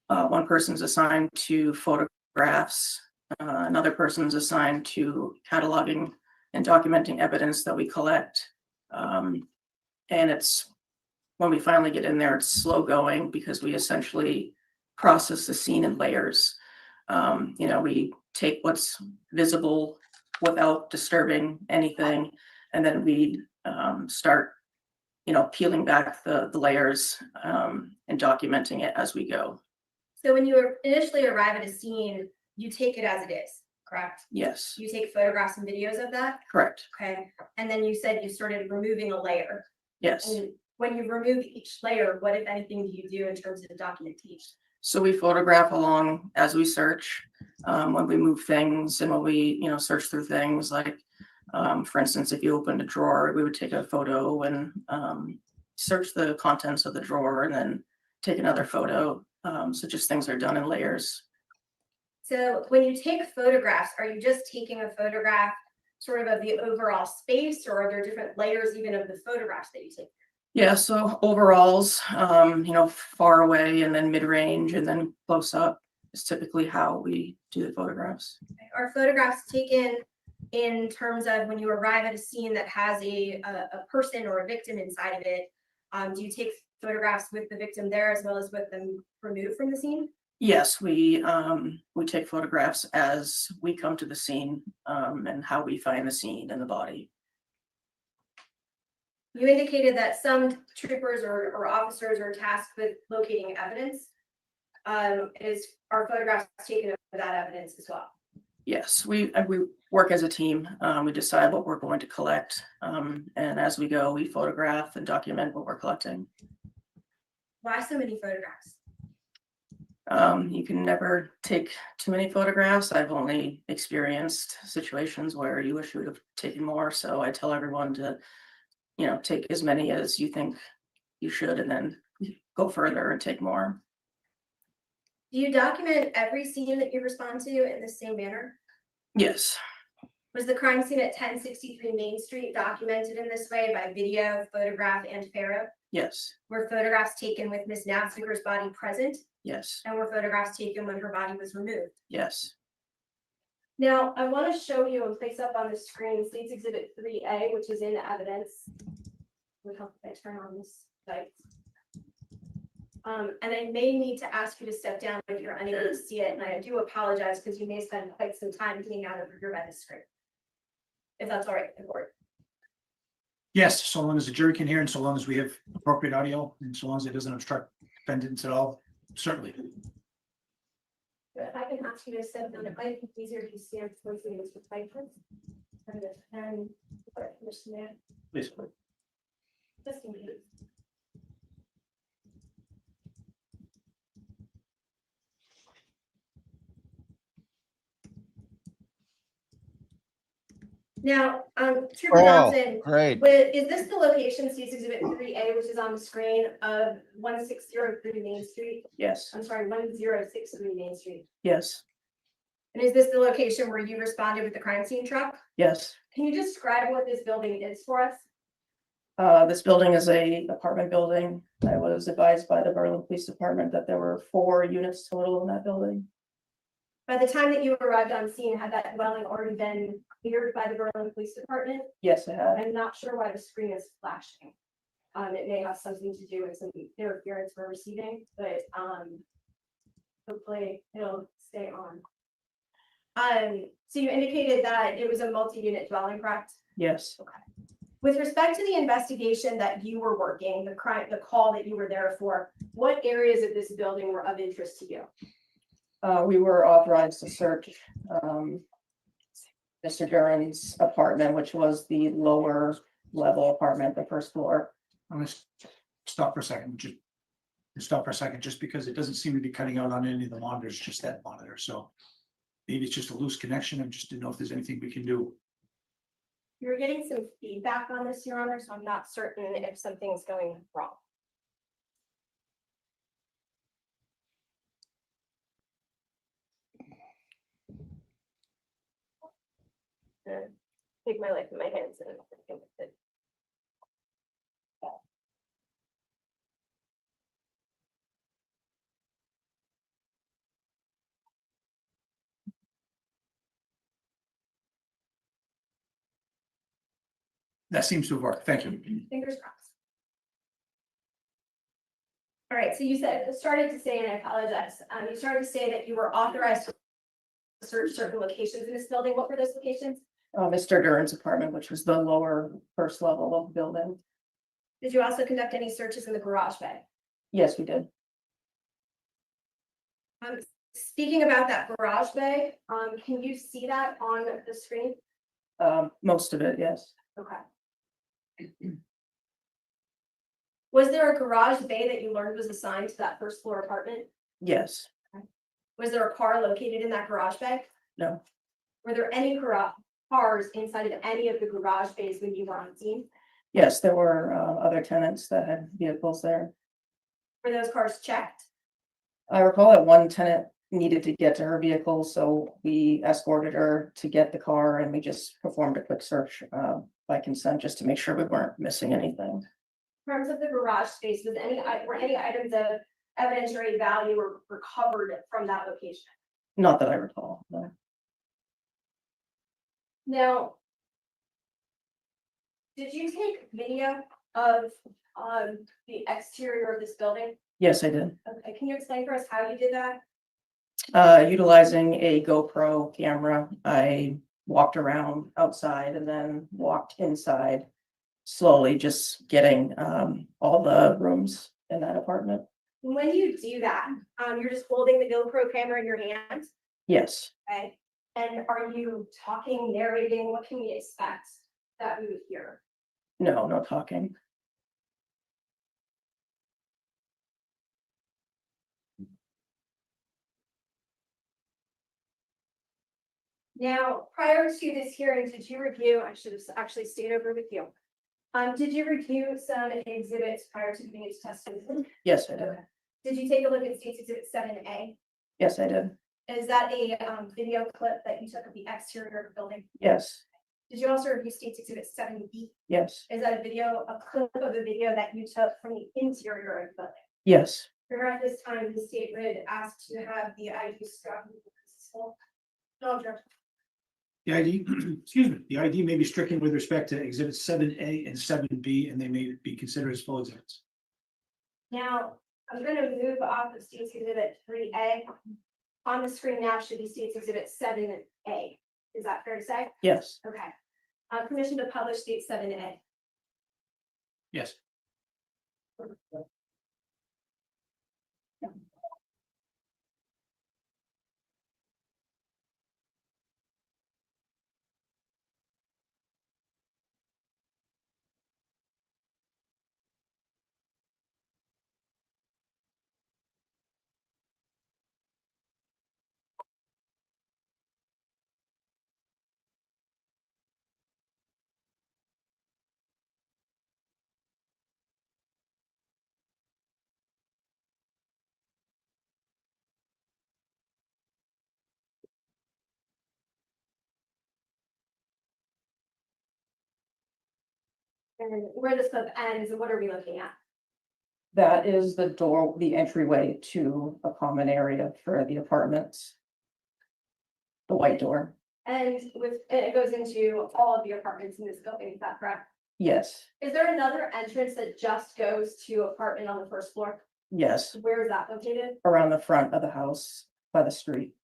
One person's assigned to photographs. Another person's assigned to cataloging and documenting evidence that we collect. And it's when we finally get in there, it's slow going because we essentially process the scene in layers. We take what's visible without disturbing anything, and then we start, peeling back the layers and documenting it as we go. So when you initially arrive at a scene, you take it as it is, correct? Yes. You take photographs and videos of that? Correct. Okay. And then you said you started removing a layer. Yes. And when you remove each layer, what, if anything, do you do in terms of documentation? So we photograph along as we search, when we move things and when we, search through things like, for instance, if you opened a drawer, we would take a photo and search the contents of the drawer and then take another photo. So just things are done in layers. So when you take photographs, are you just taking a photograph sort of the overall space, or are there different layers even of the photographs that you take? Yeah, so overalls, far away and then mid-range and then close up is typically how we do the photographs. Are photographs taken in terms of when you arrive at a scene that has a person or a victim inside of it? Do you take photographs with the victim there as well as with them removed from the scene? Yes, we take photographs as we come to the scene and how we find the scene and the body. You indicated that some troopers or officers are tasked with locating evidence. Are photographs taken of that evidence as well? Yes, we work as a team. We decide what we're going to collect, and as we go, we photograph and document what we're collecting. Why so many photographs? You can never take too many photographs. I've only experienced situations where you wish you would have taken more, so I tell everyone to take as many as you think you should and then go further and take more. Do you document every scene that you respond to in the same manner? Yes. Was the crime scene at 1063 Main Street documented in this way by video, photograph, and Faro? Yes. Were photographs taken with Ms. Naffziger's body present? Yes. And were photographs taken when her body was removed? Yes. Now, I want to show you and place up on the screen State's Exhibit 3A, which is in evidence. Would help if I turn on this site. And I may need to ask you to step down if you're unable to see it, and I do apologize because you may spend quite some time getting out of your retina screen. If that's all right with the board. Yes, so long as the jury can hear and so long as we have appropriate audio and so long as it doesn't obstruct defendants at all, certainly. If I can ask you to step down, it might be easier if you stand towards the Mr. Piper. And Commissioner, Please. just in case. Now, Trooper Johnson, great. is this the location, State's Exhibit 3A, which is on the screen of 1603 Main Street? Yes. I'm sorry, 1063 Main Street. Yes. And is this the location where you responded with the crime scene truck? Yes. Can you describe what this building is for us? This building is a apartment building. I was advised by the Berlin Police Department that there were 4 units total in that building. By the time that you arrived on scene, had that dwelling already been cleared by the Berlin Police Department? Yes, it had. I'm not sure why the screen is flashing. It may have something to do with some interference we're receiving, but hopefully it'll stay on. So you indicated that it was a multi-unit dwelling, correct? Yes. With respect to the investigation that you were working, the crime, the call that you were there for, what areas of this building were of interest to you? We were authorized to search Mr. Duren's apartment, which was the lower level apartment, the first floor. I'm gonna stop for a second, just because it doesn't seem to be cutting out on any of the monitors, just that monitor, so. Maybe it's just a loose connection, I just didn't know if there's anything we can do. You're getting some feedback on this, Your Honor, so I'm not certain if something's going wrong. Take my life in my hands and think with it. That seems to have worked, thank you. Fingers crossed. All right, so you started to say, and I apologize, you started to say that you were authorized to search certain locations in this building. What were those locations? Mr. Duren's apartment, which was the lower first level of the building. Did you also conduct any searches in the garage bay? Yes, we did. Speaking about that garage bay, can you see that on the screen? Most of it, yes. Okay. Was there a garage bay that you learned was assigned to that first floor apartment? Yes. Was there a car located in that garage bay? No. Were there any cars inside of any of the garage bays when you were on scene? Yes, there were other tenants that had vehicles there. Were those cars checked? I recall that one tenant needed to get to her vehicle, so we escorted her to get the car and we just performed a quick search by consent just to make sure we weren't missing anything. In terms of the garage space, were any items of evidentiary value or recovered from that location? Not that I recall. No. Now, did you take video of the exterior of this building? Yes, I did. Okay, can you explain for us how you did that? Utilizing a GoPro camera, I walked around outside and then walked inside slowly, just getting all the rooms in that apartment. When you do that, you're just holding the GoPro camera in your hand, Yes. okay? And are you talking, narrating? What can we expect that we would hear? No, no talking. Now, prior to this hearing, did you review, I should have actually stayed over with you. Did you review some exhibits prior to giving its testimony? Yes, I did. Did you take a look at State's Exhibit 7A? Yes, I did. Is that a video clip that you took of the exterior of the building? Yes. Did you also review State's Exhibit 7B? Yes. Is that a clip of a video that you took from the interior of the building? Yes. At this time, the state would ask to have the ID struck. No objection. The ID, excuse me, the ID may be stricken with respect to exhibits 7A and 7B, and they may be considered as full exhibits. Now, I'm going to move off of State's Exhibit 3A. On the screen now should be State's Exhibit 7A. Is that fair to say? Yes. Okay. Permission to publish State 7A. Yes. And where this clip ends, what are we looking at? That is the door, the entryway to a common area for the apartments. The white door. And it goes into all of the apartments in this building, is that correct? Yes. Is there another entrance that just goes to apartment on the first floor? Yes. Where is that located? Around the front of the house by the street.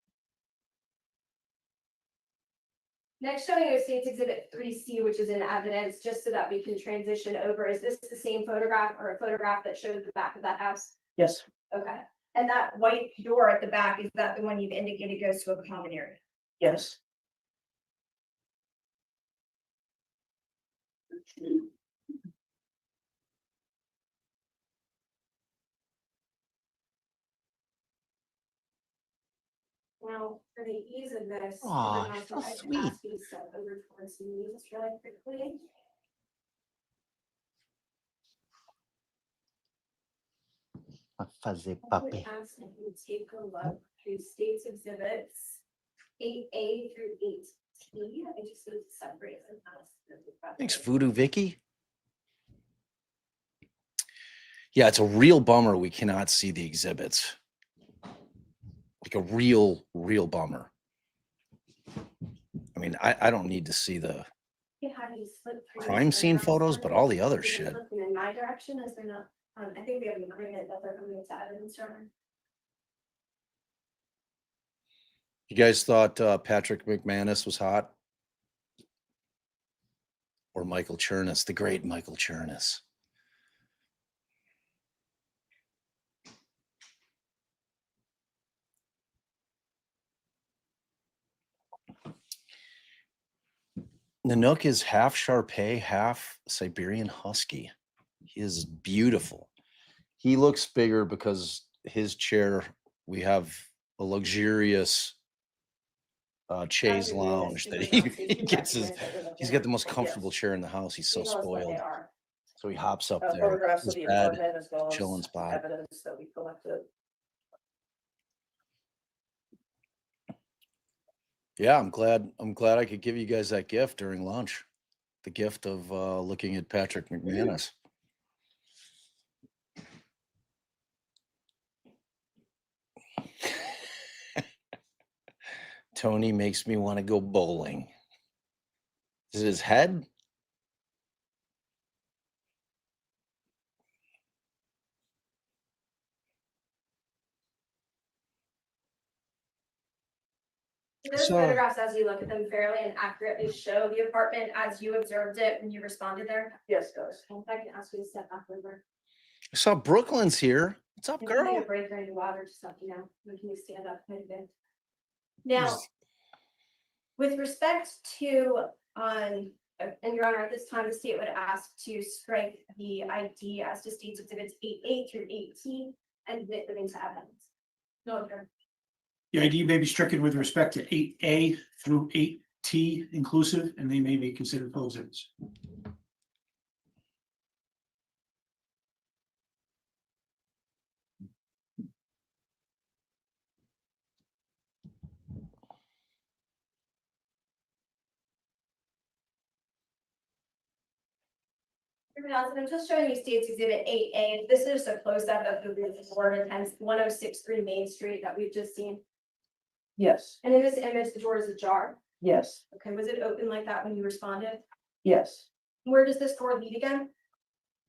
Next, showing you State's Exhibit 3C, which is in evidence, just so that we can transition over. Is this the same photograph or a photograph that showed the back of that house? Yes. Okay. And that white door at the back, is that the one you've indicated goes to a common area? Yes. Now, for the ease of this. Aw, I'm also so going to sweet. ask you to step over towards me just really quickly. A fuzzy I would ask if you take a look through State's Exhibits 8A through 8T. I just need to separate them out. Thanks, Voodoo Vicky. Yeah, it's a real bummer we cannot see the exhibits. Like a real bummer. I mean, I don't need to see the Yeah, how do you slip through crime these scene photographs? photos, but all the other Is it shit. looking in my direction, is there not? I think we have an agreement that they're coming to evidence, right? You guys thought Patrick McManus was hot? Or Michael Chernus, the great Michael Chernus? Nanook is half Shar-Pei, half Siberian Husky. He is beautiful. He looks bigger because his chair, we have a luxurious chaise lounge that he gets he's got the most comfortable chair in the house. He's so spoiled. So he hops up there. Photographs of His the bed, apartment as well chilling as spot. evidence that we collected. Yeah, I'm glad I could give you guys that gift during lunch. The gift of looking at Patrick McManus. Tony makes me want to go bowling. Is it his head? Those So- photographs, as you look at them, fairly and accurately show the apartment as you observed it when you responded there. Yes, it does. In fact, I can ask you to step back over. I saw Brooklyn's here. What's up, If you need girl? a break or any water, just let me know. We can stand up quite a bit. Now, with respect to, and Your Honor, at this time, the state would ask to strike the ID as to State's Exhibits 8A through 8T and admit them into evidence. No, Your The ID may be stricken with respect to 8A through 8T inclusive, and they may be considered closed ends. I'm just showing you State's Exhibit 8A. This is a close-up of the roof floor and hence 1063 Main Street that we've just seen. Yes, And in this image, the door is ajar. yes, Okay, was it open like that when you responded? yes. Where does this door lead again?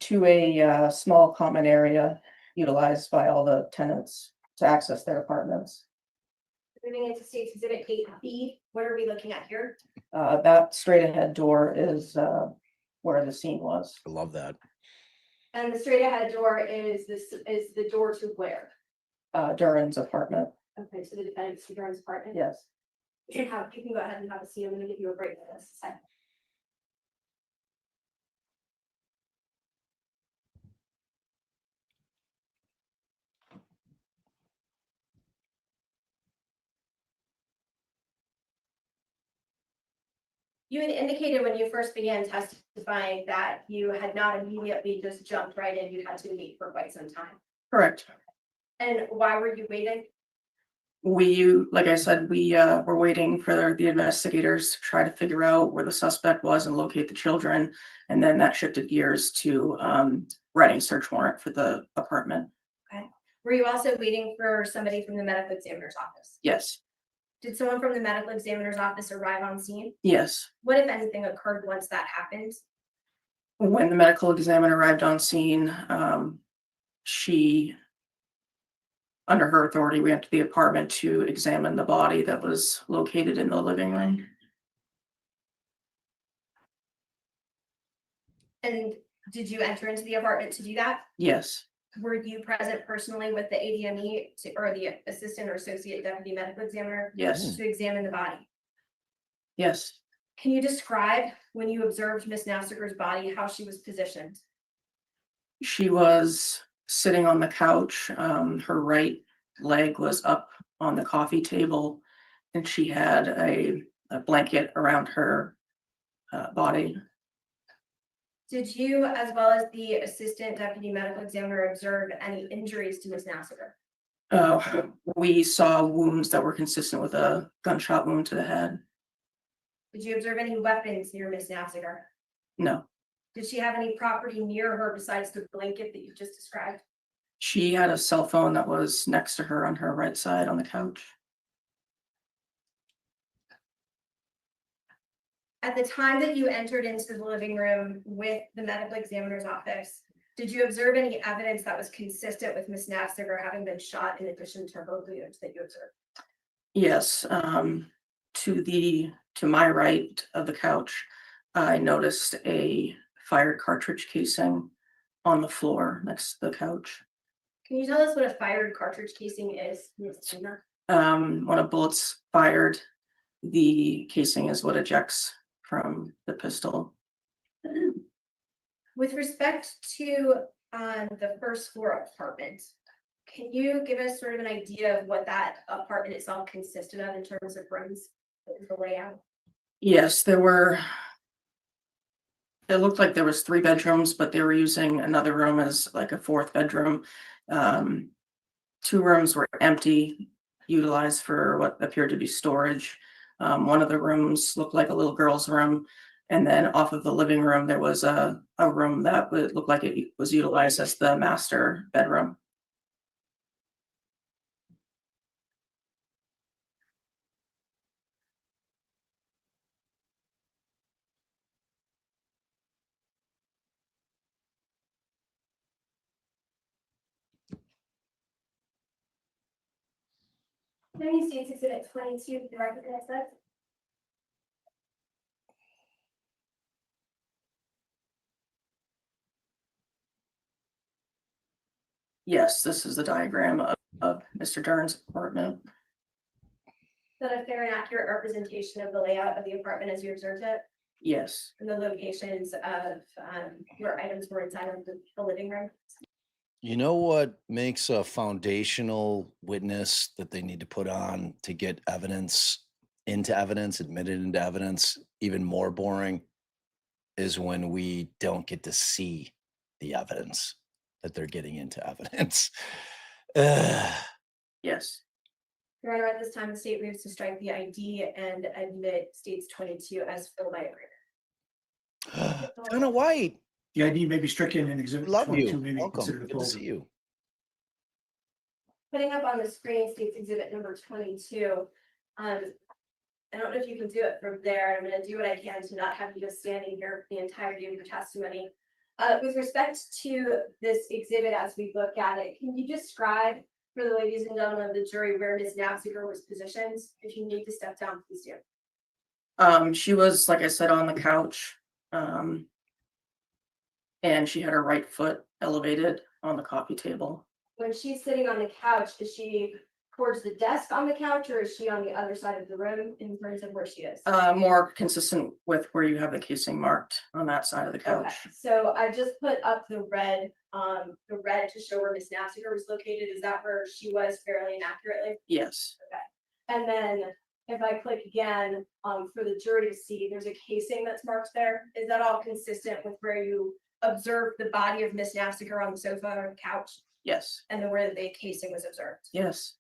To a small common area utilized by all the tenants to access their apartments. Moving into State's Exhibit 8B, what are we looking at here? That straight ahead door is where the scene was. I love that. And the straight ahead door is the door to where? Duren's apartment. Okay, so the defendant's Duren's apartment? Yes. You can go ahead and have a seat. I'm gonna give you a break for this. Second. You had indicated when you first began testifying that you had not immediately just jumped right in. You had to wait for quite some time. Correct. And why were you waiting? Like I said, we were waiting for the investigators to try to figure out where the suspect was and locate the children. And then that shifted gears to writing search warrant for the apartment. Okay. Were you also waiting for somebody from the medical examiner's office? Yes, Did someone from the medical examiner's office arrive on scene? yes. What, if anything, occurred once that happened? When the medical examiner arrived on scene, she, under her authority, we went to the apartment to examine the body that was located in the living room. And did you enter into the apartment to do that? Yes, Were you present personally with the ADME or the assistant or associate deputy medical examiner? Yes. To examine the body? yes. Can you describe when you observed Miss Naffziger's body, how she was positioned? She was sitting on the couch. Her right leg was up on the coffee table, and she had a blanket around her body. Did you, as well as the assistant deputy medical examiner, observe any injuries to Miss Naffziger? We saw wounds that were consistent with a gunshot wound to the head. Did you observe any weapons near Miss Naffziger? No. Did she have any property near her besides the blanket that you just described? She had a cell phone that was next to her on her right side on the couch. At the time that you entered into the living room with the medical examiner's office, did you observe any evidence that was consistent with Miss Naffziger having been shot in addition to her wounds that you observed? Yes, to my right of the couch, I noticed a fired cartridge casing on the floor next to the couch. Can you tell us what a fired cartridge casing is, Ms. Turner? When a bullet's fired, the casing is what ejects from the pistol. With respect to the first floor apartment, can you give us sort of an idea of what that apartment itself consisted of in terms of rooms, the layout? Yes, it looked like there was 3 bedrooms, but they were using another room as like a 4th bedroom. 2 rooms were empty, utilized for what appeared to be storage. One of the rooms looked like a little girl's room. And then off of the living room, there was a room that would look like it was utilized as the master bedroom. Many states exhibit 22, the record has that. Yes, this is the diagram of Mr. Duren's apartment. Is that a fair and accurate representation of the layout of the apartment as you observed it? Yes. And the locations of where items were inside of the living room? You know what makes a foundational witness that they need to put on to get evidence admitted into evidence, even more boring, is when we don't get to see the evidence that they're getting into evidence. Yes. Your Honor, at this time, the state moves to strike the ID and admit states 22 as filled by agreement. Donna White. The ID may be stricken and exhibit Love 22 you. may be Welcome. considered a Good to folder. see you. Putting up on the screen states exhibit number 22. I don't know if you can do it from there. I'm going to do what I can to not have you just standing here for the entirety of your testimony. With respect to this exhibit, as we look at it, can you describe for the ladies and gentlemen of the jury where Ms. Naffziger was positioned? If you need to step down, please do. She was, like I said, on the couch. And she had her right foot elevated on the coffee table. When she's sitting on the couch, is she towards the desk on the couch or is she on the other side of the room in terms of where she is? More consistent with where you have the casing marked on that side of the couch. Okay, so I just put up the red to show where Ms. Naffziger was located. Is that where she was fairly and accurately? Yes. Okay. And then if I click again, for the jury to see, there's a casing that's marked there. Is that all consistent with where you observed the body of Ms. Naffziger on the sofa or couch? Yes. And then where the casing was observed? Yes.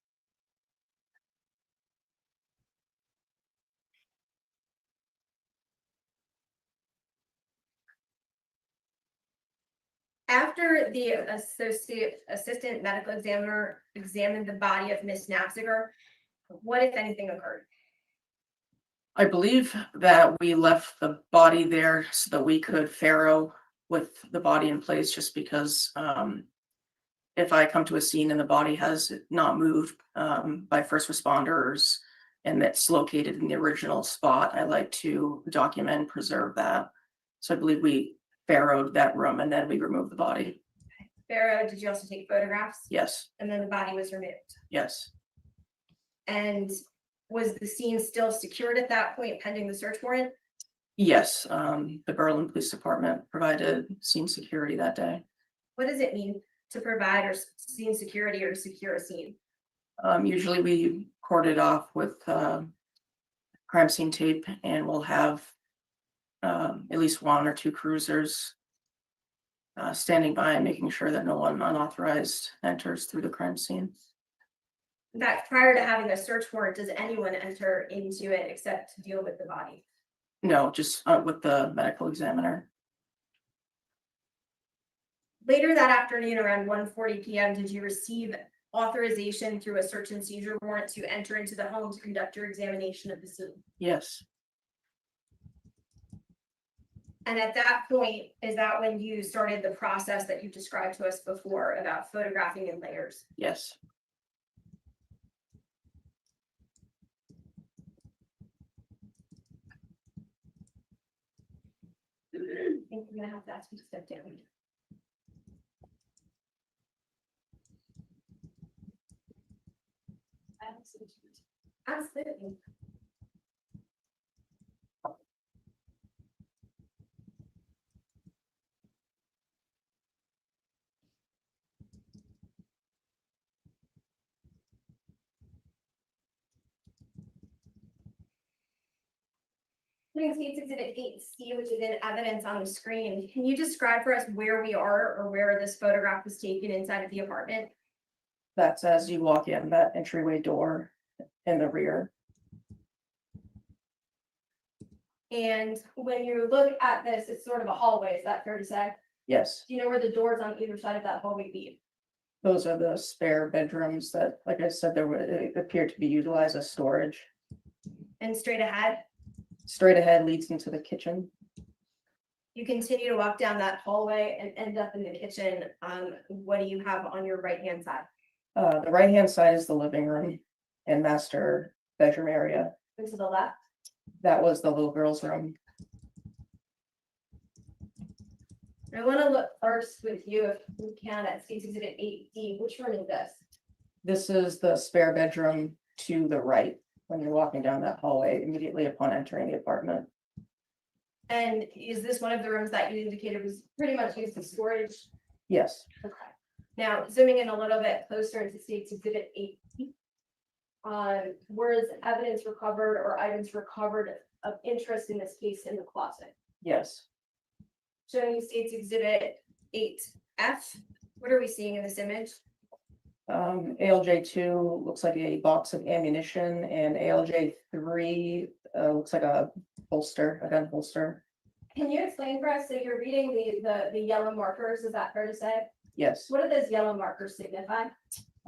After the assistant medical examiner examined the body of Ms. Naffziger, what, if anything, occurred? I believe that we left the body there so that we could farrow with the body in place, just because if I come to a scene and the body has not moved by first responders and it's located in the original spot, I like to document and preserve that. So I believe we barrowed that room and then we removed the body. Farrow, did you also take photographs? Yes, And then the body was removed? yes, And was the scene still secured at that point pending the search warrant? yes. The Berlin Police Department provided scene security that day. What does it mean to provide or scene security or secure a scene? Usually we corded off with crime scene tape, and we'll have at least one or two cruisers standing by and making sure that no one unauthorized enters through the crime scene. That prior to having a search warrant, does anyone enter into it except to deal with the body? No, just with the medical examiner. Later that afternoon, around 1:40 p.m., did you receive authorization through a search and seizure warrant to enter into the home to conduct your examination of the scene? Yes, And at that point, is that when you started the process that you described to us before about photographing in layers? yes. I think we're gonna have to ask you to step down. Absolutely. Putting States Exhibit 8C, which is in evidence on the screen, can you describe for us where we are or where this photograph was taken inside of the apartment? That's as you walk in that entryway door in the rear. And when you look at this, it's sort of a hallway, is that fair to say? Yes, Do you know where the doors on either side of that hallway lead? those are the spare bedrooms that, like I said, it appeared to be utilized as storage. And straight ahead, Straight ahead leads into the kitchen. you continue to walk down that hallway and end up in the kitchen. What do you have on your right-hand side? The right-hand side is the living room and master bedroom area. And to the left? That was the little girl's room. I want to look first with you, if we can, at States Exhibit 8D. Which room is this? This is the spare bedroom to the right when you're walking down that hallway immediately upon entering the apartment. And is this one of the rooms that you indicated was pretty much used as storage? Yes, Okay. Now, zooming in a little bit closer into States Exhibit 8D. Was evidence recovered or items recovered of interest in this case in the closet? yes. Showing you States Exhibit 8F. What are we seeing in this image? ALJ2 looks like a box of ammunition, and ALJ3 looks like a holster, a gun holster. Can you explain for us, so you're reading the yellow markers, is that fair to say? Yes, What do those yellow markers signify?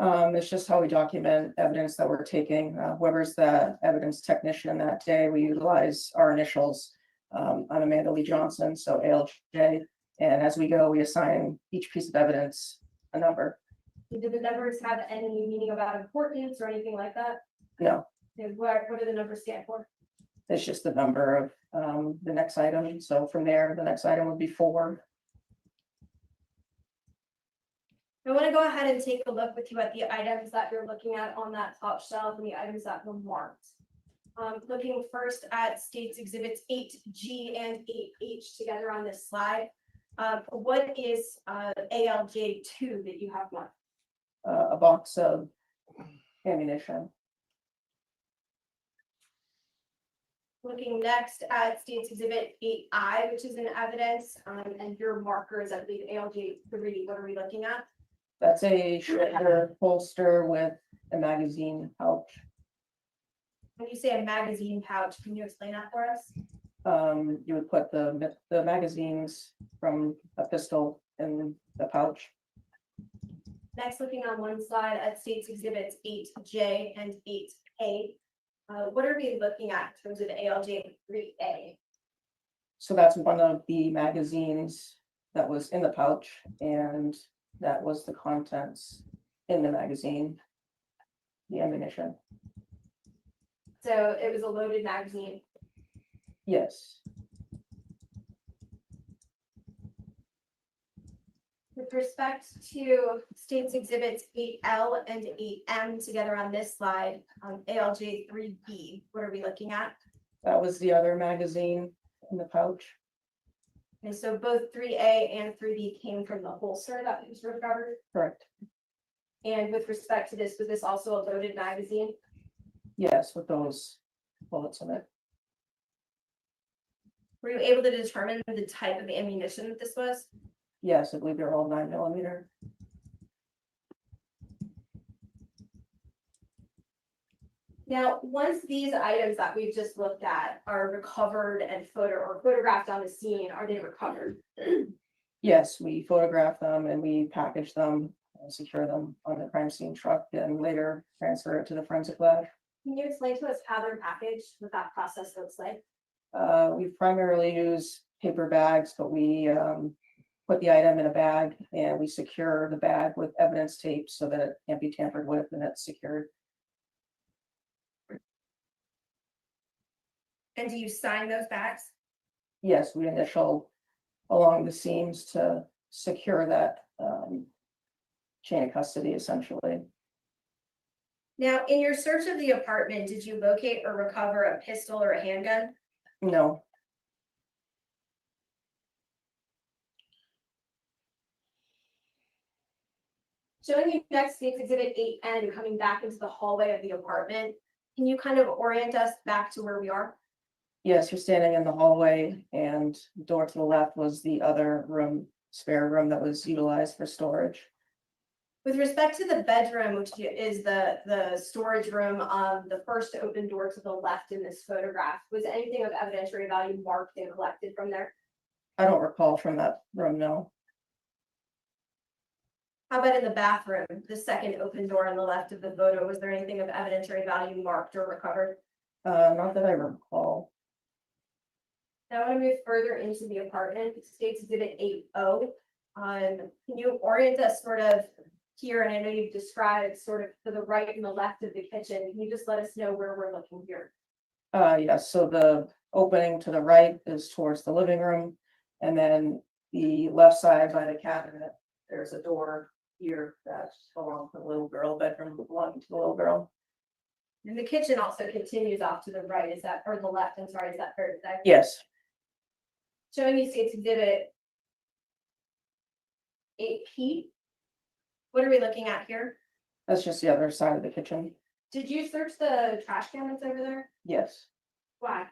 it's just how we document evidence that we're taking. Whoever's the evidence technician that day, we utilize our initials. I'm Amanda Lee Johnson, so ALJ, and as we go, we assign each piece of evidence a number. Do the numbers have any meaning about importance or anything like that? No, And what do the numbers stand for? it's just the number of the next item. So from there, the next item would be 4. I want to go ahead and take a look with you at the items that you're looking at on that top shelf and the items that were marked. Looking first at States Exhibits 8G and 8H together on this slide. What is ALJ2 that you have marked? A box of ammunition. Looking next at States Exhibit 8I, which is in evidence, and your markers, I believe ALJ3. What are we looking at? That's a shoulder holster with a magazine pouch. When you say a magazine pouch, can you explain that for us? You would put the magazines from a pistol in the pouch. Next, looking on one side at States Exhibits 8J and 8K. What are we looking at in terms of ALJ3A? So that's one of the magazines that was in the pouch, and that was the contents in the magazine, the ammunition. So it was a loaded magazine. Yes, With respect to State's Exhibits 8L and 8M together on this slide, ALJ 3B, what are we looking at? That was the other magazine in the pouch. And so both 3A and 3B came from the holster that was recovered. Correct. And with respect to this, was this also a loaded magazine? Yes, with those bullets in it. Were you able to determine the type of ammunition that this was? Yes, I believe they're all 9mm. Now, once these items that we've just looked at are recovered and photographed on the scene, are they recovered? Yes, we photograph them and we package them, and secure them on the crime scene truck, and later transfer it to the forensic lab. Can you explain to us how they're packaged, what that process looks like? We primarily use paper bags, but we put the item in a bag and we secure the bag with evidence tape so that it can't be tampered with and it's secured. And do you sign those bags? Yes, we initial along the seams to secure that chain of custody, essentially. Now, in your search of the apartment, did you locate or recover a pistol or a handgun? No. Showing you next State's Exhibit 8N coming back into the hallway of the apartment, can you kind of orient us back to where we are? Yes, you're standing in the hallway and the door to the left was the other room, spare room that was utilized for storage. With respect to the bedroom, which is the storage room, the first open door to the left in this photograph, was anything of evidentiary value marked and collected from there? I don't recall from that room, no. How about in the bathroom, the second open door on the left of the photo, was there anything of evidentiary value marked or recovered? Not that I recall. Now I want to move further into the apartment, State's Exhibit 8O. Can you orient us sort of here, and I know you've described sort of to the right and the left of the kitchen. Can you just let us know where we're looking here? Yes, so the opening to the right is towards the living room, and then the left side by the cabinet, there's a door here that belongs to the little girl bedroom, belonging to the little girl. And the kitchen also continues off to the right, is that, or the left, I'm sorry, is that fair to say? Yes. Showing you State's Exhibit 8P. What are we looking at here? That's just the other side of the kitchen. Did you search the trash can that's over there? Yes. Why?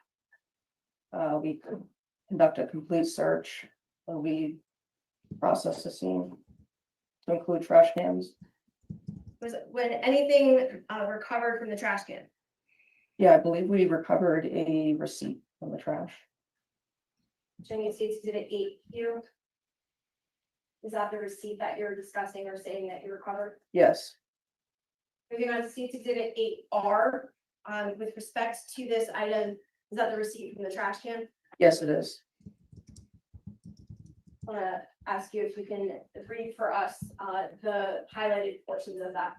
We conduct a complete search. We process the scene to include trash cans. Was it when anything recovered from the trash can? Yeah, I believe we recovered a receipt from the trash. Showing you State's Exhibit 8Q. Is that the receipt that you're discussing or saying that you recovered? Yes. Moving on to State's Exhibit 8R. With respect to this item, is that the receipt from the trash can? Yes, it is. I want to ask you if you can read for us the highlighted portions of that.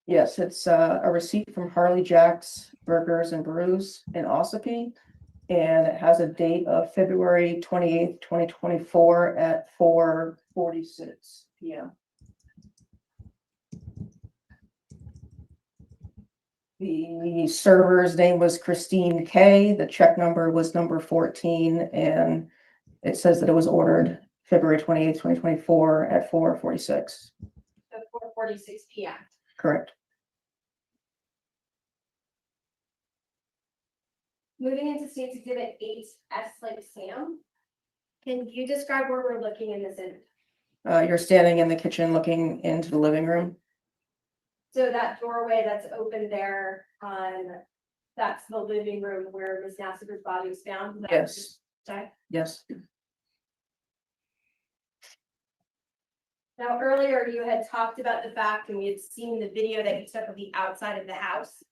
Yes, it's a receipt from Harley Jack's Burgers and Brews in Ossipee. And it has a date of February 28th, 2024 at 4:46 p.m. The server's name was Christine K. The check number was number 14, and it says that it was ordered February 28th, 2024 at 4:46. At 4:46 p.m. Correct. Moving into State's Exhibit 8S like Sam. Can you describe where we're looking in this image? You're standing in the kitchen looking into the living room. So that doorway that's open there, that's the living room where Ms. Naffziger's body was found? Is that Yes. okay? Yes. Now, earlier you had talked about the fact, and we had seen the video that you took of the outside of the house,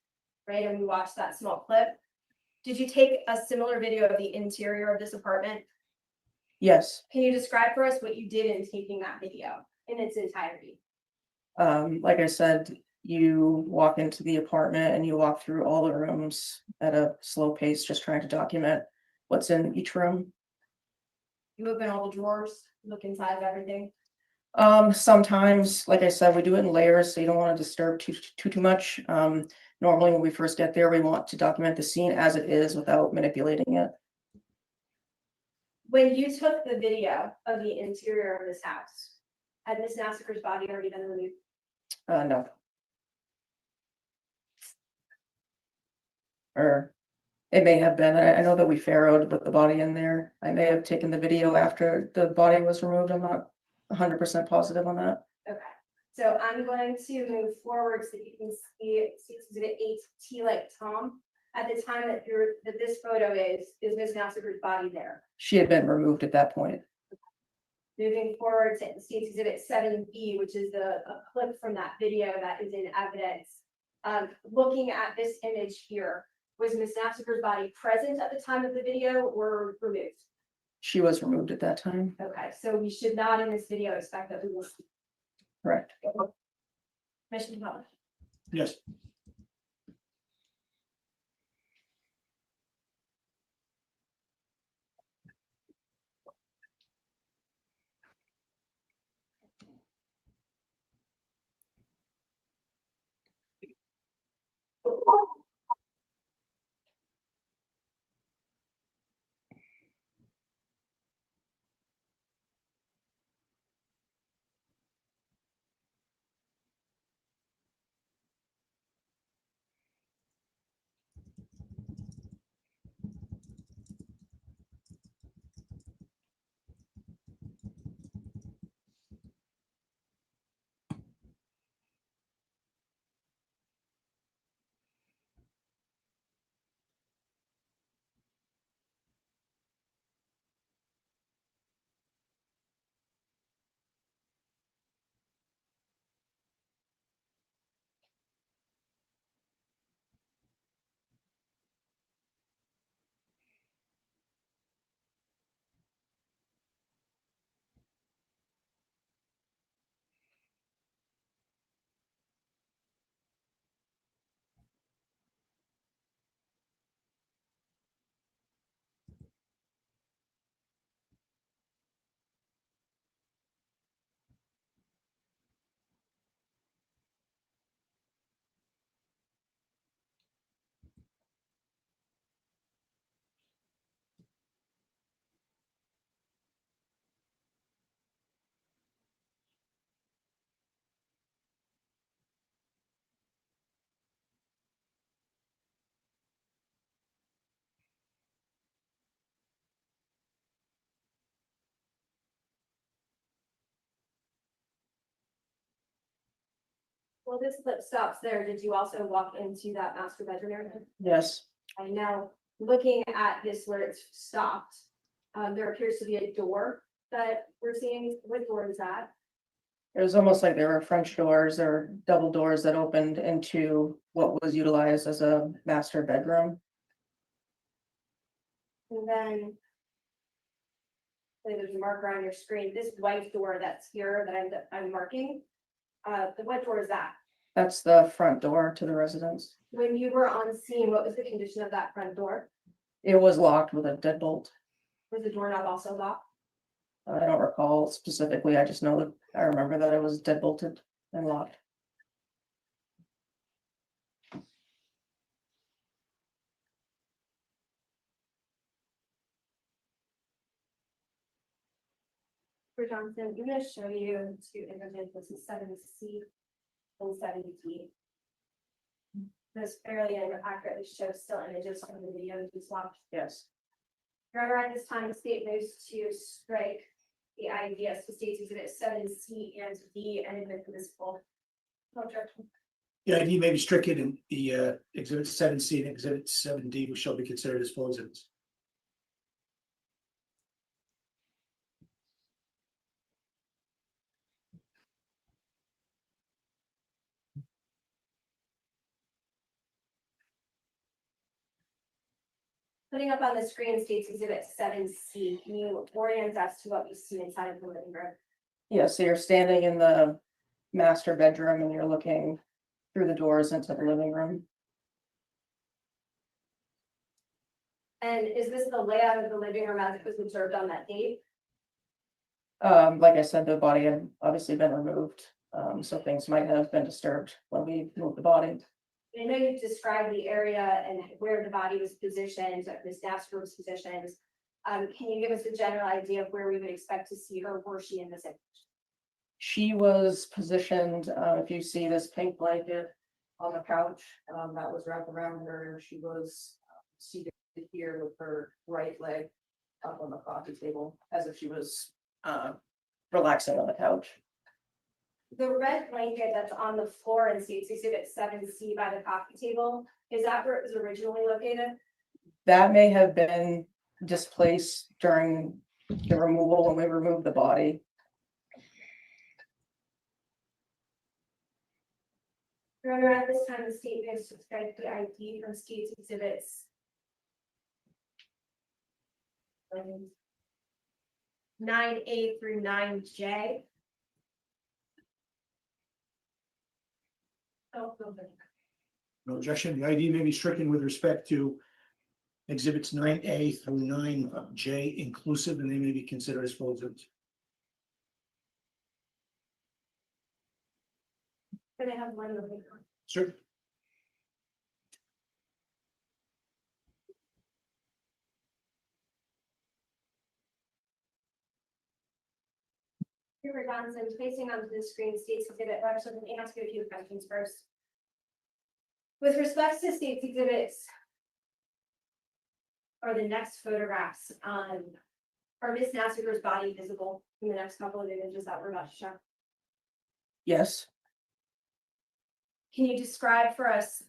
right? And we watched that small clip. Did you take a similar video of the interior of this apartment? Yes. Can you describe for us what you did in taking that video in its entirety? Like I said, you walk into the apartment and you walk through all the rooms at a slow pace, just trying to document what's in each room. You open all the drawers, look inside of everything. Sometimes, like I said, we do it in layers, so you don't want to disturb too much. Normally when we first get there, we want to document the scene as it is without manipulating it. When you took the video of the interior of this house, had Miss Naffziger's body already been removed? No. Or it may have been. I know that we farrowed with the body in there. I may have taken the video after the body was removed. I'm not 100% positive on that. Okay, so I'm going to move forward so you can see Exhibit 8, T like Tom. At the time that this photo is Miss Naffziger's body there? She had been removed at that point. Moving forward to State's Exhibit 7B, which is a clip from that video that is in evidence. Looking at this image here, was Miss Naffziger's body present at the time of the video or removed? She was removed at that time. Okay, so we should not in this video expect that we will see. Correct. Mission published. Yes. Well, this clip stops there. Did you also walk into that master bedroom area? Yes. I know, looking at this where it's stopped, there appears to be a door that we're seeing. What door is that? It was almost like there were French doors or double doors that opened into what was utilized as a master bedroom. And then there's a marker on your screen, this white door that's here that I'm marking. What door is that? That's the front door to the residence. When you were on scene, what was the condition of that front door? It was locked with a deadbolt. Was the doorknob also locked? I don't recall specifically. I just know that I remember that it was deadbolted and locked. For Johnson, I'm going to show you two images. This is 7C and 7D. This fairly accurately shows still images from the video you swapped. Yes. However, at this time, the state moves to strike the IDS to State's Exhibit 7C and D and admit the visible. No objection. Yeah, and you may be stricken in the exhibit 7C and exhibit 7D, which shall be considered as full exhibits. Putting up on the screen State's Exhibit 7C, can you orient us to what we see inside of the living room? Yeah, so you're standing in the master bedroom and you're looking through the doors into the living room. And is this the layout of the living room as it was observed on that date? Like I said, the body had obviously been removed, so things might have been disturbed when we moved the body. I know you described the area and where the body was positioned, Ms. Naffziger was positioned. Can you give us a general idea of where we would expect to see her? Were she in this image? She was positioned, if you see this pink blanket on the couch, that was wrapped around her, and she was seated here with her right leg up on the coffee table, as if she was relaxing on the couch. The red blanket that's on the floor in State's Exhibit 7C by the coffee table, is that where it was originally located? That may have been displaced during the removal when we removed the body. Your Honor, at this time, the state may subscribe the ID from State's Exhibits 9A through 9J. No objection. The ID may be stricken with respect to exhibits 9A through 9J inclusive, and they may be considered as full exhibits. Can I have one of them? Sir? Mr. Johnson, placing onto the screen State's Exhibit, but let me ask you a few questions first. With respect to State's Exhibits, or the next photographs, are Ms. Naffziger's body visible in the next couple of images that we're about to show? Yes. Can you describe for us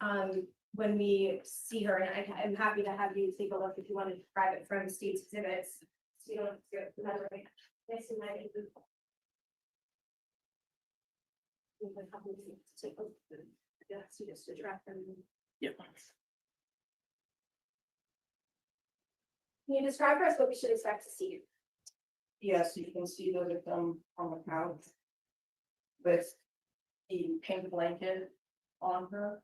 when we see her, and I'm happy to have you take a look if you want to describe it from State's Exhibits. So you don't have to go another way. Nice and nice. Yep. Can you describe for us what we should expect to see? Yes, you can see the victim on the couch with the pink blanket on her.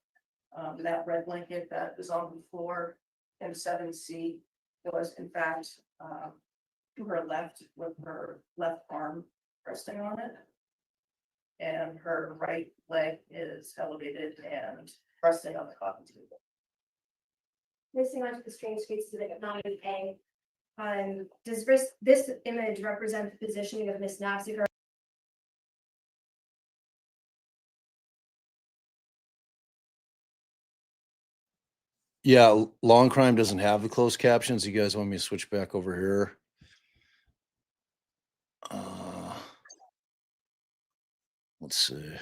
That red blanket that is on the floor in 7C was in fact to her left with her left arm resting on it. And her right leg is elevated and resting on the coffee table. Missing onto the screen State's Exhibit 9A. Does this image represent the positioning of Ms. Naffziger? Yeah, Long Crime doesn't have the closed captions. You guys want me to switch back over here? Let's see.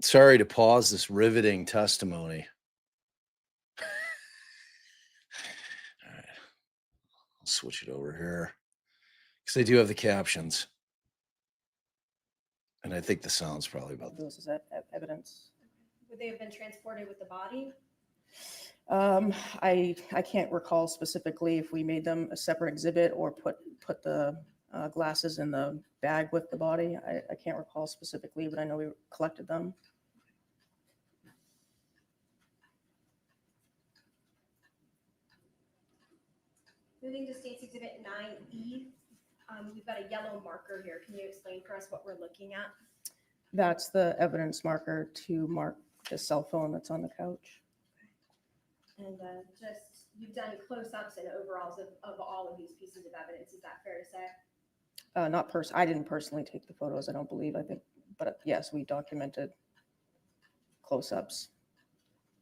Sorry to pause this riveting testimony. All right. I'll switch it over here because they do have the captions. And I think the sound's probably about This is evidence. Would they have been transported with the body? I can't recall specifically if we made them a separate exhibit or put the glasses in the bag with the body. I can't recall specifically, but I know we collected them. Moving to State's Exhibit 9E, we've got a yellow marker here. Can you explain for us what we're looking at? That's the evidence marker to mark the cell phone that's on the couch. And just, you've done close-ups and overalls of all of these pieces of evidence. Is that fair to say? I didn't personally take the photos, I don't believe, but yes, we documented close-ups.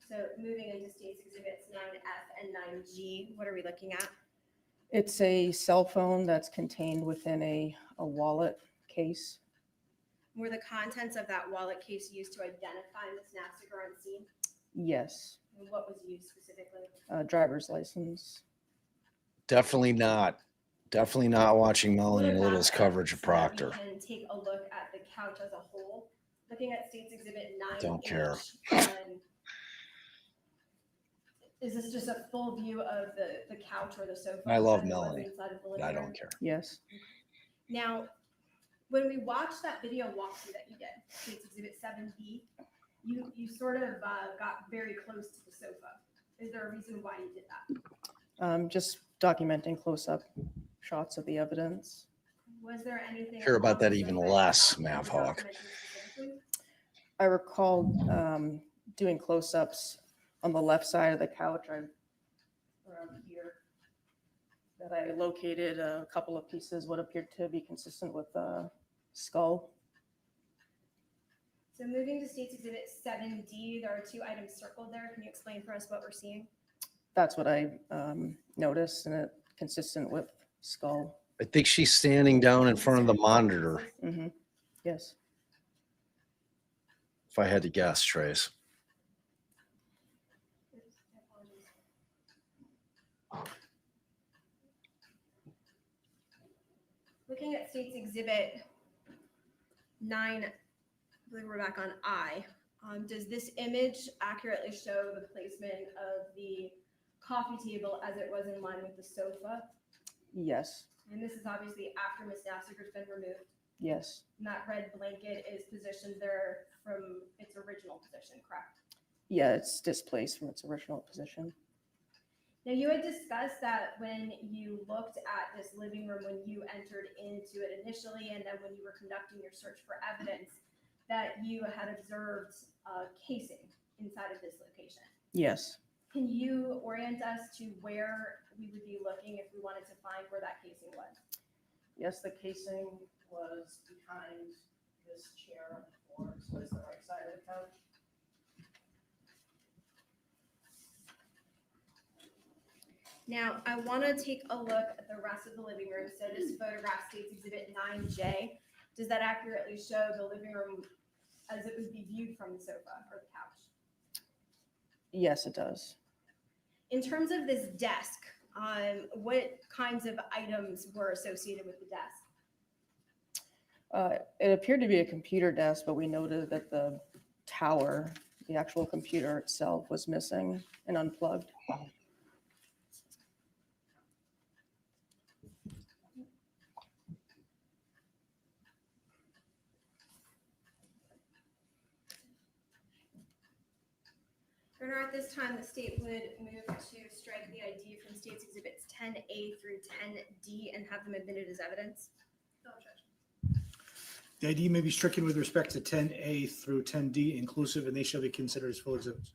So moving into State's Exhibits 9F and 9G, what are we looking at? It's a cell phone that's contained within a wallet case. Were the contents of that wallet case used to identify Ms. Naffziger on scene? Yes. And what was used specifically? Driver's license. Definitely not. Definitely not watching Melanie Little's coverage of Proctor. We can take a look at the couch as a whole. Looking at State's Exhibit 9. Don't care. Is this just a full view of the couch or the sofa? I love as it was Melanie, inside of the but living I room? don't care. Yes. Now, when we watched that video walkthrough that you did, State's Exhibit 7B, you sort of got very close to the sofa. Is there a reason why you did that? Just documenting close up. shots of the evidence. Was there anything? Hear about that along even those less, lines that was Mavhawk. documented specifically? I recall doing close-ups on the left side of the couch, around here, that I located a couple of pieces, what appeared to be consistent with the skull. So moving to State's Exhibit 7D, there are 2 items circled there. Can you explain for us what we're seeing? That's what I noticed, and it consistent with skull. I think she's standing down in front of the monitor, Mm-hmm. Yes. if I had to guess, Trace. Looking at State's Exhibit 9, I believe we're back on I. Does this image accurately show the placement of the coffee table as it was in line with the sofa? Yes. And this is obviously after Ms. Naffziger's been removed. Yes. And that red blanket is positioned there from its original position, correct? Yeah, it's displaced from its original position. Now, you had discussed that when you looked at this living room, when you entered into it initially, and then when you were conducting your search for evidence, that you had observed casing inside of this location. Yes. Can you orient us to where we would be looking if we wanted to find where that casing was? Yes, the casing was behind this chair on the floor, so it's the right side of the couch. Now, I want to take a look at the rest of the living room. So this photograph States Exhibit 9J. Does that accurately show the living room as it would be viewed from the sofa or the couch? Yes, it does. In terms of this desk, what kinds of items were associated with the desk? It appeared to be a computer desk, but we noted that the tower, the actual computer itself, was missing and unplugged. Your Honor, at this time, the state would move to strike the ID from State's Exhibits 10A through 10D and have them admitted as evidence. The ID may be stricken with respect to 10A through 10D inclusive, and they shall be considered as full exhibits.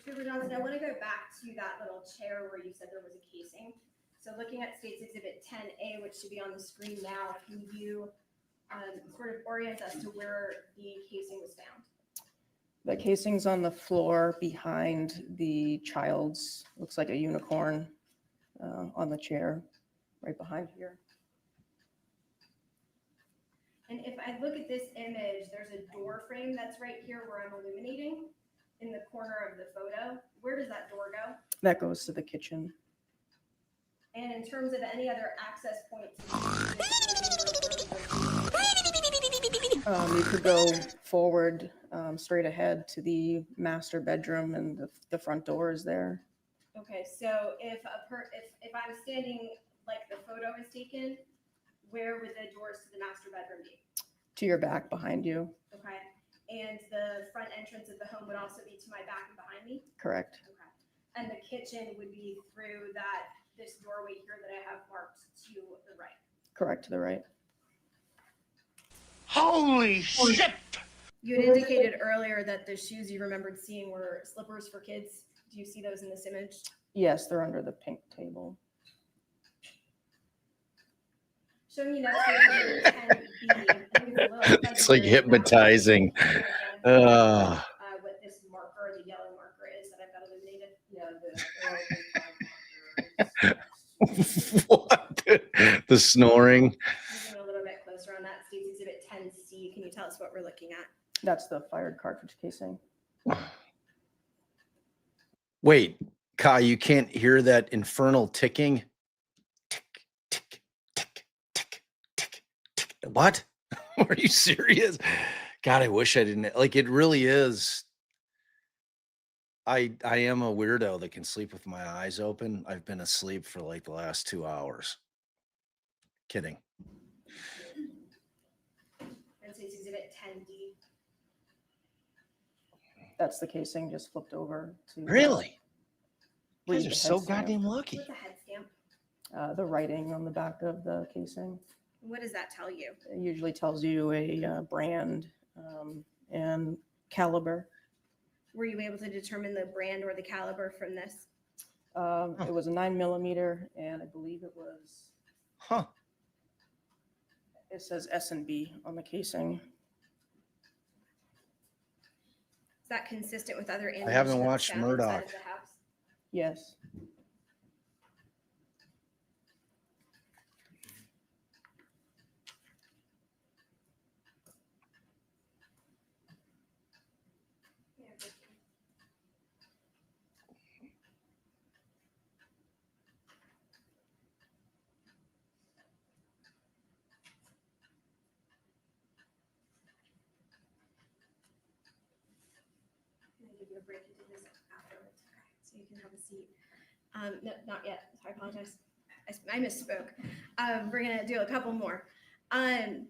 Trooper Johnson, I want to go back to that little chair where you said there was a casing. So looking at State's Exhibit 10A, which should be on the screen now, can you sort of orient us to where the casing was found? The casing's on the floor behind the child's, looks like a unicorn on the chair, right behind here. And if I look at this image, there's a door frame that's right here where I'm illuminating in the corner of the photo. Where does that door go? That goes to the kitchen. And in terms of any other access points, You could go forward, straight ahead to the master bedroom, and the front door is there. okay, so if I'm standing like the photo is taken, where would the doors to the master bedroom be? To your back, behind you. Okay, and the front entrance of the home would also be to my back and behind me? Correct. Okay, and the kitchen would be through this doorway here that I have marked to the right? Correct, to the right. Holy shit! You had indicated earlier that the shoes you remembered seeing were slippers for kids. Do you see those in this image? Yes, they're under the pink table. Showing you next to 10B. It's like hypnotizing. What this marker, the yellow marker is that I've got illuminated. Yeah, What? The snoring. Moving a little bit closer on that, State's Exhibit 10C. Can you tell us what we're looking at? That's the fired cartridge casing. Wait, Kai, you can't hear that infernal ticking? Tick, tick, tick, tick, tick, tick. What? Are you serious? God, I wish I didn't. Like, it really is. I am a weirdo that can sleep with my eyes open. I've been asleep for like the last 2 hours. Kidding. And State's Exhibit 10D. That's the casing just flipped over to. Really? You read guys the are head so stamp. goddamn lucky. What's a head stamp? The writing on the back of the casing. What does that tell you? It usually tells you a brand and caliber. Were you able to determine the brand or the caliber from this? It was a 9mm, and I believe it was. Huh. It says S&B on the casing. Is that consistent with other I haven't ammunition that was watched found inside Murdoch. of the house? Yes. I'm gonna give you a break to do this afterwards, okay, so you can have a seat. No, not yet, I apologize. I misspoke. We're gonna do a couple more. At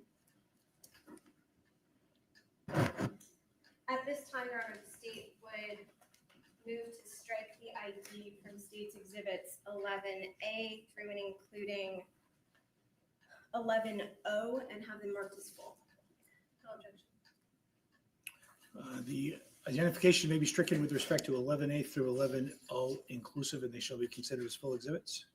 this time, Your Honor, the state would move to strike the ID from state's exhibits 11A through and including 11O and have them marked as full. No objection. The identification may be stricken with respect to 11A through 11O inclusive, and they shall be considered as full exhibits.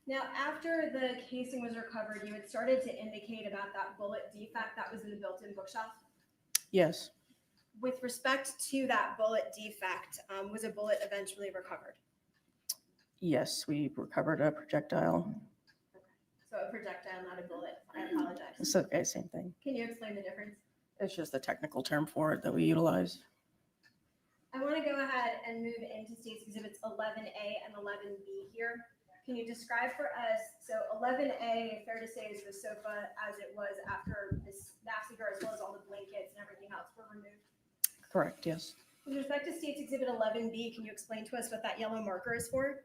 Now, after the casing was recovered, you had started to indicate about that bullet defect that was in the built-in bookshelf. Yes. With respect to that bullet defect, was a bullet eventually recovered? Yes, we recovered a projectile. So a projectile, not a bullet. I apologize. It's okay, same thing. Can you explain the difference? It's just the technical term for it that we utilize. I want to go ahead and move into state's exhibits 11A and 11B here. Can you describe for us, so 11A, fair to say, is the sofa as it was after Ms. Naffziger, as well as all the blankets and everything else were removed? Correct, yes. With respect to state's exhibit 11B, can you explain to us what that yellow marker is for?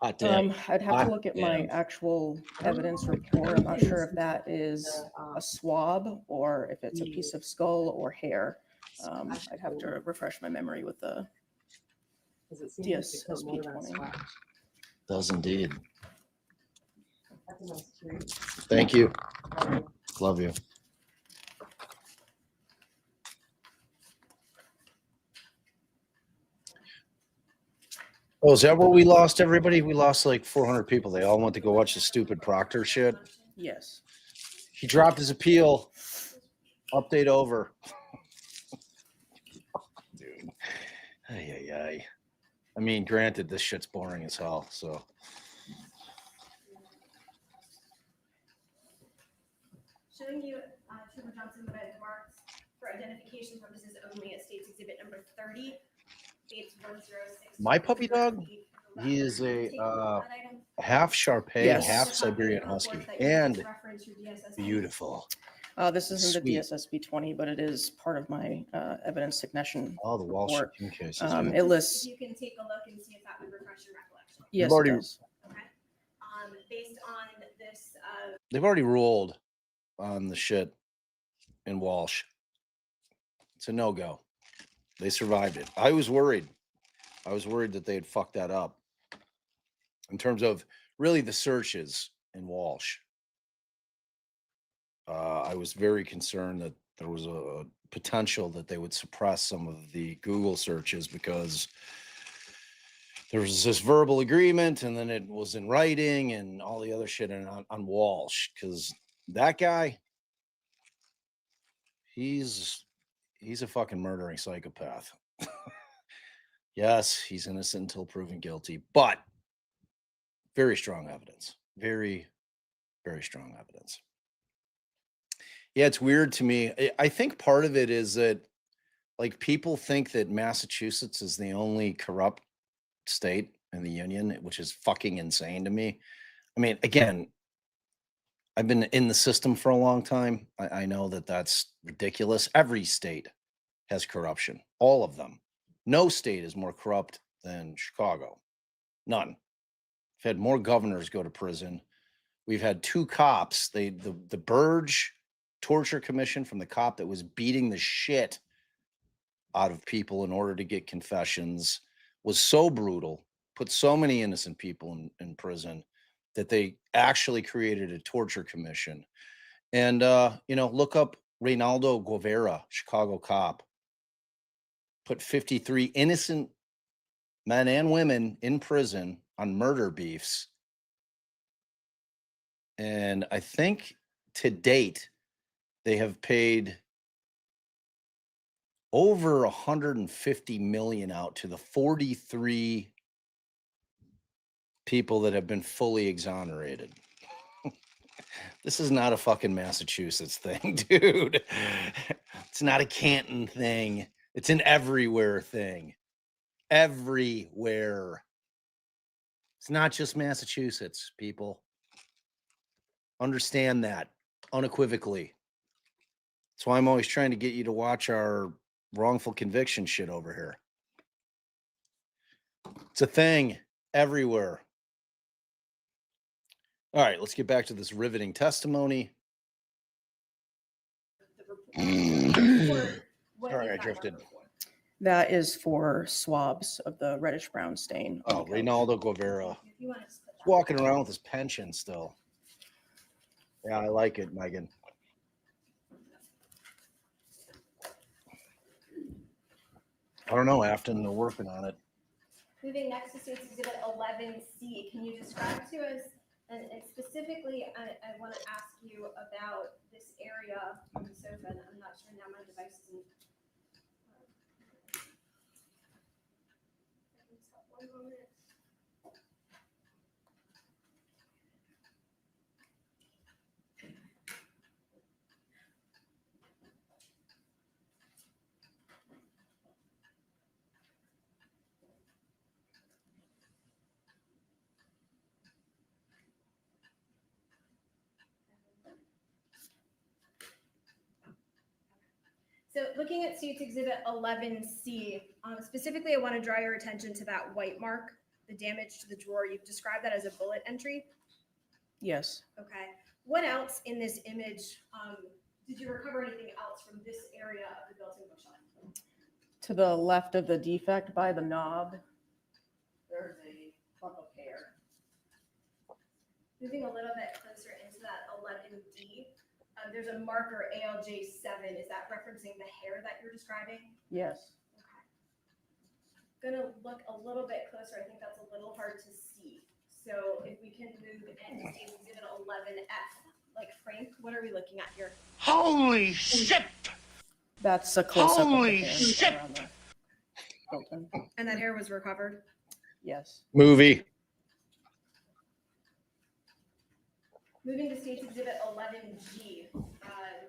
Hot damn. I'd have Hot to look at my damn. actual evidence report. I'm not sure if that is a swab or if it's a piece of skull or hair. I'd have to refresh my memory with the DSSP 20. Does indeed. Thank you. Love you. Oh, is that where we lost everybody? We lost like 400 people. They all went to go watch the stupid Proctor shit. Yes. He dropped his appeal. Update over. Dude. Ay, ay, ay. I mean, granted, this shit's boring as hell, so. Showing you Trooper Johnson what I've marked for identification purposes only at state's exhibit number 30. Dates 106. My puppy dog, he is a half Shar-Pei, Yes. half Siberian Husky, and beautiful. This isn't Sweet. the DSSP 20, but it is part of my evidence technician. Oh, the Wall report. Street cases. It lists. You can take a look and see if that would refresh your recollection. Yes, already- it does. Okay. Based on this, They've already ruled on the shit in Walsh. It's a no-go. They survived it. I was worried. I was worried that they had fucked that up in terms of really the searches in Walsh. I was very concerned that there was a potential that they would suppress some of the Google searches because there was this verbal agreement and then it was in writing and all the other shit on Walsh, because that guy, he's a fucking murdering psychopath. Yes, he's innocent until proven guilty, but very strong evidence. Very, very strong evidence. Yeah, it's weird to me. I think part of it is that, like, people think that Massachusetts is the only corrupt state in the union, which is fucking insane to me. I mean, again, I've been in the system for a long time. I know that that's ridiculous. Every state has corruption, all of them. No state is more corrupt than Chicago. None. We've had more governors go to prison. We've had 2 cops. The Burge torture commission from the cop that was beating the shit out of people in order to get confessions was so brutal, put so many innocent people in prison that they actually created a torture commission. And, look up Reynaldo Guevara, Chicago cop, put 53 innocent men and women in prison on murder beefs. And I think to date, they have paid over 150 million out to the 43 people that have been fully exonerated. This is not a fucking Massachusetts thing, dude. It's not a Canton thing. It's an everywhere thing. Everywhere. It's not just Massachusetts, people. Understand that unequivocally. That's why I'm always trying to get you to watch our wrongful conviction shit over here. It's a thing everywhere. All right, let's get back to this riveting testimony. Sorry, I drifted. That is for swabs of the reddish brown stain. Oh, Reynaldo Guevara. Walking around with his pension still. Yeah, I like it, Megan. I don't know, Afton, they're working on it. Moving next to State's Exhibit 11C, can you describe to us, and specifically, I want to ask you about this area on the sofa, and I'm not sure now my device isn't. One moment. So looking at State's Exhibit 11C, specifically, I want to draw your attention to that white mark, the damage to the drawer. You've described that as a bullet entry. Yes. Okay. What else in this image, did you recover anything else from this area of the built-in bookshelf? To the left of the defect by the knob, there's a clump of hair. Moving a little bit closer into that 11D, there's a marker ALJ7. Is that referencing the hair that you're describing? Yes. Okay. Gonna look a little bit closer. I think that's a little hard to see. So if we can move into State's Exhibit 11F, like Frank, what are we looking at here? Holy shit! That's a close-up of the Holy hair shit! around the built-in. And that hair was recovered? Yes. Movie. Moving to State's Exhibit 11G,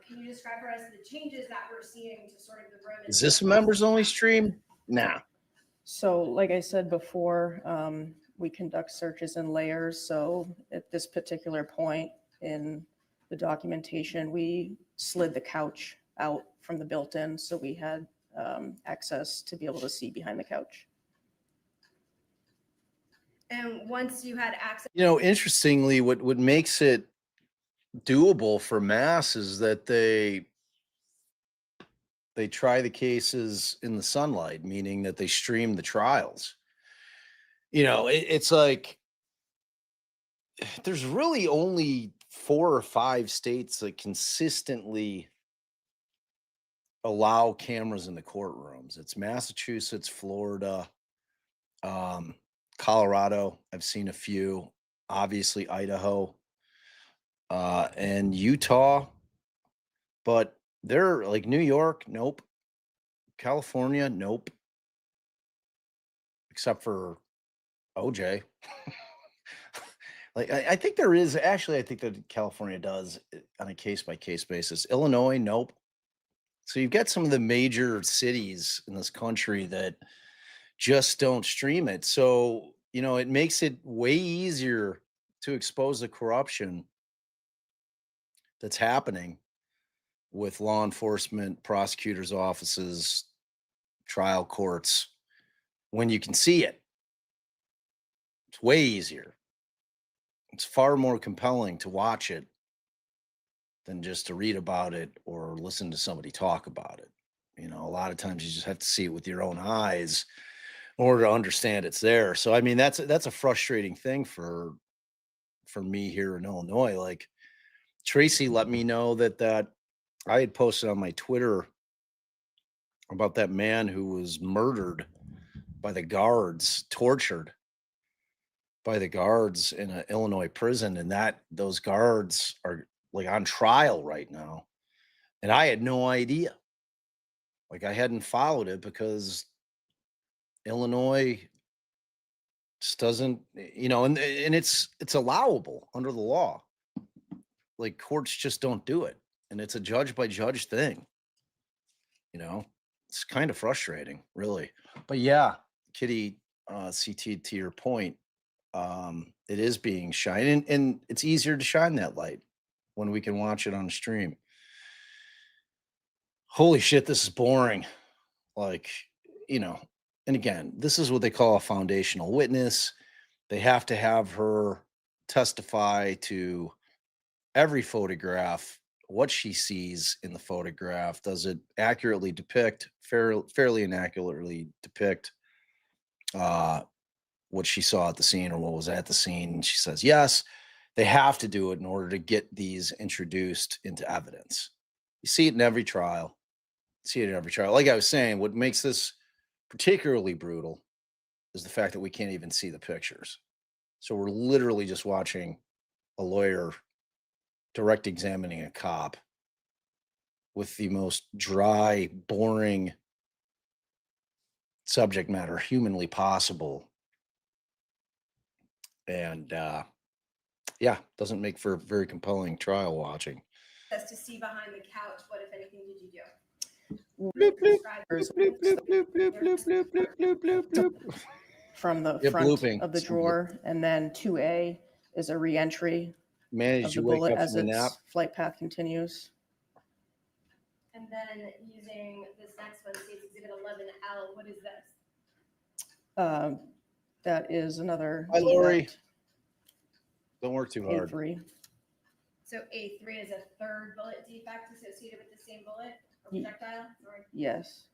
can you describe for us the changes that we're seeing to sort of the room? Is this a members only stream? Nah. So like I said before, we conduct searches in layers. So at this particular point in the documentation, we slid the couch out from the built-in. So we had access to be able to see behind the couch. And once you had access. Interestingly, what makes it doable for mass is that they try the cases in the sunlight, meaning that they stream the trials. It's like there's really only 4 or 5 states that consistently allow cameras in the courtrooms. It's Massachusetts, Florida, Colorado. I've seen a few, obviously Idaho, and Utah, but they're like New York. Nope. California. Nope. Except for OJ. I think there is actually, I think that California does on a case by case basis. Illinois. Nope. So you've got some of the major cities in this country that just don't stream it. So, it makes it way easier to expose the corruption that's happening with law enforcement, prosecutors' offices, trial courts, when you can see it. It's way easier. It's far more compelling to watch it than just to read about it or listen to somebody talk about it. You know, a lot of times you just have to see it with your own eyes in order to understand it's there. So, I mean, that's a frustrating thing for me here in Illinois. Like, Tracy let me know that I had posted on my Twitter about that man who was murdered by the guards, tortured by the guards in an Illinois prison, and that those guards are like on trial right now. And I had no idea. Like, I hadn't followed it because Illinois just doesn't, you know, and it's allowable under the law. Like, courts just don't do it. And it's a judge by judge thing. You know, it's kind of frustrating, really. But yeah, Kitty, CT, to your point, it is being shined, and it's easier to shine that light when we can watch it on stream. Holy shit, this is boring. Like, you know, and again, this is what they call a foundational witness. They have to have her testify to every photograph, what she sees in the photograph. Does it accurately depict, fairly inaccurately depict what she saw at the scene or what was at the scene? And she says yes. They have to do it in order to get these introduced into evidence. You see it in every trial. Like I was saying, what makes this particularly brutal is the fact that we can't even see the pictures. So we're literally just watching a lawyer direct examining a cop with the most dry, boring subject matter humanly possible. And yeah, doesn't make for very compelling trial watching. As to see behind the couch, what if anything did you do? From the Yeah, front blooping. of the drawer, and then 2A is a re-entry Man, of did the you wake bullet up as from a nap? its flight path continues. And then using this next one, States Exhibit 11L, what is this? That is another. Hi, Lori. defect, Don't work too hard. A3. So A3 is a third bullet defect associated with the same bullet or Ye- projectile? Sorry. Yes.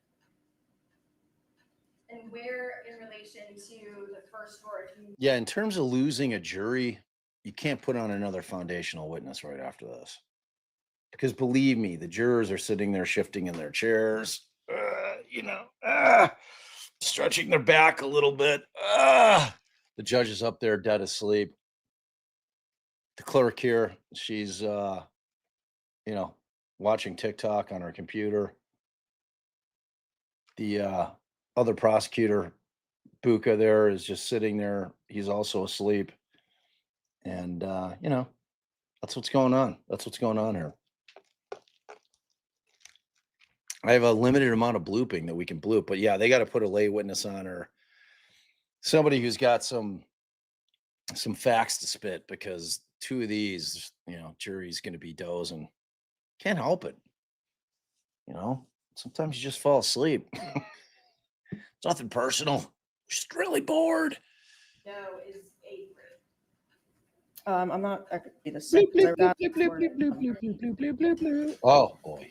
And where in relation to the first drawer? Yeah, in terms of losing a jury, you can't put on another foundational witness right after this. Because believe me, the jurors are sitting there shifting in their chairs, stretching their back a little bit. The judge is up there dead asleep. The clerk here, she's, watching TikTok on her computer. The other prosecutor, Buka, there is just sitting there. He's also asleep. And, that's what's going on. That's what's going on here. I have a limited amount of blooping that we can bloop, but yeah, they got to put a lay witness on, or somebody who's got some facts to spit, because two of these, jury's going to be dozing. Can't help it. Sometimes you just fall asleep. It's nothing personal. Just really bored. No, is A3. I'm not. I could be the same. Oh boy.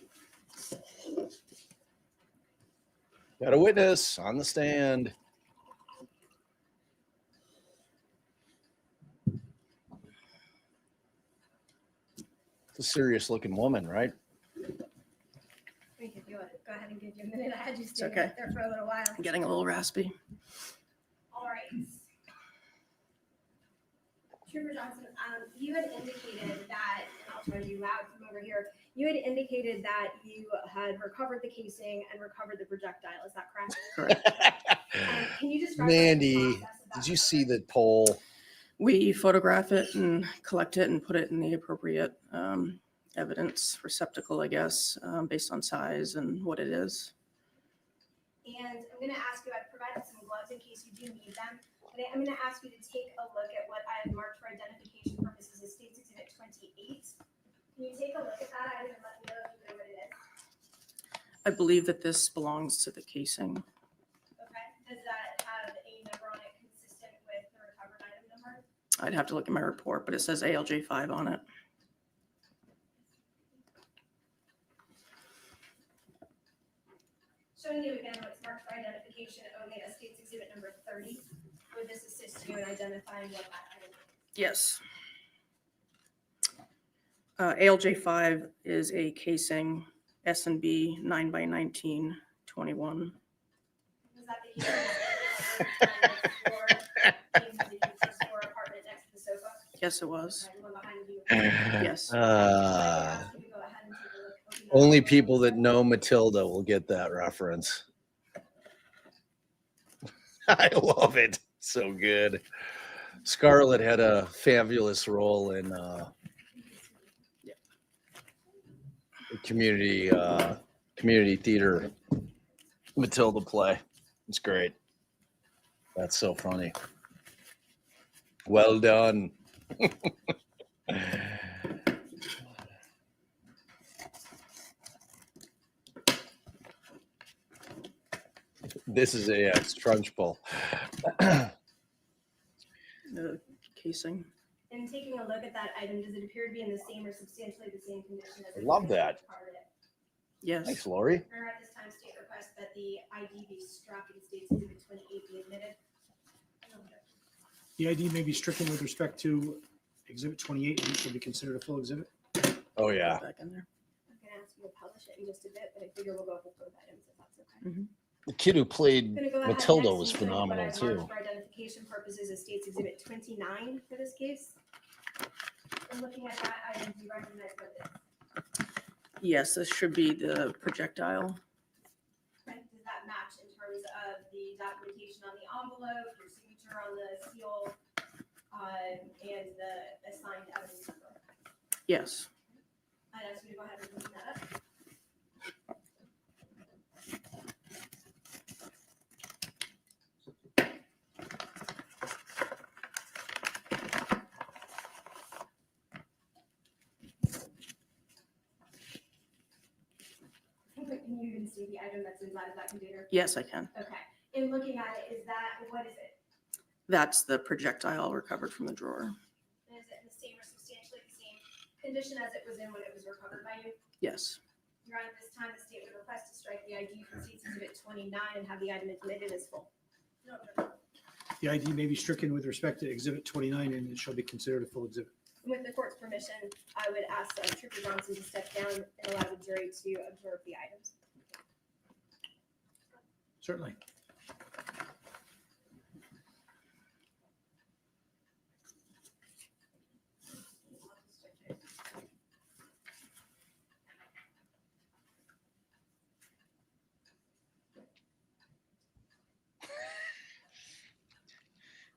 Got a witness on the stand. It's a serious looking woman, right? We can do it. Go ahead and give you a minute. I had you stay okay. there for a little while. I'm getting a little raspy. All right. Trooper Johnson, you had indicated that, and I'll turn you loud from over here. You had indicated that you had recovered the casing and recovered the projectile. Is that correct? Correct. Can you describe Mandy, did you see the poll? We photograph it and collect it and put it in the appropriate evidence receptacle, I guess, based on size and what it is. And I'm going to ask you, I've provided some gloves in case you do need them. But I'm going to ask you to take a look at what I have marked for identification purposes as States Exhibit 28. Can Can you take a look at that item and let me know if you know what it is? I believe that this belongs to the casing. Okay, does that have a number on it consistent with the recovered item number? I'd have to look at my report, but it says ALJ 5 on it. Showing you again what's marked for identification only as State's Exhibit number 30. Would this assist you in identifying what that item is? Yes. ALJ 5 is a casing S&B 9x19 21. Was that the floor apartment next to the sofa? Yes, it was. Okay, the one behind you. Yes. Only people that know Matilda will get that reference. I love it. So good. Scarlett had a fabulous role in community theater Matilda play. It's great. That's so funny. Well done. This is a Strunch Bowl. The casing. In taking a look at that item, does it appear to be in the same or substantially the same condition as I love the that. part of it? Yes. Thanks, Lori. Or at this time, state requests that the ID be struck and State's Exhibit 28 be admitted. The ID may be stricken with respect to Exhibit 28, and shall be considered a full exhibit. Oh, yeah. Back in there. I'm gonna ask you to publish it in just a bit, but I figure we'll go with both items if that's okay. The kid who played I'm gonna go ahead Matilda next was and put what phenomenal I've too. marked for identification purposes as State's Exhibit 29 for this case. And looking at that item, do you recognize what it is? Yes, this should be the projectile. Okay, does that match in terms of the documentation on the envelope, your signature on the seal, and the assigned evidence number? Yes. I'd ask you to go ahead and open that up. Can you even see the item that's inside of that container? Yes, I can. Okay, in looking at it, is that, what is it? That's the projectile recovered from the drawer. And is it in the same or substantially the same condition as it was in when it was recovered by you? Yes. Your Honor, at this time, the state would request to strike the ID from State's Exhibit 29 and have the item admitted as full. No objection. The ID may be stricken with respect to Exhibit 29, and it shall be considered a full exhibit. With the court's permission, I would ask Trooper Johnson to step down and allow the jury to observe the items. Certainly.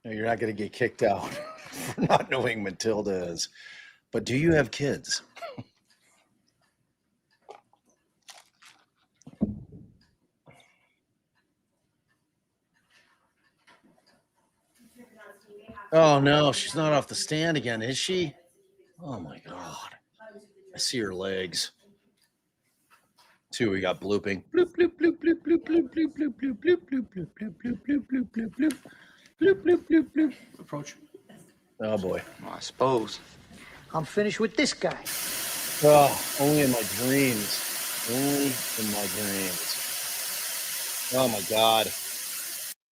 No, you're not going to get kicked out for not knowing Matilda is. But do you have kids? Oh no, she's not off the stand again, is she? Oh my God. I see her legs. Two, we got blooping. Bloop, bloop, bloop, bloop, bloop, bloop, bloop, bloop, bloop, bloop, bloop, bloop, bloop, bloop, bloop, bloop, bloop, bloop. Bloop, bloop, bloop, bloop. Approach. Oh boy. I suppose. I'm finished with this guy. Oh, only in my dreams. Only in my dreams. Oh my God.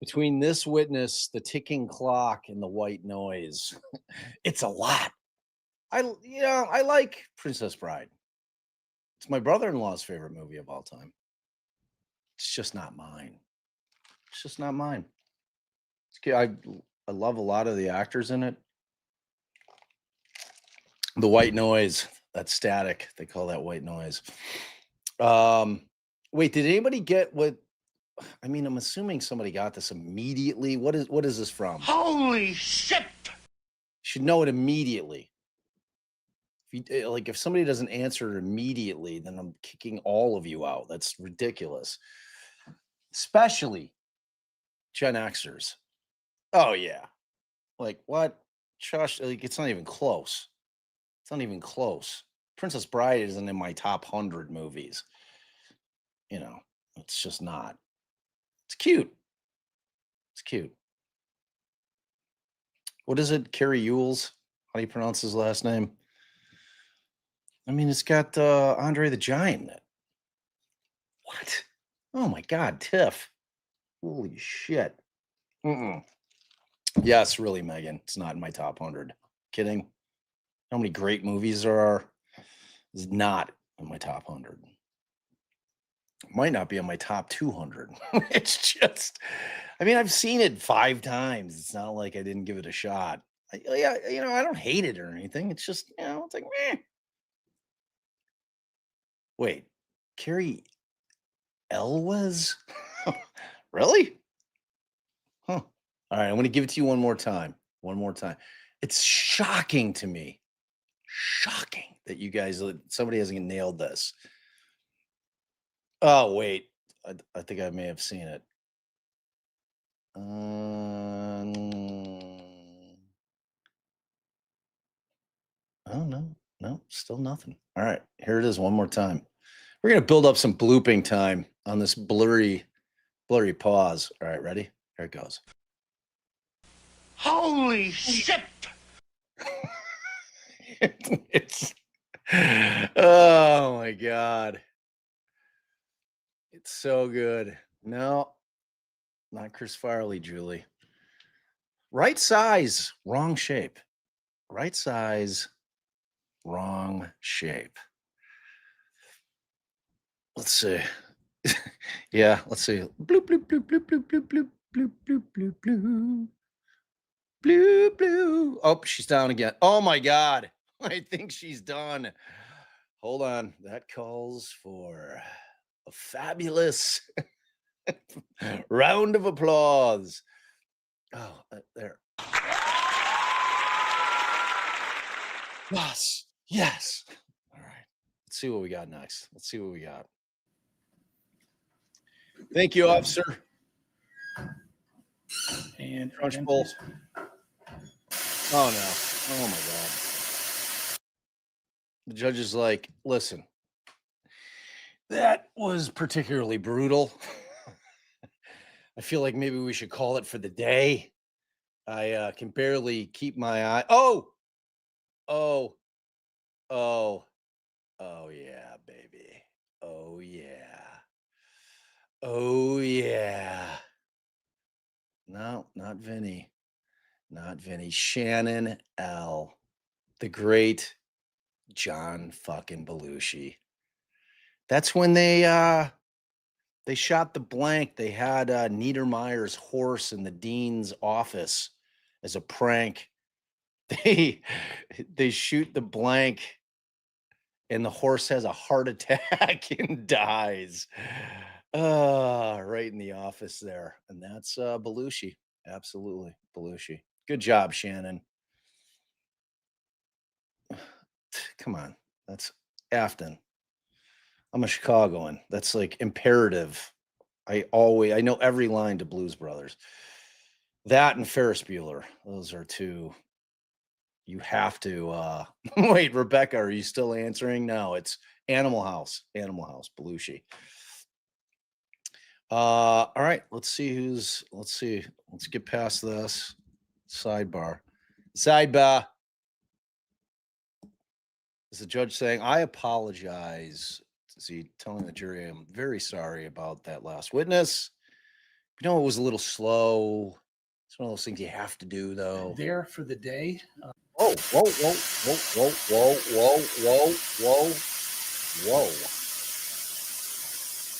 Between this witness, the ticking clock, and the white noise, it's a lot. I like Princess Bride. It's my brother-in-law's favorite movie of all time. It's just not mine. It's just not mine. I love a lot of the actors in it. The white noise, that static, they call that white noise. Wait, did anybody get what? I mean, I'm assuming somebody got this immediately. What is this from? Holy shit! You should know it immediately. If somebody doesn't answer immediately, then I'm kicking all of you out. That's ridiculous. Especially Gen Xers. Oh yeah. Like what? Josh, it's not even close. It's not even close. Princess Bride isn't in my top 100 movies. You know, it's just not. It's cute. It's cute. What is it? Carrie Ewells? How do you pronounce his last name? I mean, it's got Andre the Giant in it. What? Oh my God, Tiff. Holy shit. Yes, really, Megan. It's not in my top 100. Kidding? How many great movies there are? It's not in my top 100. Might not be on my top 200. It's just, I mean, I've seen it 5 times. It's not like I didn't give it a shot. Yeah, you know, I don't hate it or anything. It's just, you know, it's like, meh. Wait, Carrie Elwes? Really? Huh. All right, I'm going to give it to you one more time. One more time. It's shocking to me. Shocking that you guys, somebody hasn't nailed this. Oh, wait. I think I may have seen it. Oh, no. No, still nothing. All right, here it is one more time. We're going to build up some blooping time on this blurry pause. All right, ready? Here it goes. Holy shit! It's, oh my God. It's so good. No, not Chris Farley, Julie. Right size, wrong shape. Right size, wrong shape. Let's see. Yeah, let's see. Bloop, bloop, bloop, bloop, bloop, bloop, bloop, bloop, bloop, bloop, bloop. Blue, blue. Oh, she's down again. Oh my God. I think she's done. Hold on. That calls for a fabulous round of applause. Oh, there. Yes. Yes. All right. Let's see what we got next. Let's see what we got. Thank you, officer. And Crunchbowl. Oh no. Oh my God. The judge is like, listen, that was particularly brutal. I feel like maybe we should call it for the day. I can barely keep my eye. Oh, yeah, baby. Oh, yeah. Oh, yeah. No, not Vinny. Not Vinny. Shannon L. The great John fucking Belushi. That's when they shot the blank. They had Niedermeyer's horse in the dean's office as a prank. They shoot the blank and the horse has a heart attack and dies. Right in the office there. And that's Belushi. Absolutely. Belushi. Good job, Shannon. Come on. That's Afton. I'm a Chicagoan. That's like imperative. I know every line to Blues Brothers. That and Ferris Bueller. Those are two. You have to wait, Rebecca, are you still answering? No, it's Animal House. Animal House, Belushi. All right, let's see. Let's get past this. Sidebar. Is the judge saying, I apologize? Is he telling the jury, I'm very sorry about that last witness? You know, it was a little slow. It's one of those things you have to do, though. There for the day. Whoa.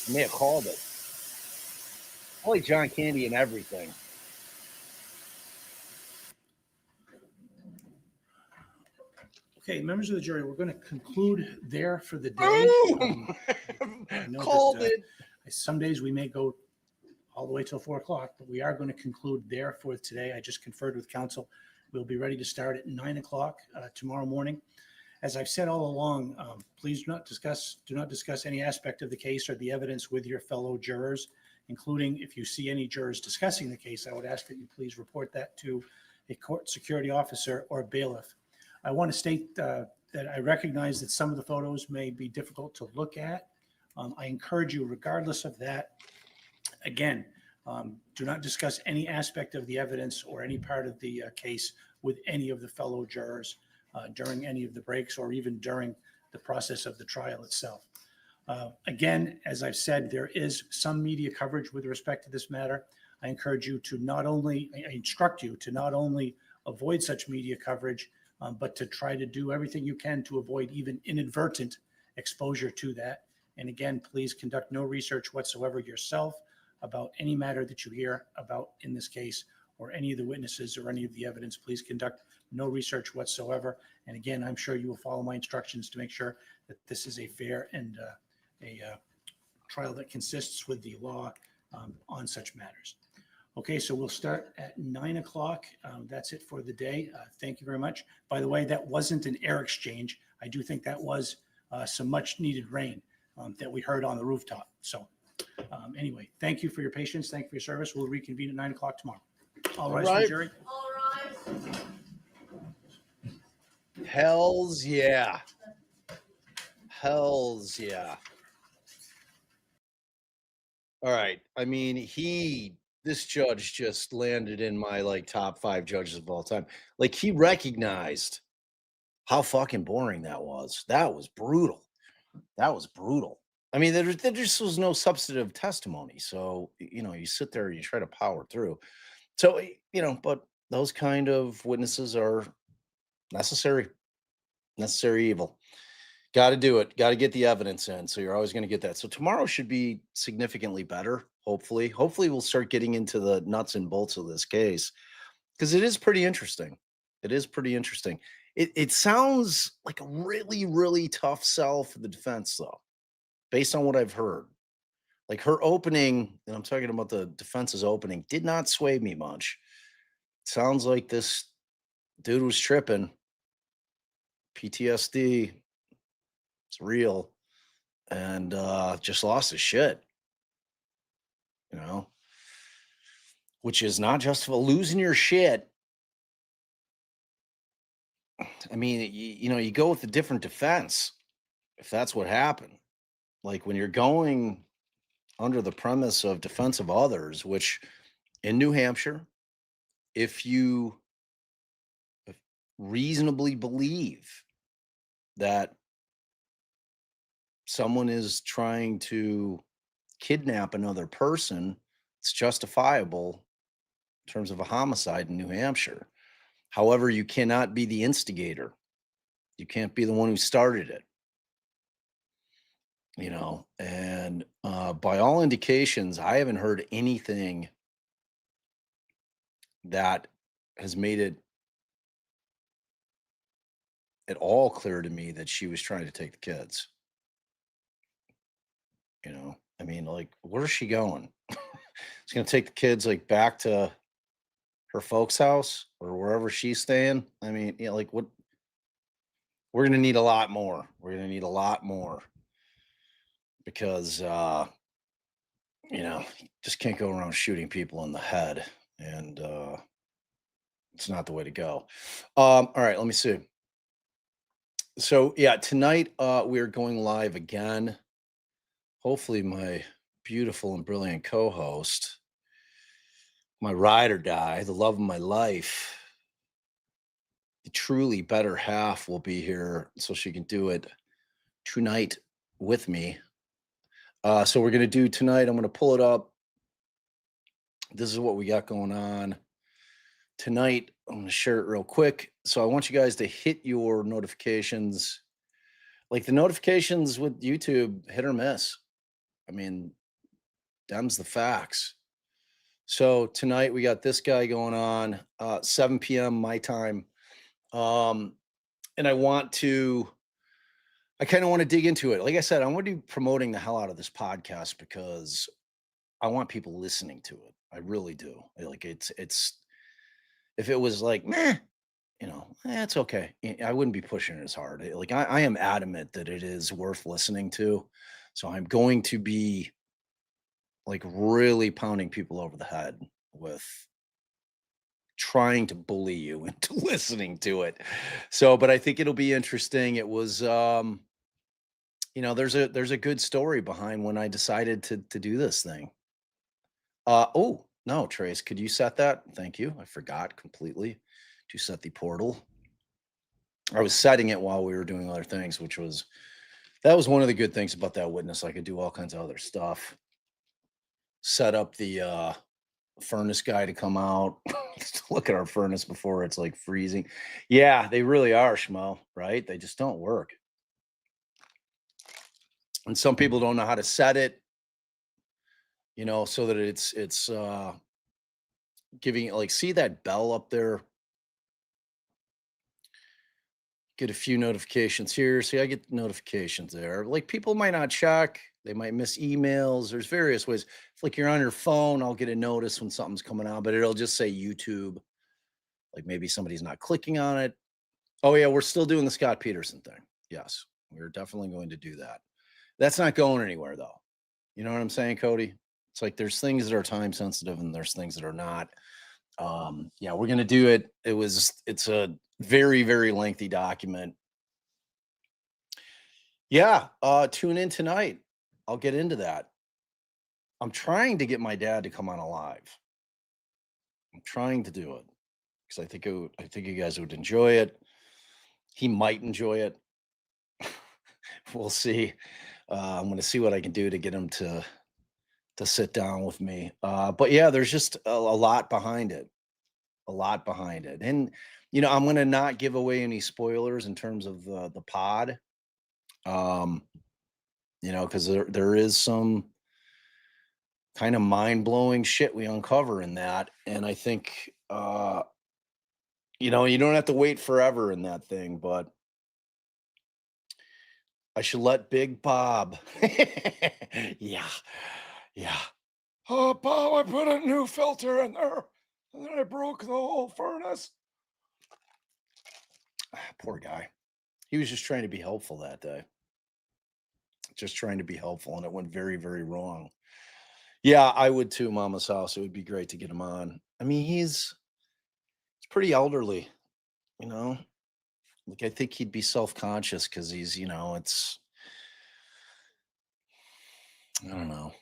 I may have called it. Holy John Candy and everything. Okay, members of the jury, we're going to conclude there for the day. Called it. Some days we may go all the way till 4 o'clock, but we are going to conclude there for today. I just conferred with counsel. We'll be ready to start at 9 o'clock tomorrow morning. As I've said all along, please do not discuss any aspect of the case or the evidence with your fellow jurors, including if you see any jurors discussing the case, I would ask that you please report that to a court security officer or bailiff. I want to state that I recognize that some of the photos may be difficult to look at. I encourage you, regardless of that, again, do not discuss any aspect of the evidence or any part of the case with any of the fellow jurors during any of the breaks or even during the process of the trial itself. Again, as I've said, there is some media coverage with respect to this matter. I encourage you to I instruct you to not only avoid such media coverage, but to try to do everything you can to avoid even inadvertent exposure to that. And again, please conduct no research whatsoever yourself about any matter that you hear about in this case or any of the witnesses or any of the evidence. Please conduct no research whatsoever. And again, I'm sure you will follow my instructions to make sure that this is a fair and a trial that consists with the law on such matters. Okay, so we'll start at 9 o'clock. That's it for the day. Thank you very much. By the way, that wasn't an air exchange. I do think that was some much needed rain that we heard on the rooftop. So anyway, thank you for your patience. Thank you for your service. We'll reconvene at 9 o'clock tomorrow. All rise for the jury. All rise. Hells yeah. Hells yeah. All right. I mean, this judge just landed in my like top 5 judges of all time. Like he recognized how fucking boring that was. That was brutal. That was brutal. I mean, there just was no substantive testimony. So, you sit there and you try to power through. So, but those kind of witnesses are necessary evil. Got to do it. Got to get the evidence in. So you're always going to get that. So tomorrow should be significantly better. Hopefully we'll start getting into the nuts and bolts of this case because it is pretty interesting. It sounds like a really, really tough sell for the defense though, based on what I've heard. Like her opening, and I'm talking about the defense's opening, did not sway me much. Sounds like this dude was tripping. PTSD. It's real. And just lost his shit. Which is not just for losing your shit. I mean, you go with a different defense if that's what happened. Like when you're going under the premise of defense of others, which in New Hampshire, if you reasonably believe that someone is trying to kidnap another person, it's justifiable in terms of a homicide in New Hampshire. However, you cannot be the instigator. You can't be the one who started it. And by all indications, I haven't heard anything that has made it at all clear to me that she was trying to take the kids. I mean, like, where's she going? She's going to take the kids like back to her folks' house or wherever she's staying. I mean, like what? We're going to need a lot more. Because, just can't go around shooting people in the head. And it's not the way to go. All right, let me see. So, yeah, tonight we're going live again. Hopefully my beautiful and brilliant co-host, my ride or die, the love of my life, the truly better half will be here so she can do it tonight with me. So we're going to do tonight, I'm going to pull it up. This is what we got going on tonight. I'm going to share it real quick. So I want you guys to hit your notifications. Like the notifications with YouTube, hit or miss. I mean, them's the facts. So tonight we got this guy going on, 7 p.m. my time. And I kind of want to dig into it. Like I said, I want to be promoting the hell out of this podcast because I want people listening to it. I really do. Like it's if it was like, meh, it's okay. I wouldn't be pushing it as hard. Like I am adamant that it is worth listening to. So I'm going to be like really pounding people over the head with trying to bully you into listening to it. So, but I think it'll be interesting. It was, there's a good story behind when I decided to do this thing. Oh no, Trace, could you set that? Thank you. I forgot completely to set the portal. I was setting it while we were doing other things, that was one of the good things about that witness. I could do all kinds of other stuff. Set up the furnace guy to come out. Look at our furnace before it's like freezing. Yeah, they really are, Schmo, right? They just don't work. And some people don't know how to set it, so that it's giving it, like, see that bell up there? Get a few notifications here. See, I get notifications there. Like, people might not check. They might miss emails. There's various ways. If, like, you're on your phone, I'll get a notice when something's coming out, but it'll just say YouTube. Like, maybe somebody's not clicking on it. Oh, yeah, we're still doing the Scott Peterson thing. Yes, we're definitely going to do that. That's not going anywhere, though. You know what I'm saying, Cody? It's like there's things that are time sensitive and there's things that are not. Yeah, we're going to do it. It's a very, very lengthy document. Yeah, tune in tonight. I'll get into that. I'm trying to get my dad to come on live. I'm trying to do it because I think you guys would enjoy it. He might enjoy it. We'll see. I'm going to see what I can do to get him to sit down with me. But yeah, there's just a lot behind it. A lot behind it. And, I'm going to not give away any spoilers in terms of the pod. Because there is some kind of mind-blowing shit we uncover in that. And I think, you don't have to wait forever in that thing, but I should let Big Bob. Yeah. Oh, Bob, I put a new filter in there, and then I broke the whole furnace. Poor guy. He was just trying to be helpful that day. Just trying to be helpful, and it went very, very wrong. Yeah, I would too, Mama's House. It would be great to get him on. I mean, he's pretty elderly, Like, I think he'd be self-conscious because he's, I don't know.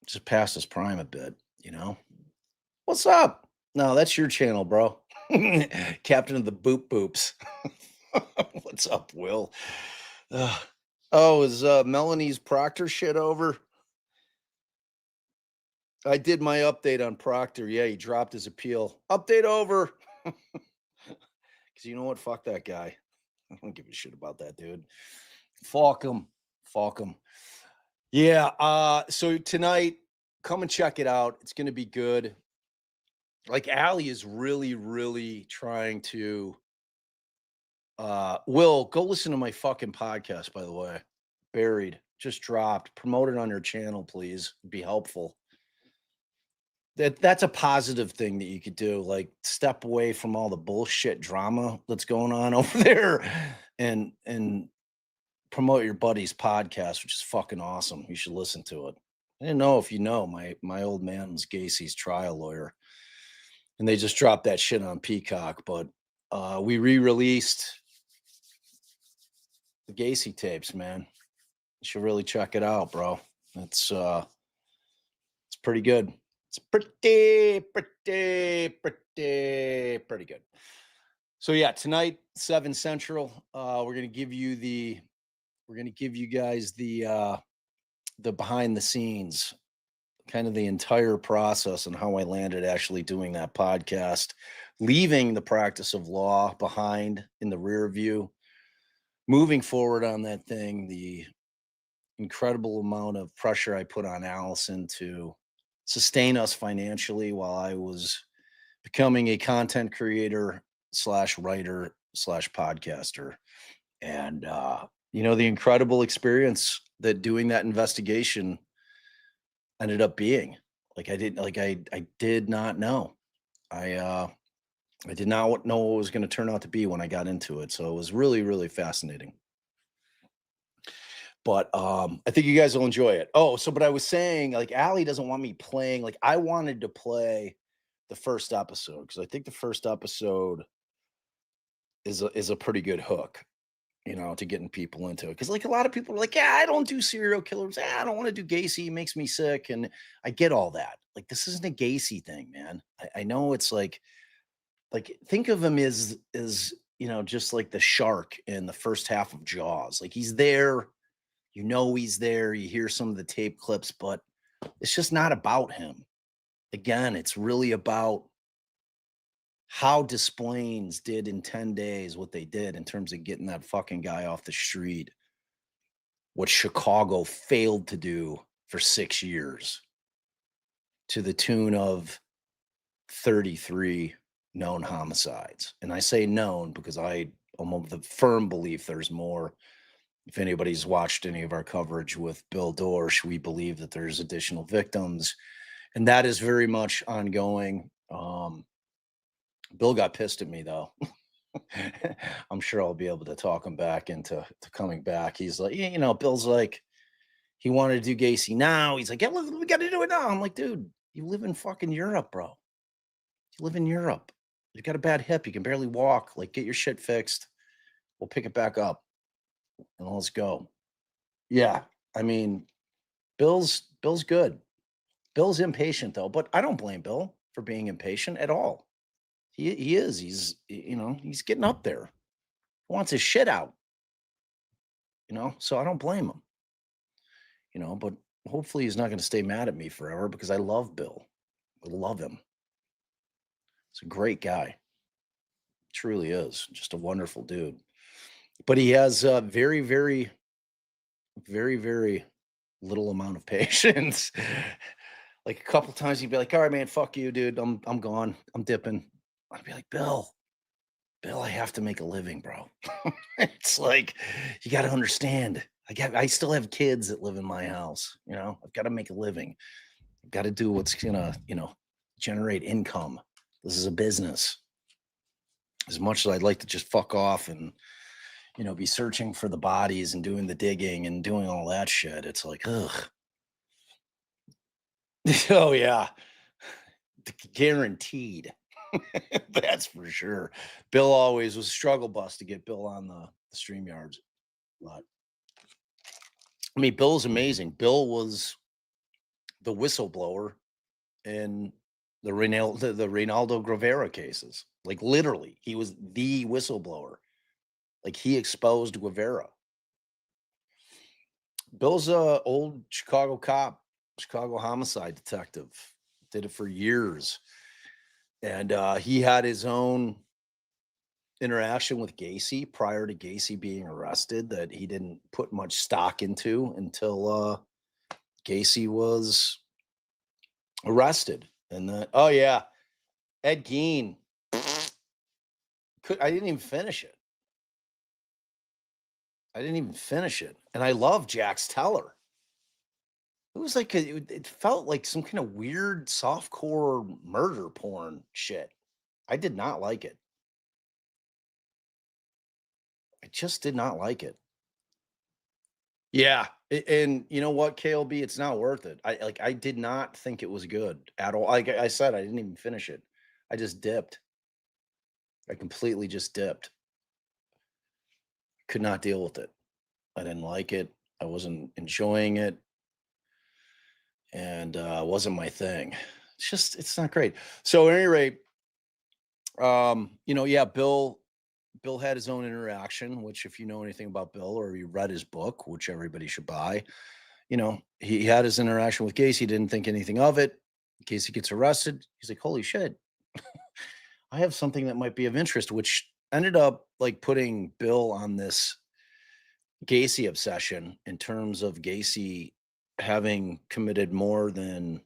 Just past his prime a bit, What's up? No, that's your channel, bro. Captain of the Boop Boops. What's up, Will? Is Melanie's Proctor shit over? I did my update on Proctor. Yeah, he dropped his appeal. Update over. Because you know what? Fuck that guy. I don't give a shit about that dude. Fuck him. Yeah. So tonight, come and check it out. It's going to be good. Like, Allie is really, really trying to. Will, go listen to my fucking podcast, by the way. Buried. Just dropped. Promote it on your channel, please. It'd be helpful. That's a positive thing that you could do. Like, step away from all the bullshit drama that's going on over there and promote your buddy's podcast, which is fucking awesome. You should listen to it. I didn't know if my old man was Gacy's trial lawyer, and they just dropped that shit on Peacock. But we re-released the Gacy tapes, man. You should really check it out, bro. It's pretty good. It's pretty good. So yeah, tonight, 7 Central, we're gonna give you guys the behind the scenes, kind of the entire process and how I landed actually doing that podcast, leaving the practice of law behind in the rear view, moving forward on that thing, the incredible amount of pressure I put on Allison to sustain us financially while I was becoming a content creator / writer / podcaster. And, the incredible experience that doing that investigation ended up being. I did not know. I did not know what it was going to turn out to be when I got into it. So it was really, really fascinating. But I think you guys will enjoy it. But I was saying, like, Allie doesn't want me playing. Like, I wanted to play the first episode, because I think the first episode is a pretty good hook, to getting people into it. Because like a lot of people are like, yeah, I don't do serial killers. I don't want to do Gacy. He makes me sick. And I get all that. Like, this isn't a Gacy thing, man. I know it's like think of him as just like the shark in the first half of Jaws. Like, he's there, he's there. You hear some of the tape clips, but it's just not about him. Again, it's really about how Des Plaines did in 10 days what they did in terms of getting that fucking guy off the street, what Chicago failed to do for 6 years, to the tune of 33 known homicides. And I say known because I'm of the firm belief there's more. If anybody's watched any of our coverage with Bill Dorsch, we believe that there's additional victims, and that is very much ongoing. Bill got pissed at me, though. I'm sure I'll be able to talk him back into coming back. He's like, Bill's like, he wanted to do Gacy now. He's like, yeah, look, we got to do it now. I'm like, dude, you live in fucking Europe, bro. You live in Europe. You got a bad hip. You can barely walk. Like, get your shit fixed. We'll pick it back up and let's go. Yeah, I mean, Bill's good. Bill's impatient, though, but I don't blame Bill for being impatient at all. He is. He's getting up there. He wants his shit out. So I don't blame him. But hopefully he's not going to stay mad at me forever, because I love Bill. I love him. He's a great guy. Truly is. Just a wonderful dude. But he has a very, very, very, very little amount of patience. Like, a couple times he'd be like, all right, man, fuck you, dude. I'm gone. I'm dipping. I'd be like, Bill, I have to make a living, bro. It's like, you got to understand. I still have kids that live in my house. I've got to make a living. I've got to do what's gonna, generate income. This is a business. As much as I'd like to just fuck off and, be searching for the bodies and doing the digging and doing all that shit, it's like, ugh. Oh yeah, guaranteed. That's for sure. Bill always was a struggle bus to get Bill on the StreamYards. But I mean, Bill's amazing. Bill was the whistleblower in the Reynaldo Guevara cases. Like, literally, he was the whistleblower. Like, he exposed Guevara. Bill's a old Chicago cop, Chicago homicide detective. Did it for years. And he had his own interaction with Gacy prior to Gacy being arrested that he didn't put much stock into until Gacy was arrested. And oh yeah, Ed Gein. I didn't even finish it. And I love Jax Teller. It was like it felt like some kind of weird softcore murder porn shit. I did not like it. I just did not like it. Yeah, and you know what, KLB, it's not worth it. I did not think it was good at all. Like I said, I didn't even finish it. I just dipped. I completely just dipped. Could not deal with it. I didn't like it. I wasn't enjoying it. And wasn't my thing. It's not great. So at any rate, yeah, Bill had his own interaction, which, if you know anything about Bill or you read his book, which everybody should buy, he had his interaction with Gacy, didn't think anything of it. Gacy gets arrested. He's like, holy shit, I have something that might be of interest, which ended up like putting Bill on this Gacy obsession in terms of Gacy having committed more than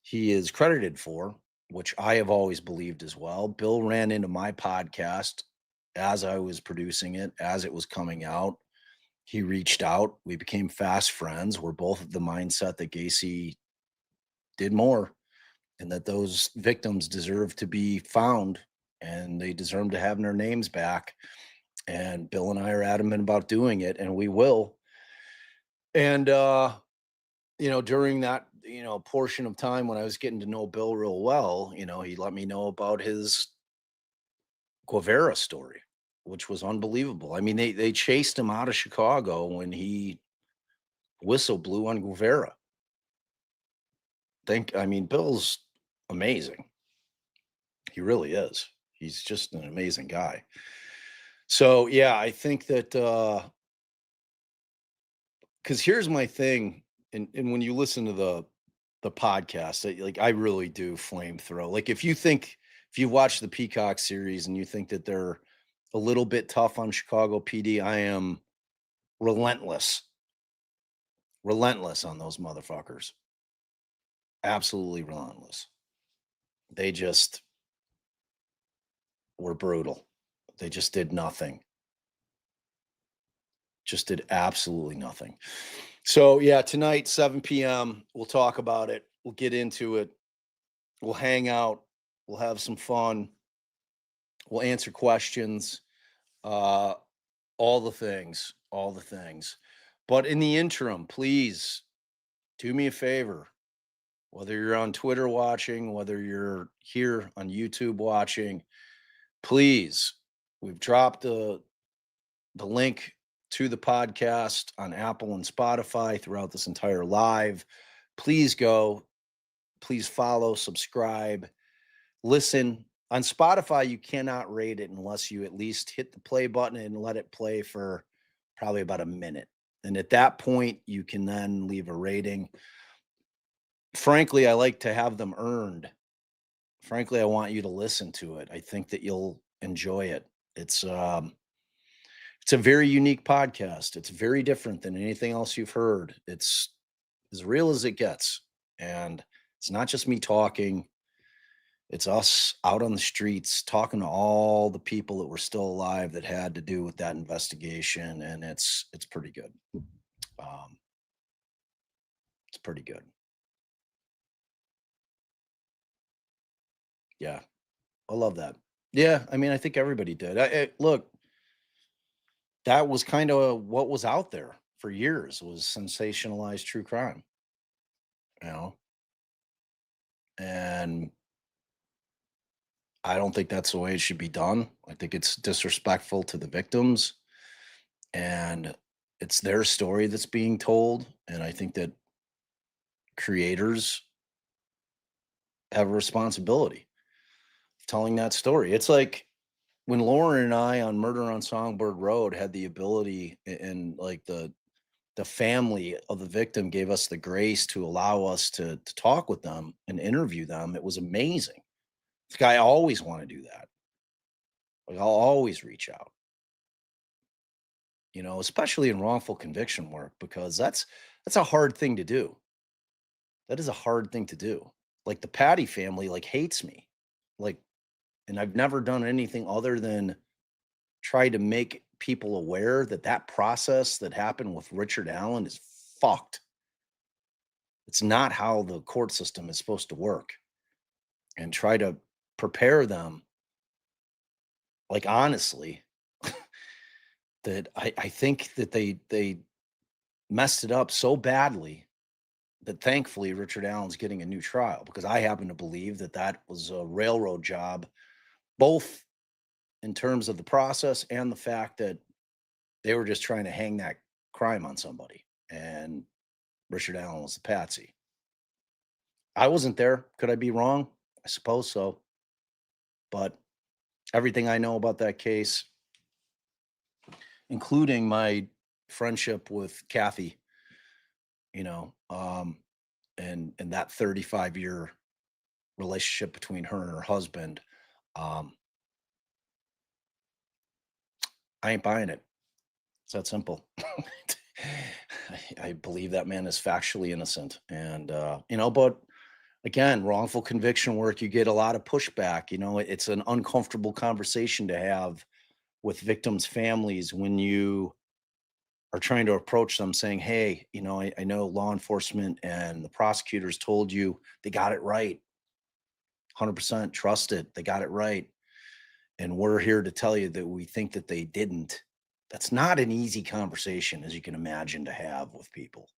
he is credited for, which I have always believed as well. Bill ran into my podcast as I was producing it, as it was coming out. He reached out. We became fast friends. We're both of the mindset that Gacy did more and that those victims deserve to be found and they deserve to have their names back. And Bill and I are adamant about doing it, and we will. And, during that portion of time when I was getting to know Bill real well, he let me know about his Guevara story, which was unbelievable. I mean, they chased him out of Chicago when he whistle blew on Guevara. Bill's amazing. He really is. He's just an amazing guy. So yeah, I think that because here's my thing, and when you listen to the podcast, I really do flamethrow. Like if you watch the Peacock series and you think that they're a little bit tough on Chicago PD, I am relentless on those motherfuckers. Absolutely relentless. They just were brutal. They just did nothing. Just did absolutely nothing. So yeah, tonight, 7 p.m., we'll talk about it. We'll get into it. We'll hang out. We'll have some fun. We'll answer questions. All the things. But in the interim, please do me a favor. Whether you're on Twitter watching, whether you're here on YouTube watching, please, we've dropped the link to the podcast on Apple and Spotify throughout this entire live. Please go. Please follow, subscribe, listen. On Spotify, you cannot rate it unless you at least hit the play button and let it play for probably about a minute. And at that point, you can then leave a rating. Frankly, I like to have them earned. Frankly, I want you to listen to it. I think that you'll enjoy it. It's a very unique podcast. It's very different than anything else you've heard. It's as real as it gets. And it's not just me talking. It's us out on the streets talking to all the people that were still alive that had to do with that investigation. And it's pretty good. It's pretty good. Yeah. I love that. Yeah. I think everybody did. Look, that was kind of what was out there for years, was sensationalized true crime, and I don't think that's the way it should be done. I think it's disrespectful to the victims, and it's their story that's being told. And I think that creators have a responsibility of telling that story. It's like when Lauren and I on Murder on Songbird Road had the ability, and like the family of the victim gave us the grace to allow us to talk with them and interview them. It was amazing. I always want to do that. Like I'll always reach out, especially in wrongful conviction work, because that's a hard thing to do. That is a hard thing to do. Like the Patty family, hates me. And I've never done anything other than try to make people aware that process that happened with Richard Allen is fucked. It's not how the court system is supposed to work. And try to prepare them, honestly, that I think that they messed it up so badly that thankfully Richard Allen's getting a new trial, because I happen to believe that was a railroad job, both in terms of the process and the fact that they were just trying to hang that crime on somebody. And Richard Allen was the patsy. I wasn't there. Could I be wrong? I suppose so. But everything I know about that case, including my friendship with Kathy, and that 35-year relationship between her and her husband, I ain't buying it. It's that simple. I believe that man is factually innocent. And, but again, wrongful conviction work, you get a lot of pushback. It's an uncomfortable conversation to have with victims' families when you are trying to approach them saying, hey, I know law enforcement and the prosecutors told you they got it right. 100% trust it. They got it right. And we're here to tell you that we think that they didn't. That's not an easy conversation, as you can imagine, to have with people.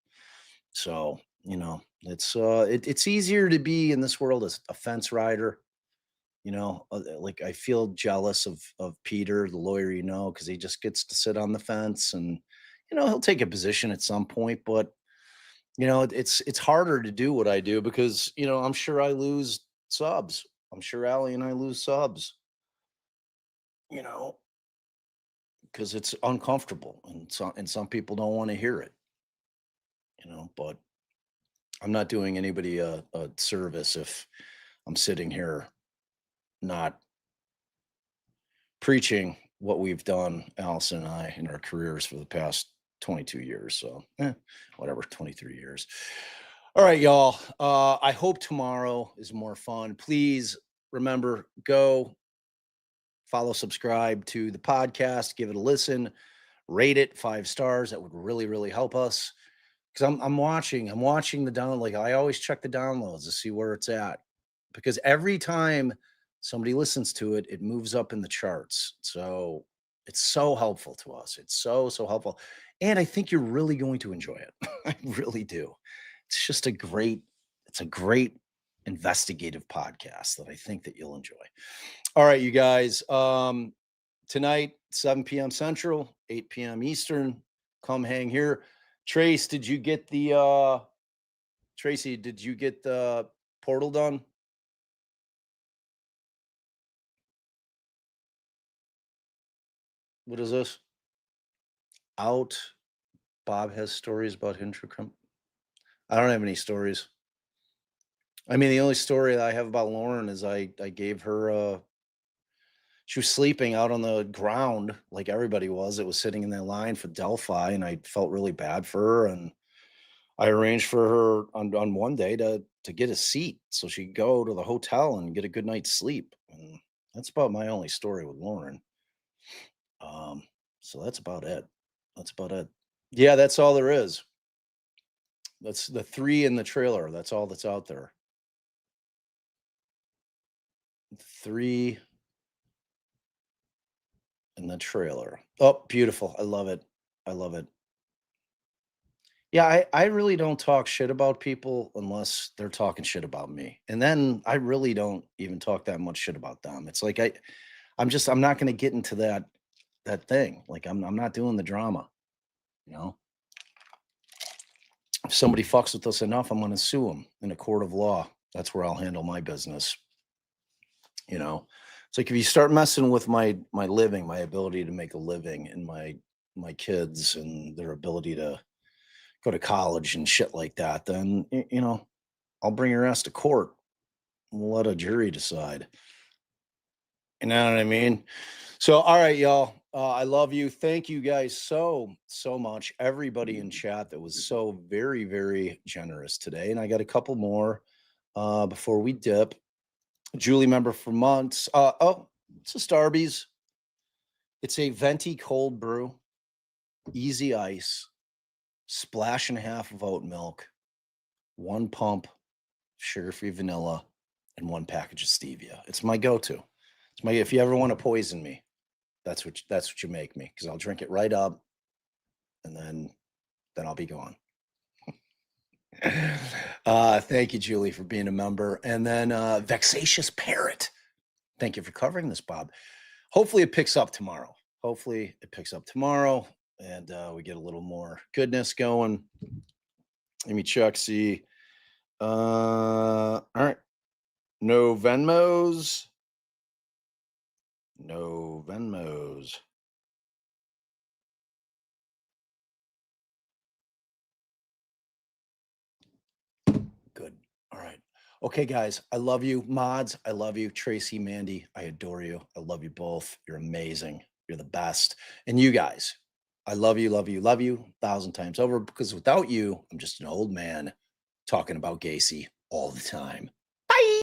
So You know, it's easier to be in this world as a fence rider. You know, like I feel jealous of Peter, the lawyer, you know, because he just gets to sit on the fence and, you know, he'll take a position at some point, but you know, it's harder to do what I do because, you know, I'm sure I lose subs. I'm sure Allie and I lose subs, you know, because it's uncomfortable and some people don't want to hear it, you know, but I'm not doing anybody a service if I'm sitting here not preaching what we've done, Allison and I, in our careers for the past 22 years. So, whatever, 23 years. All right, y'all. I hope tomorrow is more fun. Please remember, go follow, subscribe to the podcast, give it a listen, rate it 5 stars. That would really, really help us. Because I'm watching the download. Like I always check the downloads to see where it's at. Because every time somebody listens to it, it moves up in the charts. So it's so helpful to us. It's so helpful. And I think you're really going to enjoy it. I really do. It's just a great investigative podcast that I think that you'll enjoy. All right, you guys. Tonight, 7 p.m. Central, 8 p.m. Eastern. Come hang here. Tracy, did you get the portal done? What is this? Out. Bob has stories about Hintricum. I don't have any stories. I mean, the only story that I have about Lauren is I gave her she was sleeping out on the ground like everybody was. It was sitting in that line for Delphi, and I felt really bad for her. And I arranged for her on one day to get a seat so she could go to the hotel and get a good night's sleep. And that's about my only story with Lauren. So that's about it. Yeah, that's all there is. That's the 3 in the trailer. That's all that's out there. 3 in the trailer. Oh, beautiful. I love it. Yeah, I really don't talk shit about people unless they're talking shit about me. And then I really don't even talk that much shit about them. It's like I'm not going to get into that thing. Like I'm not doing the drama, you know. If somebody fucks with us enough, I'm going to sue them in a court of law. That's where I'll handle my business. You know, it's like if you start messing with my living, my ability to make a living, and my kids and their ability to go to college and shit like that, then you know, I'll bring your ass to court. We'll let a jury decide. You know what I mean? So, all right, y'all. I love you. Thank you guys so much. Everybody in chat that was so very, very generous today. And I got a couple more before we dip. Julie member for months. It's a Starbucks. It's a venti cold brew, easy ice, splash and a half of oat milk, 1 pump sugar-free vanilla, and 1 package of stevia. It's my go-to. If you ever want to poison me, that's what you make me, because I'll drink it right up, and then I'll be gone. Thank you, Julie, for being a member. And then Vexatious Parrot. Thank you for covering this, Bob. Hopefully it picks up tomorrow. And we get a little more goodness going. Let me check, see. All right. No Venmos. Good. All right. Okay, guys. I love you. Mods, I love you. Tracy, Mandy, I adore you. I love you both. You're amazing. You're the best. And you guys, I love you, 1,000 times over, because without you, I'm just an old man talking about Gacy all the time. Bye.